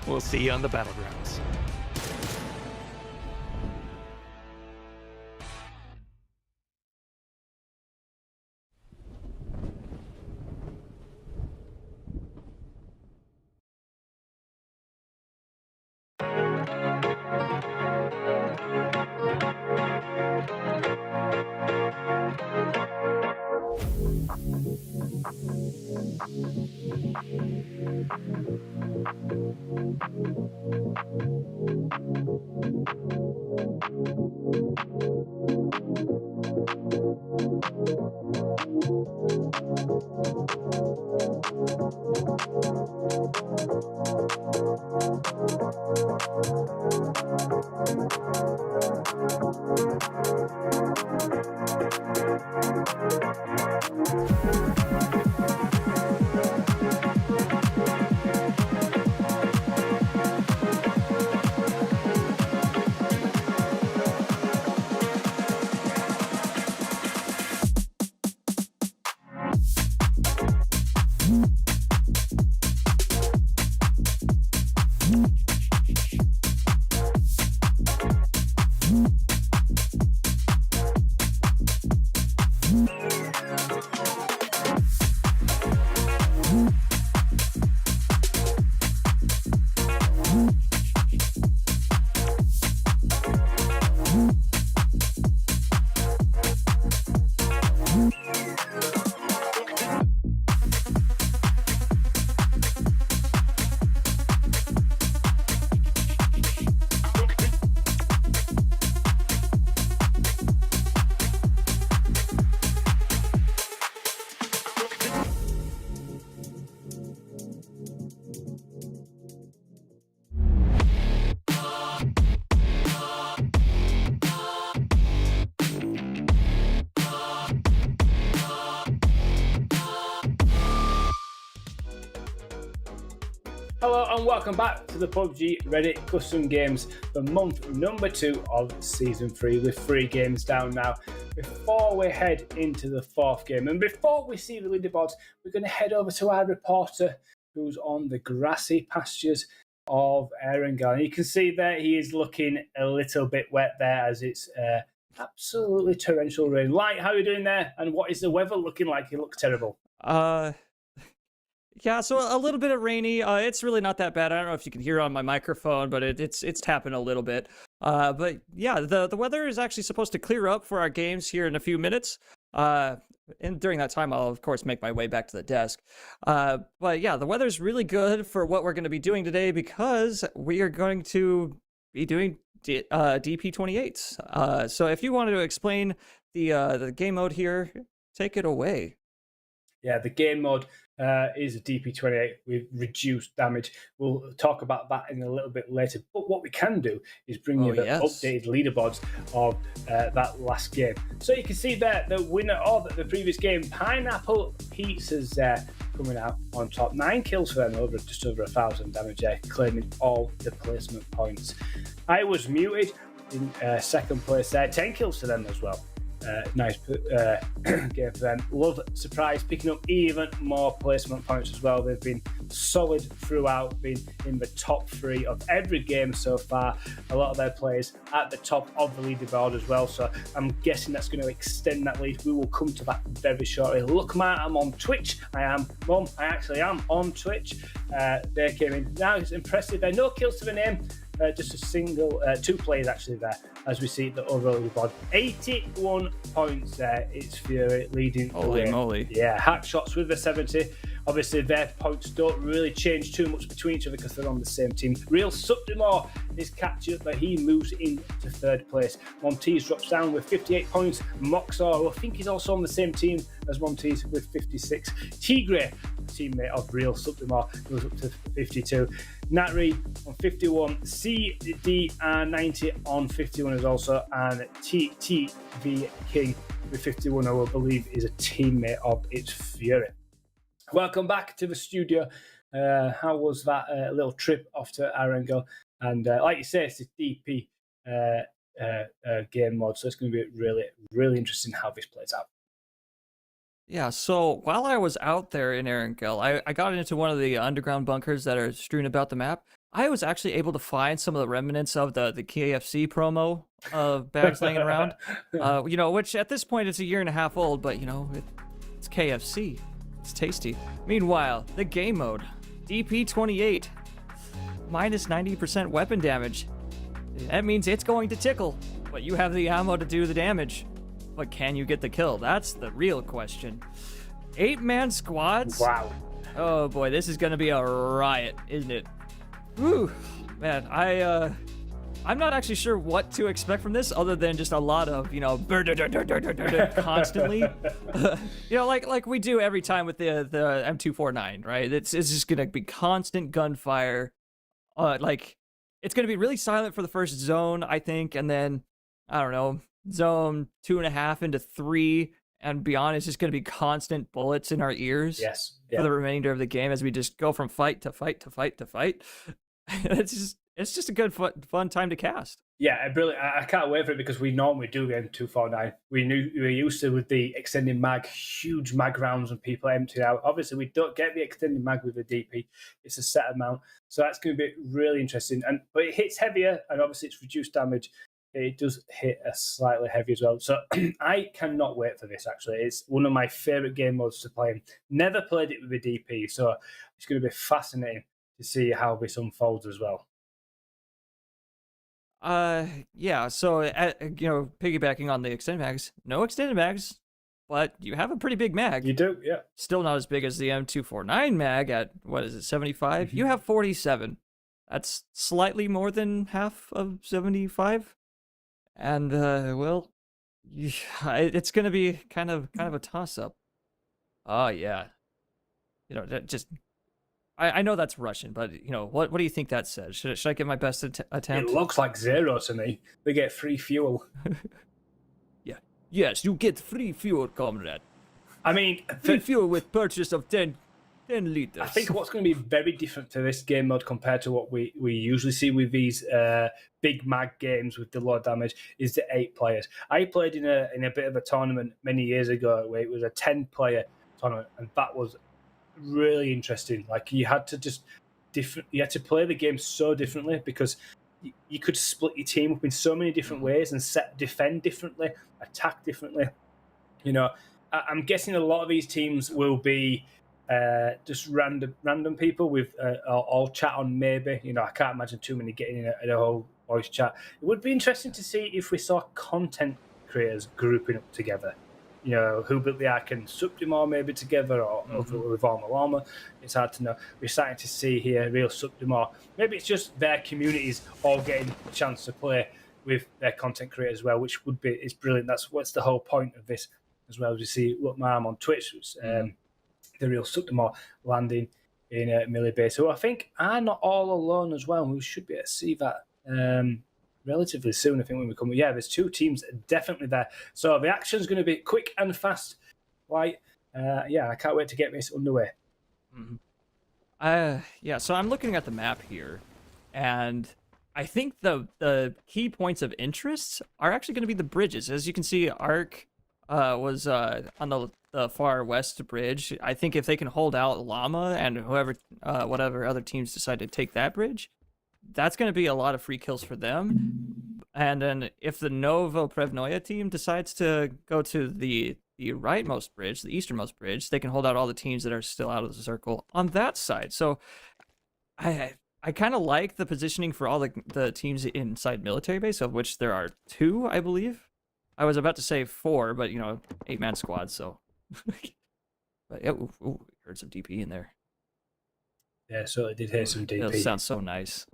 We'll see you on the Battlegrounds. Hello and welcome back to the PUBG Reddit Custom Games for month number 2 of Season 3 with 3 games down now. Before we head into the 4th game and before we see the leaderboards, we're going to head over to our reporter who's on the grassy pastures of Erangel. You can see there he is looking a little bit wet there as it's absolutely torrential rain. Light, how are you doing there? And what is the weather looking like? It looks terrible. Yeah, so a little bit of rainy. It's really not that bad. I don't know if you can hear on my microphone, but it's tapping a little bit. But yeah, the weather is actually supposed to clear up for our games here in a few minutes. And during that time, I'll of course make my way back to the desk. But yeah, the weather's really good for what we're going to be doing today because we are going to be doing DP28s. So if you wanted to explain the game mode here, take it away. Yeah, the game mode is a DP28 with reduced damage. We'll talk about that in a little bit later. But what we can do is bring you the updated leaderboards of that last game. So you can see there the winner of the previous game, Pineapple Pizza's there, coming out on top. 9 kills for them, just over 1,000 damage there, claiming all the placement points. I was muted in second place there, 10 kills for them as well. Nice game for them. Love Surprise picking up even more placement points as well. They've been solid throughout, been in the top 3 of every game so far. A lot of their players at the top of the leaderboard as well, so I'm guessing that's going to extend that lead. We will come to that very shortly. Look, Matt, I'm on Twitch. I actually am on Twitch. They came in. Now it's impressive. No kills to the name. Just a single, 2 players actually there, as we see the overall leaderboard. 81 points there. It's Fury leading. Holy moly. Yeah, hack shots with the 70. Obviously, their points don't really change too much between each other because they're on the same team. Real Subdimore is catching up, but he moves into 3rd place. Montees drops down with 58 points. Moxar, who I think is also on the same team as Montees, with 56. Tigre, teammate of Real Subdimore, goes up to 52. Natri on 51. CDR90 on 51 is also, and TTV King with 51, who I believe is a teammate of It's Fury. Welcome back to the studio. How was that little trip off to Erangel? And like you say, it's a DP game mod, so it's going to be really, really interesting how this plays out. Yeah, so while I was out there in Erangel, I got into one of the underground bunkers that are strewn about the map. I was actually able to find some of the remnants of the KFC promo bags laying around. Which at this point it's a 1.5 years old, but it's KFC. It's tasty. Meanwhile, the game mode, DP28, minus 90% weapon damage. That means it's going to tickle, but you have the ammo to do the damage. But can you get the kill? That's the real question. 8-man squads? Wow. Oh boy, this is gonna be a riot, isn't it? Whew, man, I'm not actually sure what to expect from this, other than just a lot of, constantly, like we do every time with the M249, right? It's just gonna be constant gunfire. It's gonna be really silent for the first zone, I think, and then I don't know, zone 2.5 into 3 and beyond. It's just gonna be constant bullets in our ears. Yes. For the remainder of the game as we just go from fight to fight to fight to fight. It's just a good fun time to cast. Yeah, brilliant. I can't wait for it because we normally do the M249. We were used to with the extended mag, huge mag rounds and people empty out. Obviously, we don't get the extended mag with the DP. It's a set amount. So that's going to be really interesting. But it hits heavier and obviously it's reduced damage. It does hit a slightly heavy as well. So I cannot wait for this, actually. It's one of my favourite game modes to play. Never played it with a DP, so it's going to be fascinating to see how this unfolds as well. Yeah, so, piggybacking on the extended mags, no extended mags, but you have a pretty big mag. You do, yeah. Still not as big as the M249 mag at, 75? Mm-hmm. You have 47. That's slightly more than half of 75. And, it's going to be kind of a toss-up. Oh, yeah. I know that's Russian, but, what do you think that says? Should I give my best attempt? It looks like 0 to me. We get free fuel. Yeah. Yes, you get free fuel, comrade. I mean... Free fuel with purchase of 10 liters. I think what's going to be very different to this game mode compared to what we usually see with these big mag games with the low damage is the 8 players. I played in a bit of a tournament many years ago where it was a 10-player tournament, and that was really interesting. Like you had to play the game so differently because you could split your team up in so many different ways and defend differently, attack differently. I'm guessing a lot of these teams will be just random people with all chat on maybe. I can't imagine too many getting in a whole voice chat. It would be interesting to see if we saw content creators grouping up together. Who built the Ark and Subdimore maybe together or with Armor. It's hard to know. We're starting to see here Real Subdimore. Maybe it's just their communities all getting a chance to play with their content creators as well, which it's brilliant. That's what's the whole point of this as well. As you see, look, my arm on Twitch. the real Sutton landing in Millie Base, who I think are not all alone as well. We should be able to see that relatively soon, I think, when we come. Yeah, there's 2 teams definitely there. So the action's going to be quick and fast. Right? Yeah, I can't wait to get this underway. Yeah, so I'm looking at the map here, and I think the key points of interest are actually going to be the bridges. As you can see, Ark was on the far west bridge. I think if they can hold out Llama and whatever other teams decide to take that bridge, that's going to be a lot of free kills for them. And then if the Novo Prevnoya team decides to go to the rightmost bridge, the easternmost bridge, they can hold out all the teams that are still out of the circle on that side. So I kind of like the positioning for all the teams inside military base, of which there are 2, I believe. I was about to say 4, but 8-man squad. So, but yeah, heard some DP in there. Yeah, so I did hear some DP. That sounds so nice.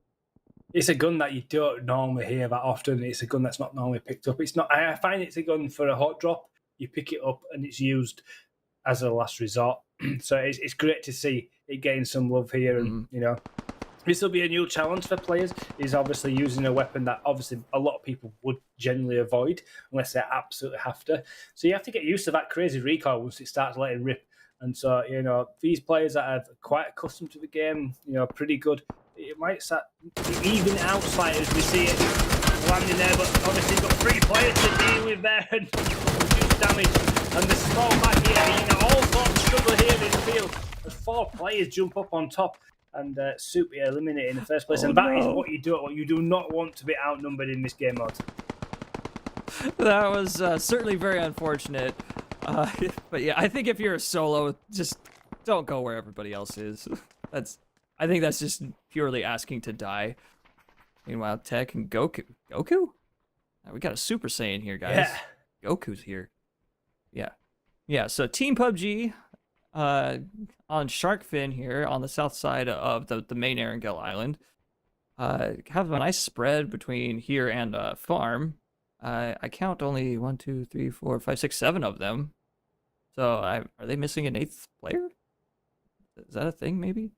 It's a gun that you don't normally hear that often. It's a gun that's not normally picked up. It's not. I find it's a gun for a hot drop. You pick it up and it's used as a last resort. So it's great to see it getting some love here, and this will be a new challenge for players. Is obviously using a weapon that obviously a lot of people would generally avoid unless they absolutely have to. So you have to get used to that crazy recoil once it starts letting rip. And so these players that are quite accustomed to the game, pretty good. It might start even out slightly as we see it landing there, but obviously you've got 3 players to deal with there and reduce damage. And the small back here, all sorts of struggle here in the field as 4 players jump up on top and Super eliminated in the first place. And that is what you do. You do not want to be outnumbered in this game mode. That was certainly very unfortunate. But yeah, I think if you're a solo, just don't go where everybody else is. I think that's just purely asking to die. Meanwhile, Tech and Goku. We got a Super Saiyan here, guys. Yeah. Goku's here. Yeah. So Team PUBG on Shark Fin here on the south side of the main Erangel Island have a nice spread between here and farm. I count only 1, 2, 3, 4, 5, 6, 7 of them. So are they missing an 8th player? Is that a thing, maybe?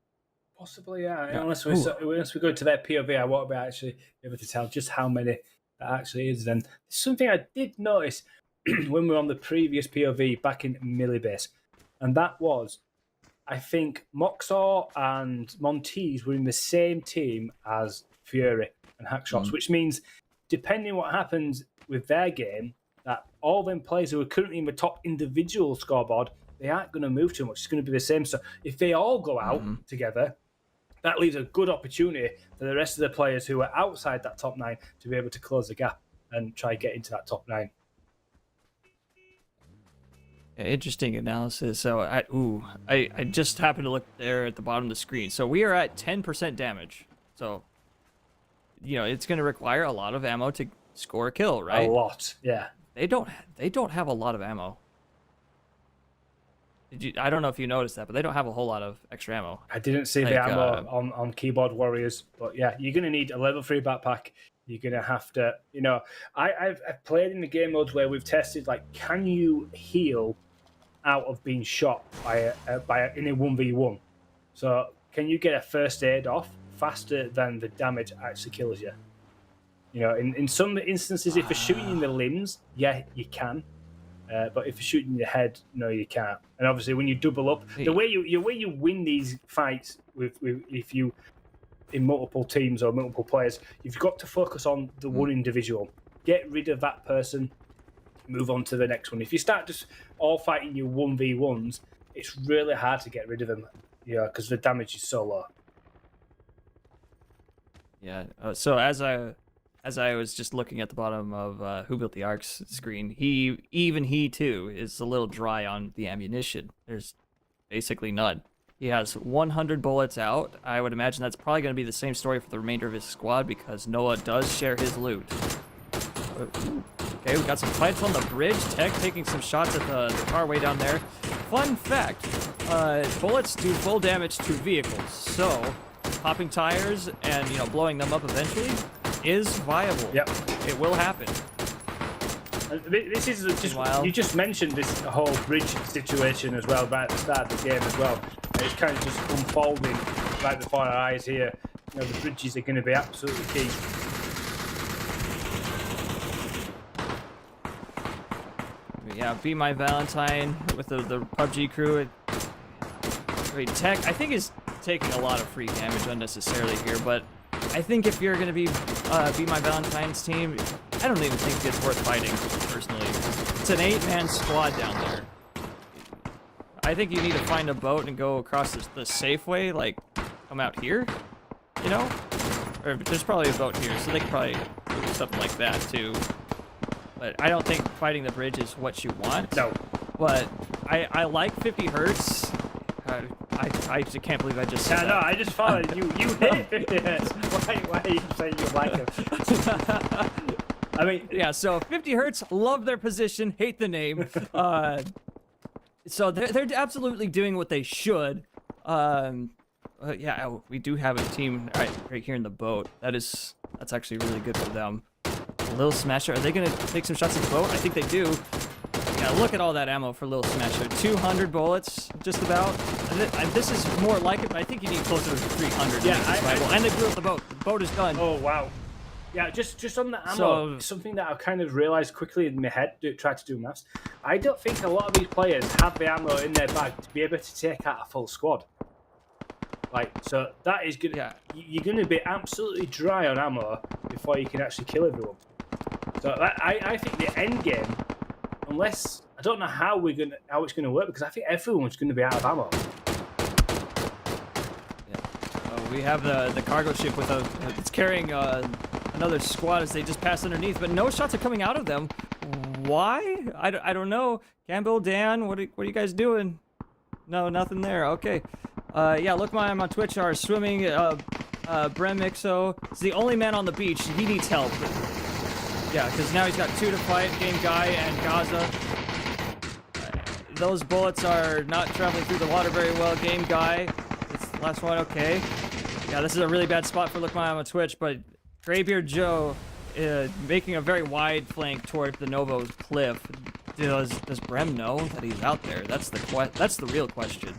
Possibly, yeah. Unless we go to their POV, I won't be actually able to tell just how many that actually is. Then something I did notice when we were on the previous POV back in Millibase, and that was, I think Moxor and Montees were in the same team as Fury and Hackshots, which means depending what happens with their game, that all them players who are currently in the top individual scoreboard, they aren't going to move too much. It's going to be the same. So if they all go out together, that leaves a good opportunity for the rest of the players who are outside that top 9 to be able to close the gap and try get into that top 9. Yeah, interesting analysis. So I just happened to look there at the bottom of the screen. So we are at 10% damage. So it's going to require a lot of ammo to score a kill, right? A lot, yeah. They don't have a lot of ammo. I don't know if you noticed that, but they don't have a whole lot of extra ammo. I didn't see the ammo on Keyboard Warriors, but yeah, you're going to need a level 3 backpack. You're going to have to, I've played in the game modes where we've tested, like, can you heal out of being shot in a 1v1? So can you get a first aid off faster than the damage actually kills you? In some instances, if you're shooting in the limbs, yeah, you can. But if you're shooting your head, no, you can't. And obviously, when you double up, the way you win these fights if you in multiple teams or multiple players, you've got to focus on the one individual. Get rid of that person, move on to the next one. If you start just all fighting your 1v1s, it's really hard to get rid of them, because the damage is so low. Yeah. So as I was just looking at the bottom of Who Built the Ark's screen, he too is a little dry on the ammunition. There's basically none. He has 100 bullets out. I would imagine that's probably going to be the same story for the remainder of his squad because Noah does share his loot. Okay, we got some fights on the bridge. Tech taking some shots at the car way down there. Fun fact, bullets do full damage to vehicles, so popping tires and blowing them up eventually is viable. Yep. It will happen. This is just Meanwhile- you just mentioned this whole bridge situation as well right at the start of the game as well. It's kind of just unfolding right before our eyes here. You know, the bridges are going to be absolutely key. Yeah, Be My Valentine with the PUBG crew. I mean, Tech, I think, is taking a lot of free damage unnecessarily here, but I think if you're going to be My Valentine's team, I don't even think it's worth fighting, personally. It's an 8-man squad down there. I think you need to find a boat and go across the safe way, like, come out here, you know? Or there's probably a boat here, so they could probably do something like that, too. But I don't think fighting the bridge is what you want. No. But I like 50 hertz. I can't believe I just said No, that. I just followed you. You hate 50 hertz. Why are you saying you like him? I mean, Yeah, so 50 hertz, love their position, hate the name. So they're absolutely doing what they should. Yeah, we do have a team right here in the boat. That's actually really good for them. Lil Smasher, are they gonna take some shots at the boat? I think they do. Yeah, look at all that ammo for Lil Smasher. 200 bullets, just about. This is more like it, but I think you need closer to 300 to Yeah, make this viable. And they blew up the boat. The boat is done. oh wow. Yeah, just on the ammo, So- something that I kind of realised quickly in my head, tried to do maths. I don't think a lot of these players have the ammo in their bag to be able to take out a full squad. Like, so that is good. Yeah. You're going to be absolutely dry on ammo before you can actually kill everyone. So I think the end game, unless I don't know how it's gonna work, because I think everyone's going to be out of ammo. We have the cargo ship with it's carrying another squad as they just pass underneath, but no shots are coming out of them. Why? I don't know. Campbell, Dan, what are you guys doing? No, nothing there. Okay. Yeah, look, I'm on Twitch. Are swimming. Bremixo is the only man on the beach. He needs help. Yeah, because now he's got 2 to fight. Game Guy and Gaza. Those bullets are not traveling through the water very well. Game Guy. It's the last one. Okay. Yeah, this is a really bad spot for Look My on Twitch, but Graybeard Joe making a very wide flank toward the Novo cliff. Does Brem know that he's out there? That's the real question.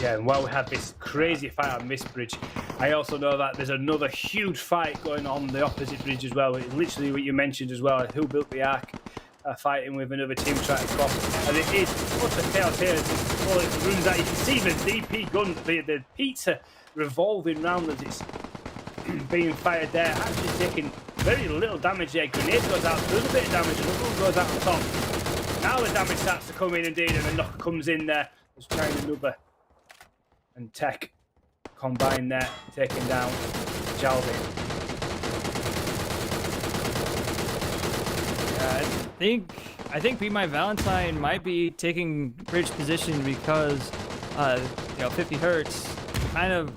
Yeah, and while we have this crazy fight on this bridge, I also know that there's another huge fight going on the opposite bridge as well. It's literally what you mentioned as well. Who built the ark? Fighting with another team trying to cross. And it is utter chaos here. All it runs out. You can see the DP gun, the pizza revolving round as it's being fired there. Actually taking very little damage there. Grenade goes out, does a bit of damage, another one goes out the top. Now the damage starts to come in indeed, and the knock comes in there. Let's try another. And Tech combined there, taking down Jalvin. Yeah, I think Be My Valentine might be taking bridge position because 50 hertz kind of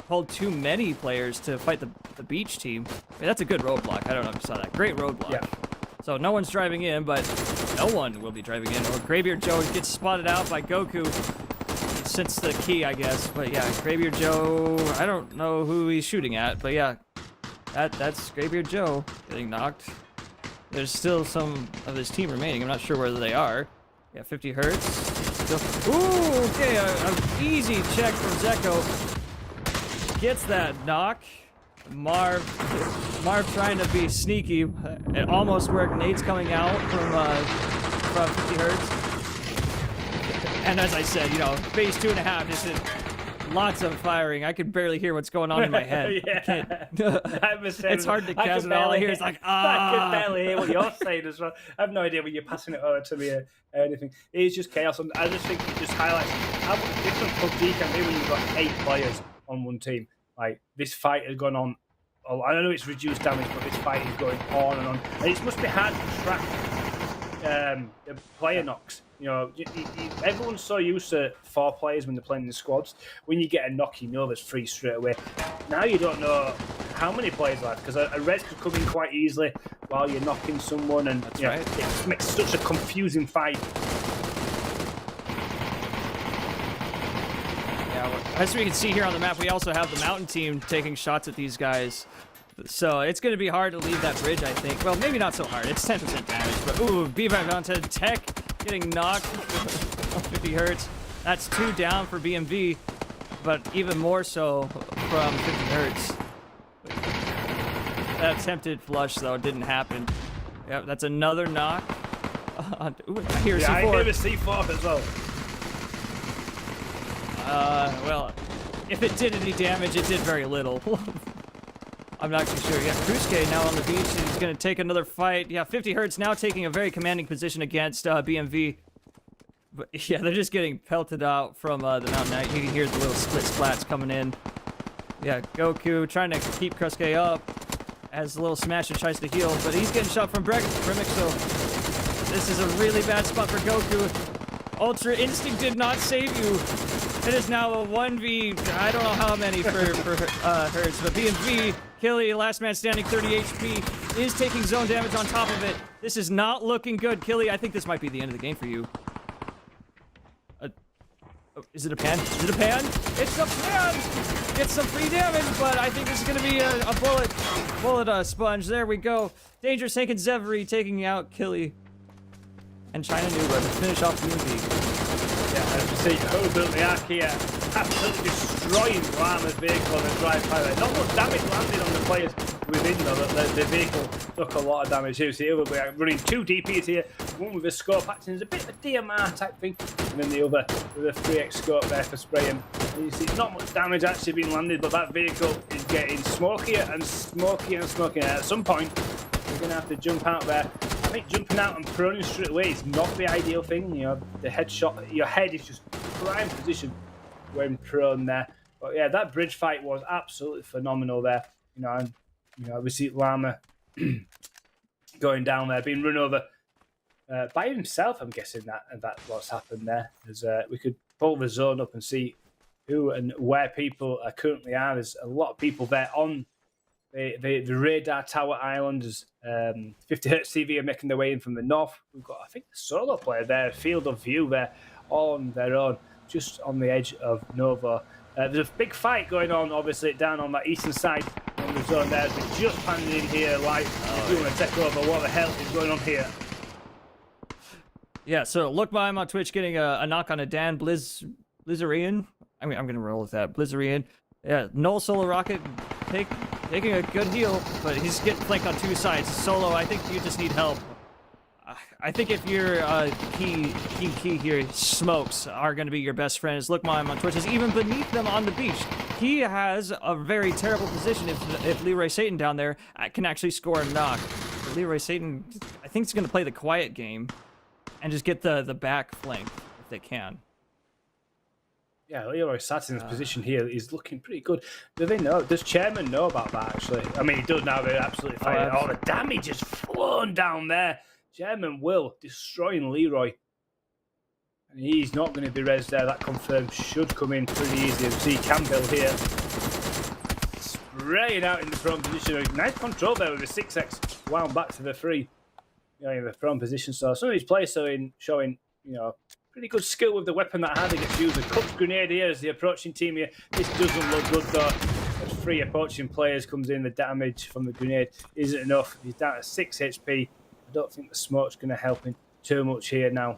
pulled too many players to fight the beach team. I mean, that's a good roadblock. I don't know if you saw that. Great roadblock. Yeah. So no one's driving in, but no one will be driving in. Or Graybeard Joe gets spotted out by Goku. Since the key, I guess. But yeah, Graybeard Joe, I don't know who he's shooting at, but yeah, that's Graybeard Joe getting knocked. There's still some of his team remaining. I'm not sure where they are. Yeah, 50 hertz. Still, ooh, okay, a easy check from Zeko. Gets that knock. Marv trying to be sneaky. It almost worked. Nade's coming out from 50 hertz. And as I said, phase 2.5, just lots of firing. I could barely hear what's going on in my head. Yeah. It's hard to cast it. All I hear is like, I can barely hear what you're saying as well. I have no idea when you're passing it over to me or anything. It's just chaos. And I just think it just highlights how much different PUBG can be when you've got 8 players on one team. Like, this fight has gone on. I don't know it's reduced damage, but this fight is going on and on. And it must be hard to track the player knocks. Everyone's so used to 4 players when they're playing in the squads. When you get a knock, you know there's 3 straight away. Now you don't know how many players are, because a res could come in quite easily while you're knocking someone, and That's right. It makes such a confusing fight. Yeah, as we can see here on the map, we also have the mountain team taking shots at these guys. So it's going to be hard to leave that bridge, I think. Well, maybe not so hard. It's 10% damage, but ooh, B5 onto Tech getting knocked on 50 hertz. That's 2 down for BMV, but even more so from 50 hertz. That attempted flush, though, didn't happen. Yep, that's another knock. Ooh, I hear Yeah, C4. I hear a C4 as well. Well, if it did any damage, it did very little. I'm not too sure. Yeah, Kruske now on the beach. He's going to take another fight. Yeah, 50 hertz now taking a very commanding position against BMV. But yeah, they're just getting pelted out from the Mountain Knight. You can hear the little split splats coming in. Yeah, Goku trying to keep Kruske up as the little Smasher tries to heal, but he's getting shot from Bremick, so this is a really bad spot for Goku. Ultra Instinct did not save you. It is now a 1v, I don't know how many for Hertz, but BMV, Killy, last man standing, 30 HP, is taking zone damage on top of it. This is not looking good, Killy. I think this might be the end of the game for you. Is it a pan? Is it a pan? It's a pan! Get some free damage, but I think this is going to be a bullet sponge. There we go. Dangerous Hank and Zevry taking out Killy. And China Nuba to finish off BMV. Yeah, as you see, Hobart, the Arc here, absolutely destroying Llama's vehicle on the drive by there. Not much damage landed on the players within, though. The vehicle took a lot of damage here. See, Hobart running 2 DPs here, one with a scope acting as a bit of a DMR type thing, and then the other with a 3x scope there for spraying. And you see, not much damage actually being landed, but that vehicle is getting smokier and smokier and smokier. At some point, you're going to have to jump out there. I think jumping out and proning straight away is not the ideal thing. You know, the headshot, your head is just prime position when prone there. But yeah, that bridge fight was absolutely phenomenal there. You know, and we see Llama going down there, being run over by himself. I'm guessing that what's happened there. As we could pull the zone up and see who and where people currently are. There's a lot of people there on the radar tower islands. 50 Hertz TV are making their way in from the north. We've got, I think, the solo player there, field of view there on their own, just on the edge of Nova. There's a big fight going on, obviously, down on that eastern side on the zone there. We just landed in here, like, if you want to take over, what the hell is going on here? Yeah, so look by him on Twitch getting a knock on a Dan Blizzarian. I mean, I'm going to roll with that. Blizzarian. Yeah, Null Solo Rocket taking a good heal, but he's getting flanked on 2 sides. Solo, I think you just need help. I think if your key here, Smokes, are going to be your best friend. As Lookmime on Twitch is even beneath them on the beach. He has a very terrible position if Leroy Satan down there can actually score a knock. But Leroy Satan, I think, is going to play the quiet game and just get the back flank if they can. Yeah, Leroy Satin's position here is looking pretty good. Do they know? Does Chairman know about that, actually? I mean, he does now. They're absolutely fine. Oh, the damage has flown down there. Chairman Will destroying Leroy. And he's not going to be res there. That confirmed should come in pretty easy. And see Campbell here spraying out in the prone position. Nice control there with the 6x. Wound back to the 3. You know, in the prone position. So some of these players showing, you know, pretty good skill with the weapon that Hardy gets used. The Cups grenade here as the approaching team here. This doesn't look good though. As 3 approaching players comes in, the damage from the grenade isn't enough. He's down to 6 HP. I don't think the smoke's going to help him too much here now.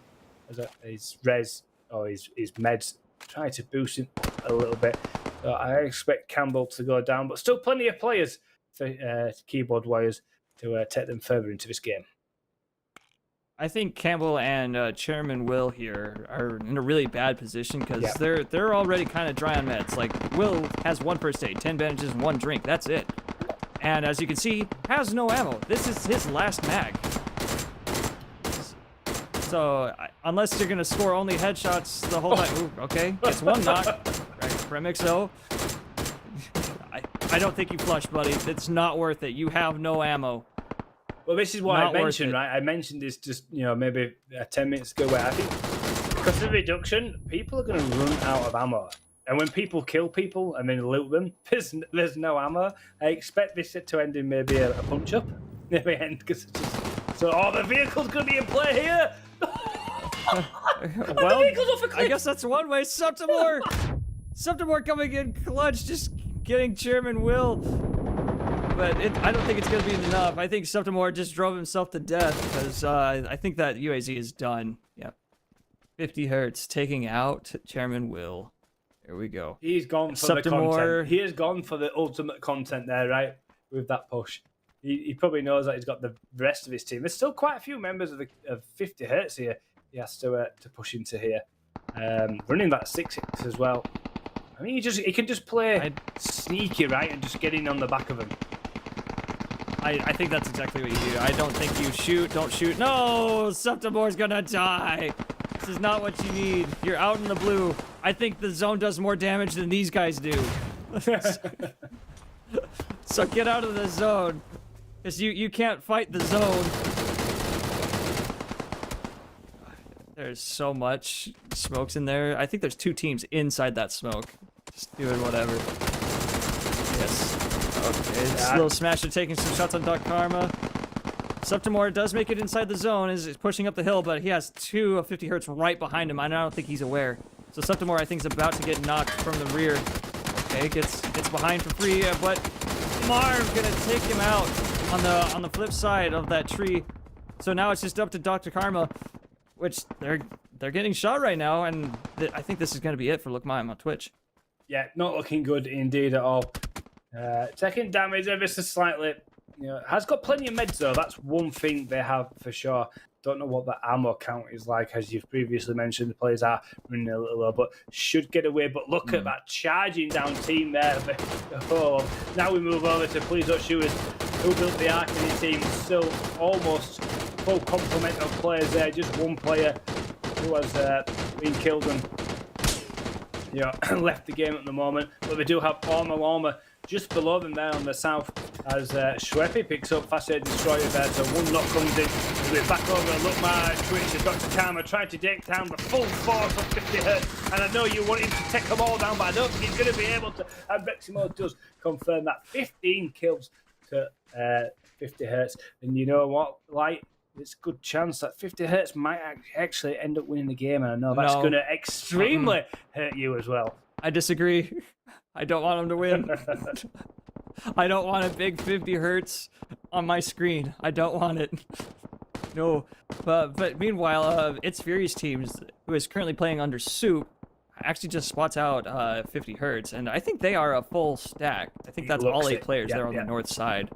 As his res or his meds try to boost him a little bit. So I expect Campbell to go down, but still plenty of players for keyboard warriors to take them further into this game. I think Campbell and Chairman Will here are in a really bad position because they're already kind of dry on meds. Like, Will has 1 first aid, 10 bandages, 1 drink. That's it. And as you can see, has no ammo. This is his last mag. So unless you're gonna score only headshots the whole time, ooh, okay, gets 1 knock. Right, Premixo. I don't think you flushed, buddy. It's not worth it. You have no ammo. Well, this is what I mentioned, right? I mentioned this just, you know, maybe 10 minutes ago, where I think because of the reduction, people are going to run out of ammo. And when people kill people and then loot them, there's no ammo. I expect this to end in maybe a punch-up near the end. So, the vehicle's going to be in play here! Well, I guess that's one way. Septimore coming in clutch, just getting Chairman Will but I don't think it's going to be enough. I think Septimore just drove himself to death because I think that UAZ is done. Yeah. 50 Hertz taking out Chairman Will. Here we go. He's gone for the content. He has gone for the ultimate content there, right? With that push. He probably knows that he's got the rest of his team. There's still quite a few members of 50 Hertz here. He has to push into here. Running that 6-6 as well. I mean, he can just play sneaky, right, and just get in on the back of him. I think that's exactly what you do. I don't think you shoot. Don't shoot. No! Septimore's gonna die. This is not what you need. You're out in the blue. I think the zone does more damage than these guys do. So get out of the zone. Because you can't fight the zone. There's so much smokes in there. I think there's 2 teams inside that smoke. Just doing whatever. Yes. Okay, this little smasher taking some shots on Doc Karma. Septimore does make it inside the zone, is pushing up the hill, but he has 2 of 50 Hertz right behind him, and I don't think he's aware. So Septimore, I think, is about to get knocked from the rear. Okay, gets behind for free, but Marv gonna take him out on the flip side of that tree. So now it's just up to Dr. Karma, which they're getting shot right now, and I think this is gonna be it for Look Mime on Twitch. Yeah, not looking good indeed at all. Taking damage ever so slightly. You know, has got plenty of meds though. That's one thing they have for sure. Don't know what that ammo count is like, as you've previously mentioned. The players are running a little low, but should get away. But look at that charging down team there. Oh, now we move over to Please Don't Shoot Us, who built the Arcade team. Still almost full complement of players there. Just one player who has been killed and left the game at the moment. But they do have Armor just below them there on the south, as Schweppy picks up Fast Aid Destroyer there. So one knock comes in. We're back over and Look My Twitch as Dr. Karma trying to take down the full force of 50 Hertz. And I know you want him to take them all down, but I don't think he's going to be able to. And Veximo does confirm that 15 kills to 50 Hertz. And you know what? Like, it's a good chance that 50 Hertz might actually end up winning the game. And I know that's going to extremely hurt you as well. I disagree. I don't want him to win. I don't want a big 50 Hertz on my screen. I don't want it. No. But meanwhile, it's Fury's team, who is currently playing under Soup, actually just spots out 50 Hertz, and I think they are a full stack. I think that's all 8 players there on the north side.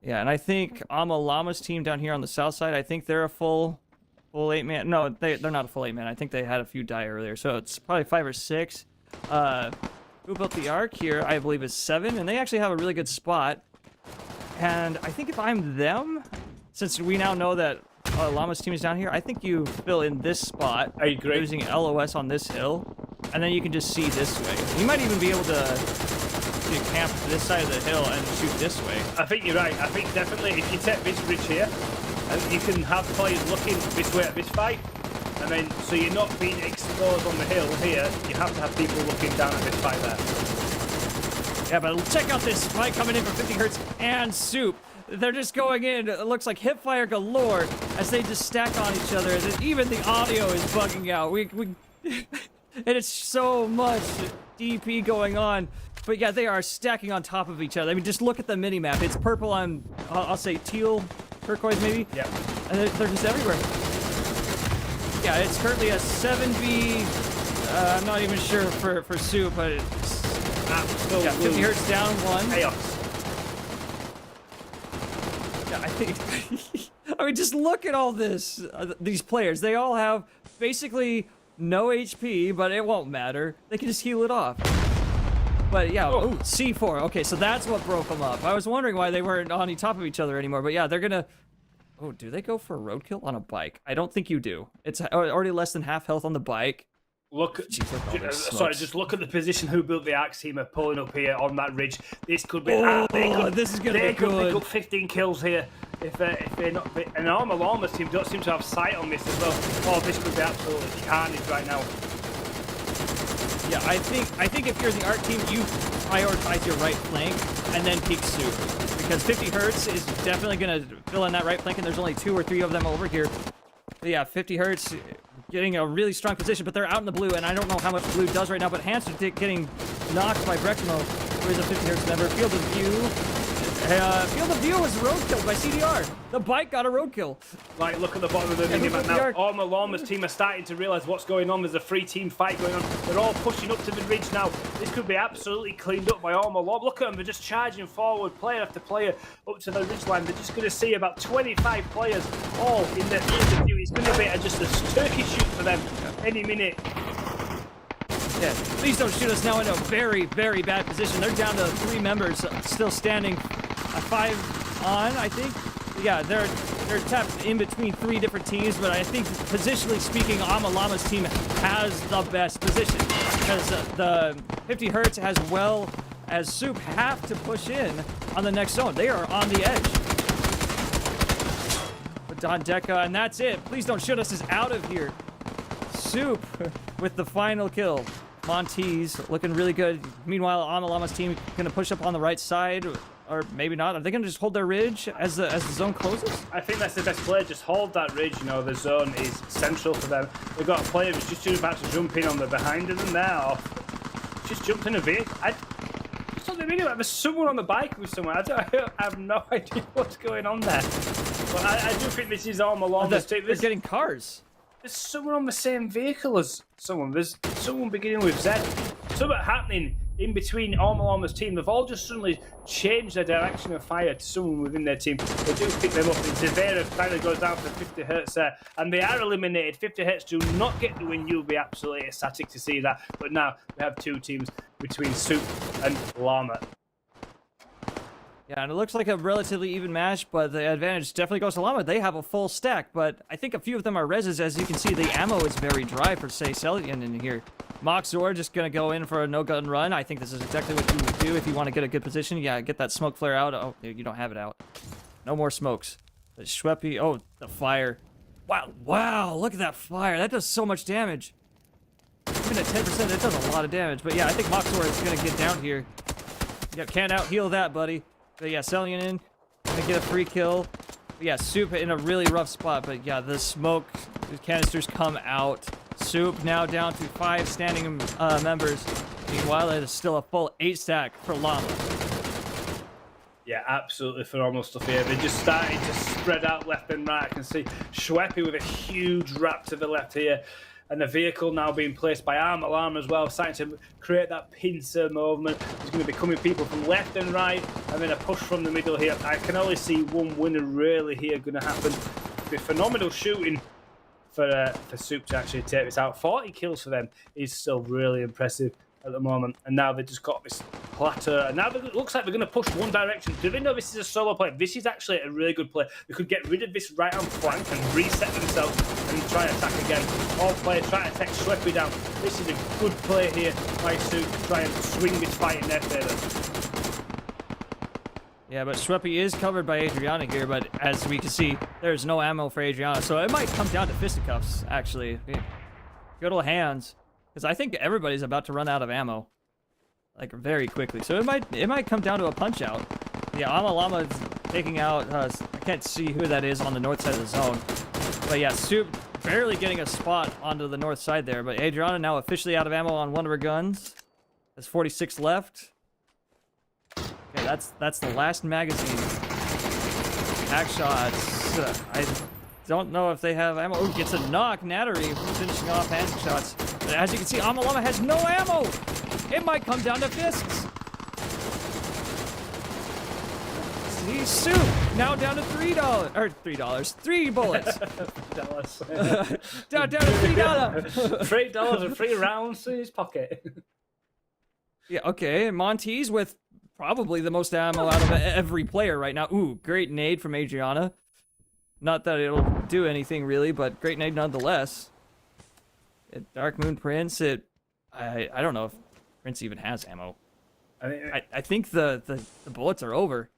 Yeah, and I think Lama's team down here on the south side, I think they're a full 8-man. No, they're not a full 8-man. I think they had a few die earlier, so it's probably 5 or 6. Who built the Ark here, I believe, is 7, and they actually have a really good spot. And I think if I'm them, since we now know that Llama's team is down here, I think you fill in this spot. I agree. Using LOS on this hill, and then you can just see this way. You might even be able to camp this side of the hill and shoot this way. I think you're right. I think definitely if you take this bridge here, you can have players looking this way at this fight. And then, so you're not being exposed on the hill here, you have to have people looking down at this fight there. Yeah, but check out this fight coming in from 50 Hertz and Soup. They're just going in. It looks like hipfire galore as they just stack on each other. Even the audio is bugging out. And it's so much DP going on. But yeah, they are stacking on top of each other. I mean, just look at the mini-map. It's purple on, I'll say teal, turquoise maybe. Yeah. And they're just everywhere. Yeah, it's currently a 7v. I'm not even sure for Soup, but it's absolutely 50 Hertz down 1. Chaos. Yeah, I think. I mean, just look at all this. These players, they all have basically no HP, but it won't matter. They can just heal it off. But yeah, ooh, C4. Okay, so that's what broke them up. I was wondering why they weren't on top of each other anymore. But yeah, they're gonna. Oh, do they go for roadkill on a bike? I don't think you do. It's already less than half health on the bike. Look, just look at the position who built the Axe team are pulling up here on that ridge. This could be. This is gonna be good. They could 15 kills here if they're not. And Armor's team don't seem to have sight on this as well. Oh, this could be absolutely carnage right now. Yeah, I think if you're the Arc team, you prioritize your right flank and then peek Soup. Because 50 Hertz is definitely going to fill in that right flank, and there's only 2 or 3 of them over here. But yeah, 50 Hertz getting a really strong position, but they're out in the blue, and I don't know how much blue does right now, but Hanson getting knocked by Breximo. Where's a 50 hertz member? Field of View. Field of View was roadkill by CDR. The bike got a roadkill. Like, look at the bottom of the minimap now. Armour Llama's team are starting to realise what's going on. There's a 3-team fight going on. They're all pushing up to the ridge now. This could be absolutely cleaned up by Armour Llama. Look at them. They're just charging forward, player after player, up to the ridge line. They're just going to see about 25 players all in the field of view. It's going to be just a turkey shoot for them any minute. Yeah, please don't shoot us now in a very, very bad position. They're down to 3 members, still standing. 5 on, I think. Yeah, they're tapped in between 3 different teams, but I think positionally speaking, Llama's team has the best position because the 50 hertz as well as Soup have to push in on the next zone. They are on the edge. But Don Deca, and that's it. Please don't shoot us is out of here. Soup with the final kill. Montees looking really good. Meanwhile, Llama's team gonna push up on the right side. Or maybe not. Are they going to just hold their ridge as the zone closes? I think that's the best play. Just hold that ridge. You know, the zone is central for them. They've got a player who's just about to jump in on the behind of them now. Just jumped in a vehicle. Just on the video, there's someone on the bike with someone. I have no idea what's going on there. But I do think this is Armour Llama's team. They're getting cars. There's someone on the same vehicle as someone. There's someone beginning with Z. Something happening in between Armour Llama's team. They've all just suddenly changed their direction of fire to someone within their team. They do pick them up. And Zavera finally goes down for 50 hertz there. And they are eliminated. 50 hertz do not get the win. You'll be absolutely ecstatic to see that. But now we have 2 teams between Soup and Llama. Yeah, and it looks like a relatively even match, but the advantage definitely goes to Llama. They have a full stack, but I think a few of them are reses. As you can see, the ammo is very dry for, say, Celian in here. Moxor just going to go in for a no-gun run. I think this is exactly what you would do if you want to get a good position. Yeah, get that smoke flare out. Oh, you don't have it out. No more smokes. The Schweppy. Oh, the fire. Wow, look at that fire. That does so much damage. Even at 10%, that does a lot of damage. But yeah, I think Moxor is going to get down here. Yeah, can't out-heal that, buddy. But yeah, Celian in. Gonna get a free kill. But yeah, Soup in a really rough spot. But yeah, the smoke canisters come out. Soup now down to 5 standing members. Meanwhile, it is still a full 8 stack for Llama. Yeah, absolutely phenomenal stuff here. They're just starting to spread out left and right. I can see Schweppy with a huge wrap to the left here. And the vehicle now being placed by Armour Llama as well, starting to create that pincer movement. There's going to be coming people from left and right, and then a push from the middle here. I can only see one winner really here going to happen. It'll be phenomenal shooting for Soup to actually take this out. 40 kills for them is still really impressive at the moment. And now they've just got this platter. And now it looks like they're going to push one direction. Do they know this is a solo play? This is actually a really good play. They could get rid of this right-hand flank and reset themselves and try and attack again. All players try to take Schweppy down. This is a good play here by Soup to try and swing this fight in their favour. Yeah, but Schweppy is covered by Adriana here, but as we can see, there's no ammo for Adriana. So it might come down to fisticuffs, actually. Good old hands. Because I think everybody's about to run out of ammo. Like, very quickly. So it might come down to a punch-out. Yeah, Llama is taking out... I can't see who that is on the north side of the zone. But yeah, Soup barely getting a spot onto the north side there. But Adriana now officially out of ammo on one of her guns. There's 46 left. Okay, that's the last magazine. Hack shots. I don't know if they have ammo. Oh, gets a knock. Nattery finishing off hand shots. But as you can see, Armour Llama has no ammo. It might come down to fists. See, Soup now down to $3 or $3. 3 bullets. down to $3. $3 and 3 rounds in his pocket. Yeah, okay. Montees with probably the most ammo out of every player right now. Ooh, great nade from Adriana. Not that it'll do anything really, but great nade nonetheless. Dark Moon Prince, I don't know if Prince even has ammo. I think the bullets are over.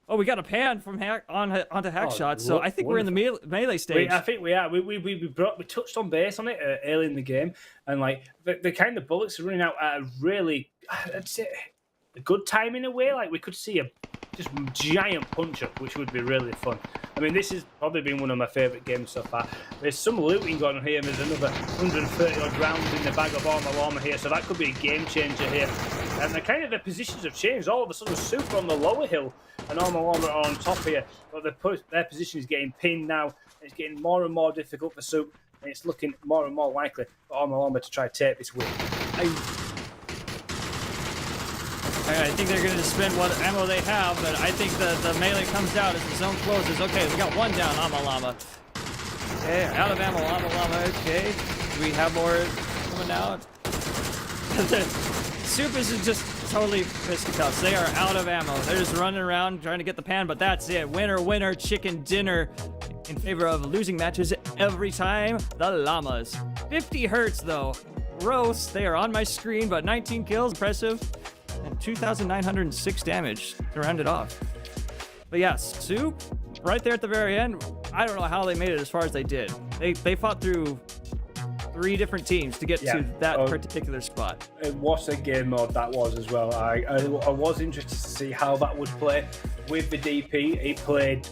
Oh, we got a pan from onto hack shots, so I think we're in the melee stage. I think we are. We touched on base on it early in the game, and like the kind of bullets are running out at a really, I'd say, a good time in a way. Like we could see a just giant punch up, which would be really fun. I mean, this has probably been one of my favourite games so far. There's some looting going on here, and there's another 130 odd rounds in the bag of Armour Llama here, so that could be a game changer here And the kind of the positions have changed. All of a sudden, Super on the lower hill and Armour are on top here. But their position is getting pinned now. It's getting more and more difficult for Super. And it's looking more and more likely for Armour to try to take this win. I think they're going to spend what ammo they have, but I think the melee comes out as the zone closes. Okay, we got one down, Llama. Okay, out of ammo, Llama. Okay, do we have more coming out? The Supers is just totally fisticuffs. They are out of ammo. They're just running around trying to get the pan, but that's it. Winner, chicken dinner in favor of losing matches every time. The Llamas. 50 hurts, though. Gross. They are on my screen, but 19 kills. Impressive. And 2,906 damage to round it off. But yes, Soup, right there at the very end, I don't know how they made it as far as they did. They fought through 3 different teams to get to that particular spot. What a game mode that was as well. I was interested to see how that would play with the DP. It played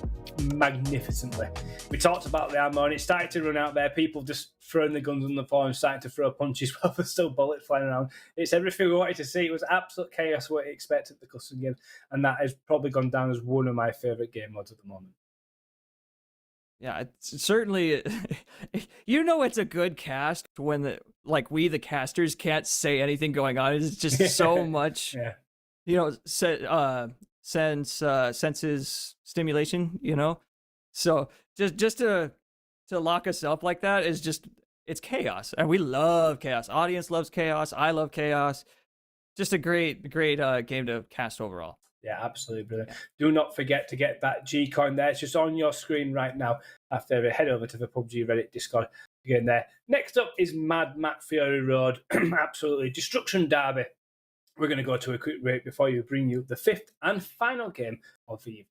magnificently. We talked about the ammo and it started to run out there. People just throwing the guns on the floor and starting to throw punches while there's still bullets flying around. It's everything we wanted to see. It was absolute chaos what you expect at the custom game, and that has probably gone down as one of my favourite game modes at the moment. Yeah, it's certainly, you know, it's a good cast when the casters can't say anything going on. It's just so much, you know, senses stimulation, you know. So just to lock us up like that is just, it's chaos, and we love chaos. Audience loves chaos. I love chaos. Just a great game to cast overall. Yeah, absolutely brilliant. Do not forget to get that G coin there. It's just on your screen right now. After head over to the PUBG Reddit Discord to get in there. Next up is Mad Matt Fury Road. Absolutely. Destruction Derby. We're going to go to a quick break before you bring you the 5th and final game of the evening.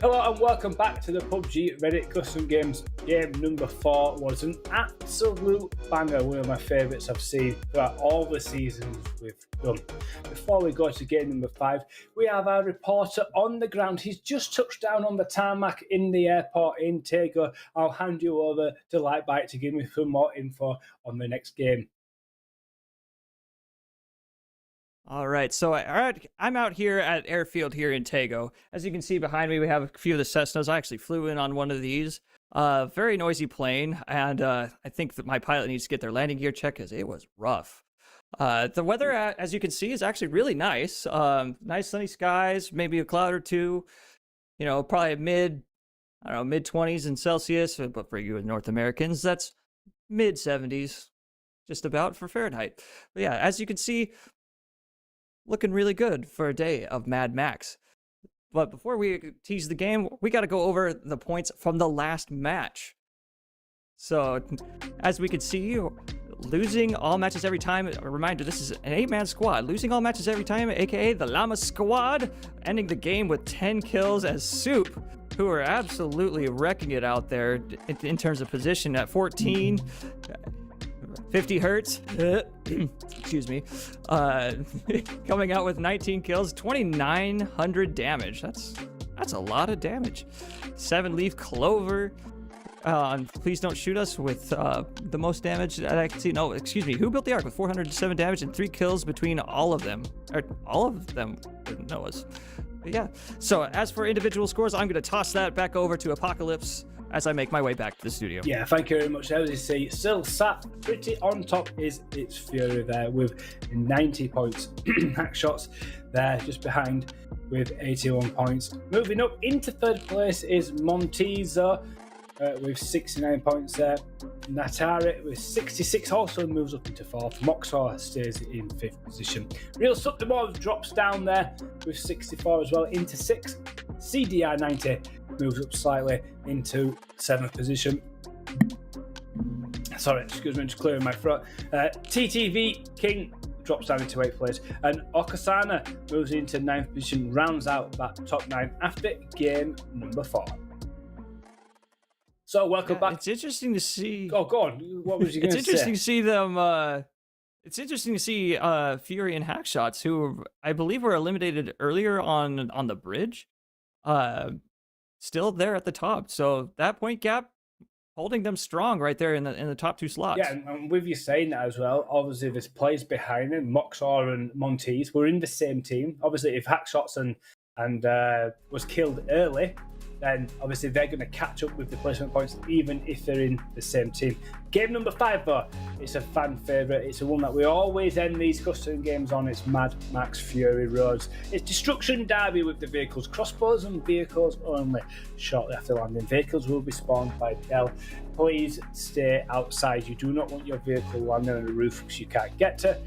Hello and welcome back to the PUBG Reddit Custom Games. Game number 4 was an absolute banger, one of my favourites I've seen throughout all the seasons we've done. Before we go to game number 5, we have our reporter on the ground. He's just touched down on the tarmac in the airport in Tego. I'll hand you over to Lightbite to give me some more info on the next game. All right, so I'm out here at airfield here in Tego. As you can see behind me, we have a few of the Cessnas. I actually flew in on one of these. Very noisy plane, and I think that my pilot needs to get their landing gear checked because it was rough. The weather, as you can see, is actually really nice. Nice sunny skies, maybe a cloud or two. You know, probably mid 20s in Celsius, but for you North Americans, that's mid 70s, just about for Fahrenheit. But yeah, as you can see, looking really good for a day of Mad Max. But before we tease the game, we got to go over the points from the last match. So, as we can see, losing all matches every time. A reminder, this is an 8-man squad. Losing all matches every time, aka the Llama Squad. Ending the game with 10 kills as Soup, who are absolutely wrecking it out there in terms of position at 14. 50 hertz, excuse me, coming out with 19 kills, 2,900 damage. That's a lot of damage. 7-leaf clover. Please don't shoot us with the most damage that I can see. No, excuse me. Who built the arc with 407 damage and 3 kills between all of them? Or all of them didn't know us. But yeah. So as for individual scores, I'm going to toss that back over to Apocalypse as I make my way back to the studio. Yeah, thank you very much. As you see, still sat pretty on top is its Fury there with 90 points. Hack shots there just behind with 81 points. Moving up into third place is Montizo with 69 points there. Natari with 66 also moves up into 4th. Moxor stays in 5th position. Real Subdemov drops down there with 64 as well into 6th. CDR 90 moves up slightly into 7th position. Sorry, excuse me, just clearing my throat. TTV King drops down into 8th place, and Okasana moves into 9th position, rounds out that top 9 after game number 4. So welcome back. It's interesting to see. Oh, go on. What was you going to say? It's interesting to see them. It's interesting to see Fury and Hackshots, who I believe were eliminated earlier on the bridge, still there at the top. So that point gap holding them strong right there in the top 2 slots. Yeah, and with you saying that as well, obviously there's players behind them. Moxor and Montes were in the same team. Obviously, if Hackshots and was killed early, then obviously they're going to catch up with the placement points even if they're in the same team. Game number 5, though, it's a fan favourite. It's the one that we always end these custom games on. It's Mad Max Fury Roads. It's Destruction Derby with the vehicles. Crossbows and vehicles only. Shortly after landing, vehicles will be spawned by Dell. Please stay outside. You do not want your vehicle landing on a roof because you can't get to.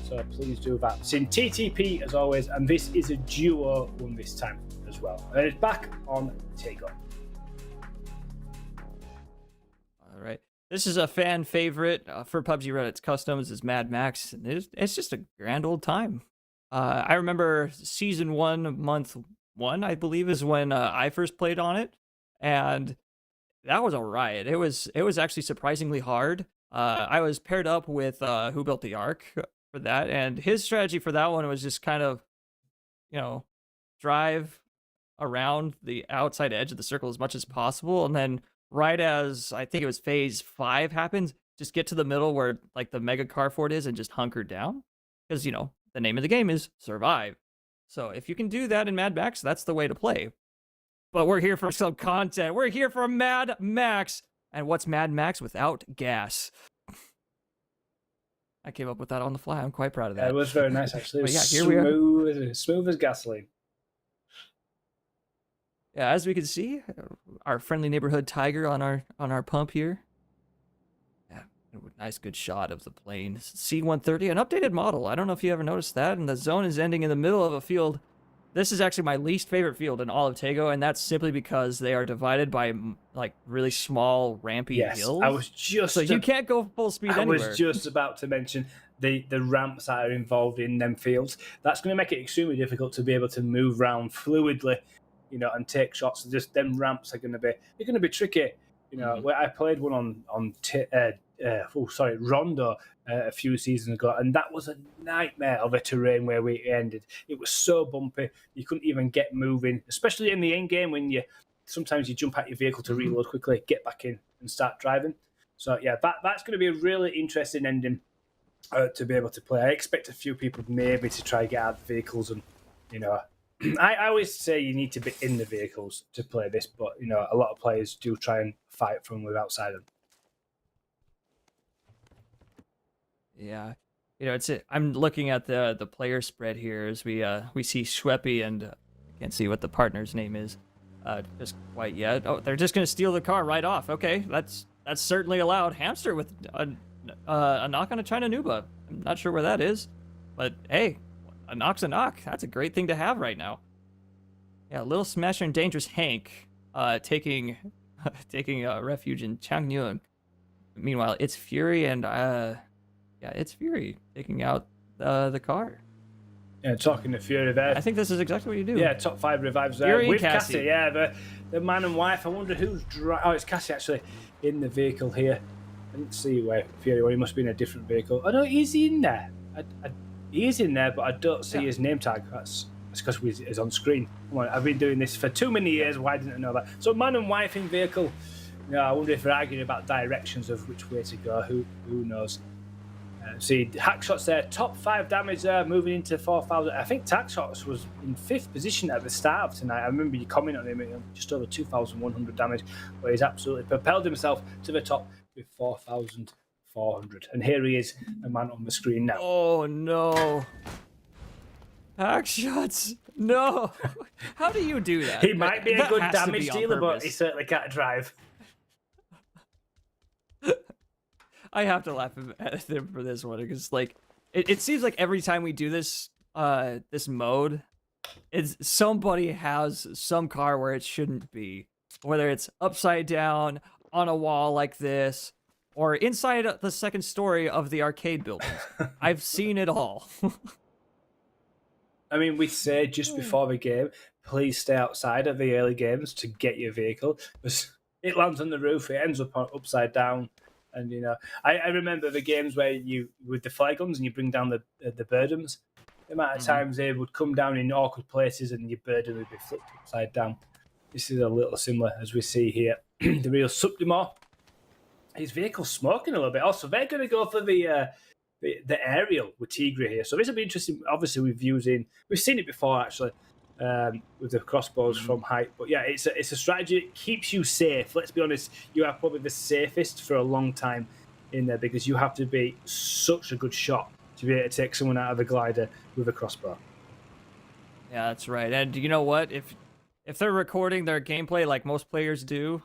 So please do that. It's in TTP as always, and this is a duo one this time as well. And it's back on Tego. All right. This is a fan favorite for PUBG Reddit's customs is Mad Max. It's just a grand old time. I remember season 1, month 1, I believe, is when I first played on it, and that was a riot. It was actually surprisingly hard. I was paired up with Who Built the Ark for that, and his strategy for that one was just kind of, drive around the outside edge of the circle as much as possible, and then right as I think it was phase 5 happens, just get to the middle where like the mega car fort is and just hunker down, because the name of the game is survive. So if you can do that in Mad Max, that's the way to play. But we're here for some content. We're here for Mad Max, and what's Mad Max without gas? I came up with that on the fly. I'm quite proud of that. It was very nice, actually. But yeah, here we are. Smooth as gasoline. Yeah, as we can see, our friendly neighborhood tiger on our pump here. Yeah, nice good shot of the plane. C-130, an updated model. I don't know if you ever noticed that. And the zone is ending in the middle of a field. This is actually my least favorite field in all of Tego, and that's simply because they are divided by like really small rampy hills. I was just so you can't go full speed anywhere. I was just about to mention the ramps that are involved in them fields. That's going to make it extremely difficult to be able to move around fluidly and take shots. Just them ramps are going to be tricky. Where I played one on Rondo a few seasons ago, and that was a nightmare of a terrain where we ended. It was so bumpy, you couldn't even get moving, especially in the end game when sometimes you jump out your vehicle to reload quickly, get back in and start driving. So yeah, that's going to be a really interesting ending to be able to play. I expect a few people maybe to try and get out of the vehicles, and I always say you need to be in the vehicles to play this, but a lot of players do try and fight from outside them. Yeah, I'm looking at the player spread here as we see Schweppy, and I can't see what the partner's name is just quite yet. Oh, they're just gonna steal the car right off. Okay, that's certainly allowed. Hamster with a knock on a China Nuba. I'm not sure where that is, but hey, a knock's a knock. That's a great thing to have right now. Yeah, Little Smasher and Dangerous Hank taking refuge in Changyun. Meanwhile, It's Fury and It's Fury taking out the car. Yeah, talking to Fury there. I think this is exactly what you do. Yeah, top 5 revives there. Fury and With Cassie. Yeah, the man and wife. I wonder who's driving. Oh, it's Cassie actually in the vehicle here. I didn't see where Fury was. He must be in a different vehicle. Oh no, he's in there. He is in there, but I don't see his name tag. That's because he's on screen. Come on, I've been doing this for too many years. Why didn't I know that? So man and wife in vehicle. I wonder if they're arguing about directions of which way to go. Who knows? See, Hackshots there, top 5 damage there, moving into 4,000. I think Hackshots was in 5th position at the start of tonight. I remember you commenting on him, just over 2,100 damage, where he's absolutely propelled himself to the top with 4,400. And here he is, the man on the screen now. Oh no. Hackshots. No. How do you do that? He might be a That good has to damage be on dealer, but purpose. he certainly can't drive. I have to laugh at him for this one because, like, it seems like every time we do this mode, it's somebody has some car where it shouldn't be, whether it's upside down on a wall like this, or inside the second story of the arcade buildings. I've seen it all. I mean, we say just before the game, please stay outside of the early games to get your vehicle, because it lands on the roof, it ends up upside down. And I remember the games where you with the flare guns and you bring down the burdens. The amount of times they would come down in awkward places and your burden would be flipped upside down. This is a little similar as we see here. The real Subdimor. His vehicle's smoking a little bit. Also, they're going to go for the aerial with Tigre here. So this will be interesting. Obviously, we've seen it before actually. With the crossbows from height, but yeah, it's a strategy. It keeps you safe. Let's be honest, you are probably the safest for a long time in there because you have to be such a good shot to be able to take someone out of a glider with a crossbow. Yeah, that's right. And you know what? If they're recording their gameplay like most players do,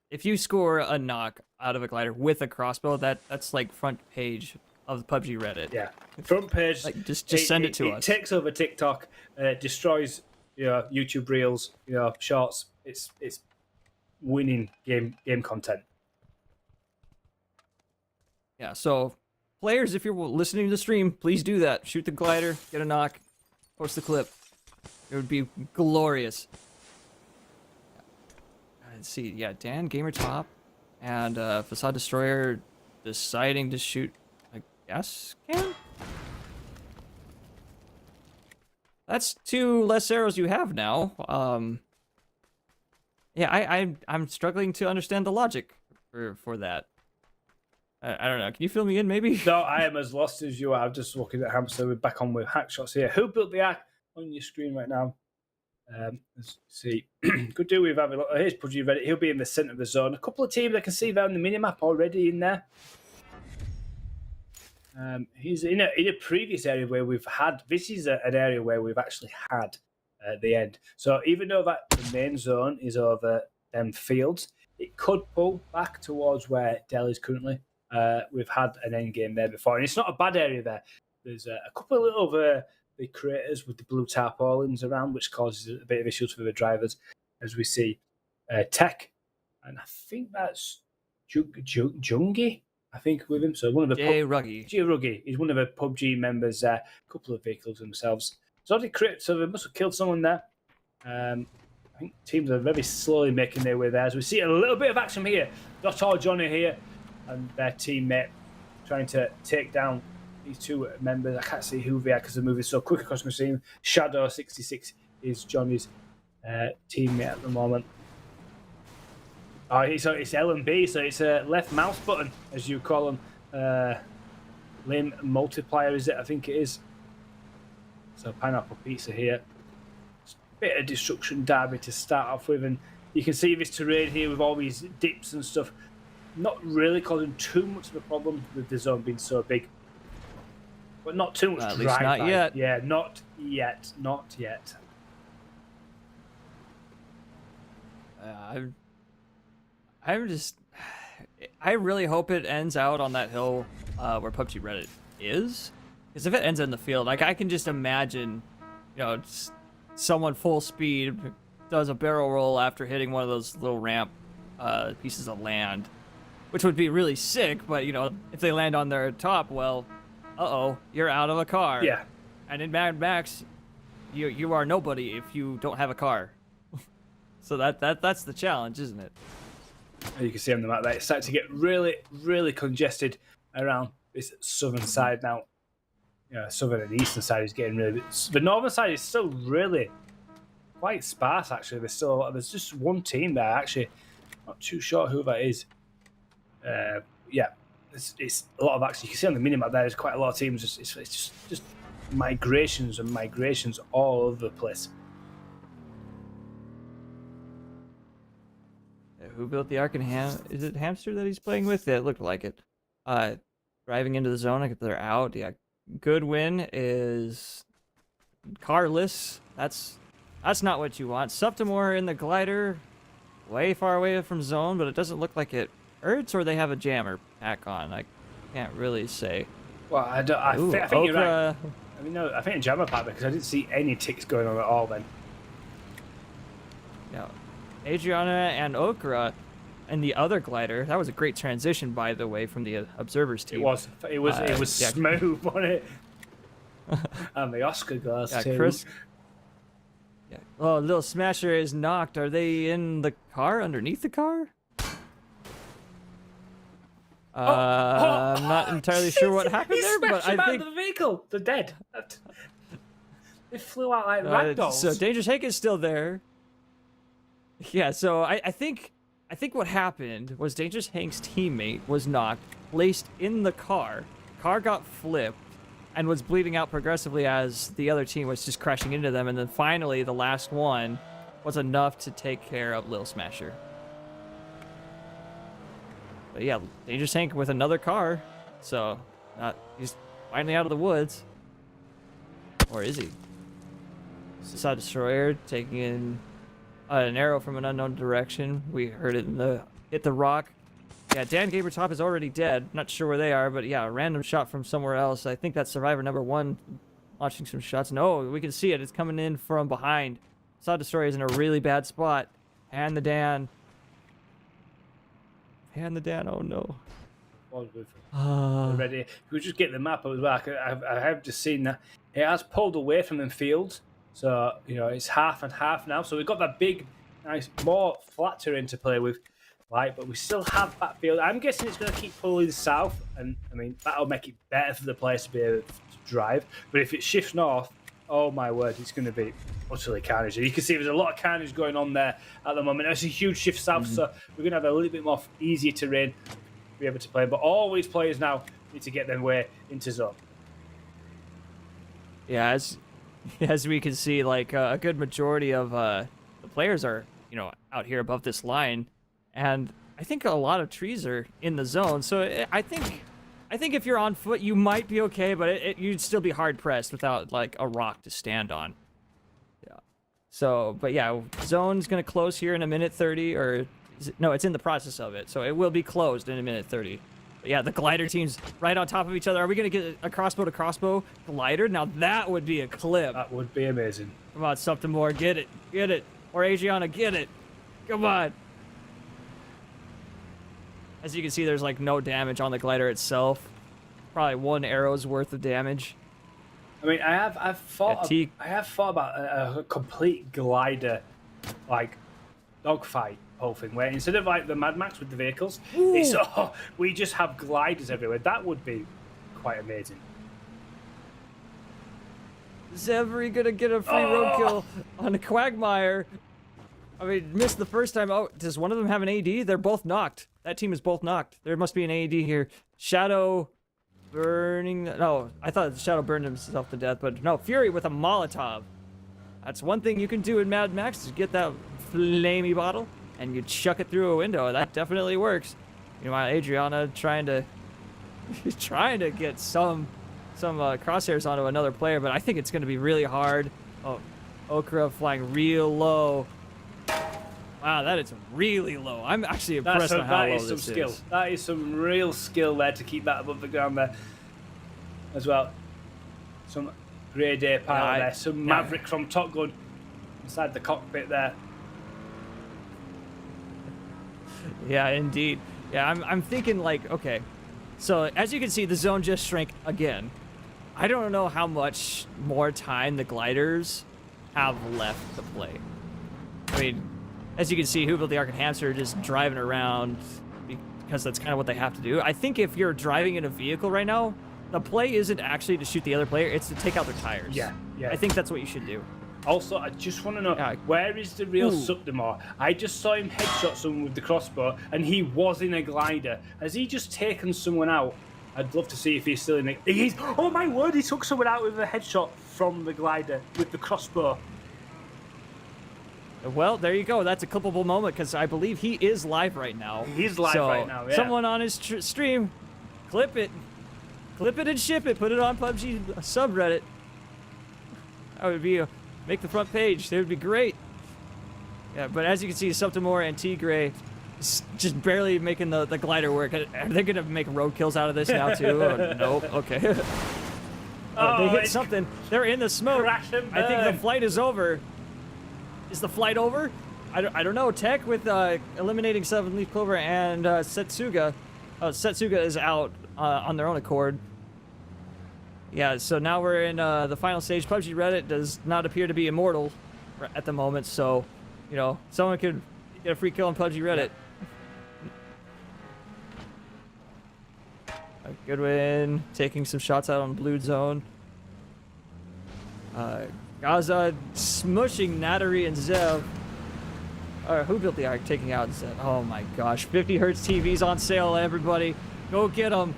if you score a knock out of a glider with a crossbow, that's like front page of the PUBG Reddit. Yeah, front page. Like just send it to us. It takes over TikTok, destroys YouTube Reels, Shorts. It's winning game content. Yeah, so players, if you're listening to the stream, please do that. Shoot the glider, get a knock, post the clip. It would be glorious. Let's see. Yeah, Dan, Gamer Top, and Facade Destroyer deciding to shoot a gas can? That's 2 less arrows you have now. Yeah, I'm struggling to understand the logic for that. I don't know. Can you fill me in, maybe? No, I am as lost as you are. I'm just looking at Hamster. We're back on with Hackshots here. Who built the arc on your screen right now? Let's see. Good deal with having a look. Here's PUBG Reddit. He'll be in the centre of the zone. A couple of teams I can see there on the minimap already in there. He's in a previous area where we've had. This is an area where we've actually had the end. So even though that the main zone is over them fields, it could pull back towards where Dell is currently. We've had an end game there before, and it's not a bad area there. There's a couple of the craters with the blue tarpaulins around, which causes a bit of issues for the drivers, as we see Tech, and I think that's Jungi, I think, with him. So one of the Jay Ruggy. He's one of the PUBG members there. A couple of vehicles themselves. So they crit, so they must have killed someone there. I think teams are very slowly making their way there. As we see a little bit of action here. Dr. Johnny here and their teammate trying to take down these two members. I can't see who they are because they're moving so quick across the screen. Shadow66 is Johnny's teammate at the moment. Oh, it's L and B, so it's a left mouse button, as you call them. Lane multiplier, is it? I think it is. So pineapple pizza here. Bit of destruction derby to start off with, and you can see this terrain here with all these dips and stuff not really causing too much of a problem with the zone being so big, but not too much. At least not yet. Yeah, not yet. I'm just, I really hope it ends out on that hill where PUBG Reddit is, because if it ends in the field, like I can just imagine, you know, someone full speed does a barrel roll after hitting one of those little ramp pieces of land, which would be really sick. But you know, if they land on their top, well, you're out of a car. Yeah. And in Mad Max, you are nobody if you don't have a car. So that's the challenge, isn't it? You can see on the map that it's starting to get really, really congested around this southern side now. Yeah, southern and eastern side is getting really. The northern side is still really quite sparse. Actually, there's just one team there. Actually, not too sure who that is. Yeah, it's a lot of action. You can see on the minimap there's quite a lot of teams. It's just migrations and migrations all over the place. Who built the Ark and is it Hamster that he's playing with? Yeah, it looked like it. Driving into the zone, I think they're out. Yeah, good win is carless. That's not what you want. Subtimore in the glider, way far away from zone, but it doesn't look like it hurts, or they have a jammer pack on. I can't really say. Well, I think you're right. I mean, no, I think a jammer pack because I didn't see any ticks going on at all then. Yeah. Adriana and Okra and the other glider. That was a great transition, by the way, from the observers team. It was smooth, wasn't it? And the Oscar glass too. Chris. Yeah. Oh, Little Smasher is knocked. Are they in the car? Underneath the car? I'm not entirely sure what happened there, but I think the vehicle. They're dead. They flew out like ragdolls. So Dangerous Hank is still there. Yeah, so I think what happened was Dangerous Hank's teammate was knocked, placed in the car. Car got flipped and was bleeding out progressively as the other team was just crashing into them. And then finally, the last one was enough to take care of Lil Smasher. But yeah, Dangerous Hank with another car. So he's finally out of the woods. Or is he? Saw Destroyer taking in an arrow from an unknown direction. We heard it hit the rock. Yeah, Dan Gabertop is already dead. Not sure where they are, but yeah, a random shot from somewhere else. I think that's survivor number 1 launching some shots. No, we can see it. It's coming in from behind. Saw Destroyer is in a really bad spot. And the Dan. Oh no. Ready. If we just get the map as well, I have just seen that it has pulled away from them fields. So, you know, it's half and half now. So we've got that big, nice, more flat terrain to play with, right? But we still have that field. I'm guessing it's going to keep pulling south. And, I mean, that'll make it better for the players to be able to drive. But if it shifts north, oh my word, it's going to be utterly carnage. And you can see there's a lot of carnage going on there at the moment. It's a huge shift south, so we're going to have a little bit more easier terrain to be able to play. But all these players now need to get their way into zone. Yeah, as we can see, like a good majority of the players are, you know, out here above this line, and I think a lot of trees are in the zone. So I think if you're on foot, you might be okay, but you'd still be hard pressed without like a rock to stand on. Yeah. So, but yeah, zone's gonna close here in a minute 30, or no, it's in the process of it, so it will be closed in a minute 30. But yeah, the glider team's right on top of each other. Are we gonna get a crossbow to crossbow glider? Now that would be a clip. That would be amazing. Come on, something more. Get it. Or Adriana, get it. Come on. As you can see, there's like no damage on the glider itself. Probably 1 arrow's worth of damage. I mean, I have thought about a complete glider like dogfight whole thing, where instead of like the Mad Max with the vehicles, it's we just have gliders everywhere. That would be quite amazing. Is Every gonna get a free roadkill on a Quagmire? I mean, missed the first time. Oh, does one of them have an AD? They're both knocked. That team is both knocked. There must be an AD here. Shadow burning. No, I thought Shadow burned himself to death, but no. Fury with a Molotov. That's one thing you can do in Mad Max is get that flamey bottle and you chuck it through a window. That definitely works. Meanwhile, Adriana trying to get some crosshairs onto another player, but I think it's going to be really hard. Oh, Okra flying real low. Wow, that is really low. I'm actually impressed with how low this is. That is some skill. That is some real skill there to keep that above the ground there as well. Some grade A pilot there. Some Maverick from Top Gun inside the cockpit there. Yeah, indeed. Yeah, I'm thinking like, okay. So as you can see, the zone just shrank again. I don't know how much more time the gliders have left to play. I mean, as you can see, Who Built the Ark and Hamster are just driving around because that's kind of what they have to do. I think if you're driving in a vehicle right now, the play isn't actually to shoot the other player, it's to take out their tires. Yeah. I think that's what you should do. Also, I just want to know, where is the real Subdemar? I just saw him headshot someone with the crossbow, and he was in a glider. Has he just taken someone out? I'd love to see if he's still in it. He's, oh my word, he took someone out with a headshot from the glider with the crossbow. Well, there you go. That's a clippable moment because I believe he is live right now. He's live right now, yeah. Someone on his stream, clip it and ship it. Put it on PUBG subreddit. That would be make the front page. That would be great. Yeah, but as you can see, Subtimor and Tigray just barely making the glider work. Are they gonna make roadkills out of this now too? Nope. Okay. They hit something. They're in the smoke. I think the flight is over. Is the flight over? I don't know. Tech with eliminating 7 Leaf Clover and Setsuga. Setsuga is out on their own accord. Yeah, so now we're in the final stage. PUBG Reddit does not appear to be immortal at the moment, so, you know, someone could get a free kill on PUBG Reddit. Goodwin taking some shots out on Blue Zone. Gaza smushing Nattery and Zev. Who Built the Ark taking out Zev? Oh my gosh. 50 Hertz TVs on sale, everybody. Go get them.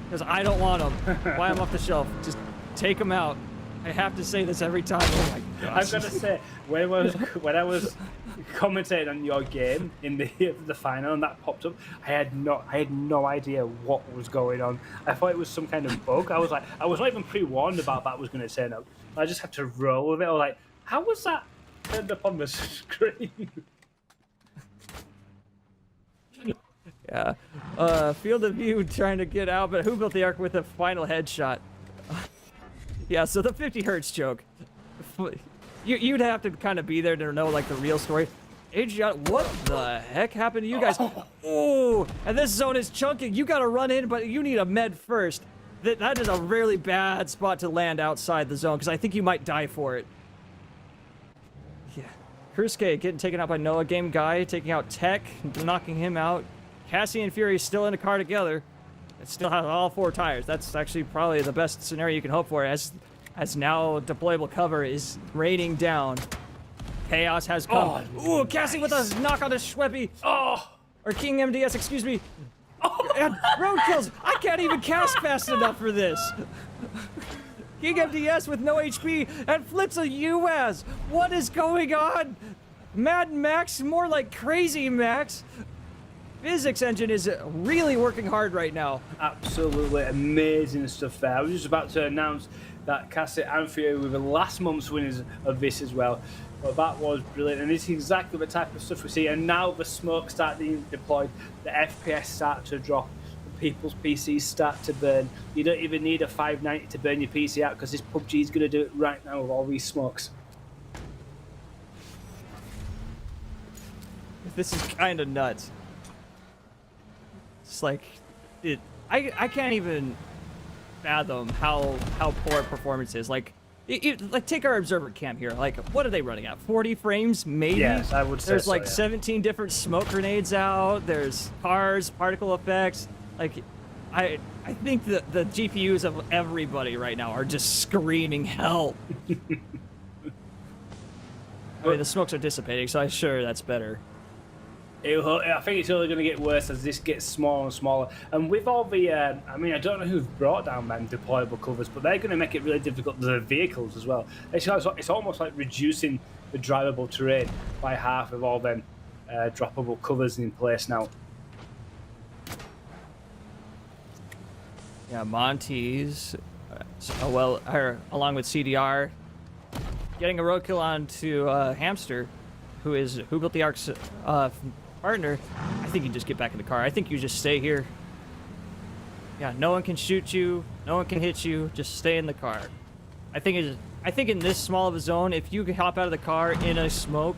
Because I don't want them. Buy them off the shelf. Just take them out. I have to say this every time. Oh my gosh. I've got to say, when I was commentating on your game in the final and that popped up, I had no idea what was going on. I thought it was some kind of bug. I was not even pre-warned about that was going to turn up. I just had to roll with it. I was like, how was that turned up on the screen? Yeah. Field of View trying to get out, but Who Built the Ark with a final headshot? Yeah, so the 50 Hertz joke. You'd have to kind of be there to know, like, the real story. Adrian, what the heck happened to you guys? Oh, and this zone is chunking. You got to run in, but you need a med first. That is a really bad spot to land outside the zone, because I think you might die for it. Yeah. Kursuke getting taken out by Noah. Game Guy taking out Tech, knocking him out. Cassie and Fury still in a car together. It still has all 4 tires. That's actually probably the best scenario you can hope for, as now deployable cover is raining down. Chaos has come. Ooh, Cassie with a knock on the Schweppy. Or King MDS, excuse me. And road kills. I can't even cast fast enough for this. King MDS with no HP and flips a UAS. What is going on? Mad Max, more like Crazy Max. Physics Engine is really working hard right now. Absolutely amazing stuff there. I was just about to announce that Cassie and Fury were the last month's winners of this as well. But that was brilliant, and it's exactly the type of stuff we see. And now the smoke starts being deployed, the FPS start to drop, people's PCs start to burn. You don't even need a 590 to burn your PC out, because this PUBG is going to do it right now with all these smokes. This is kind of nuts. It's like, I can't even fathom how poor performance is. Like, Like, take our observer cam here. Like, what are they running at? 40 frames, maybe? Yes, I would say There's so, like yeah. 17 different smoke grenades out. There's cars, particle effects. Like, I think the GPUs of everybody right now are just screaming help. I mean, the smokes are dissipating, so I'm sure that's better. I think it's only going to get worse as this gets smaller and smaller. And with all the, I mean, I don't know who've brought down them deployable covers, but they're going to make it really difficult for the vehicles as well. It's almost like reducing the drivable terrain by half with all them droppable covers in place now. Yeah, Monty's, along with CDR, getting a roadkill onto Hamster, who built the Ark's partner. I think you just get back in the car. I think you just stay here. Yeah, no one can shoot you, no one can hit you. Just stay in the car. I think in this small of a zone, if you can hop out of the car in a smoke,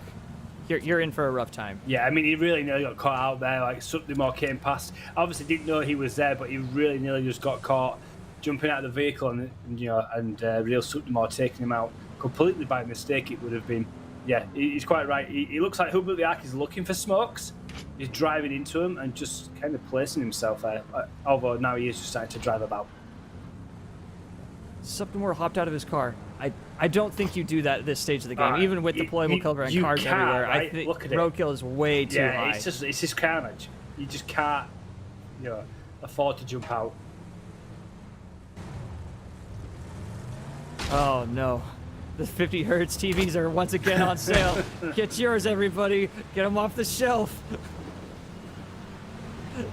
you're in for a rough time. Yeah, I mean, he really nearly got caught out there. Like, Subreddits came past. Obviously, didn't know he was there, but he really nearly just got caught jumping out of the vehicle, and real Subreddits taking him out completely by mistake. It would have been. Yeah, he's quite right. He looks like Who Built the Ark is looking for smokes. He's driving into him and just kind of placing himself there. Although now he is just starting to drive about. Subreddits hopped out of his car. I don't think you do that at this stage of the game, even with deployable cover and cars everywhere. Right? I think Look at it. roadkill is way too high. Yeah, it's just carnage. You just can't, afford to jump out. Oh no. The 50 hertz TVs are once again on sale. Get yours, everybody. Get them off the shelf.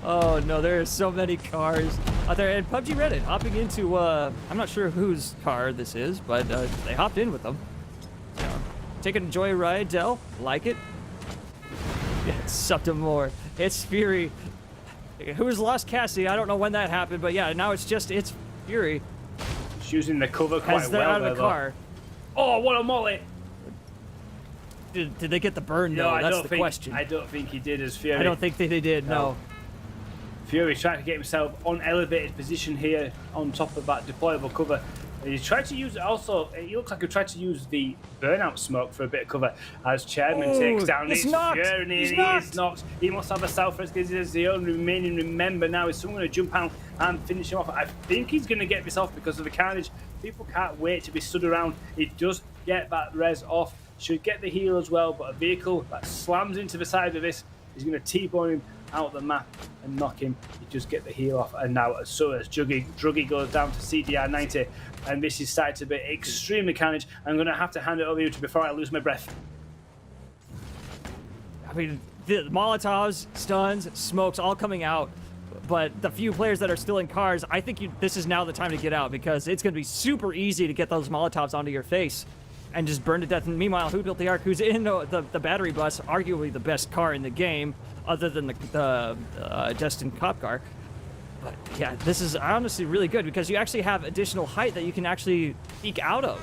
Oh no, there are so many cars out there. And PUBG Reddit hopping into, I'm not sure whose car this is, but they hopped in with them. Taking a joyride, Dell. Like it? Yeah, it's something more. It's Fury. Who's lost Cassie? I don't know when that happened, but yeah, now it's Fury. She's using the cover quite As they're well out of the car. Oh, what a molly! Did they get the burn, No, though? That's the question. I don't think he did as Fury. I don't think they did, no. Fury's trying to get himself on elevated position here on top of that deployable cover. He tried to use also. He looks like he tried to use the burnout smoke for a bit of cover as Chairman takes down his Fury. He is knocked. He must have a self-res because he's the only remaining member now. Is someone going to jump out and finish him off? I think he's going to get this off because of the carnage. People can't wait to be stood around. He does get that res off. Should get the heal as well, but a vehicle that slams into the side of this is going to T-bone him out of the map and knock him. You just get the heal off, and now so as Druggy goes down to CDR 90, and this is starting to be extremely carnage. I'm going to have to hand it over to you before I lose my breath. I mean, the Molotovs, stuns, smokes, all coming out. But the few players that are still in cars, I think this is now the time to get out, because it's going to be super easy to get those Molotovs onto your face and just burn to death. And meanwhile, Who Built the Ark, who's in the battery bus, arguably the best car in the game, other than the Destin cop car. But yeah, this is honestly really good because you actually have additional height that you can actually peek out of.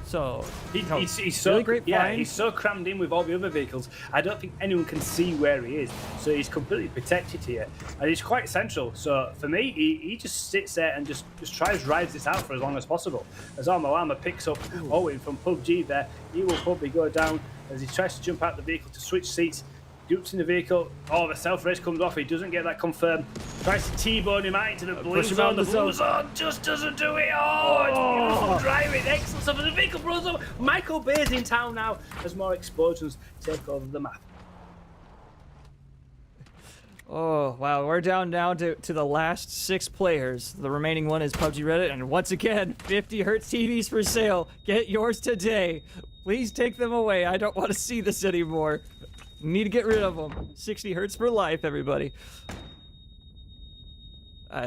So he's so really great. Yeah, find. he's so crammed in with all the other vehicles. I don't think anyone can see where he is. So he's completely protected here, and he's quite central. So for me, he just sits there and just rides this out for as long as possible. As Armalama picks up Owen from PUBG there, he will probably go down as he tries to jump out the vehicle to switch seats. Dupes in the vehicle. Oh, the self-race comes off. He doesn't get that confirmed. Tries to T-bone him out into the blue zone. The blue zone just doesn't do it. Oh, it's beautiful driving. Excellent stuff. The vehicle blows up. Michael Bay's in town now as more explosions take over the map. Oh, wow. We're down now to the last 6 players. The remaining one is PUBG Reddit. And once again, 50 hertz TVs for sale. Get yours today. Please take them away. I don't want to see this anymore. Need to get rid of them. 60 hertz for life, everybody.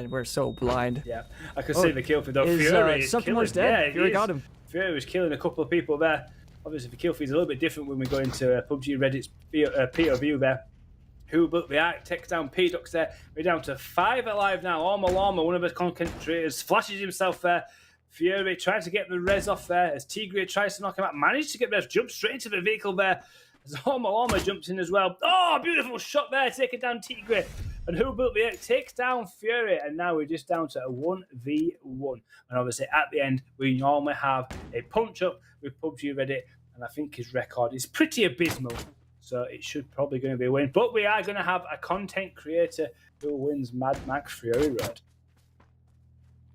We're so blind. Yeah, I could see the kill feed though. Fury is killing. dead. Yeah, Fury got him. Fury was killing a couple of people there. Obviously, the kill feed's a little bit different when we go into PUBG Reddit's POV there. Who Built the Ark takes down P-Dux there. We're down to 5 alive now. Armalama, one of the content creators, flashes himself there. Fury tries to get the res off there as Tigre tries to knock him out. Managed to get res, jumps straight into the vehicle there. As Armalama jumps in as well. Oh, beautiful shot there, taking down Tigre. And Who Built the Egg takes down Fury, and now we're just down to a 1v1. And obviously at the end, we normally have a punch-up with PUBG Reddit, and I think his record is pretty abysmal. So it should probably going to be a win. But we are going to have a content creator who wins Mad Max Fury Road.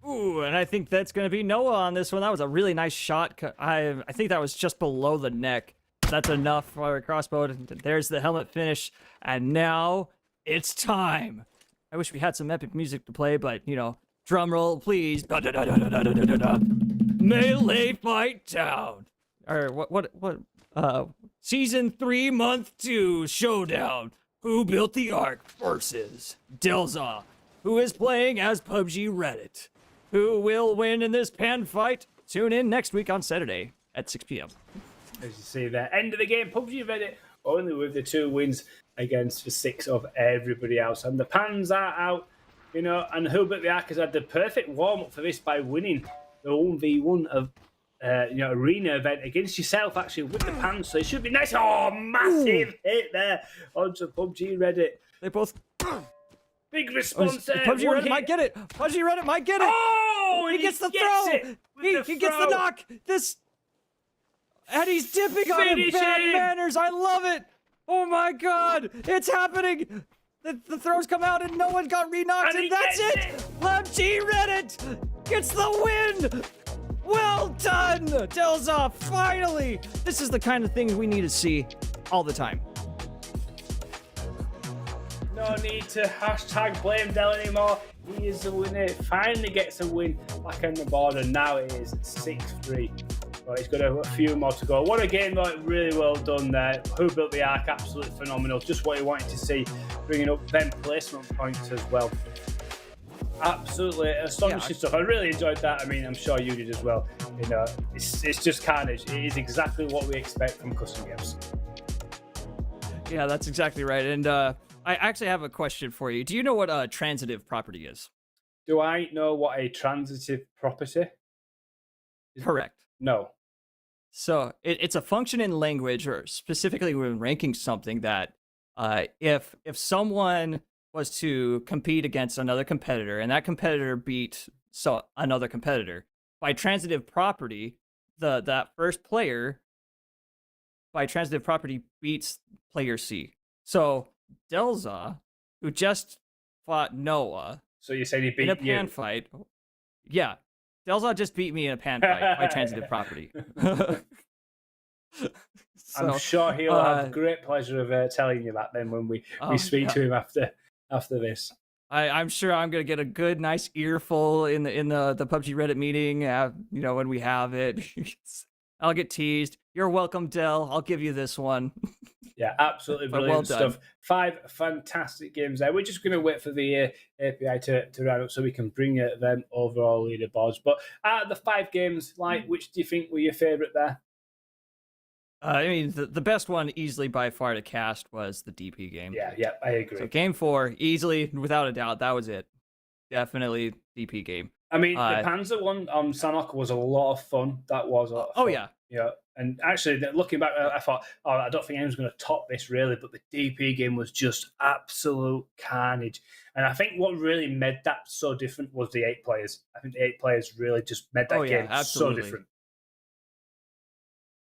Ooh, and I think that's going to be Noah on this one. That was a really nice shot. I think that was just below the neck. That's enough for a crossbow. There's the helmet finish. And now it's time. I wish we had some epic music to play, but, you know, drum roll, please. Melee fight down. Or Season 3, Month 2 showdown. Who Built the Ark versus Delza, who is playing as PUBG Reddit. Who will win in this pan fight? Tune in next week on Saturday at 6 p.m. As you see there, end of the game, PUBG Reddit only with the 2 wins against the 6 of everybody else. And the pans are out, you know, and Who Built the Ark has had the perfect warm-up for this by winning the 1v1 of arena event against yourself, actually, with the pans. So it should be nice. Oh, massive hit there onto PUBG Reddit. They both... Big response there. PUBG Reddit might get it. PUBG Reddit might get it. Oh, he gets the throw. He gets the knock. And he's dipping on it. Bad manners. I love it. Oh my God. It's happening. The throws come out and no one got re-knocked. And that's it. PUBG Reddit gets the win. Well done, Delza. Finally. This is the kind of thing we need to see all the time. No need to hashtag blame Del anymore. He is the winner. Finally gets a win back on the board, and now it is 6-3. Well, he's got a few more to go. What a game, though. Really well done there. Who Built the Ark? Absolutely phenomenal. Just what he wanted to see, bringing up them placement points as well. Absolutely astonishing stuff. I really enjoyed that. I mean, I'm sure you did as well. You know, it's just carnage. It is exactly what we expect from custom games. Yeah, that's exactly right. And I actually have a question for you. Do you know what a transitive property is? Do I know what a transitive property is? Correct. No. So it's a function in language, or specifically when ranking something, that if someone was to compete against another competitor and that competitor beat another competitor, by transitive property, that first player by transitive property beats player C. So Delza, who just fought Noah, so you said he beat in a pan fight. Yeah, Delza just beat me in a pan fight by transitive property. I'm sure he'll have great pleasure of telling you that then when we speak to him after this. I'm sure I'm gonna get a good, nice earful in the PUBG Reddit meeting. When we have it, I'll get teased. You're welcome, Del. I'll give you this one. Yeah, absolutely brilliant stuff. 5 fantastic games there. We're just going to wait for the API to round up so we can bring them overall leaderboards. But out of the 5 games, which do you think were your favourite there? I mean, the best one easily by far to cast was the DP game. Yeah, I agree. So game 4, easily, without a doubt, that was it. Definitely DP game. I mean, the Panzer one on Sanok was a lot of fun. That was a lot of fun. Oh, yeah. Yeah, and actually, looking back, I thought, I don't think anyone's going to top this, really, but the DP game was just absolute carnage. And I think what really made that so different was the 8 players. I think the 8 players really just made that game so different.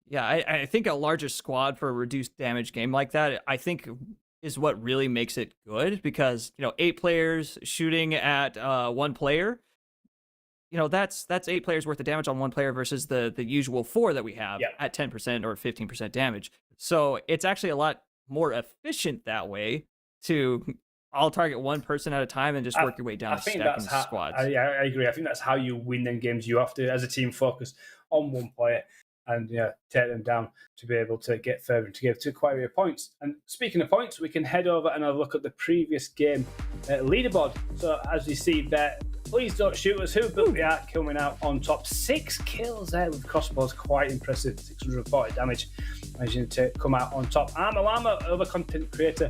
Yeah, I think a larger squad for a reduced damage game like that, I think, is what really makes it good, because 8 players shooting at 1 player, that's 8 players worth of damage on 1 player versus the usual 4 that we have at 10% or 15% damage. So it's actually a lot more efficient that way to all target 1 person at a time and just work your way down stacking squads. I agree. I think that's how you win them games. You have to, as a team, focus on 1 player and take them down to be able to get further and to give to acquire your points. And speaking of points, we can head over and have a look at the previous game leaderboard. So as you see there, Please Don't Shoot Us, Who Built the Ark coming out on top. 6 kills there with crossbows, quite impressive. 640 damage, managing to come out on top. Arma Llama, other content creator,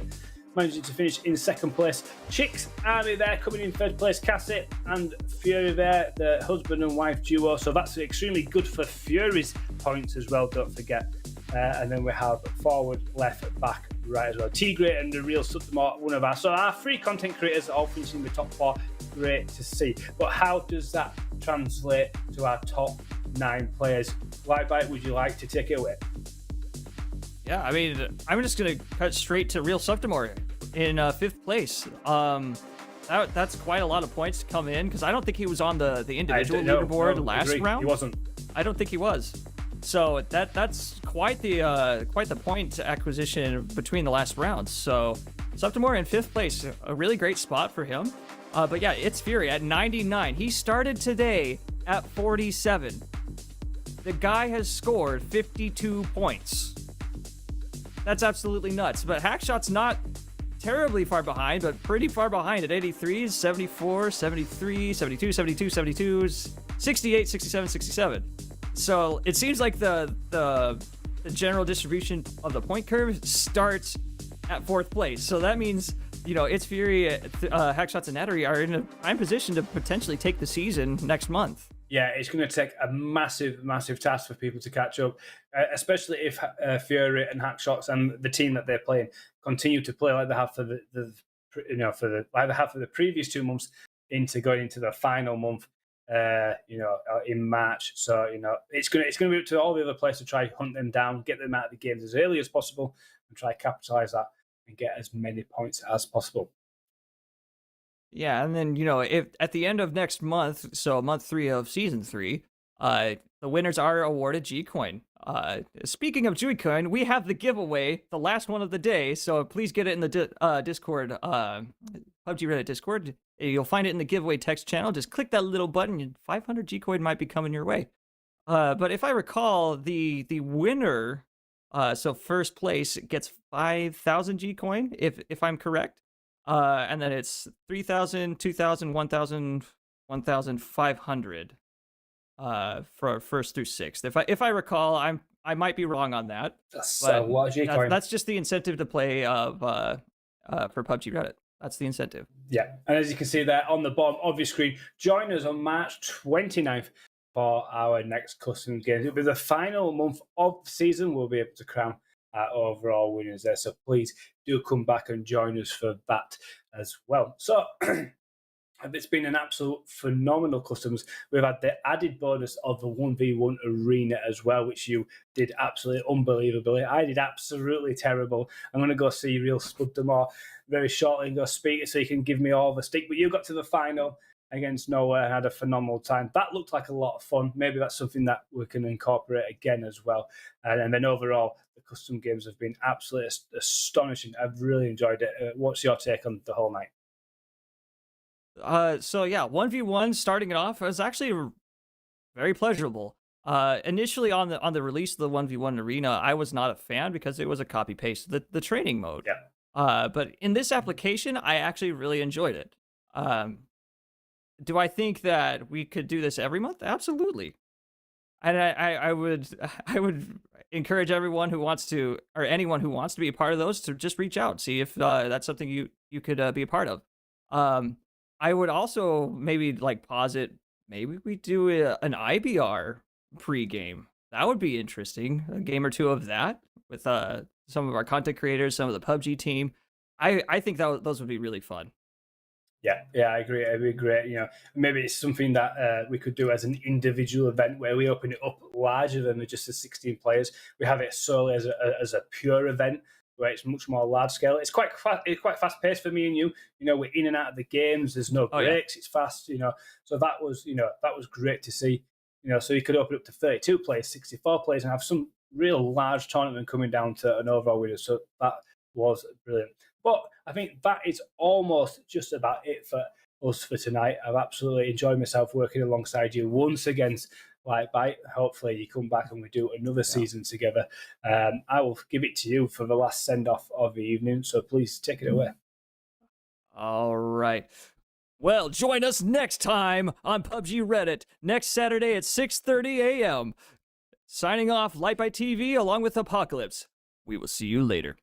managing to finish in 2nd place. Chicks Army there coming in 3rd place. Cassie and Fury there, the husband and wife duo. So that's extremely good for Fury's points as well, don't forget. and then we have forward, left, back, right as well. T-Great and the real Subreddit, one of our. So our 3 content creators all finishing the top 4. Great to see. But how does that translate to our top 9 players? Lightbite, would you like to take it away? Yeah, I mean, I'm just gonna cut straight to Real Subreddit in 5th place. That's quite a lot of points to come in because I don't think he was on the individual leaderboard last round. He wasn't. I don't think he was. So that's quite the point acquisition between the last rounds. So Subreddit in 5th place, a really great spot for him. But yeah, it's Fury at 99. He started today at 47. The guy has scored 52 points. That's absolutely nuts. But Hackshot's not terribly far behind, but pretty far behind at 83, 74, 73, 72, 72, 72, 68, 67, 67. So it seems like the general distribution of the point curve starts at 4th place. So that means, it's Fury, Hackshots, and Nattery are in a prime position to potentially take the season next month. Yeah, it's going to take a massive, massive task for people to catch up, especially if Fury and Hackshots and the team that they're playing continue to play like they have for the previous 2 months going into the final month, in March. So it's going to be up to all the other players to try hunt them down, get them out of the games as early as possible, and try to capitalize that and get as many points as possible. Yeah, and then, if at the end of next month, so month 3 of season 3, the winners are awarded G-Coin. Speaking of G-Coin, we have the giveaway, the last one of the day, so please get it in the Discord, PUBG Reddit Discord. You'll find it in the giveaway text channel. Just click that little button, and 500 G-Coin might be coming your way. But if I recall, the winner, so first place gets 5,000 G-Coin, if I'm correct. And then it's 3,000, 2,000, 1,000, 1,500 for 1st through 6th. If I recall, I might be wrong on that. That's just the incentive to play for PUBG Reddit. That's the incentive. Yeah, and as you can see there on the bottom of your screen, join us on March 29th for our next custom games. It'll be the final month of the season. We'll be able to crown our overall winners there. So please do come back and join us for that as well. So it's been an absolute phenomenal customs. We've had the added bonus of the 1v1 arena as well, which you did absolutely unbelievably. I did absolutely terrible. I'm going to go see Real Spudmore very shortly and go speak so you can give me all the stick. But you got to the final against Nowhere and had a phenomenal time. That looked like a lot of fun. Maybe that's something that we can incorporate again as well. And then overall, the custom games have been absolutely astonishing. I've really enjoyed it. What's your take on the whole night? So yeah, 1v1 starting it off was actually very pleasurable. Initially on the release of the 1v1 arena, I was not a fan because it was a copy paste the training mode. Yeah. But in this application, I actually really enjoyed it. Do I think that we could do this every month? Absolutely. And I would encourage everyone who wants to, or anyone who wants to be a part of those, to just reach out, see if that's something you could be a part of. I would also maybe posit, maybe we do an IBR pregame. That would be interesting. A game or two of that with some of our content creators, some of the PUBG team. I think those would be really fun. Yeah, I agree. It'd be great. Maybe it's something that we could do as an individual event where we open it up larger than just the 16 players. We have it solely as a pure event where it's much more large scale. It's quite fast paced for me and you. We're in and out of the games. There's no breaks. It's fast. So that was great to see. So you could open up to 32 players, 64 players, and have some real large tournament coming down to an overall winner. So that was brilliant. But I think that is almost just about it for us for tonight. I've absolutely enjoyed myself working alongside you once again. Lightbite. Hopefully you come back and we do another season together. I will give it to you for the last send-off of the evening, so please take it away. All right. Well, join us next time on PUBG Reddit, next Saturday at 6:30 a.m. Signing off, Lightbite TV along with Apocalypse. We will see you later.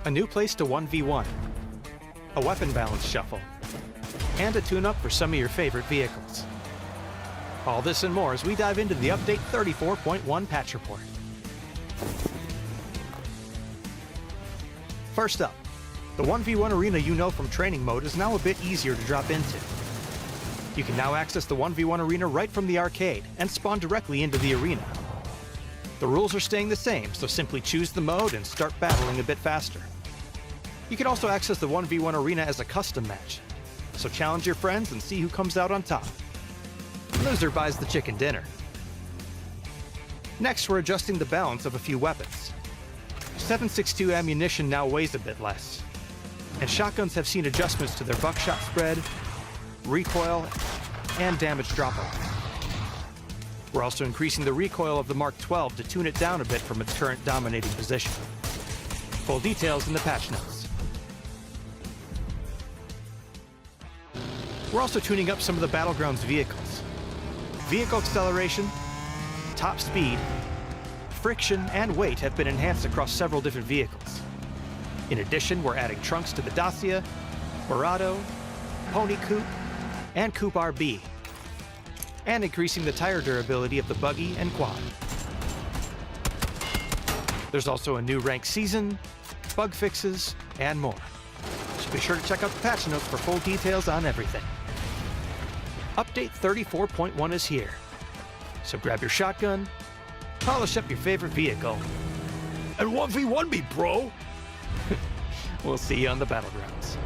A new place to 1v1, a weapon balance shuffle, and a tune-up for some of your favorite vehicles. All this and more as we dive into the Update 34.1 patch report. First up, the 1v1 arena you know from training mode is now a bit easier to drop into. You can now access the 1v1 arena right from the arcade and spawn directly into the arena. The rules are staying the same, so simply choose the mode and start battling a bit faster. You can also access the 1v1 arena as a custom match, so challenge your friends and see who comes out on top. Loser buys the chicken dinner. Next, we're adjusting the balance of a few weapons. 7.62 ammunition now weighs a bit less, and shotguns have seen adjustments to their buckshot spread, recoil, and damage drop-off. We're also increasing the recoil of the Mark 12 to tune it down a bit from its current dominating position. Full details in the patch notes. We're also tuning up some of the Battlegrounds vehicles. Vehicle acceleration, top speed, friction, and weight have been enhanced across several different vehicles. In addition, we're adding trunks to the Dacia, Murado, Pony Coupe, and Coupe RB, and increasing the tire durability of the buggy and quad. There's also a new rank season, bug fixes, and more. So be sure to check out the patch notes for full details on everything. Update 34.1 is here, so grab your shotgun, polish up your favorite vehicle, and 1v1 me, bro! We'll see you on the Battlegrounds.